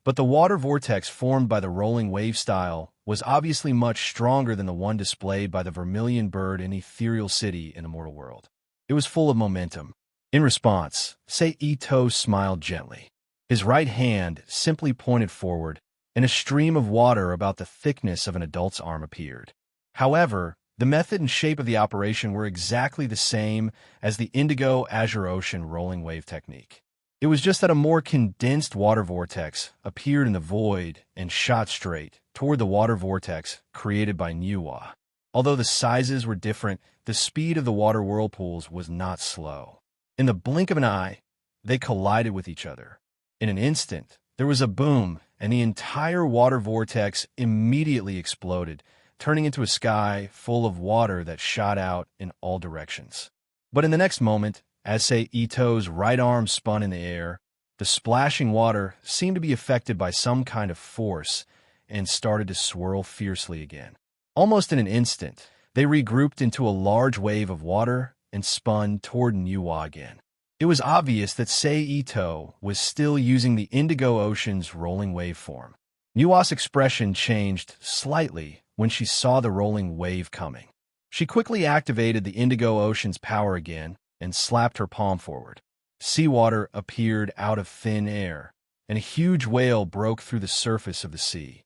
Speaker 1: but the water vortex formed by the rolling wave style was obviously much stronger than the one displayed by the vermilion bird in Ethereal City in the mortal world. It was full of momentum. In response, Sei Ito smiled gently. His right hand simply pointed forward, and a stream of water about the thickness of an adult's arm appeared. However, the method and shape of the operation were exactly the same as the Indigo Azure Ocean rolling wave technique. It was just that a more condensed water vortex appeared in the void and shot straight toward the water vortex created by Nuwa. Although the sizes were different, the speed of the water whirlpools was not slow. In the blink of an eye, they collided with each other. In an instant, there was a boom, and the entire water vortex immediately exploded, turning into a sky full of water that shot out in all directions. But in the next moment, as Sei Ito's right arm spun in the air, the splashing water seemed to be affected by some kind of force and started to swirl fiercely again. Almost in an instant, they regrouped into a large wave of water and spun toward Nuwa again. It was obvious that Sei Ito was still using the Indigo Ocean's rolling wave form. Nuwa's expression changed slightly when she saw the rolling wave coming. She quickly activated the Indigo Ocean's power again and slapped her palm forward. Seawater appeared out of thin air, and a huge whale broke through the surface of the sea.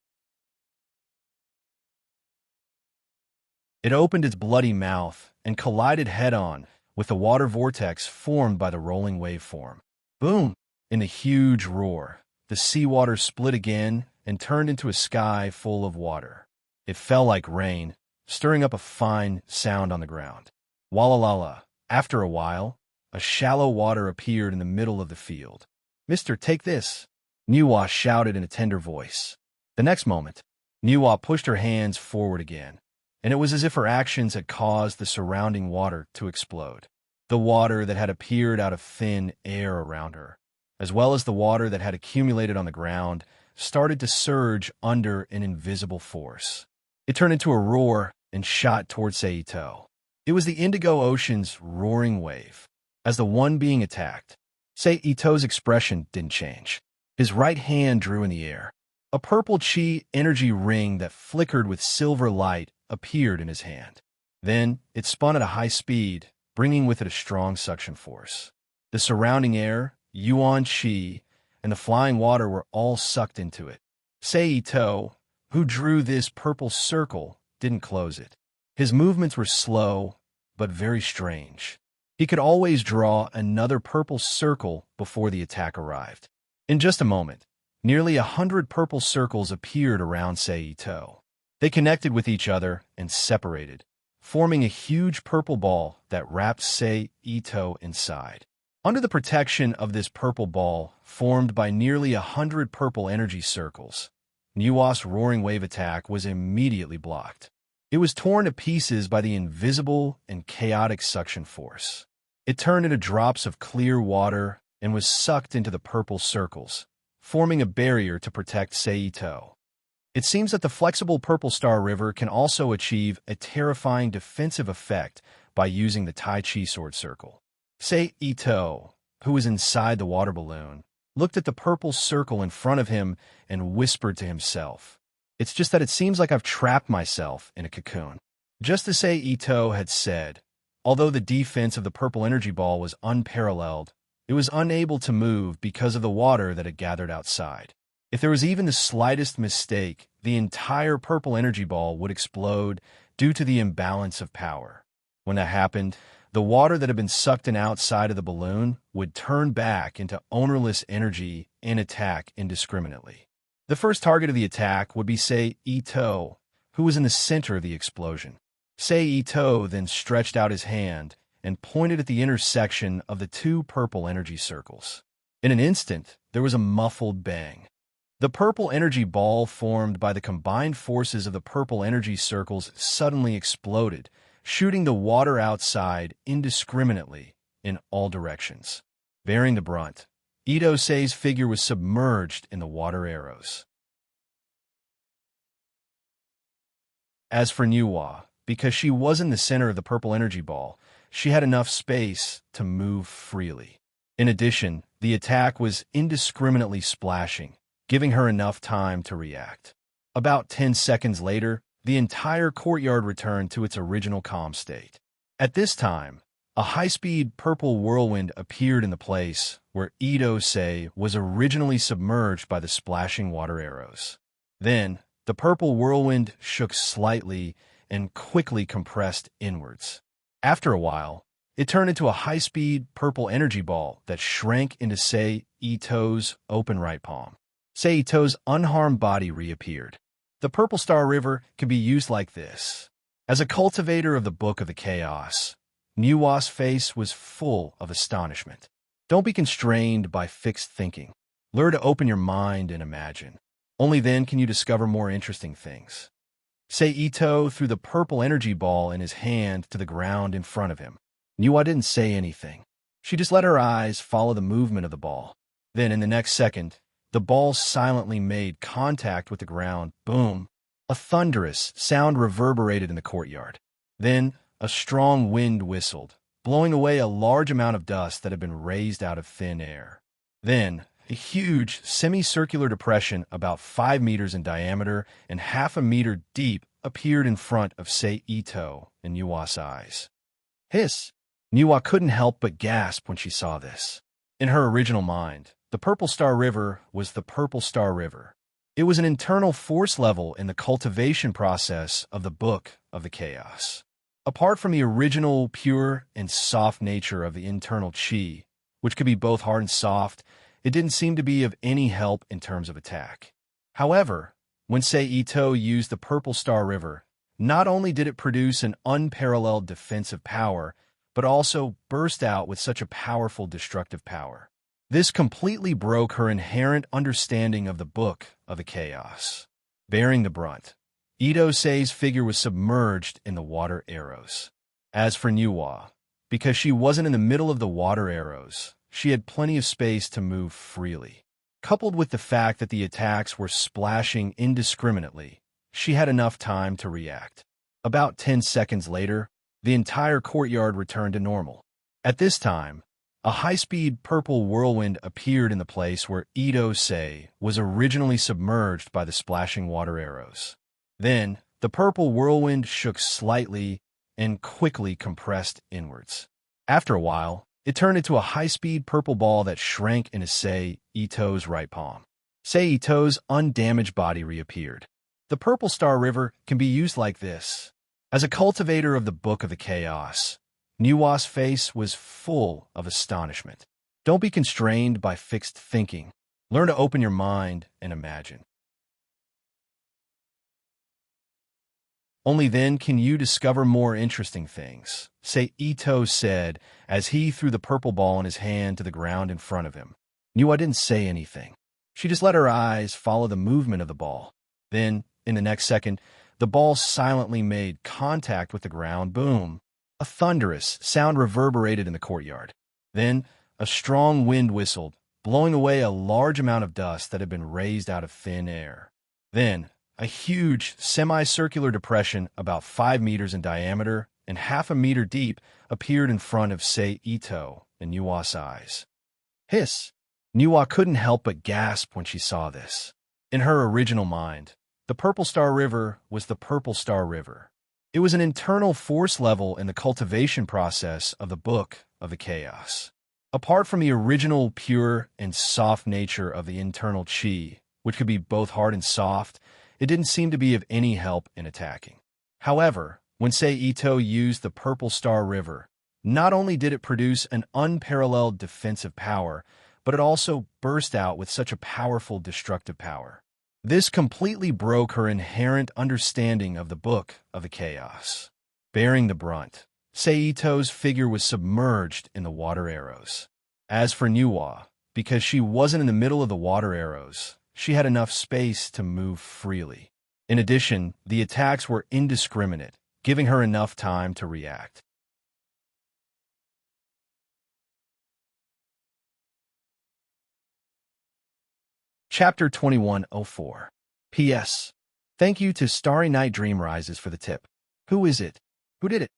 Speaker 1: It opened its bloody mouth and collided head-on with the water vortex formed by the rolling wave form. Boom! In a huge roar, the seawater split again and turned into a sky full of water. It fell like rain, stirring up a fine sound on the ground. Walla-la-la. After a while, a shallow water appeared in the middle of the field. "Mister, take this," Nuwa shouted in a tender voice. The next moment, Nuwa pushed her hands forward again, and it was as if her actions had caused the surrounding water to explode. The water that had appeared out of thin air around her, as well as the water that had accumulated on the ground, started to surge under an invisible force. It turned into a roar and shot towards Sei Ito. It was the Indigo Ocean's roaring wave. As the one being attacked, Sei Ito's expression didn't change. His right hand drew in the air. A purple chi energy ring that flickered with silver light appeared in his hand. Then it spun at a high speed, bringing with it a strong suction force. The surrounding air, yuan chi, and the flying water were all sucked into it. Sei Ito, who drew this purple circle, didn't close it. His movements were slow, but very strange. He could always draw another purple circle before the attack arrived. In just a moment, nearly 100 purple circles appeared around Sei Ito. They connected with each other and separated, forming a huge purple ball that wrapped Sei Ito inside. Under the protection of this purple ball, formed by nearly 100 purple energy circles, Nuwa's roaring wave attack was immediately blocked. It was torn to pieces by the invisible and chaotic suction force. It turned into drops of clear water and was sucked into the purple circles, forming a barrier to protect Seito. It seems that the flexible Purple Star River can also achieve a terrifying defensive effect by using the Tai Chi Sword Circle. Seito, who was inside the water balloon, looked at the purple circle in front of him and whispered to himself, "It's just that it seems like I've trapped myself in a cocoon." Just as Seito had said, although the defense of the purple energy ball was unparalleled, it was unable to move because of the water that had gathered outside. If there was even the slightest mistake, the entire purple energy ball would explode due to the imbalance of power. When that happened, the water that had been sucked in outside of the balloon would turn back into ownerless energy and attack indiscriminately. The first target of the attack would be Seito, who was in the center of the explosion. Seito then stretched out his hand and pointed at the intersection of the two purple energy circles. In an instant, there was a muffled bang. The purple energy ball formed by the combined forces of the purple energy circles suddenly exploded, shooting the water outside indiscriminately in all directions. Bearing the brunt, Ito-sei's figure was submerged in the water arrows. As for Nuwa, because she was in the center of the purple energy ball, she had enough space to move freely. In addition, the attack was indiscriminately splashing, giving her enough time to react. About 10 seconds later, the entire courtyard returned to its original calm state. At this time, a high-speed purple whirlwind appeared in the place where Ito-sei was originally submerged by the splashing water arrows. Then, the purple whirlwind shook slightly and quickly compressed inwards. After a while, it turned into a high-speed purple energy ball that shrank into Seito's open right palm. Seito's unharmed body reappeared. The Purple Star River can be used like this. As a cultivator of the Book of the Chaos, Nuwa's face was full of astonishment. Don't be constrained by fixed thinking. Learn to open your mind and imagine. Only then can you discover more interesting things. Seito threw the purple energy ball in his hand to the ground in front of him. Nuwa didn't say anything. She just let her eyes follow the movement of the ball. Then, in the next second, the ball silently made contact with the ground. Boom! A thunderous sound reverberated in the courtyard. Then, a strong wind whistled, blowing away a large amount of dust that had been raised out of thin air. Then, a huge, semicircular depression about 5 meters in diameter and half a meter deep appeared in front of Seito and Nuwa's eyes. Hiss! Nuwa couldn't help but gasp when she saw this. In her original mind, the Purple Star River was the Purple Star River. It was an internal force level in the cultivation process of the Book of the Chaos. Apart from the original pure and soft nature of the internal chi, which could be both hard and soft, it didn't seem to be of any help in terms of attack. However, when Seito used the Purple Star River, not only did it produce an unparalleled defensive power, but also burst out with such a powerful destructive power. This completely broke her inherent understanding of the Book of the Chaos. Bearing the brunt, Ito-sei's figure was submerged in the water arrows. As for Nuwa, because she wasn't in the middle of the water arrows, she had plenty of space to move freely. Coupled with the fact that the attacks were splashing indiscriminately, she had enough time to react. About 10 seconds later, the entire courtyard returned to normal. At this time, a high-speed purple whirlwind appeared in the place where Ito-sei was originally submerged by the splashing water arrows. Then, the purple whirlwind shook slightly and quickly compressed inwards. After a while, it turned into a high-speed purple ball that shrank into Seito's right palm. Seito's undamaged body reappeared. The Purple Star River can be used like this. As a cultivator of the Book of the Chaos, Nuwa's face was full of astonishment. Don't be constrained by fixed thinking. Learn to open your mind and imagine. Only then can you discover more interesting things, Seito said as he threw the purple ball in his hand to the ground in front of him. Nuwa didn't say anything. She just let her eyes follow the movement of the ball. Then, in the next second, the ball silently made contact with the ground. Boom! A thunderous sound reverberated in the courtyard. Then, a strong wind whistled, blowing away a large amount of dust that had been raised out of thin air. Then, a huge, semicircular depression about 5 meters in diameter and half a meter deep appeared in front of Sei Ito and Nuwa's eyes. Hiss! Nuwa couldn't help but gasp when she saw this. In her original mind, the Purple Star River was the Purple Star River. It was an internal force level in the cultivation process of the Book of the Chaos. Apart from the original pure and soft nature of the internal chi, which could be both hard and soft, it didn't seem to be of any help in attacking. However, when Sei Ito used the Purple Star River, not only did it produce an unparalleled defensive power, but it also burst out with such a powerful destructive power. This completely broke her inherent understanding of the Book of the Chaos. Bearing the brunt, Sei Ito's figure was submerged in the water arrows. As for Nuwa, because she wasn't in the middle of the water arrows, she had enough space to move freely. In addition, the attacks were indiscriminate, giving her enough time to react. Chapter 2104. P.S. Thank you to Starry Night Dream Rises for the tip. Who is it? Who did it?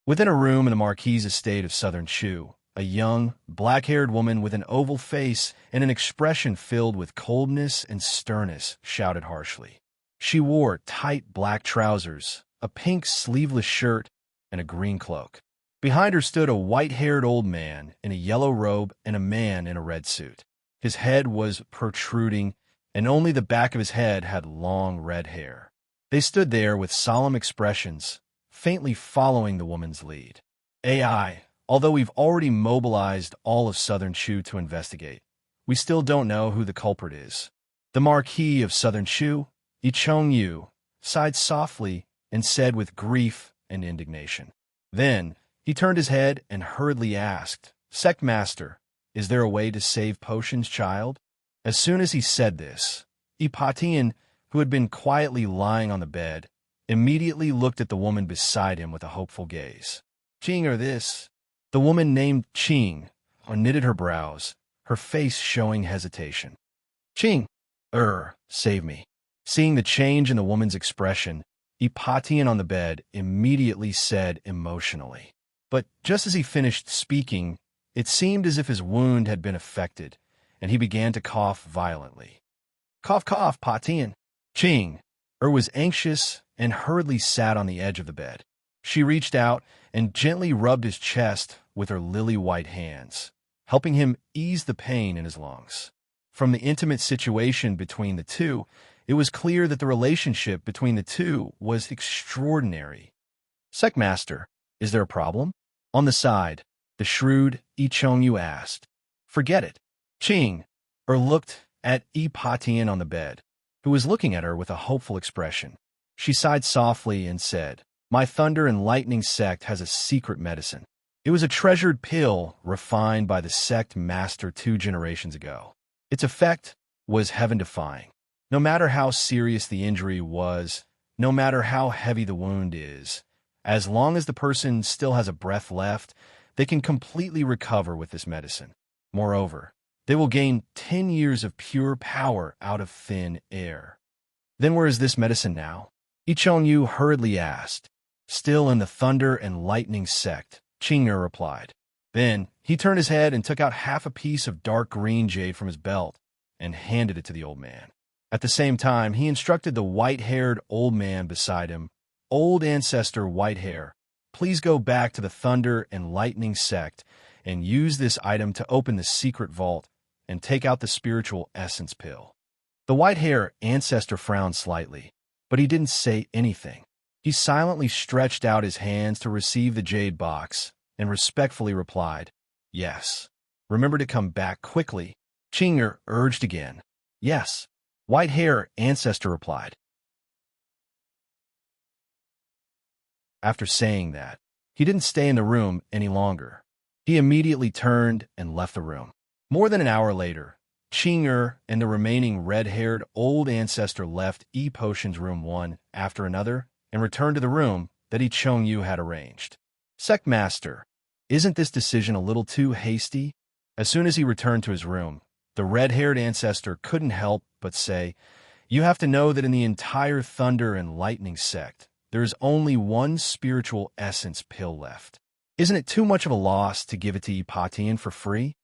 Speaker 1: Within a room in the Marquis estate of Southern Shu, a young, black-haired woman with an oval face and an expression filled with coldness and sternness shouted harshly. She wore tight black trousers, a pink sleeveless shirt, and a green cloak. Behind her stood a white-haired old man in a yellow robe and a man in a red suit. His head was protruding, and only the back of his head had long red hair. They stood there with solemn expressions, faintly following the woman's lead. AI, although we've already mobilized all of Southern Shu to investigate, we still don't know who the culprit is. The Marquis of Southern Shu, Ichong Yu, sighed softly and said with grief and indignation. Then he turned his head and hurriedly asked, "Sect Master, is there a way to save Potion's child?" As soon as he said this, Ipatian, who had been quietly lying on the bed, immediately looked at the woman beside him with a hopeful gaze. "Ching or this?" The woman named Ching knitted her brows, her face showing hesitation. "Ching, save me." Seeing the change in the woman's expression, Ipatian on the bed immediately said emotionally. But just as he finished speaking, it seemed as if his wound had been affected, and he began to cough violently. "Cough, cough, Patian." Ching was anxious and hurriedly sat on the edge of the bed. She reached out and gently rubbed his chest with her lily-white hands, helping him ease the pain in his lungs. From the intimate situation between the two, it was clear that the relationship between the two was extraordinary. "Sect Master, is there a problem?" On the side, the shrewd Ichongyu asked. "Forget it." Ching looked at Ipatian on the bed, who was looking at her with a hopeful expression. She sighed softly and said, "My Thunder and Lightning sect has a secret medicine. It was a treasured pill refined by the sect master 2 generations ago. Its effect was heaven-defying. No matter how serious the injury was, no matter how heavy the wound is, as long as the person still has a breath left, they can completely recover with this medicine. Moreover, they will gain 10 years of pure power out of thin air." "Then where is this medicine now?" Ichongyu hurriedly asked. "Still in the Thunder and Lightning sect," Ching'er replied. Then he turned his head and took out half a piece of dark green jade from his belt and handed it to the old man. At the same time, he instructed the white-haired old man beside him, "Old Ancestor Whitehair, please go back to the Thunder and Lightning sect and use this item to open the secret vault and take out the spiritual essence pill." The white-hair ancestor frowned slightly, but he didn't say anything. He silently stretched out his hands to receive the jade box and respectfully replied, "Yes. Remember to come back quickly." Ching'er urged again. "Yes." White-hair ancestor replied. After saying that, he didn't stay in the room any longer. He immediately turned and left the room. More than an hour later, Ching'er and the remaining red-haired old ancestor left E-Potion's room one after another and returned to the room that Ichongyu had arranged. Sect Master, isn't this decision a little too hasty? As soon as he returned to his room, the red-haired ancestor couldn't help but say, "You have to know that in the entire Thunder and Lightning sect, there is only one spiritual essence pill left. Isn't it too much of a loss to give it to Epatian for free?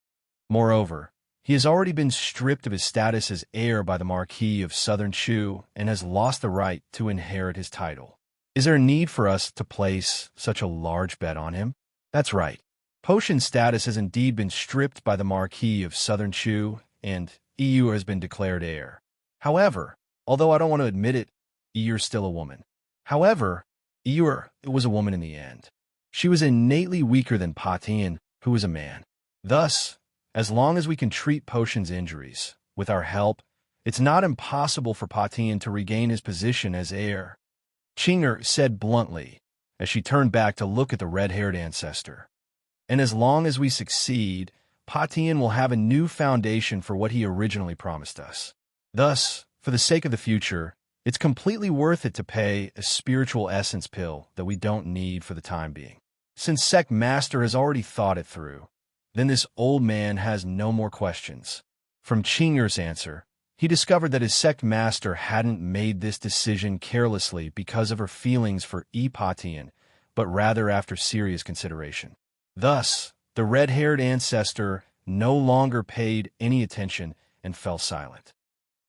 Speaker 1: Moreover, he has already been stripped of his status as heir by the Marquis of Southern Shu and has lost the right to inherit his title. Is there a need for us to place such a large bet on him?" That's right. Potion's status has indeed been stripped by the Marquis of Southern Shu, and EU has been declared heir. However, although I don't want to admit it, Eeyer's still a woman. However, Eeyur was a woman in the end. She was innately weaker than Patian, who was a man. Thus, as long as we can treat Potion's injuries, with our help, it's not impossible for Patian to regain his position as heir. Chinger said bluntly, as she turned back to look at the red-haired ancestor. And as long as we succeed, Patian will have a new foundation for what he originally promised us. Thus, for the sake of the future, it's completely worth it to pay a spiritual essence pill that we don't need for the time being. Since Sect Master has already thought it through, then this old man has no more questions. From Chinger's answer, he discovered that his Sect Master hadn't made this decision carelessly because of her feelings for Epatian, but rather after serious consideration. Thus, the red-haired ancestor no longer paid any attention and fell silent.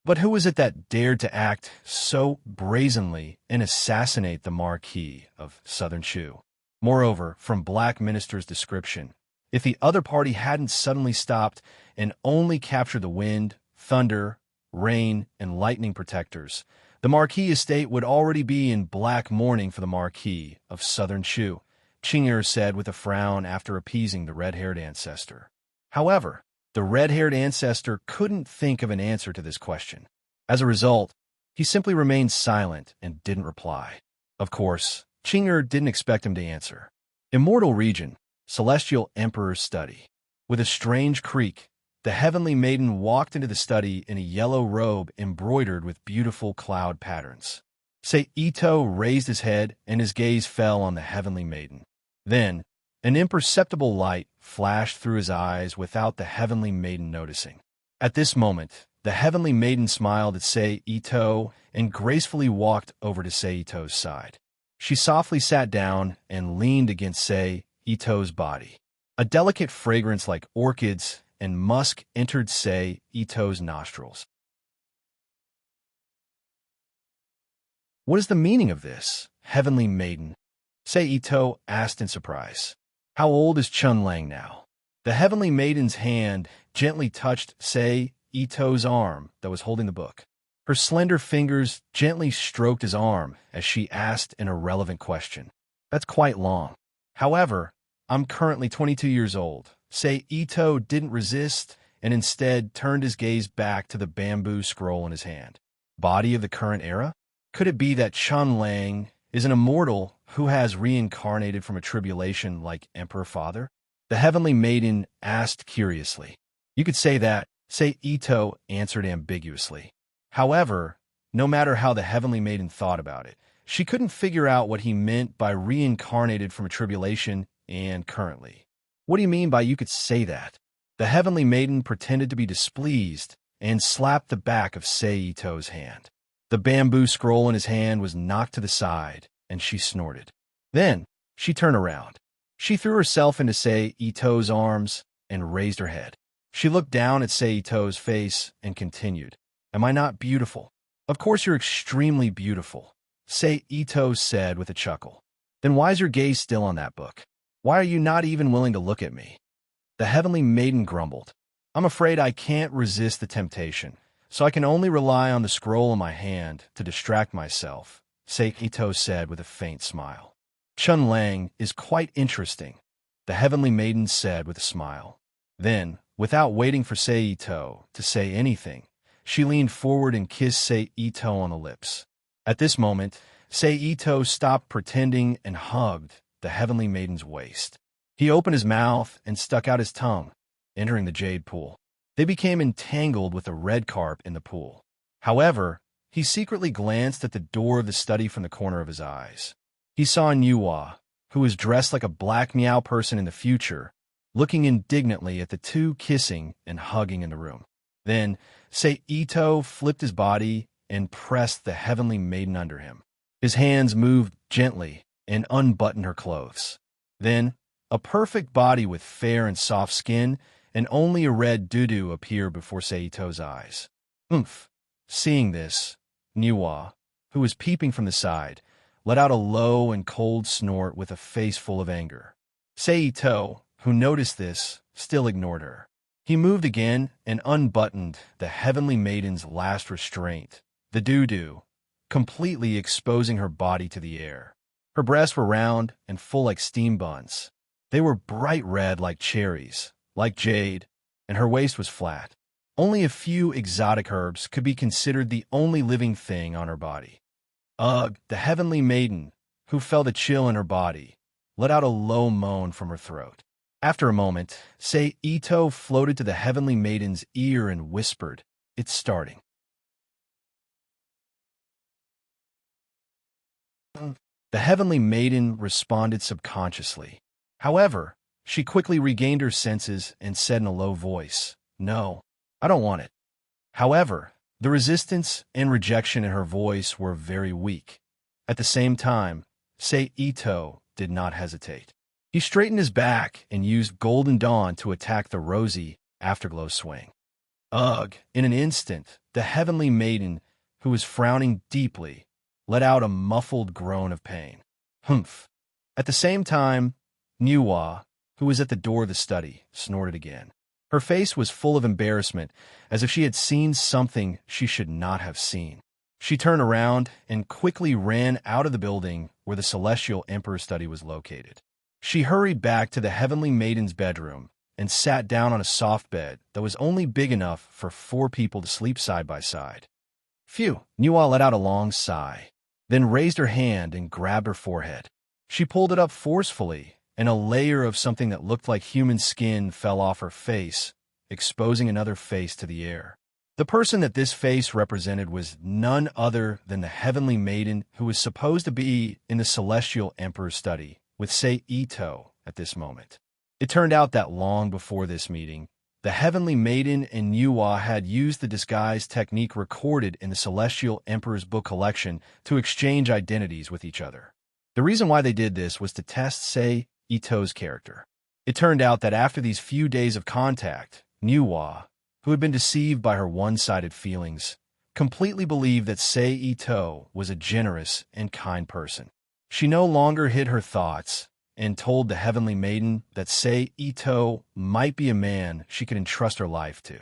Speaker 1: But who was it that dared to act so brazenly and assassinate the Marquis of Southern Shu? Moreover, from Black Minister's description, if the other party hadn't suddenly stopped and only captured the wind, thunder, rain, and lightning protectors, the Marquis estate would already be in black mourning for the Marquis of Southern Shu, Chinger said with a frown after appeasing the red-haired ancestor. However, the red-haired ancestor couldn't think of an answer to this question. As a result, he simply remained silent and didn't reply. Of course, Chinger didn't expect him to answer. Immortal Region, Celestial Emperor's Study. With a strange creak, the Heavenly Maiden walked into the study in a yellow robe embroidered with beautiful cloud patterns. Ito raised his head and his gaze fell on the Heavenly Maiden. Then, an imperceptible light flashed through his eyes without the Heavenly Maiden noticing. At this moment, the Heavenly Maiden smiled at Ito and gracefully walked over to Ito's side. She softly sat down and leaned against Ito's body. A delicate fragrance like orchids and musk entered Ito's nostrils. "What is the meaning of this, Heavenly Maiden?" Ito asked in surprise. "How old is Chun Lang now?" The Heavenly Maiden's hand gently touched Ito's arm that was holding the book. Her slender fingers gently stroked his arm as she asked an irrelevant question. "That's quite long. However, I'm currently 22 years old." Ito didn't resist and instead turned his gaze back to the bamboo scroll in his hand. Body of the current era? Could it be that Chun Lang is an immortal who has reincarnated from a tribulation like Emperor Father? The Heavenly Maiden asked curiously. "You could say that," Ito answered ambiguously. However, no matter how the Heavenly Maiden thought about it, she couldn't figure out what he meant by reincarnated from a tribulation and currently. "What do you mean by you could say that?" The Heavenly Maiden pretended to be displeased and slapped the back of Ito's hand. The bamboo scroll in his hand was knocked to the side, and she snorted. Then, she turned around. She threw herself into Ito's arms and raised her head. She looked down at Ito's face and continued, "Am I not beautiful?" "Of course you're extremely beautiful," Ito said with a chuckle. "Then why is your gaze still on that book? Why are you not even willing to look at me?" The Heavenly Maiden grumbled. "I'm afraid I can't resist the temptation, so I can only rely on the scroll in my hand to distract myself," Ito said with a faint smile. "Chun Lang is quite interesting," the Heavenly Maiden said with a smile. Then, without waiting for Ito to say anything, she leaned forward and kissed Ito on the lips. At this moment, Ito stopped pretending and hugged the Heavenly Maiden's waist. He opened his mouth and stuck out his tongue, entering the jade pool. They became entangled with the red carp in the pool. However, he secretly glanced at the door of the study from the corner of his eyes. He saw Nuwa, who was dressed like a black meow person in the future, looking indignantly at the two kissing and hugging in the room. Then, Ito flipped his body and pressed the heavenly maiden under him. His hands moved gently and unbuttoned her clothes. Then, a perfect body with fair and soft skin and only a red doo-doo appeared before Ito's eyes. Oomph! Seeing this, Niwa, who was peeping from the side, let out a low and cold snort with a face full of anger. Ito, who noticed this, still ignored her. He moved again and unbuttoned the heavenly maiden's last restraint, the doo-doo, completely exposing her body to the air. Her breasts were round and full like steam buns. They were bright red like cherries, like jade, and her waist was flat. Only a few exotic herbs could be considered the only living thing on her body. Ugh, the heavenly maiden, who felt a chill in her body, let out a low moan from her throat. After a moment, Ito floated to the heavenly maiden's ear and whispered, "It's starting." The heavenly maiden responded subconsciously. However, she quickly regained her senses and said in a low voice, "No, I don't want it." However, the resistance and rejection in her voice were very weak. At the same time, Ito did not hesitate. He straightened his back and used Golden Dawn to attack the rosy afterglow swing. Ugh! In an instant, the heavenly maiden, who was frowning deeply, let out a muffled groan of pain. Humph! At the same time, Niwa, who was at the door of the study, snorted again. Her face was full of embarrassment, as if she had seen something she should not have seen. She turned around and quickly ran out of the building where the Celestial Emperor's study was located. She hurried back to the heavenly maiden's bedroom and sat down on a soft bed that was only big enough for 4 people to sleep side by side. Phew! Niwa let out a long sigh, then raised her hand and grabbed her forehead. She pulled it up forcefully, and a layer of something that looked like human skin fell off her face, exposing another face to the air. The person that this face represented was none other than the heavenly maiden who was supposed to be in the Celestial Emperor's study with Ito at this moment. It turned out that long before this meeting, the heavenly maiden and Niwa had used the disguise technique recorded in the Celestial Emperor's book collection to exchange identities with each other. The reason why they did this was to test Ito's character. It turned out that after these few days of contact, Niwa, who had been deceived by her one-sided feelings, completely believed that Ito was a generous and kind person. She no longer hid her thoughts and told the heavenly maiden that Ito might be a man she could entrust her life to.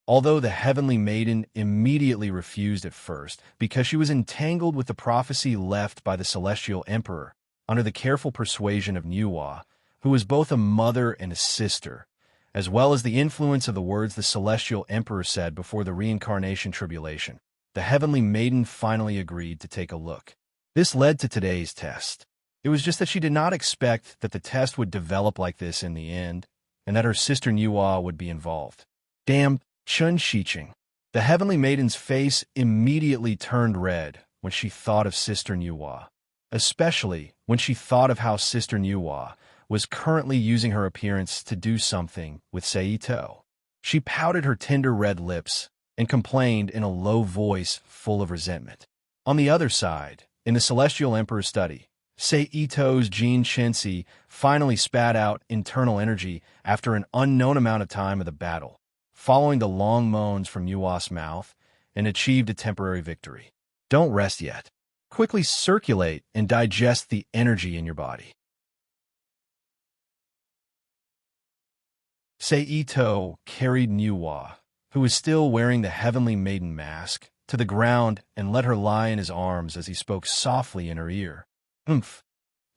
Speaker 1: Although the heavenly maiden immediately refused at first because she was entangled with the prophecy left by the Celestial Emperor under the careful persuasion of Niwa, who was both a mother and a sister, as well as the influence of the words the Celestial Emperor said before the reincarnation tribulation, the heavenly maiden finally agreed to take a look. This led to today's test. It was just that she did not expect that the test would develop like this in the end, and that her sister Niwa would be involved. Damn Chun Shiching. The heavenly maiden's face immediately turned red when she thought of Sister Niwa, especially when she thought of how Sister Niwa was currently using her appearance to do something with Ito. She pouted her tender red lips and complained in a low voice full of resentment. On the other side, in the Celestial Emperor's study, Ito's Jin Shensi finally spat out internal energy after an unknown amount of time of the battle, following the long moans from Niwa's mouth, and achieved a temporary victory. Don't rest yet. Quickly circulate and digest the energy in your body. Ito carried Niwa, who was still wearing the heavenly maiden mask, to the ground and let her lie in his arms as he spoke softly in her ear. Oomph!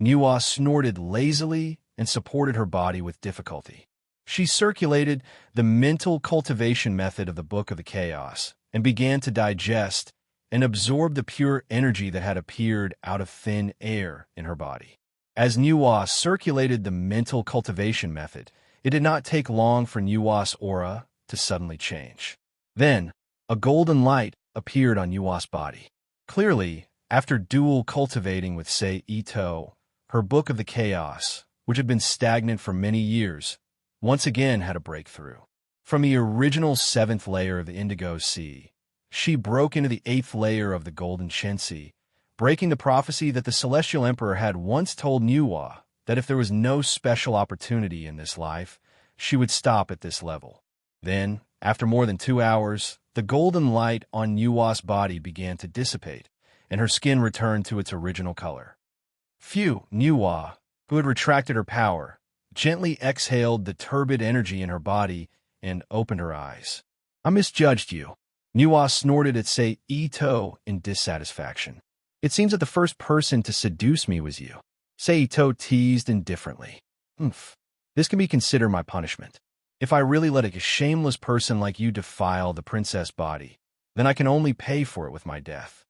Speaker 1: Niwa snorted lazily and supported her body with difficulty. She circulated the mental cultivation method of the Book of the Chaos and began to digest and absorb the pure energy that had appeared out of thin air in her body. As Niwa circulated the mental cultivation method, it did not take long for Niwa's aura to suddenly change. Then, a golden light appeared on Niwa's body. Clearly, after dual cultivating with Ito, Her book of the chaos, which had been stagnant for many years, once again had a breakthrough. From the original 7th layer of the Indigo Sea, she broke into the 8th layer of the Golden Shensi, breaking the prophecy that the Celestial Emperor had once told Nuwa that if there was no special opportunity in this life, she would stop at this level. Then, after more than 2 hours, the golden light on Nuwa's body began to dissipate, and her skin returned to its original color. Phew, Nuwa, who had retracted her power, gently exhaled the turbid energy in her body and opened her eyes. I misjudged you. Nuwa snorted at Sei Ito in dissatisfaction. It seems that the first person to seduce me was you. Sei Ito teased indifferently. This can be considered my punishment. If I really let a shameless person like you defile the princess body, then I can only pay for it with my death.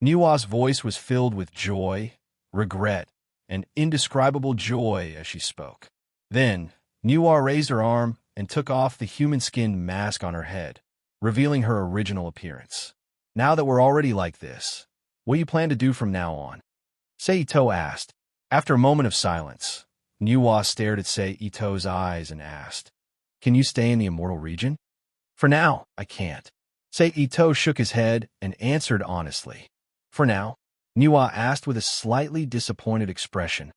Speaker 1: Nuwa's voice was filled with joy, regret, and indescribable joy as she spoke. Then, Nuwa raised her arm and took off the human-skinned mask on her head, revealing her original appearance. Now that we're already like this, what do you plan to do from now on? Sei Ito asked. After a moment of silence, Nuwa stared at Sei Ito's eyes and asked, Can you stay in the immortal region? For now, I can't. Sei Ito shook his head and answered honestly. For now? Nuwa asked with a slightly disappointed expression.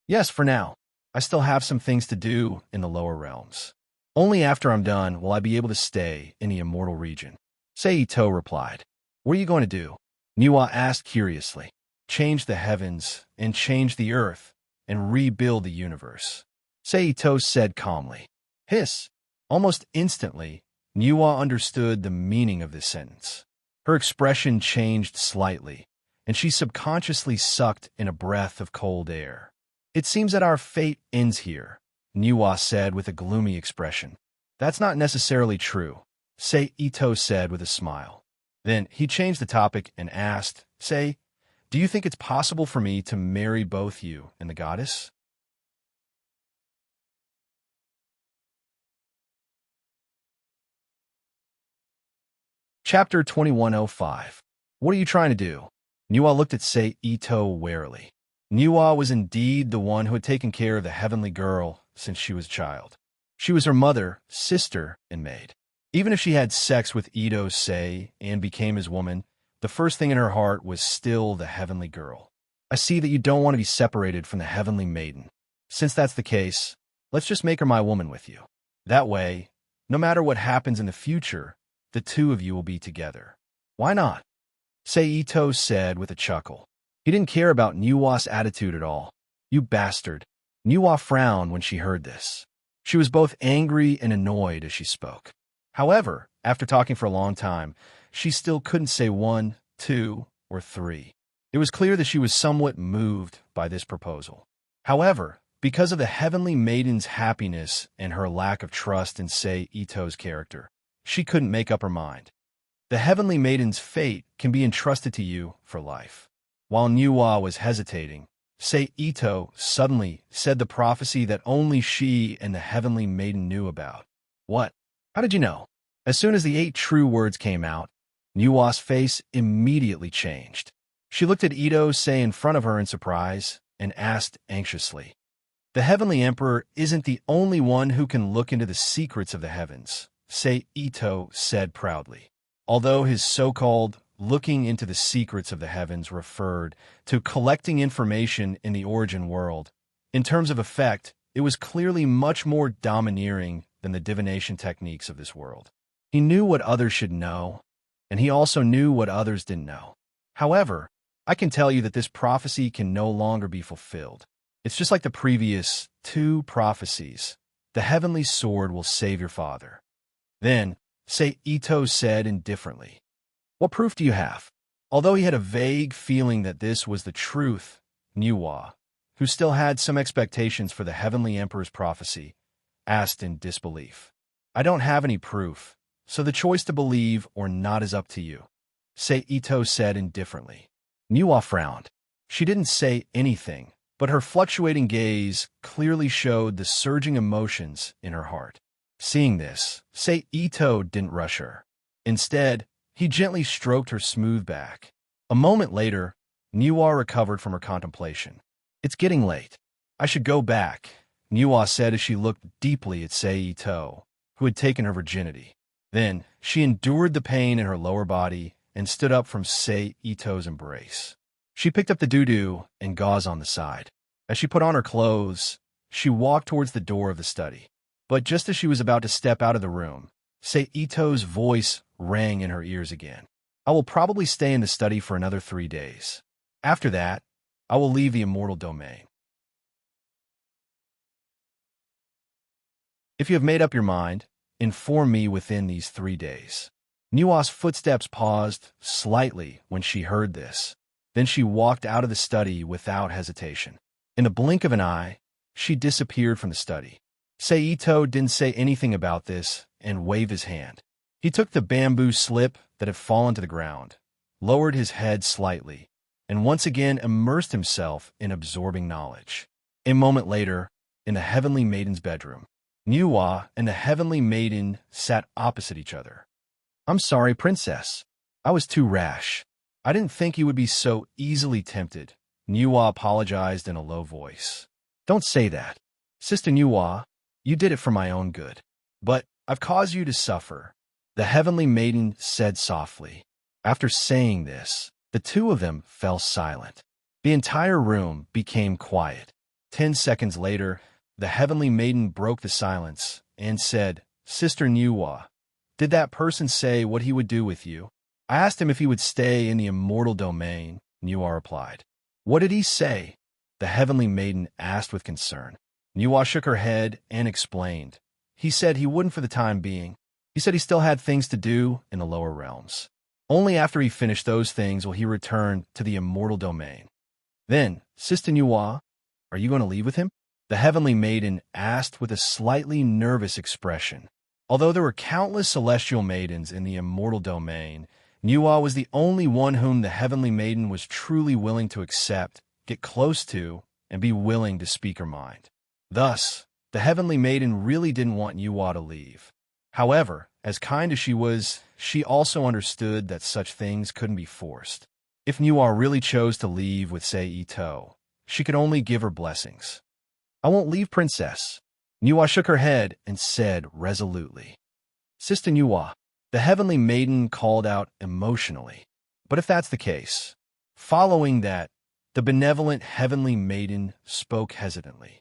Speaker 1: Yes, for now. I still have some things to do in the lower realms. Only after I'm done will I be able to stay in the immortal region. Sei Ito replied. What are you going to do? Nuwa asked curiously. Change the heavens and change the earth and rebuild the universe. Sei Ito said calmly. Hiss. Almost instantly, Nuwa understood the meaning of this sentence. Her expression changed slightly, and she subconsciously sucked in a breath of cold air. It seems that our fate ends here, Nuwa said with a gloomy expression. That's not necessarily true, Sei Ito said with a smile. Then he changed the topic and asked, Sei, do you think it's possible for me to marry both you and the goddess? Chapter 2105. What are you trying to do? Nuwa looked at Sei Ito warily. Nuwa was indeed the one who had taken care of the heavenly girl since she was a child. She was her mother, sister, and maid. Even if she had sex with Ito Sei and became his woman, the first thing in her heart was still the heavenly girl. I see that you don't want to be separated from the heavenly maiden. Since that's the case, let's just make her my woman with you. That way, no matter what happens in the future, the two of you will be together. Why not? Sei Ito said with a chuckle. He didn't care about Nuwa's attitude at all. You bastard. Nuwa frowned when she heard this. She was both angry and annoyed as she spoke. However, after talking for a long time, she still couldn't say 1, 2, or 3. It was clear that she was somewhat moved by this proposal. However, because of the heavenly maiden's happiness and her lack of trust in Sei Ito's character, she couldn't make up her mind. The heavenly maiden's fate can be entrusted to you for life. While Nuwa was hesitating, Sei Ito suddenly said the prophecy that only she and the heavenly maiden knew about. What? How did you know? As soon as the 8 true words came out, Nuwa's face immediately changed. She looked at Ito Sei in front of her in surprise and asked anxiously. The heavenly emperor isn't the only one who can look into the secrets of the heavens, Sei Ito said proudly. Although his so-called looking into the secrets of the heavens referred to collecting information in the origin world, in terms of effect, it was clearly much more domineering than the divination techniques of this world. He knew what others should know, and he also knew what others didn't know. However, I can tell you that this prophecy can no longer be fulfilled. It's just like the previous 2 prophecies. The heavenly sword will save your father. Then, Sei Ito said indifferently, What proof do you have? Although he had a vague feeling that this was the truth, Nuwa, who still had some expectations for the heavenly emperor's prophecy, asked in disbelief. I don't have any proof, so the choice to believe or not is up to you, Sei Ito said indifferently. Nuwa frowned. She didn't say anything, but her fluctuating gaze clearly showed the surging emotions in her heart. Seeing this, Sei Ito didn't rush her. Instead, he gently stroked her smooth back. A moment later, Nuwa recovered from her contemplation. It's getting late. I should go back, Niwa said as she looked deeply at Sei-Ito, who had taken her virginity. Then she endured the pain in her lower body and stood up from Sei-Ito's embrace. She picked up the doo-doo and gauze on the side. As she put on her clothes, she walked towards the door of the study. But just as she was about to step out of the room, Sei-Ito's voice rang in her ears again. I will probably stay in the study for another 3 days. After that, I will leave the immortal domain. If you have made up your mind, inform me within these 3 days. Niwa's footsteps paused slightly when she heard this. Then she walked out of the study without hesitation. In the blink of an eye, she disappeared from the study. Sei-Ito didn't say anything about this and waved his hand. He took the bamboo slip that had fallen to the ground, lowered his head slightly, and once again immersed himself in absorbing knowledge. A moment later, in the Heavenly Maiden's bedroom, Niwa and the Heavenly Maiden sat opposite each other. I'm sorry, Princess. I was too rash. I didn't think you would be so easily tempted. Niwa apologized in a low voice. Don't say that. Sister Niwa, you did it for my own good. But I've caused you to suffer, the Heavenly Maiden said softly. After saying this, the two of them fell silent. The entire room became quiet. 10 seconds later, the Heavenly Maiden broke the silence and said, Sister Niwa, did that person say what he would do with you? I asked him if he would stay in the immortal domain, Niwa replied. What did he say? The Heavenly Maiden asked with concern. Niwa shook her head and explained. He said he wouldn't for the time being. He said he still had things to do in the lower realms. Only after he finished those things will he return to the immortal domain. Then, Sister Niwa, are you going to leave with him? The Heavenly Maiden asked with a slightly nervous expression. Although there were countless celestial maidens in the immortal domain, Niwa was the only one whom the Heavenly Maiden was truly willing to accept, get close to, and be willing to speak her mind. Thus, the Heavenly Maiden really didn't want Niwa to leave. However, as kind as she was, she also understood that such things couldn't be forced. If Niwa really chose to leave with Sei-Ito, she could only give her blessings. I won't leave, Princess. Niwa shook her head and said resolutely. Sister Niwa, the Heavenly Maiden called out emotionally. But if that's the case, following that, the benevolent Heavenly Maiden spoke hesitantly.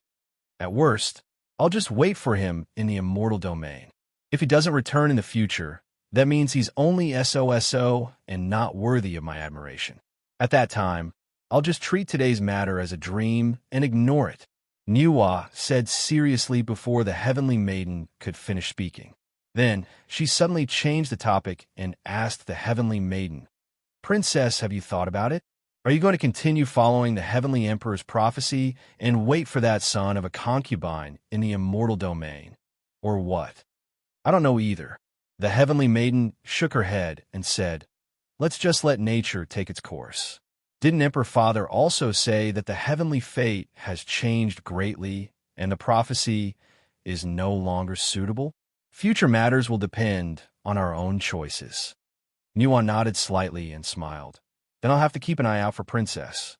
Speaker 1: At worst, I'll just wait for him in the immortal domain. If he doesn't return in the future, that means he's only SOSO and not worthy of my admiration. At that time, I'll just treat today's matter as a dream and ignore it, Niwa said seriously before the Heavenly Maiden could finish speaking. Then, she suddenly changed the topic and asked the Heavenly Maiden, Princess, have you thought about it? Are you going to continue following the Heavenly Emperor's prophecy and wait for that son of a concubine in the immortal domain? Or what? I don't know either. The Heavenly Maiden shook her head and said, Let's just let nature take its course. Didn't Emperor Father also say that the heavenly fate has changed greatly and the prophecy is no longer suitable? Future matters will depend on our own choices. Niwa nodded slightly and smiled. Then I'll have to keep an eye out for Princess.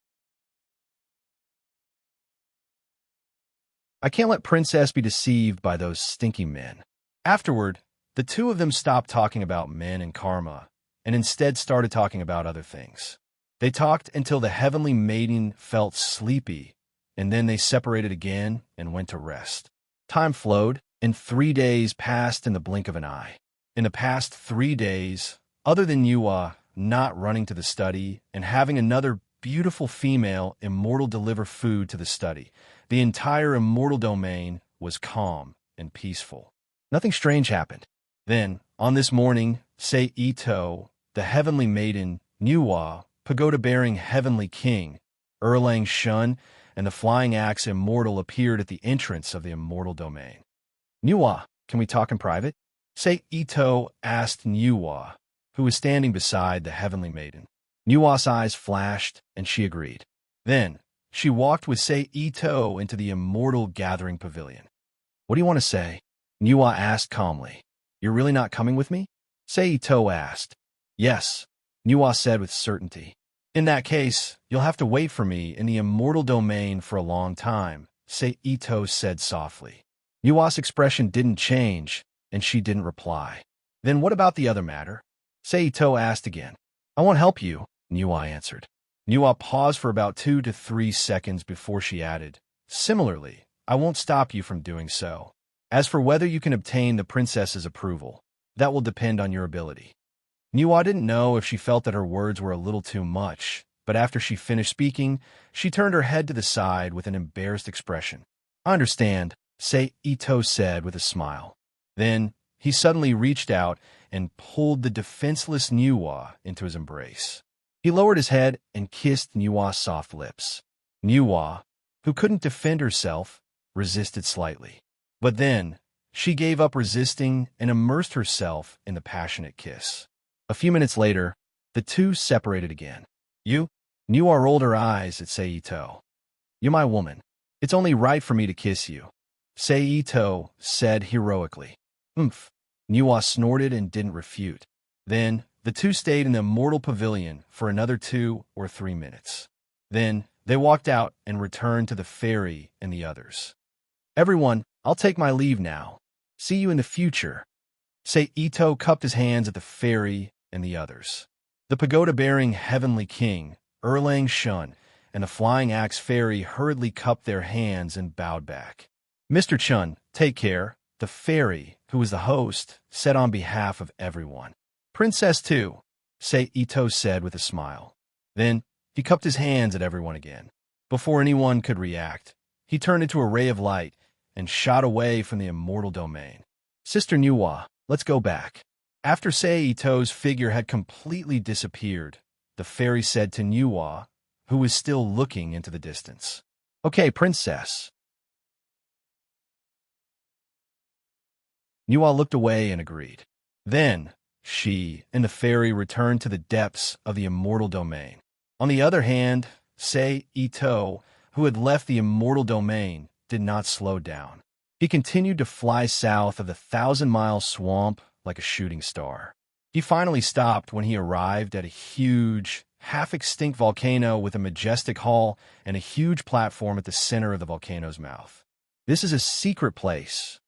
Speaker 1: I can't let Princess be deceived by those stinky men. Afterward, the two of them stopped talking about men and karma and instead started talking about other things. They talked until the Heavenly Maiden felt sleepy, and then they separated again and went to rest. Time flowed, and 3 days passed in the blink of an eye. In the past 3 days, other than Niwa not running to the study and having another beautiful female immortal deliver food to the study, the entire immortal domain was calm and peaceful. Nothing strange happened. Then, on this morning, Sei-Ito, the Heavenly Maiden, Niwa, pagoda-bearing Heavenly King, Erlang Shun, and the Flying Axe Immortal appeared at the entrance of the immortal domain. Niwa, can we talk in private? Sei-Ito asked Niwa, who was standing beside the Heavenly Maiden. Niwa's eyes flashed, and she agreed. Then, she walked with Sei-Ito into the immortal gathering pavilion. What do you want to say? Niwa asked calmly. You're really not coming with me? Sei-Ito asked. Yes, Niwa said with certainty. In that case, you'll have to wait for me in the immortal domain for a long time, Ito said softly. Nua's expression didn't change, and she didn't reply. Then what about the other matter? Ito asked again. I won't help you, Nua answered. Nua paused for about 2 to 3 seconds before she added, Similarly, I won't stop you from doing so. As for whether you can obtain the princess's approval, that will depend on your ability. Nua didn't know if she felt that her words were a little too much, but after she finished speaking, she turned her head to the side with an embarrassed expression. I understand, Ito said with a smile. Then, he suddenly reached out and pulled the defenseless Nua into his embrace. He lowered his head and kissed Nua's soft lips. Nua, who couldn't defend herself, resisted slightly. But then, she gave up resisting and immersed herself in the passionate kiss. A few minutes later, the two separated again. Nua rolled her eyes at Ito. You're my woman. It's only right for me to kiss you, Ito said heroically. Nua snorted and didn't refute. Then, the two stayed in the immortal pavilion for another 2 or 3 minutes. Then, they walked out and returned to the fairy and the others. Everyone, I'll take my leave now. See you in the future. Ito cupped his hands at the fairy and the others. The pagoda-bearing heavenly king, Erlang Shun, and the flying axe fairy hurriedly cupped their hands and bowed back. Mr. Chun, take care, the fairy, who was the host, said on behalf of everyone. Princess too, Ito said with a smile. Then, he cupped his hands at everyone again. Before anyone could react, he turned into a ray of light and shot away from the immortal domain. Sister Nua, let's go back. After Ito's figure had completely disappeared, the fairy said to Nua, who was still looking into the distance. Okay, princess. Nua looked away and agreed. Then, she and the fairy returned to the depths of the immortal domain. On the other hand, Ito, who had left the immortal domain, did not slow down. He continued to fly south of the 1,000-mile swamp like a shooting star. He finally stopped when he arrived at a huge, half-extinct volcano with a majestic hall and a huge platform at the center of the volcano's mouth. This is a secret place,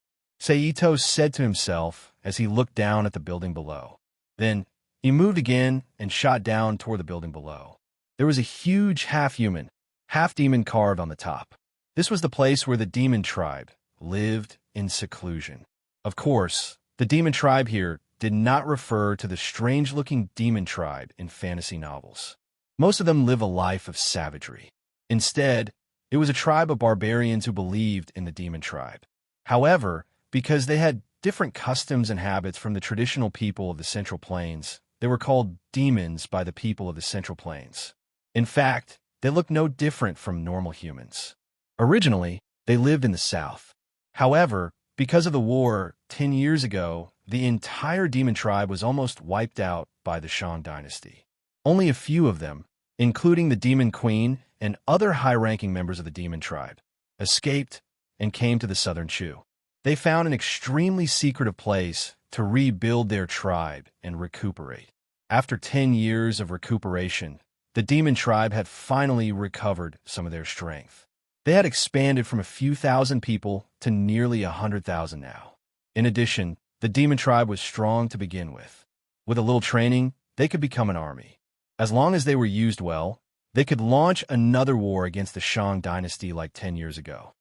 Speaker 1: Ito said to himself as he looked down at the building below. Then, he moved again and shot down toward the building below. There was a huge half-human, half-demon carved on the top. This was the place where the demon tribe lived in seclusion. Of course, the demon tribe here did not refer to the strange-looking demon tribe in fantasy novels. Most of them live a life of savagery. Instead, it was a tribe of barbarians who believed in the demon tribe. However, because they had different customs and habits from the traditional people of the Central Plains, they were called demons by the people of the Central Plains. In fact, they looked no different from normal humans. Originally, they lived in the south. However, because of the war 10 years ago, the entire demon tribe was almost wiped out by the Shang dynasty. Only a few of them, including the demon queen and other high-ranking members of the demon tribe, escaped and came to the southern Chu. They found an extremely secretive place to rebuild their tribe and recuperate. After 10 years of recuperation, the demon tribe had finally recovered some of their strength. They had expanded from a few thousand people to nearly 100,000 now. In addition, the demon tribe was strong to begin with. With a little training, they could become an army. As long as they were used well, they could launch another war against the Shang dynasty like 10 years ago.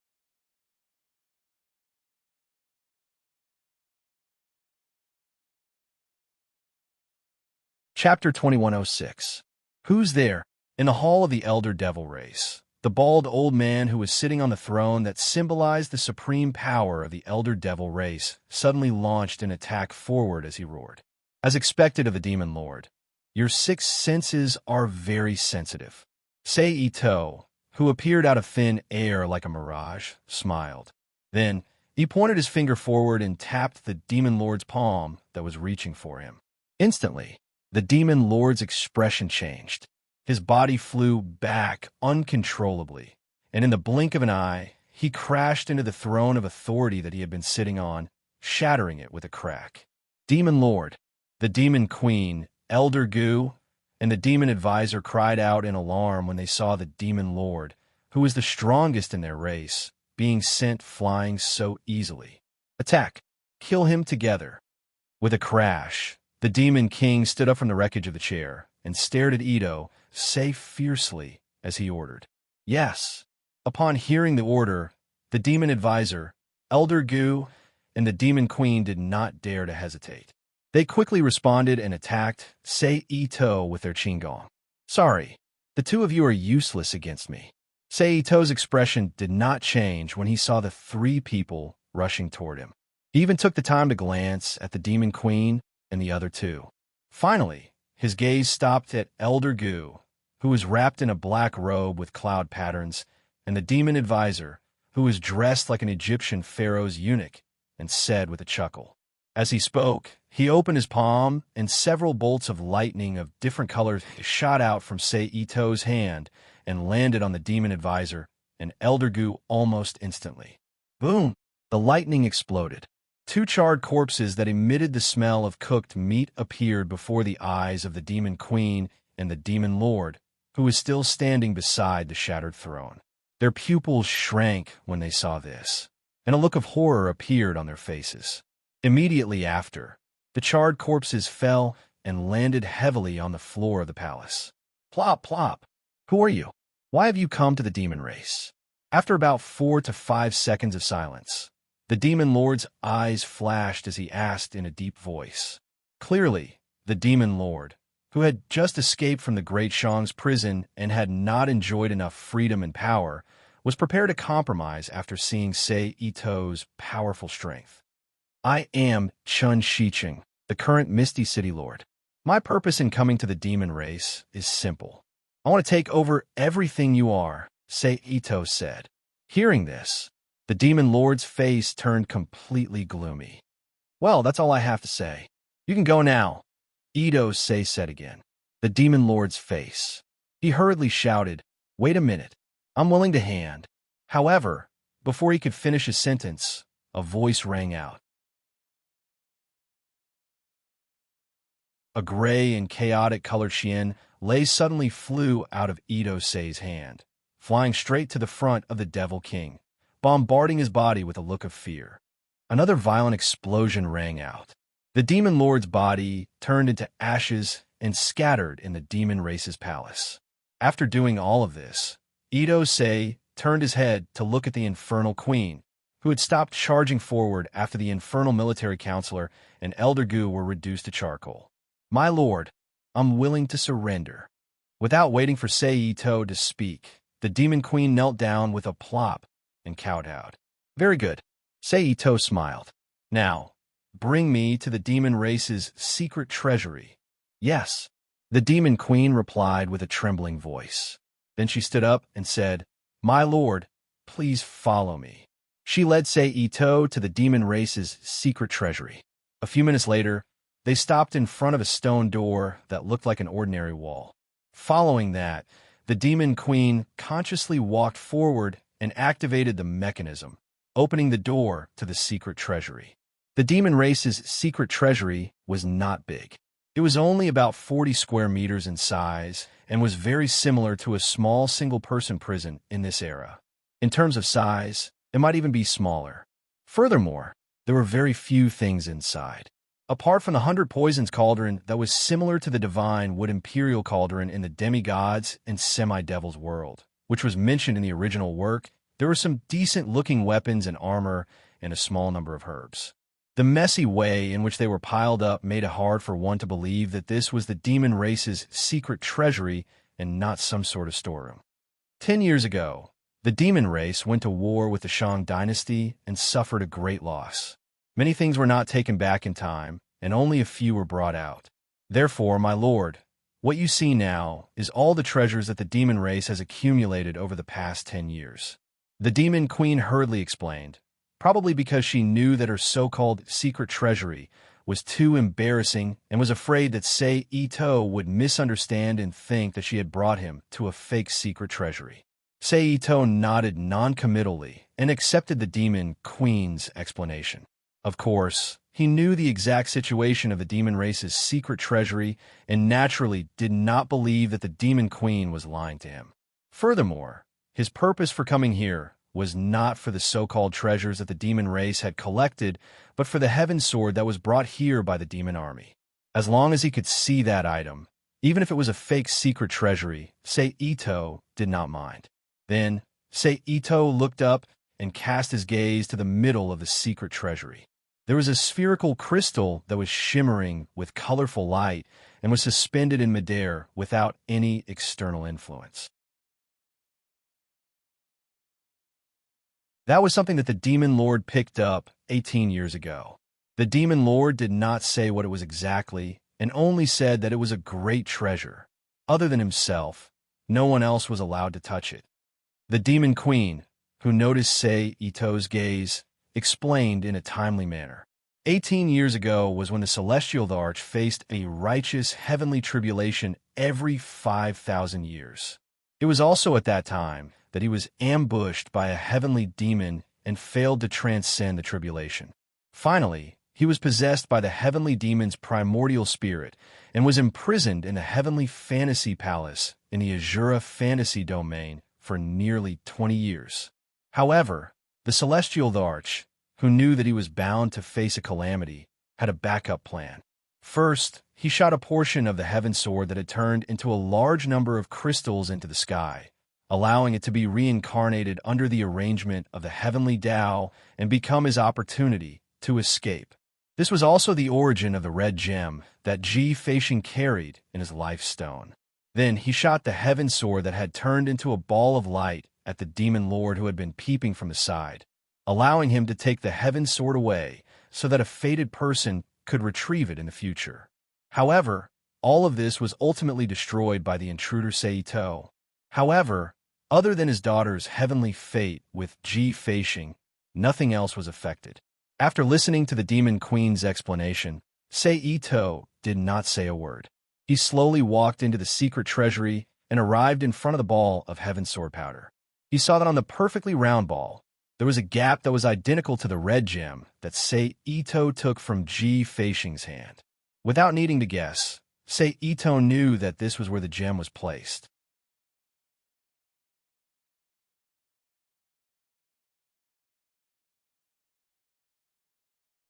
Speaker 1: Chapter 2106. Who's there? In the hall of the Elder Devil race, the bald old man who was sitting on the throne that symbolized the supreme power of the Elder Devil race suddenly launched an attack forward as he roared. As expected of the Demon Lord, your 6 senses are very sensitive. Ito, who appeared out of thin air like a mirage, smiled. Then, he pointed his finger forward and tapped the Demon Lord's palm that was reaching for him. Instantly, the Demon Lord's expression changed. His body flew back uncontrollably, and in the blink of an eye, he crashed into the throne of authority that he had been sitting on, shattering it with a crack. Demon Lord, the Demon Queen, Elder Gu, and the demon advisor cried out in alarm when they saw the demon lord, who was the strongest in their race, being sent flying so easily. Attack! Kill him together! With a crash, the demon king stood up from the wreckage of the chair and stared at Ito, fiercely, as he ordered. Yes. Upon hearing the order, the demon advisor, Elder Gu, and the demon queen did not dare to hesitate. They quickly responded and attacked Ito with their qinggong. Sorry, the two of you are useless against me. Ito's expression did not change when he saw the three people rushing toward him. He even took the time to glance at the demon queen and the other two. Finally, his gaze stopped at Elder Gu, who was wrapped in a black robe with cloud patterns, and the demon advisor, who was dressed like an Egyptian pharaoh's eunuch, and said with a chuckle. As he spoke, he opened his palm, and several bolts of lightning of different colors shot out from Ito's hand and landed on the demon advisor and Elder Gu almost instantly. Boom! The lightning exploded. Two charred corpses that emitted the smell of cooked meat appeared before the eyes of the demon queen and the demon lord, who was still standing beside the shattered throne. Their pupils shrank when they saw this, and a look of horror appeared on their faces. Immediately after, the charred corpses fell and landed heavily on the floor of the palace. Plop, plop. Who are you? Why have you come to the demon race? After about 4 to 5 seconds of silence, the demon lord's eyes flashed as he asked in a deep voice. Clearly, the demon lord, who had just escaped from the Great Shang's prison and had not enjoyed enough freedom and power, was prepared to compromise after seeing Ito's powerful strength. I am Chun Shicheng, the current Misty City Lord. My purpose in coming to the demon race is simple. I want to take over everything you are, Ito said. Hearing this, the demon lord's face turned completely gloomy. Well, that's all I have to say. You can go now, Ito said again. The demon lord's face. He hurriedly shouted, Wait a minute. I'm willing to hand. However, before he could finish his sentence, a voice rang out. A gray and chaotic colored Xian lei suddenly flew out of Ito-sei's hand, flying straight to the front of the Devil King, bombarding his body with a look of fear. Another violent explosion rang out. The demon lord's body turned into ashes and scattered in the demon race's palace. After doing all of this, Ito-sei turned his head to look at the infernal queen, who had stopped charging forward after the infernal military counselor and Elder Gu were reduced to charcoal. My lord, I'm willing to surrender. Without waiting for Ito to speak, the demon queen knelt down with a plop and kowtowed. Very good. Ito smiled. Now, bring me to the demon race's secret treasury. Yes, the demon queen replied with a trembling voice. Then she stood up and said, My lord, please follow me. She led Ito to the demon race's secret treasury. A few minutes later, they stopped in front of a stone door that looked like an ordinary wall. Following that, the demon queen consciously walked forward and activated the mechanism, opening the door to the secret treasury. The demon race's secret treasury was not big. It was only about 40 square meters in size and was very similar to a small single-person prison in this era. In terms of size, it might even be smaller. Furthermore, there were very few things inside. Apart from the 100 Poisons cauldron that was similar to the divine wood imperial cauldron in the demigods and semi-devil's world, which was mentioned in the original work, there were some decent-looking weapons and armor and a small number of herbs. The messy way in which they were piled up made it hard for one to believe that this was the demon race's secret treasury and not some sort of storeroom. 10 years ago, the demon race went to war with the Shang dynasty and suffered a great loss. Many things were not taken back in time, and only a few were brought out. Therefore, my lord, what you see now is all the treasures that the demon race has accumulated over the past 10 years. The demon queen hurriedly explained, probably because she knew that her so-called secret treasury was too embarrassing and was afraid that Ito would misunderstand and think that she had brought him to a fake secret treasury. Ito nodded non-committally and accepted the demon queen's explanation. Of course, He knew the exact situation of the demon race's secret treasury and naturally did not believe that the demon queen was lying to him. Furthermore, his purpose for coming here was not for the so-called treasures that the demon race had collected, but for the heaven sword that was brought here by the demon army. As long as he could see that item, even if it was a fake secret treasury, Ito did not mind. Then, Ito looked up and cast his gaze to the middle of the secret treasury. There was a spherical crystal that was shimmering with colorful light and was suspended in midair without any external influence. That was something that the Demon Lord picked up 18 years ago. The Demon Lord did not say what it was exactly, and only said that it was a great treasure. Other than himself, no one else was allowed to touch it. The Demon Queen, who noticed Ito's gaze, explained in a timely manner. 18 years ago was when the Celestial Arch faced a righteous heavenly tribulation every 5,000 years. It was also at that time that he was ambushed by a heavenly demon and failed to transcend the tribulation. Finally, he was possessed by the heavenly demon's primordial spirit and was imprisoned in the heavenly fantasy palace in the Azura fantasy domain for nearly 20 years. However, the Celestial Arch, who knew that he was bound to face a calamity, had a backup plan. First, he shot a portion of the heaven sword that had turned into a large number of crystals into the sky, allowing it to be reincarnated under the arrangement of the heavenly Tao and become his opportunity to escape. This was also the origin of the red gem that Ji Feishin carried in his life stone. Then he shot the heaven sword that had turned into a ball of light at the demon lord who had been peeping from the side, allowing him to take the heaven sword away so that a fated person could retrieve it in the future. However, all of this was ultimately destroyed by the intruder Ito. However, other than his daughter's heavenly fate with Ji Feishin, nothing else was affected. After listening to the Demon Queen's explanation, Ito did not say a word. He slowly walked into the secret treasury and arrived in front of the ball of heaven sword powder. He saw that on the perfectly round ball, there was a gap that was identical to the red gem that Ito took from Ji Feishin's hand. Without needing to guess, Ito knew that this was where the gem was placed.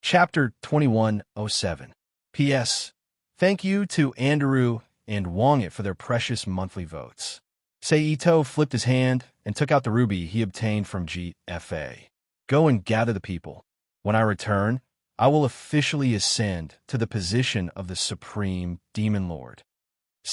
Speaker 1: Chapter 2107. P.S. Thank you to Andrew and Wongit for their precious monthly votes. Ito flipped his hand and took out the ruby he obtained from GFA. Go and gather the people. When I return, I will officially ascend to the position of the Supreme Demon Lord.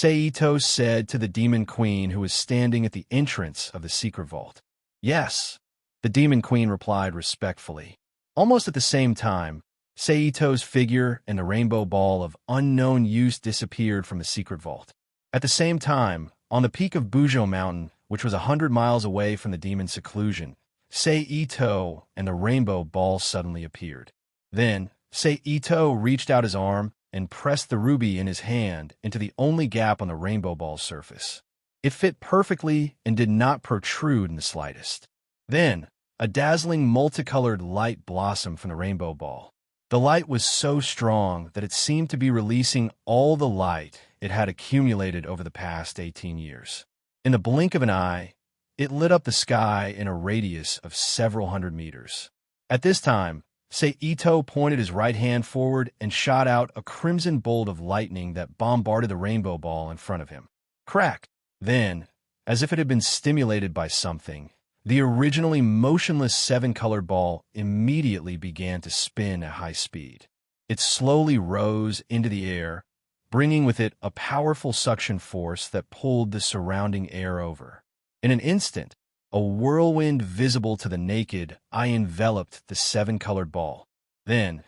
Speaker 1: Ito said to the Demon Queen who was standing at the entrance of the secret vault. Yes, the Demon Queen replied respectfully. Almost at the same time, Ito's figure and the rainbow ball of unknown use disappeared from the secret vault. At the same time, on the peak of Bujo Mountain, which was 100 miles away from the demon's seclusion, Ito and the rainbow ball suddenly appeared. Then, Ito reached out his arm and pressed the ruby in his hand into the only gap on the rainbow ball's surface. It fit perfectly and did not protrude in the slightest. Then, a dazzling multicolored light blossomed from the rainbow ball. The light was so strong that it seemed to be releasing all the light it had accumulated over the past 18 years. In the blink of an eye, it lit up the sky in a radius of several hundred meters. At this time, Ito pointed his right hand forward and shot out a crimson bolt of lightning that bombarded the rainbow ball in front of him. Crack! Then, as if it had been stimulated by something, the originally motionless seven-colored ball immediately began to spin at high speed. It slowly rose into the air, bringing with it a powerful suction force that pulled the surrounding air over. In an instant, a whirlwind visible to the naked eye enveloped the seven-colored ball. Then,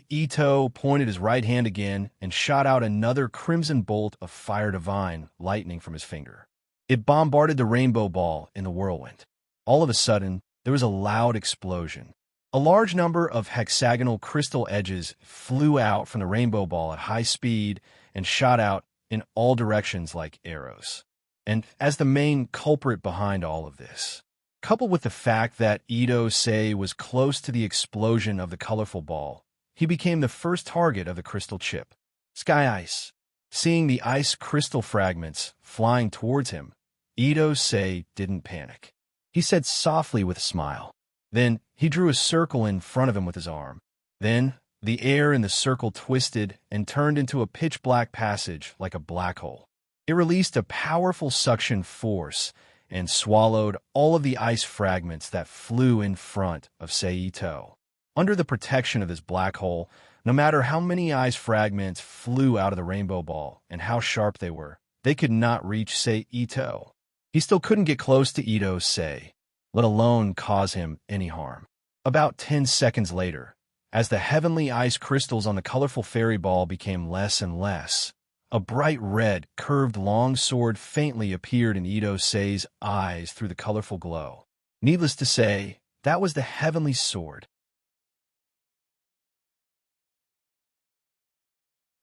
Speaker 1: Ito pointed his right hand again and shot out another crimson bolt of fire divine lightning from his finger. It bombarded the rainbow ball in the whirlwind. All of a sudden, there was a loud explosion. A large number of hexagonal crystal edges flew out from the rainbow ball at high speed and shot out in all directions like arrows. And as the main culprit behind all of this, coupled with the fact that Ito was close to the explosion of the colorful ball, he became the first target of the crystal chip. Sky Ice. Seeing the ice crystal fragments flying towards him, Ito-sei didn't panic. He said softly with a smile. Then he drew a circle in front of him with his arm. Then the air in the circle twisted and turned into a pitch-black passage like a black hole. It released a powerful suction force and swallowed all of the ice fragments that flew in front of Seito. Under the protection of this black hole, no matter how many ice fragments flew out of the rainbow ball and how sharp they were, they could not reach Seito. He still couldn't get close to Ito-sei, let alone cause him any harm. About 10 seconds later, as the heavenly ice crystals on the colorful fairy ball became less and less, a bright red, curved long sword faintly appeared in Ito-sei's eyes through the colorful glow. Needless to say, that was the heavenly sword.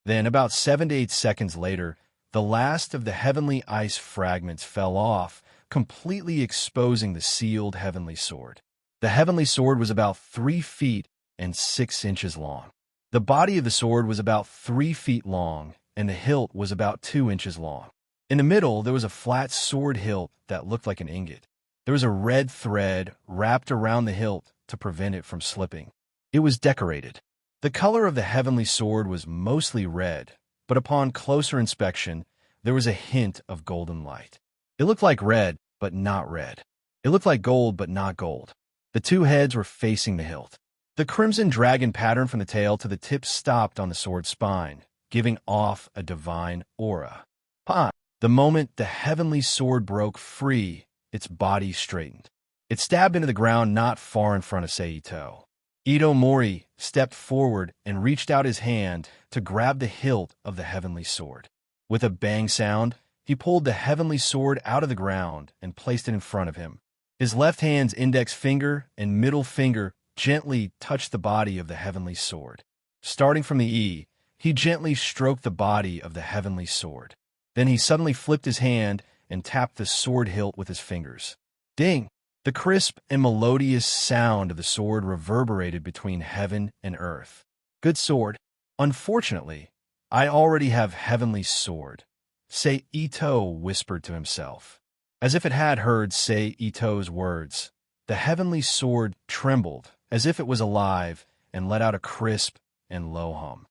Speaker 1: Then, about 7 to 8 seconds later, the last of the heavenly ice fragments fell off, completely exposing the sealed heavenly sword. The heavenly sword was about 3 feet and 6 inches long. The body of the sword was about 3 feet long, and the hilt was about 2 inches long. In the middle, there was a flat sword hilt that looked like an ingot. There was a red thread wrapped around the hilt to prevent it from slipping. It was decorated. The color of the heavenly sword was mostly red, but upon closer inspection, there was a hint of golden light. It looked like red, but not red. It looked like gold, but not gold. The 2 heads were facing the hilt. The crimson dragon pattern from the tail to the tip stopped on the sword's spine, giving off a divine aura. The moment the heavenly sword broke free, its body straightened. It stabbed into the ground not far in front of Seito. Ito Mori stepped forward and reached out his hand to grab the hilt of the heavenly sword. With a bang sound, he pulled the heavenly sword out of the ground and placed it in front of him. His left hand's index finger and middle finger gently touched the body of the heavenly sword. Starting from the E, he gently stroked the body of the heavenly sword. Then he suddenly flipped his hand and tapped the sword hilt with his fingers. Ding! The crisp and melodious sound of the sword reverberated between heaven and earth. Good sword. Unfortunately, I already have heavenly sword, Seito whispered to himself. As if it had heard Seito's words, the heavenly sword trembled as if it was alive and let out a crisp and low hum.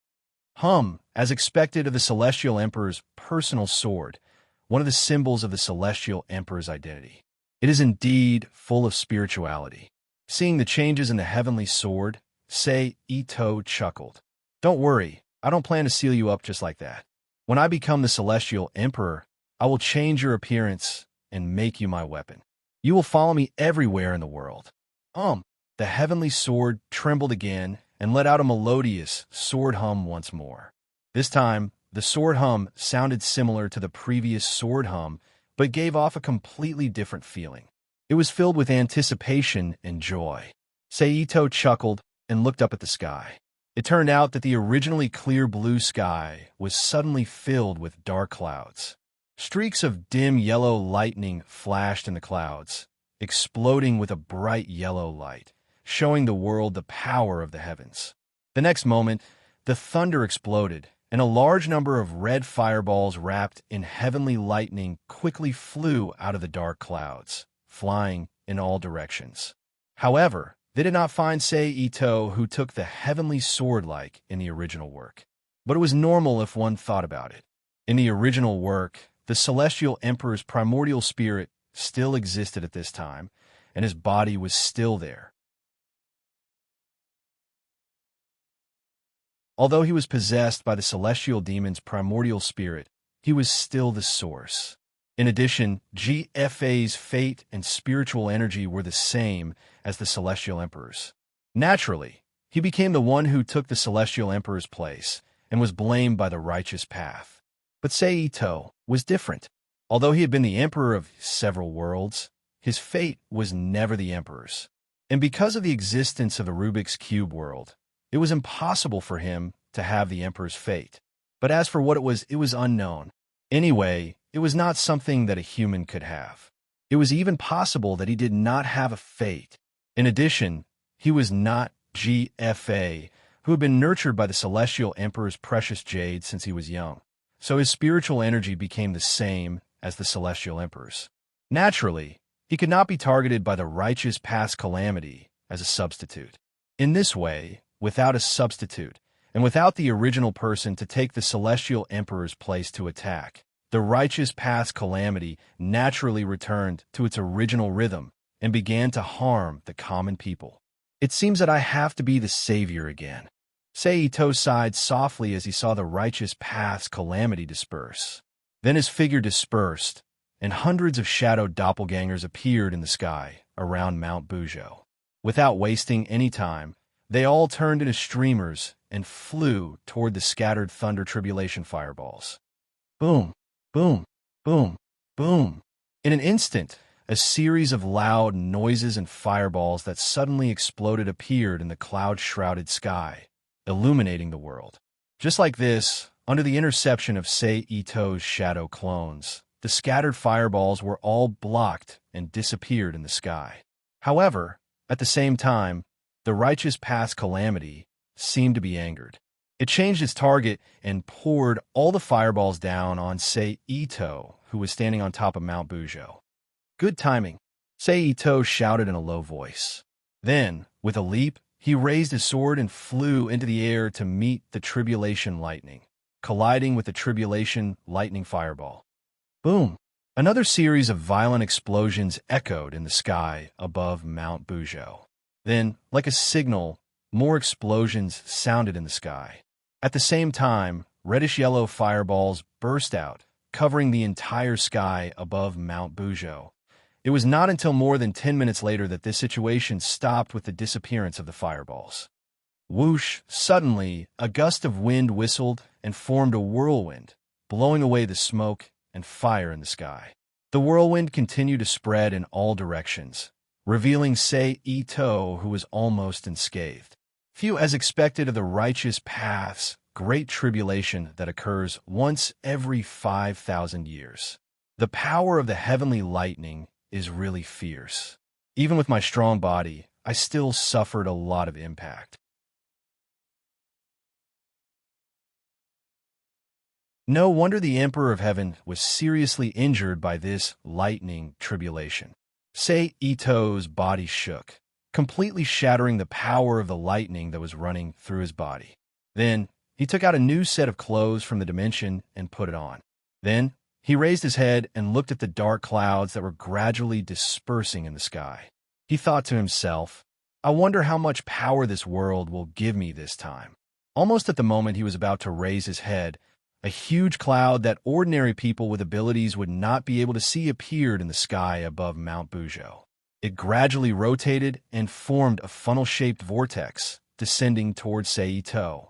Speaker 1: Hum, as expected of the Celestial Emperor's personal sword, one of the symbols of the Celestial Emperor's identity. It is indeed full of spirituality. Seeing the changes in the heavenly sword, Seito chuckled. Don't worry, I don't plan to seal you up just like that. When I become the Celestial Emperor, I will change your appearance and make you my weapon. You will follow me everywhere in the world. The heavenly sword trembled again and let out a melodious sword hum once more. This time, the sword hum sounded similar to the previous sword hum, but gave off a completely different feeling. It was filled with anticipation and joy. Seito chuckled and looked up at the sky. It turned out that the originally clear blue sky was suddenly filled with dark clouds. Streaks of dim yellow lightning flashed in the clouds, exploding with a bright yellow light, showing the world the power of the heavens. The next moment, the thunder exploded, and a large number of red fireballs wrapped in heavenly lightning quickly flew out of the dark clouds, flying in all directions. However, they did not find Seito, who took the heavenly sword like in the original work. But it was normal if one thought about it. In the original work, the Celestial Emperor's primordial spirit still existed at this time, and his body was still there. Although he was possessed by the celestial demon's primordial spirit, he was still the source. In addition, GFA's fate and spiritual energy were the same as the Celestial Emperor's. Naturally, he became the one who took the Celestial Emperor's place and was blamed by the righteous path. But Seito was different. Although he had been the emperor of several worlds, his fate was never the emperor's. And because of the existence of the Rubik's Cube world, it was impossible for him to have the emperor's fate. But as for what it was unknown. Anyway, it was not something that a human could have. It was even possible that he did not have a fate. In addition, he was not GFA, who had been nurtured by the Celestial Emperor's precious jade since he was young, so his spiritual energy became the same as the Celestial Emperor's. Naturally, he could not be targeted by the righteous past calamity as a substitute. In this way, without a substitute, and without the original person to take the Celestial Emperor's place to attack, the righteous past calamity naturally returned to its original rhythm and began to harm the common people. It seems that I have to be the savior again. Seito sighed softly as he saw the righteous past calamity disperse. Then his figure dispersed, and hundreds of shadowed doppelgangers appeared in the sky around Mount Bujo. Without wasting any time, they all turned into streamers and flew toward the scattered thunder tribulation fireballs. Boom, boom, boom, boom. In an instant, a series of loud noises and fireballs that suddenly exploded appeared in the cloud-shrouded sky, illuminating the world. Just like this, under the interception of Seito's shadow clones, the scattered fireballs were all blocked and disappeared in the sky. However, at the same time, the righteous past calamity seemed to be angered. It changed its target and poured all the fireballs down on Seito, who was standing on top of Mount Bujo. Good timing, Seito shouted in a low voice. Then, with a leap, he raised his sword and flew into the air to meet the tribulation lightning, colliding with the tribulation lightning fireball. Boom! Another series of violent explosions echoed in the sky above Mount Bujo. Then, like a signal, more explosions sounded in the sky. At the same time, reddish-yellow fireballs burst out, covering the entire sky above Mount Bujo. It was not until more than 10 minutes later that this situation stopped with the disappearance of the fireballs. Whoosh! Suddenly, a gust of wind whistled and formed a whirlwind, blowing away the smoke and fire in the sky. The whirlwind continued to spread in all directions, revealing Seito, who was almost unscathed. Few as expected of the righteous path's great tribulation that occurs once every 5,000 years. The power of the heavenly lightning is really fierce. Even with my strong body, I still suffered a lot of impact. No wonder the Emperor of Heaven was seriously injured by this lightning tribulation. Seito's body shook, completely shattering the power of the lightning that was running through his body. Then, he took out a new set of clothes from the dimension and put it on. Then, he raised his head and looked at the dark clouds that were gradually dispersing in the sky. He thought to himself, I wonder how much power this world will give me this time. Almost at the moment he was about to raise his head, a huge cloud that ordinary people with abilities would not be able to see appeared in the sky above Mount Bujo. It gradually rotated and formed a funnel-shaped vortex, descending towards Seito.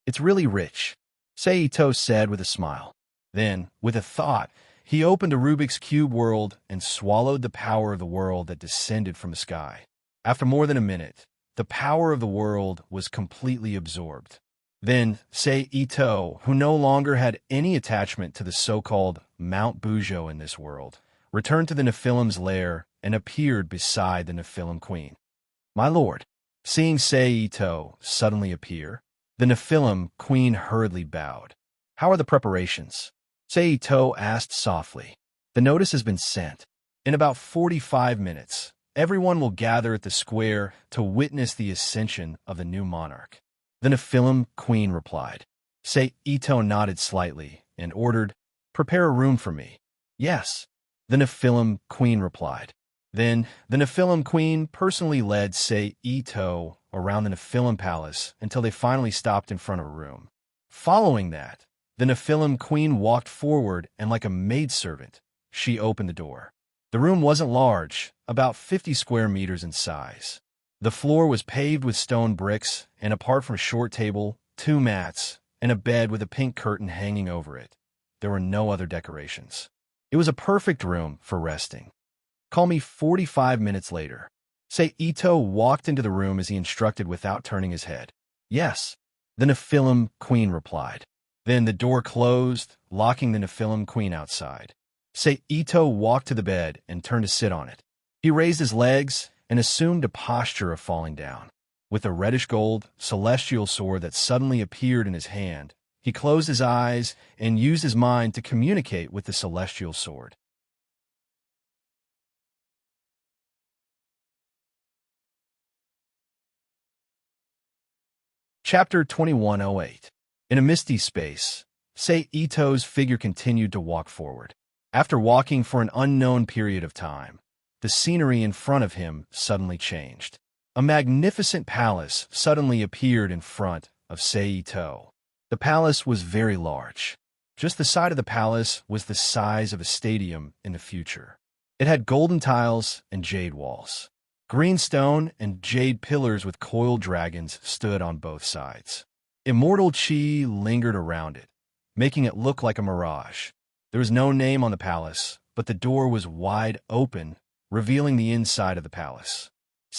Speaker 1: It's really rich, Seito said with a smile. Then, with a thought, he opened a Rubik's Cube world and swallowed the power of the world that descended from the sky. After more than a minute, the power of the world was completely absorbed. Then, Seito, who no longer had any attachment to the so-called Mount Bujo in this world, returned to the Nephilim's lair and appeared beside the Nephilim queen. My lord, seeing Seito suddenly appear, the Nephilim queen hurriedly bowed. How are the preparations? Seito asked softly. The notice has been sent. In about 45 minutes, everyone will gather at the square to witness the ascension of the new monarch. The Nephilim queen replied. Seito nodded slightly and ordered, Prepare a room for me. Yes, the Nephilim queen replied. Then the Nephilim queen personally led Seito around the Nephilim palace until they finally stopped in front of a room. Following that, the Nephilim queen walked forward and like a maidservant, she opened the door. The room wasn't large, about 50 square meters in size. The floor was paved with stone bricks, and apart from a short table, 2 mats, and a bed with a pink curtain hanging over it, there were no other decorations. It was a perfect room for resting. Call me 45 minutes later. Seito walked into the room as he instructed without turning his head. Yes, the Nephilim queen replied. Then the door closed, locking the Nephilim queen outside. Seito walked to the bed and turned to sit on it. He raised his legs and assumed a posture of falling down. With a reddish-gold, celestial sword that suddenly appeared in his hand, he closed his eyes and used his mind to communicate with the celestial sword. Chapter 2108. In a misty space, Ito's figure continued to walk forward. After walking for an unknown period of time, the scenery in front of him suddenly changed. A magnificent palace suddenly appeared in front of Ito. The palace was very large. Just the side of the palace was the size of a stadium in the future. It had golden tiles and jade walls. Green stone and jade pillars with coiled dragons stood on both sides. Immortal chi lingered around it, making it look like a mirage. There was no name on the palace, but the door was wide open, revealing the inside of the palace.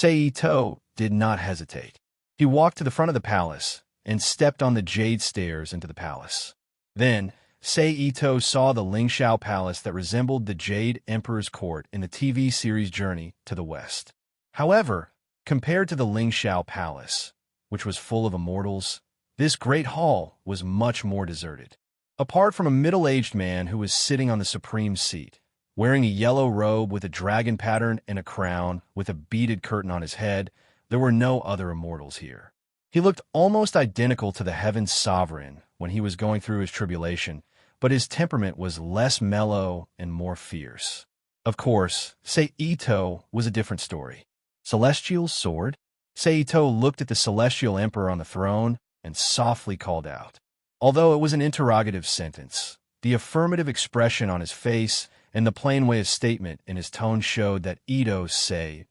Speaker 1: Ito did not hesitate. He walked to the front of the palace and stepped on the jade stairs into the palace. Then, Ito saw the Lingxiao Palace that resembled the Jade Emperor's court in the TV series Journey to the West. However, compared to the Lingxiao Palace, which was full of immortals, this great hall was much more deserted. Apart from a middle-aged man who was sitting on the supreme seat, wearing a yellow robe with a dragon pattern and a crown with a beaded curtain on his head, there were no other immortals here. He looked almost identical to the Heaven's Sovereign when he was going through his tribulation, but his temperament was less mellow and more fierce. Of course, Ito was a different story. Celestial sword? Ito looked at the Celestial Emperor on the throne and softly called out. Although it was an interrogative sentence, the affirmative expression on his face and the plain way of statement in his tone showed that Ito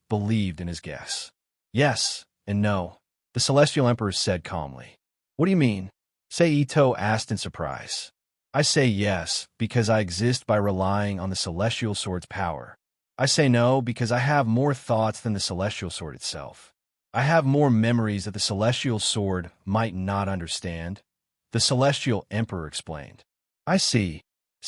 Speaker 1: believed in his guess. Yes and no, the Celestial Emperor said calmly. What do you mean? Ito asked in surprise. I say yes because I exist by relying on the Celestial Sword's power. I say no because I have more thoughts than the Celestial Sword itself. I have more memories that the Celestial Sword might not understand, the Celestial Emperor explained. I see,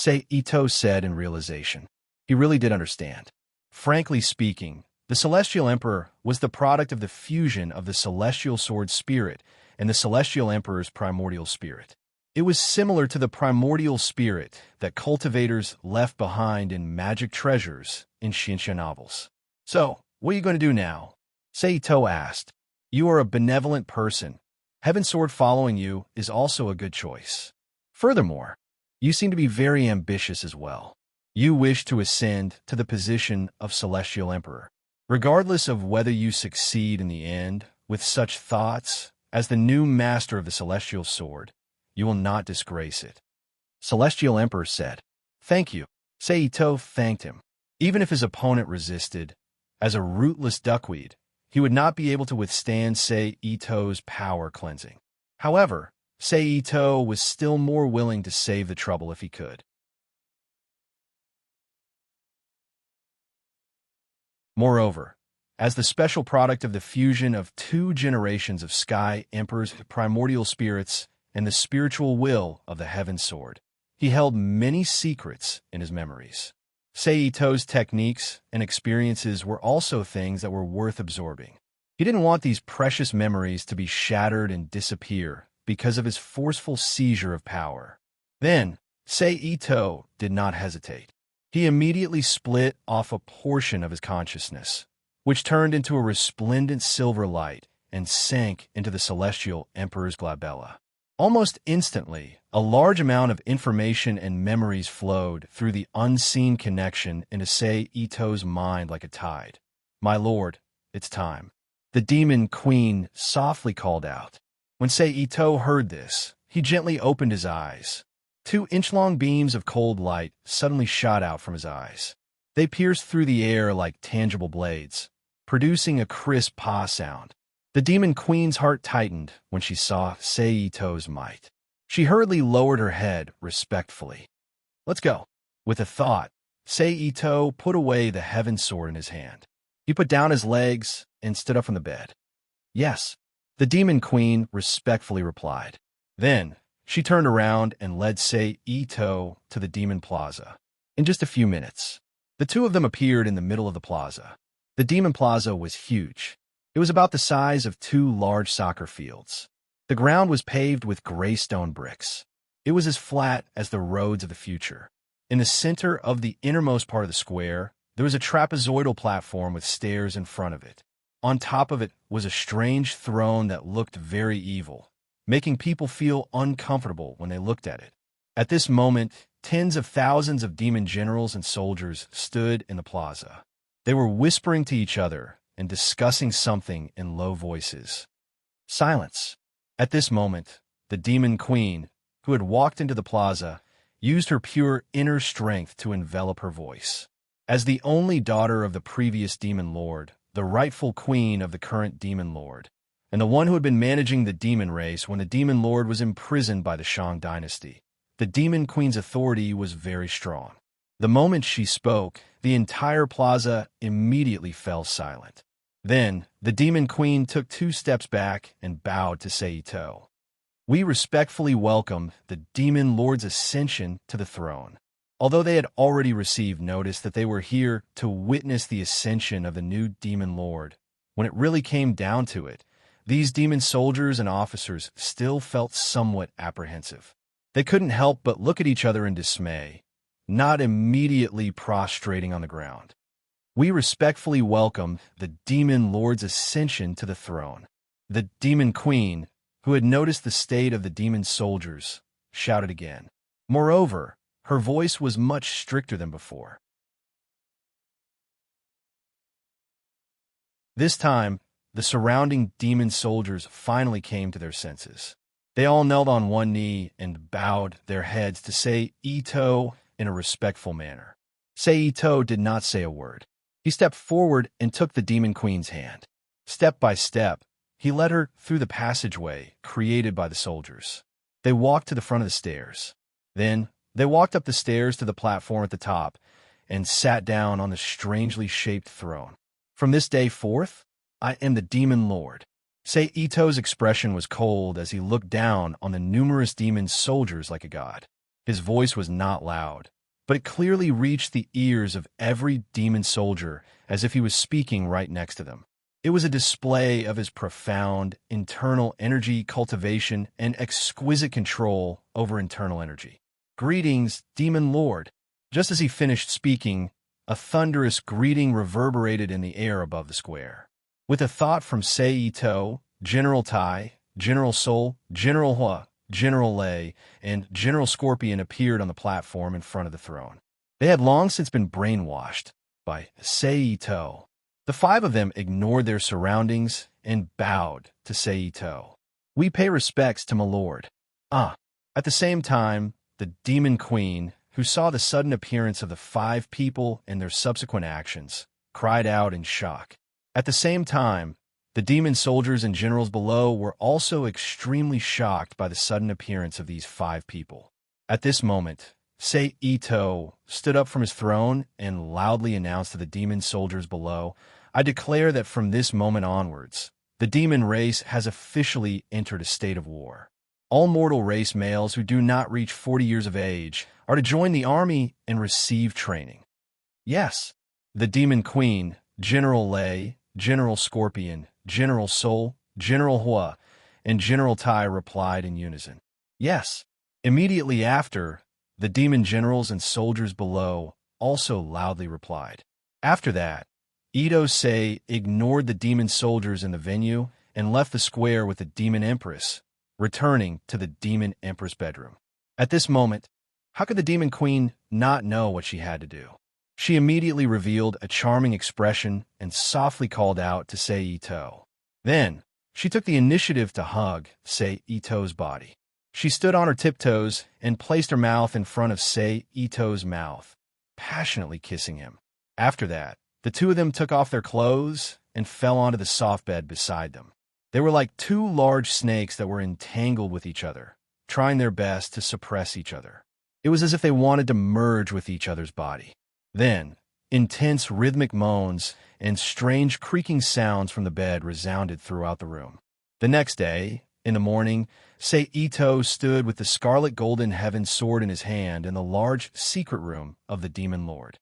Speaker 1: Ito said in realization. He really did understand. Frankly speaking, the Celestial Emperor was the product of the fusion of the Celestial Sword's spirit and the Celestial Emperor's primordial spirit. It was similar to the primordial spirit that cultivators left behind in magic treasures in Xianxia novels. So, what are you going to do now? Ito asked. You are a benevolent person. Heaven's Sword following you is also a good choice. Furthermore, you seem to be very ambitious as well. You wish to ascend to the position of Celestial Emperor. Regardless of whether you succeed in the end with such thoughts as the new master of the Celestial Sword, you will not disgrace it. Celestial Emperor said. Thank you. Ito thanked him. Even if his opponent resisted, as a rootless duckweed, he would not be able to withstand Ito's power cleansing. However, Ito was still more willing to save the trouble if he could. Moreover, as the special product of the fusion of two generations of Sky Emperor's primordial spirits and the spiritual will of the Heaven Sword, he held many secrets in his memories. Ito's techniques and experiences were also things that were worth absorbing. He didn't want these precious memories to be shattered and disappear because of his forceful seizure of power. Then, Ito did not hesitate. He immediately split off a portion of his consciousness, which turned into a resplendent silver light and sank into the Celestial Emperor's glabella. Almost instantly, a large amount of information and memories flowed through the unseen connection into Ito's mind like a tide. My lord, it's time. The demon queen softly called out. When Ito heard this, he gently opened his eyes. 2-inch-long beams of cold light suddenly shot out from his eyes. They pierced through the air like tangible blades, producing a crisp paw sound. The demon queen's heart tightened when she saw Ito's might. She hurriedly lowered her head respectfully. Let's go. With a thought, Ito put away the Heaven Sword in his hand. He put down his legs and stood up from the bed. Yes, the demon queen respectfully replied. Then, she turned around and led Ito to the Demon Plaza. In just a few minutes, the two of them appeared in the middle of the plaza. The Demon Plaza was huge. It was about the size of two large soccer fields. The ground was paved with gray stone bricks. It was as flat as the roads of the future. In the center of the innermost part of the square, there was a trapezoidal platform with stairs in front of it. On top of it was a strange throne that looked very evil, making people feel uncomfortable when they looked at it. At this moment, tens of thousands of demon generals and soldiers stood in the plaza. They were whispering to each other and discussing something in low voices. Silence. At this moment, the demon queen, who had walked into the plaza, used her pure inner strength to envelop her voice. As the only daughter of the previous demon lord, the rightful queen of the current demon lord, and the one who had been managing the demon race when the demon lord was imprisoned by the Shang dynasty, the demon queen's authority was very strong. The moment she spoke, the entire plaza immediately fell silent. Then, the demon queen took 2 steps back and bowed to Seito. We respectfully welcome the demon lord's ascension to the throne. Although they had already received notice that they were here to witness the ascension of the new demon lord, when it really came down to it, these demon soldiers and officers still felt somewhat apprehensive. They couldn't help but look at each other in dismay, not immediately prostrating on the ground. We respectfully welcome the demon lord's ascension to the throne. The demon queen, who had noticed the state of the demon soldiers, shouted again. Moreover, her voice was much stricter than before. This time, the surrounding demon soldiers finally came to their senses. They all knelt on one knee and bowed their heads to Seito in a respectful manner. Seito did not say a word. He stepped forward and took the demon queen's hand. Step by step, he led her through the passageway created by the soldiers. They walked to the front of the stairs. Then, they walked up the stairs to the platform at the top and sat down on the strangely shaped throne. From this day forth, I am the demon lord. Seito's expression was cold as he looked down on the numerous demon soldiers like a god. His voice was not loud, but it clearly reached the ears of every demon soldier as if he was speaking right next to them. It was a display of his profound internal energy cultivation and exquisite control over internal energy. Greetings, demon lord. Just as he finished speaking, a thunderous greeting reverberated in the air above the square. With a thought from Seito, General Tai, General Sol, General Hua, General Lei, and General Scorpion appeared on the platform in front of the throne. They had long since been brainwashed by Seito. The 5 of them ignored their surroundings and bowed to Seito. We pay respects to my lord. At the same time, the demon queen, who saw the sudden appearance of the 5 people and their subsequent actions, cried out in shock. At the same time, the demon soldiers and generals below were also extremely shocked by the sudden appearance of these 5 people. At this moment, Seito stood up from his throne and loudly announced to the demon soldiers below, I declare that from this moment onwards, the demon race has officially entered a state of war. All mortal race males who do not reach 40 years of age are to join the army and receive training. Yes, the demon queen, General Lei, General Scorpion, General Sol, General Hua, and General Tai replied in unison. Yes. Immediately after, the demon generals and soldiers below also loudly replied. After that, Ito Sei ignored the demon soldiers in the venue and left the square with the demon empress, returning to the demon empress bedroom. At this moment, how could the demon queen not know what she had to do? She immediately revealed a charming expression and softly called out to Seito. Then, she took the initiative to hug Seito's body. She stood on her tiptoes and placed her mouth in front of Seito's mouth, passionately kissing him. After that, the 2 of them took off their clothes and fell onto the soft bed beside them. They were like 2 large snakes that were entangled with each other, trying their best to suppress each other. It was as if they wanted to merge with each other's body. Then, intense rhythmic moans and strange creaking sounds from the bed resounded throughout the room. The next day, in the morning, Seito stood with the scarlet golden heaven sword in his hand in the large secret room of the demon lord.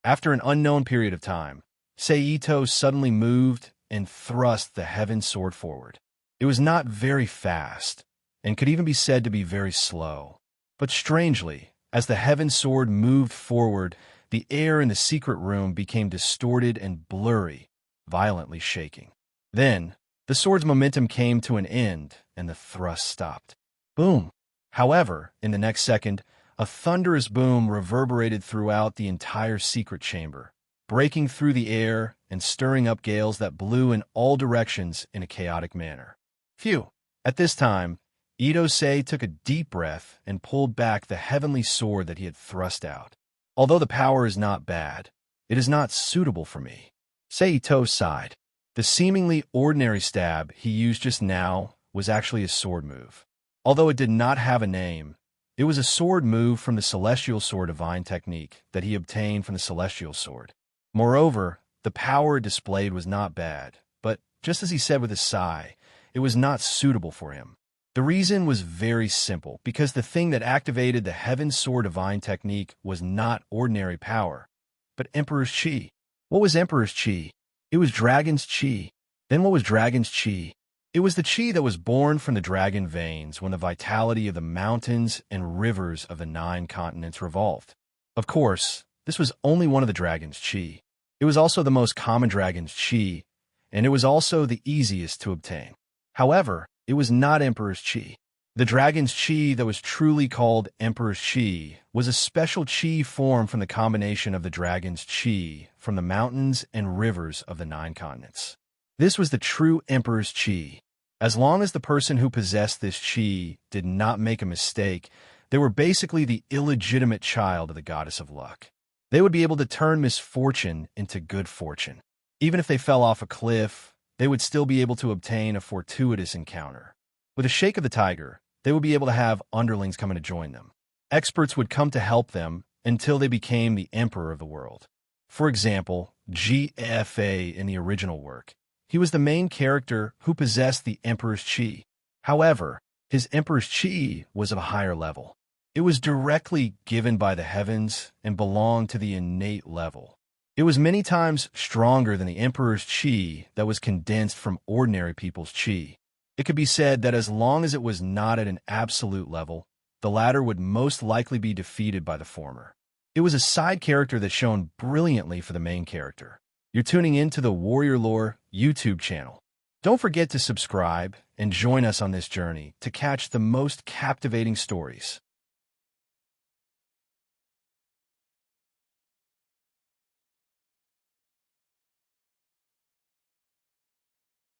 Speaker 1: After an unknown period of time, Seito suddenly moved and thrust the heaven sword forward. It was not very fast, and could even be said to be very slow. But strangely, as the heaven sword moved forward, the air in the secret room became distorted and blurry, violently shaking. Then, the sword's momentum came to an end, and the thrust stopped. Boom! However, in the next second, a thunderous boom reverberated throughout the entire secret chamber, breaking through the air and stirring up gales that blew in all directions in a chaotic manner. Phew! At this time, Ito-sei took a deep breath and pulled back the heavenly sword that he had thrust out. Although the power is not bad, it is not suitable for me. Seito sighed. The seemingly ordinary stab he used just now was actually a sword move. Although it did not have a name, it was a sword move from the Celestial Sword Divine technique that he obtained from the Celestial Sword. Moreover, the power it displayed was not bad, but, just as he said with a sigh, it was not suitable for him. The reason was very simple, because the thing that activated the Heaven Sword Divine technique was not ordinary power, but Emperor's Chi. What was Emperor's Chi? It was Dragon's Chi. Then what was Dragon's Chi? It was the Chi that was born from the dragon veins when the vitality of the mountains and rivers of the 9 continents revolved. Of course, this was only one of the dragon's Chi. It was also the most common dragon's Chi, and it was also the easiest to obtain. However, it was not Emperor's Chi. The dragon's Chi that was truly called Emperor's Chi was a special Chi formed from the combination of the dragon's Chi from the mountains and rivers of the 9 continents. This was the true Emperor's Chi. As long as the person who possessed this Chi did not make a mistake, they were basically the illegitimate child of the goddess of luck. They would be able to turn misfortune into good fortune. Even if they fell off a cliff, they would still be able to obtain a fortuitous encounter. With a shake of the tiger, they would be able to have underlings coming to join them. Experts would come to help them until they became the emperor of the world. For example, GFA in the original work. He was the main character who possessed the Emperor's Chi. However, his Emperor's Chi was of a higher level. It was directly given by the heavens and belonged to the innate level. It was many times stronger than the Emperor's Chi that was condensed from ordinary people's Chi. It could be said that as long as it was not at an absolute level, the latter would most likely be defeated by the former. It was a side character that shone brilliantly for the main character. You're tuning into the Warrior Lore YouTube channel. Don't forget to subscribe and join us on this journey to catch the most captivating stories.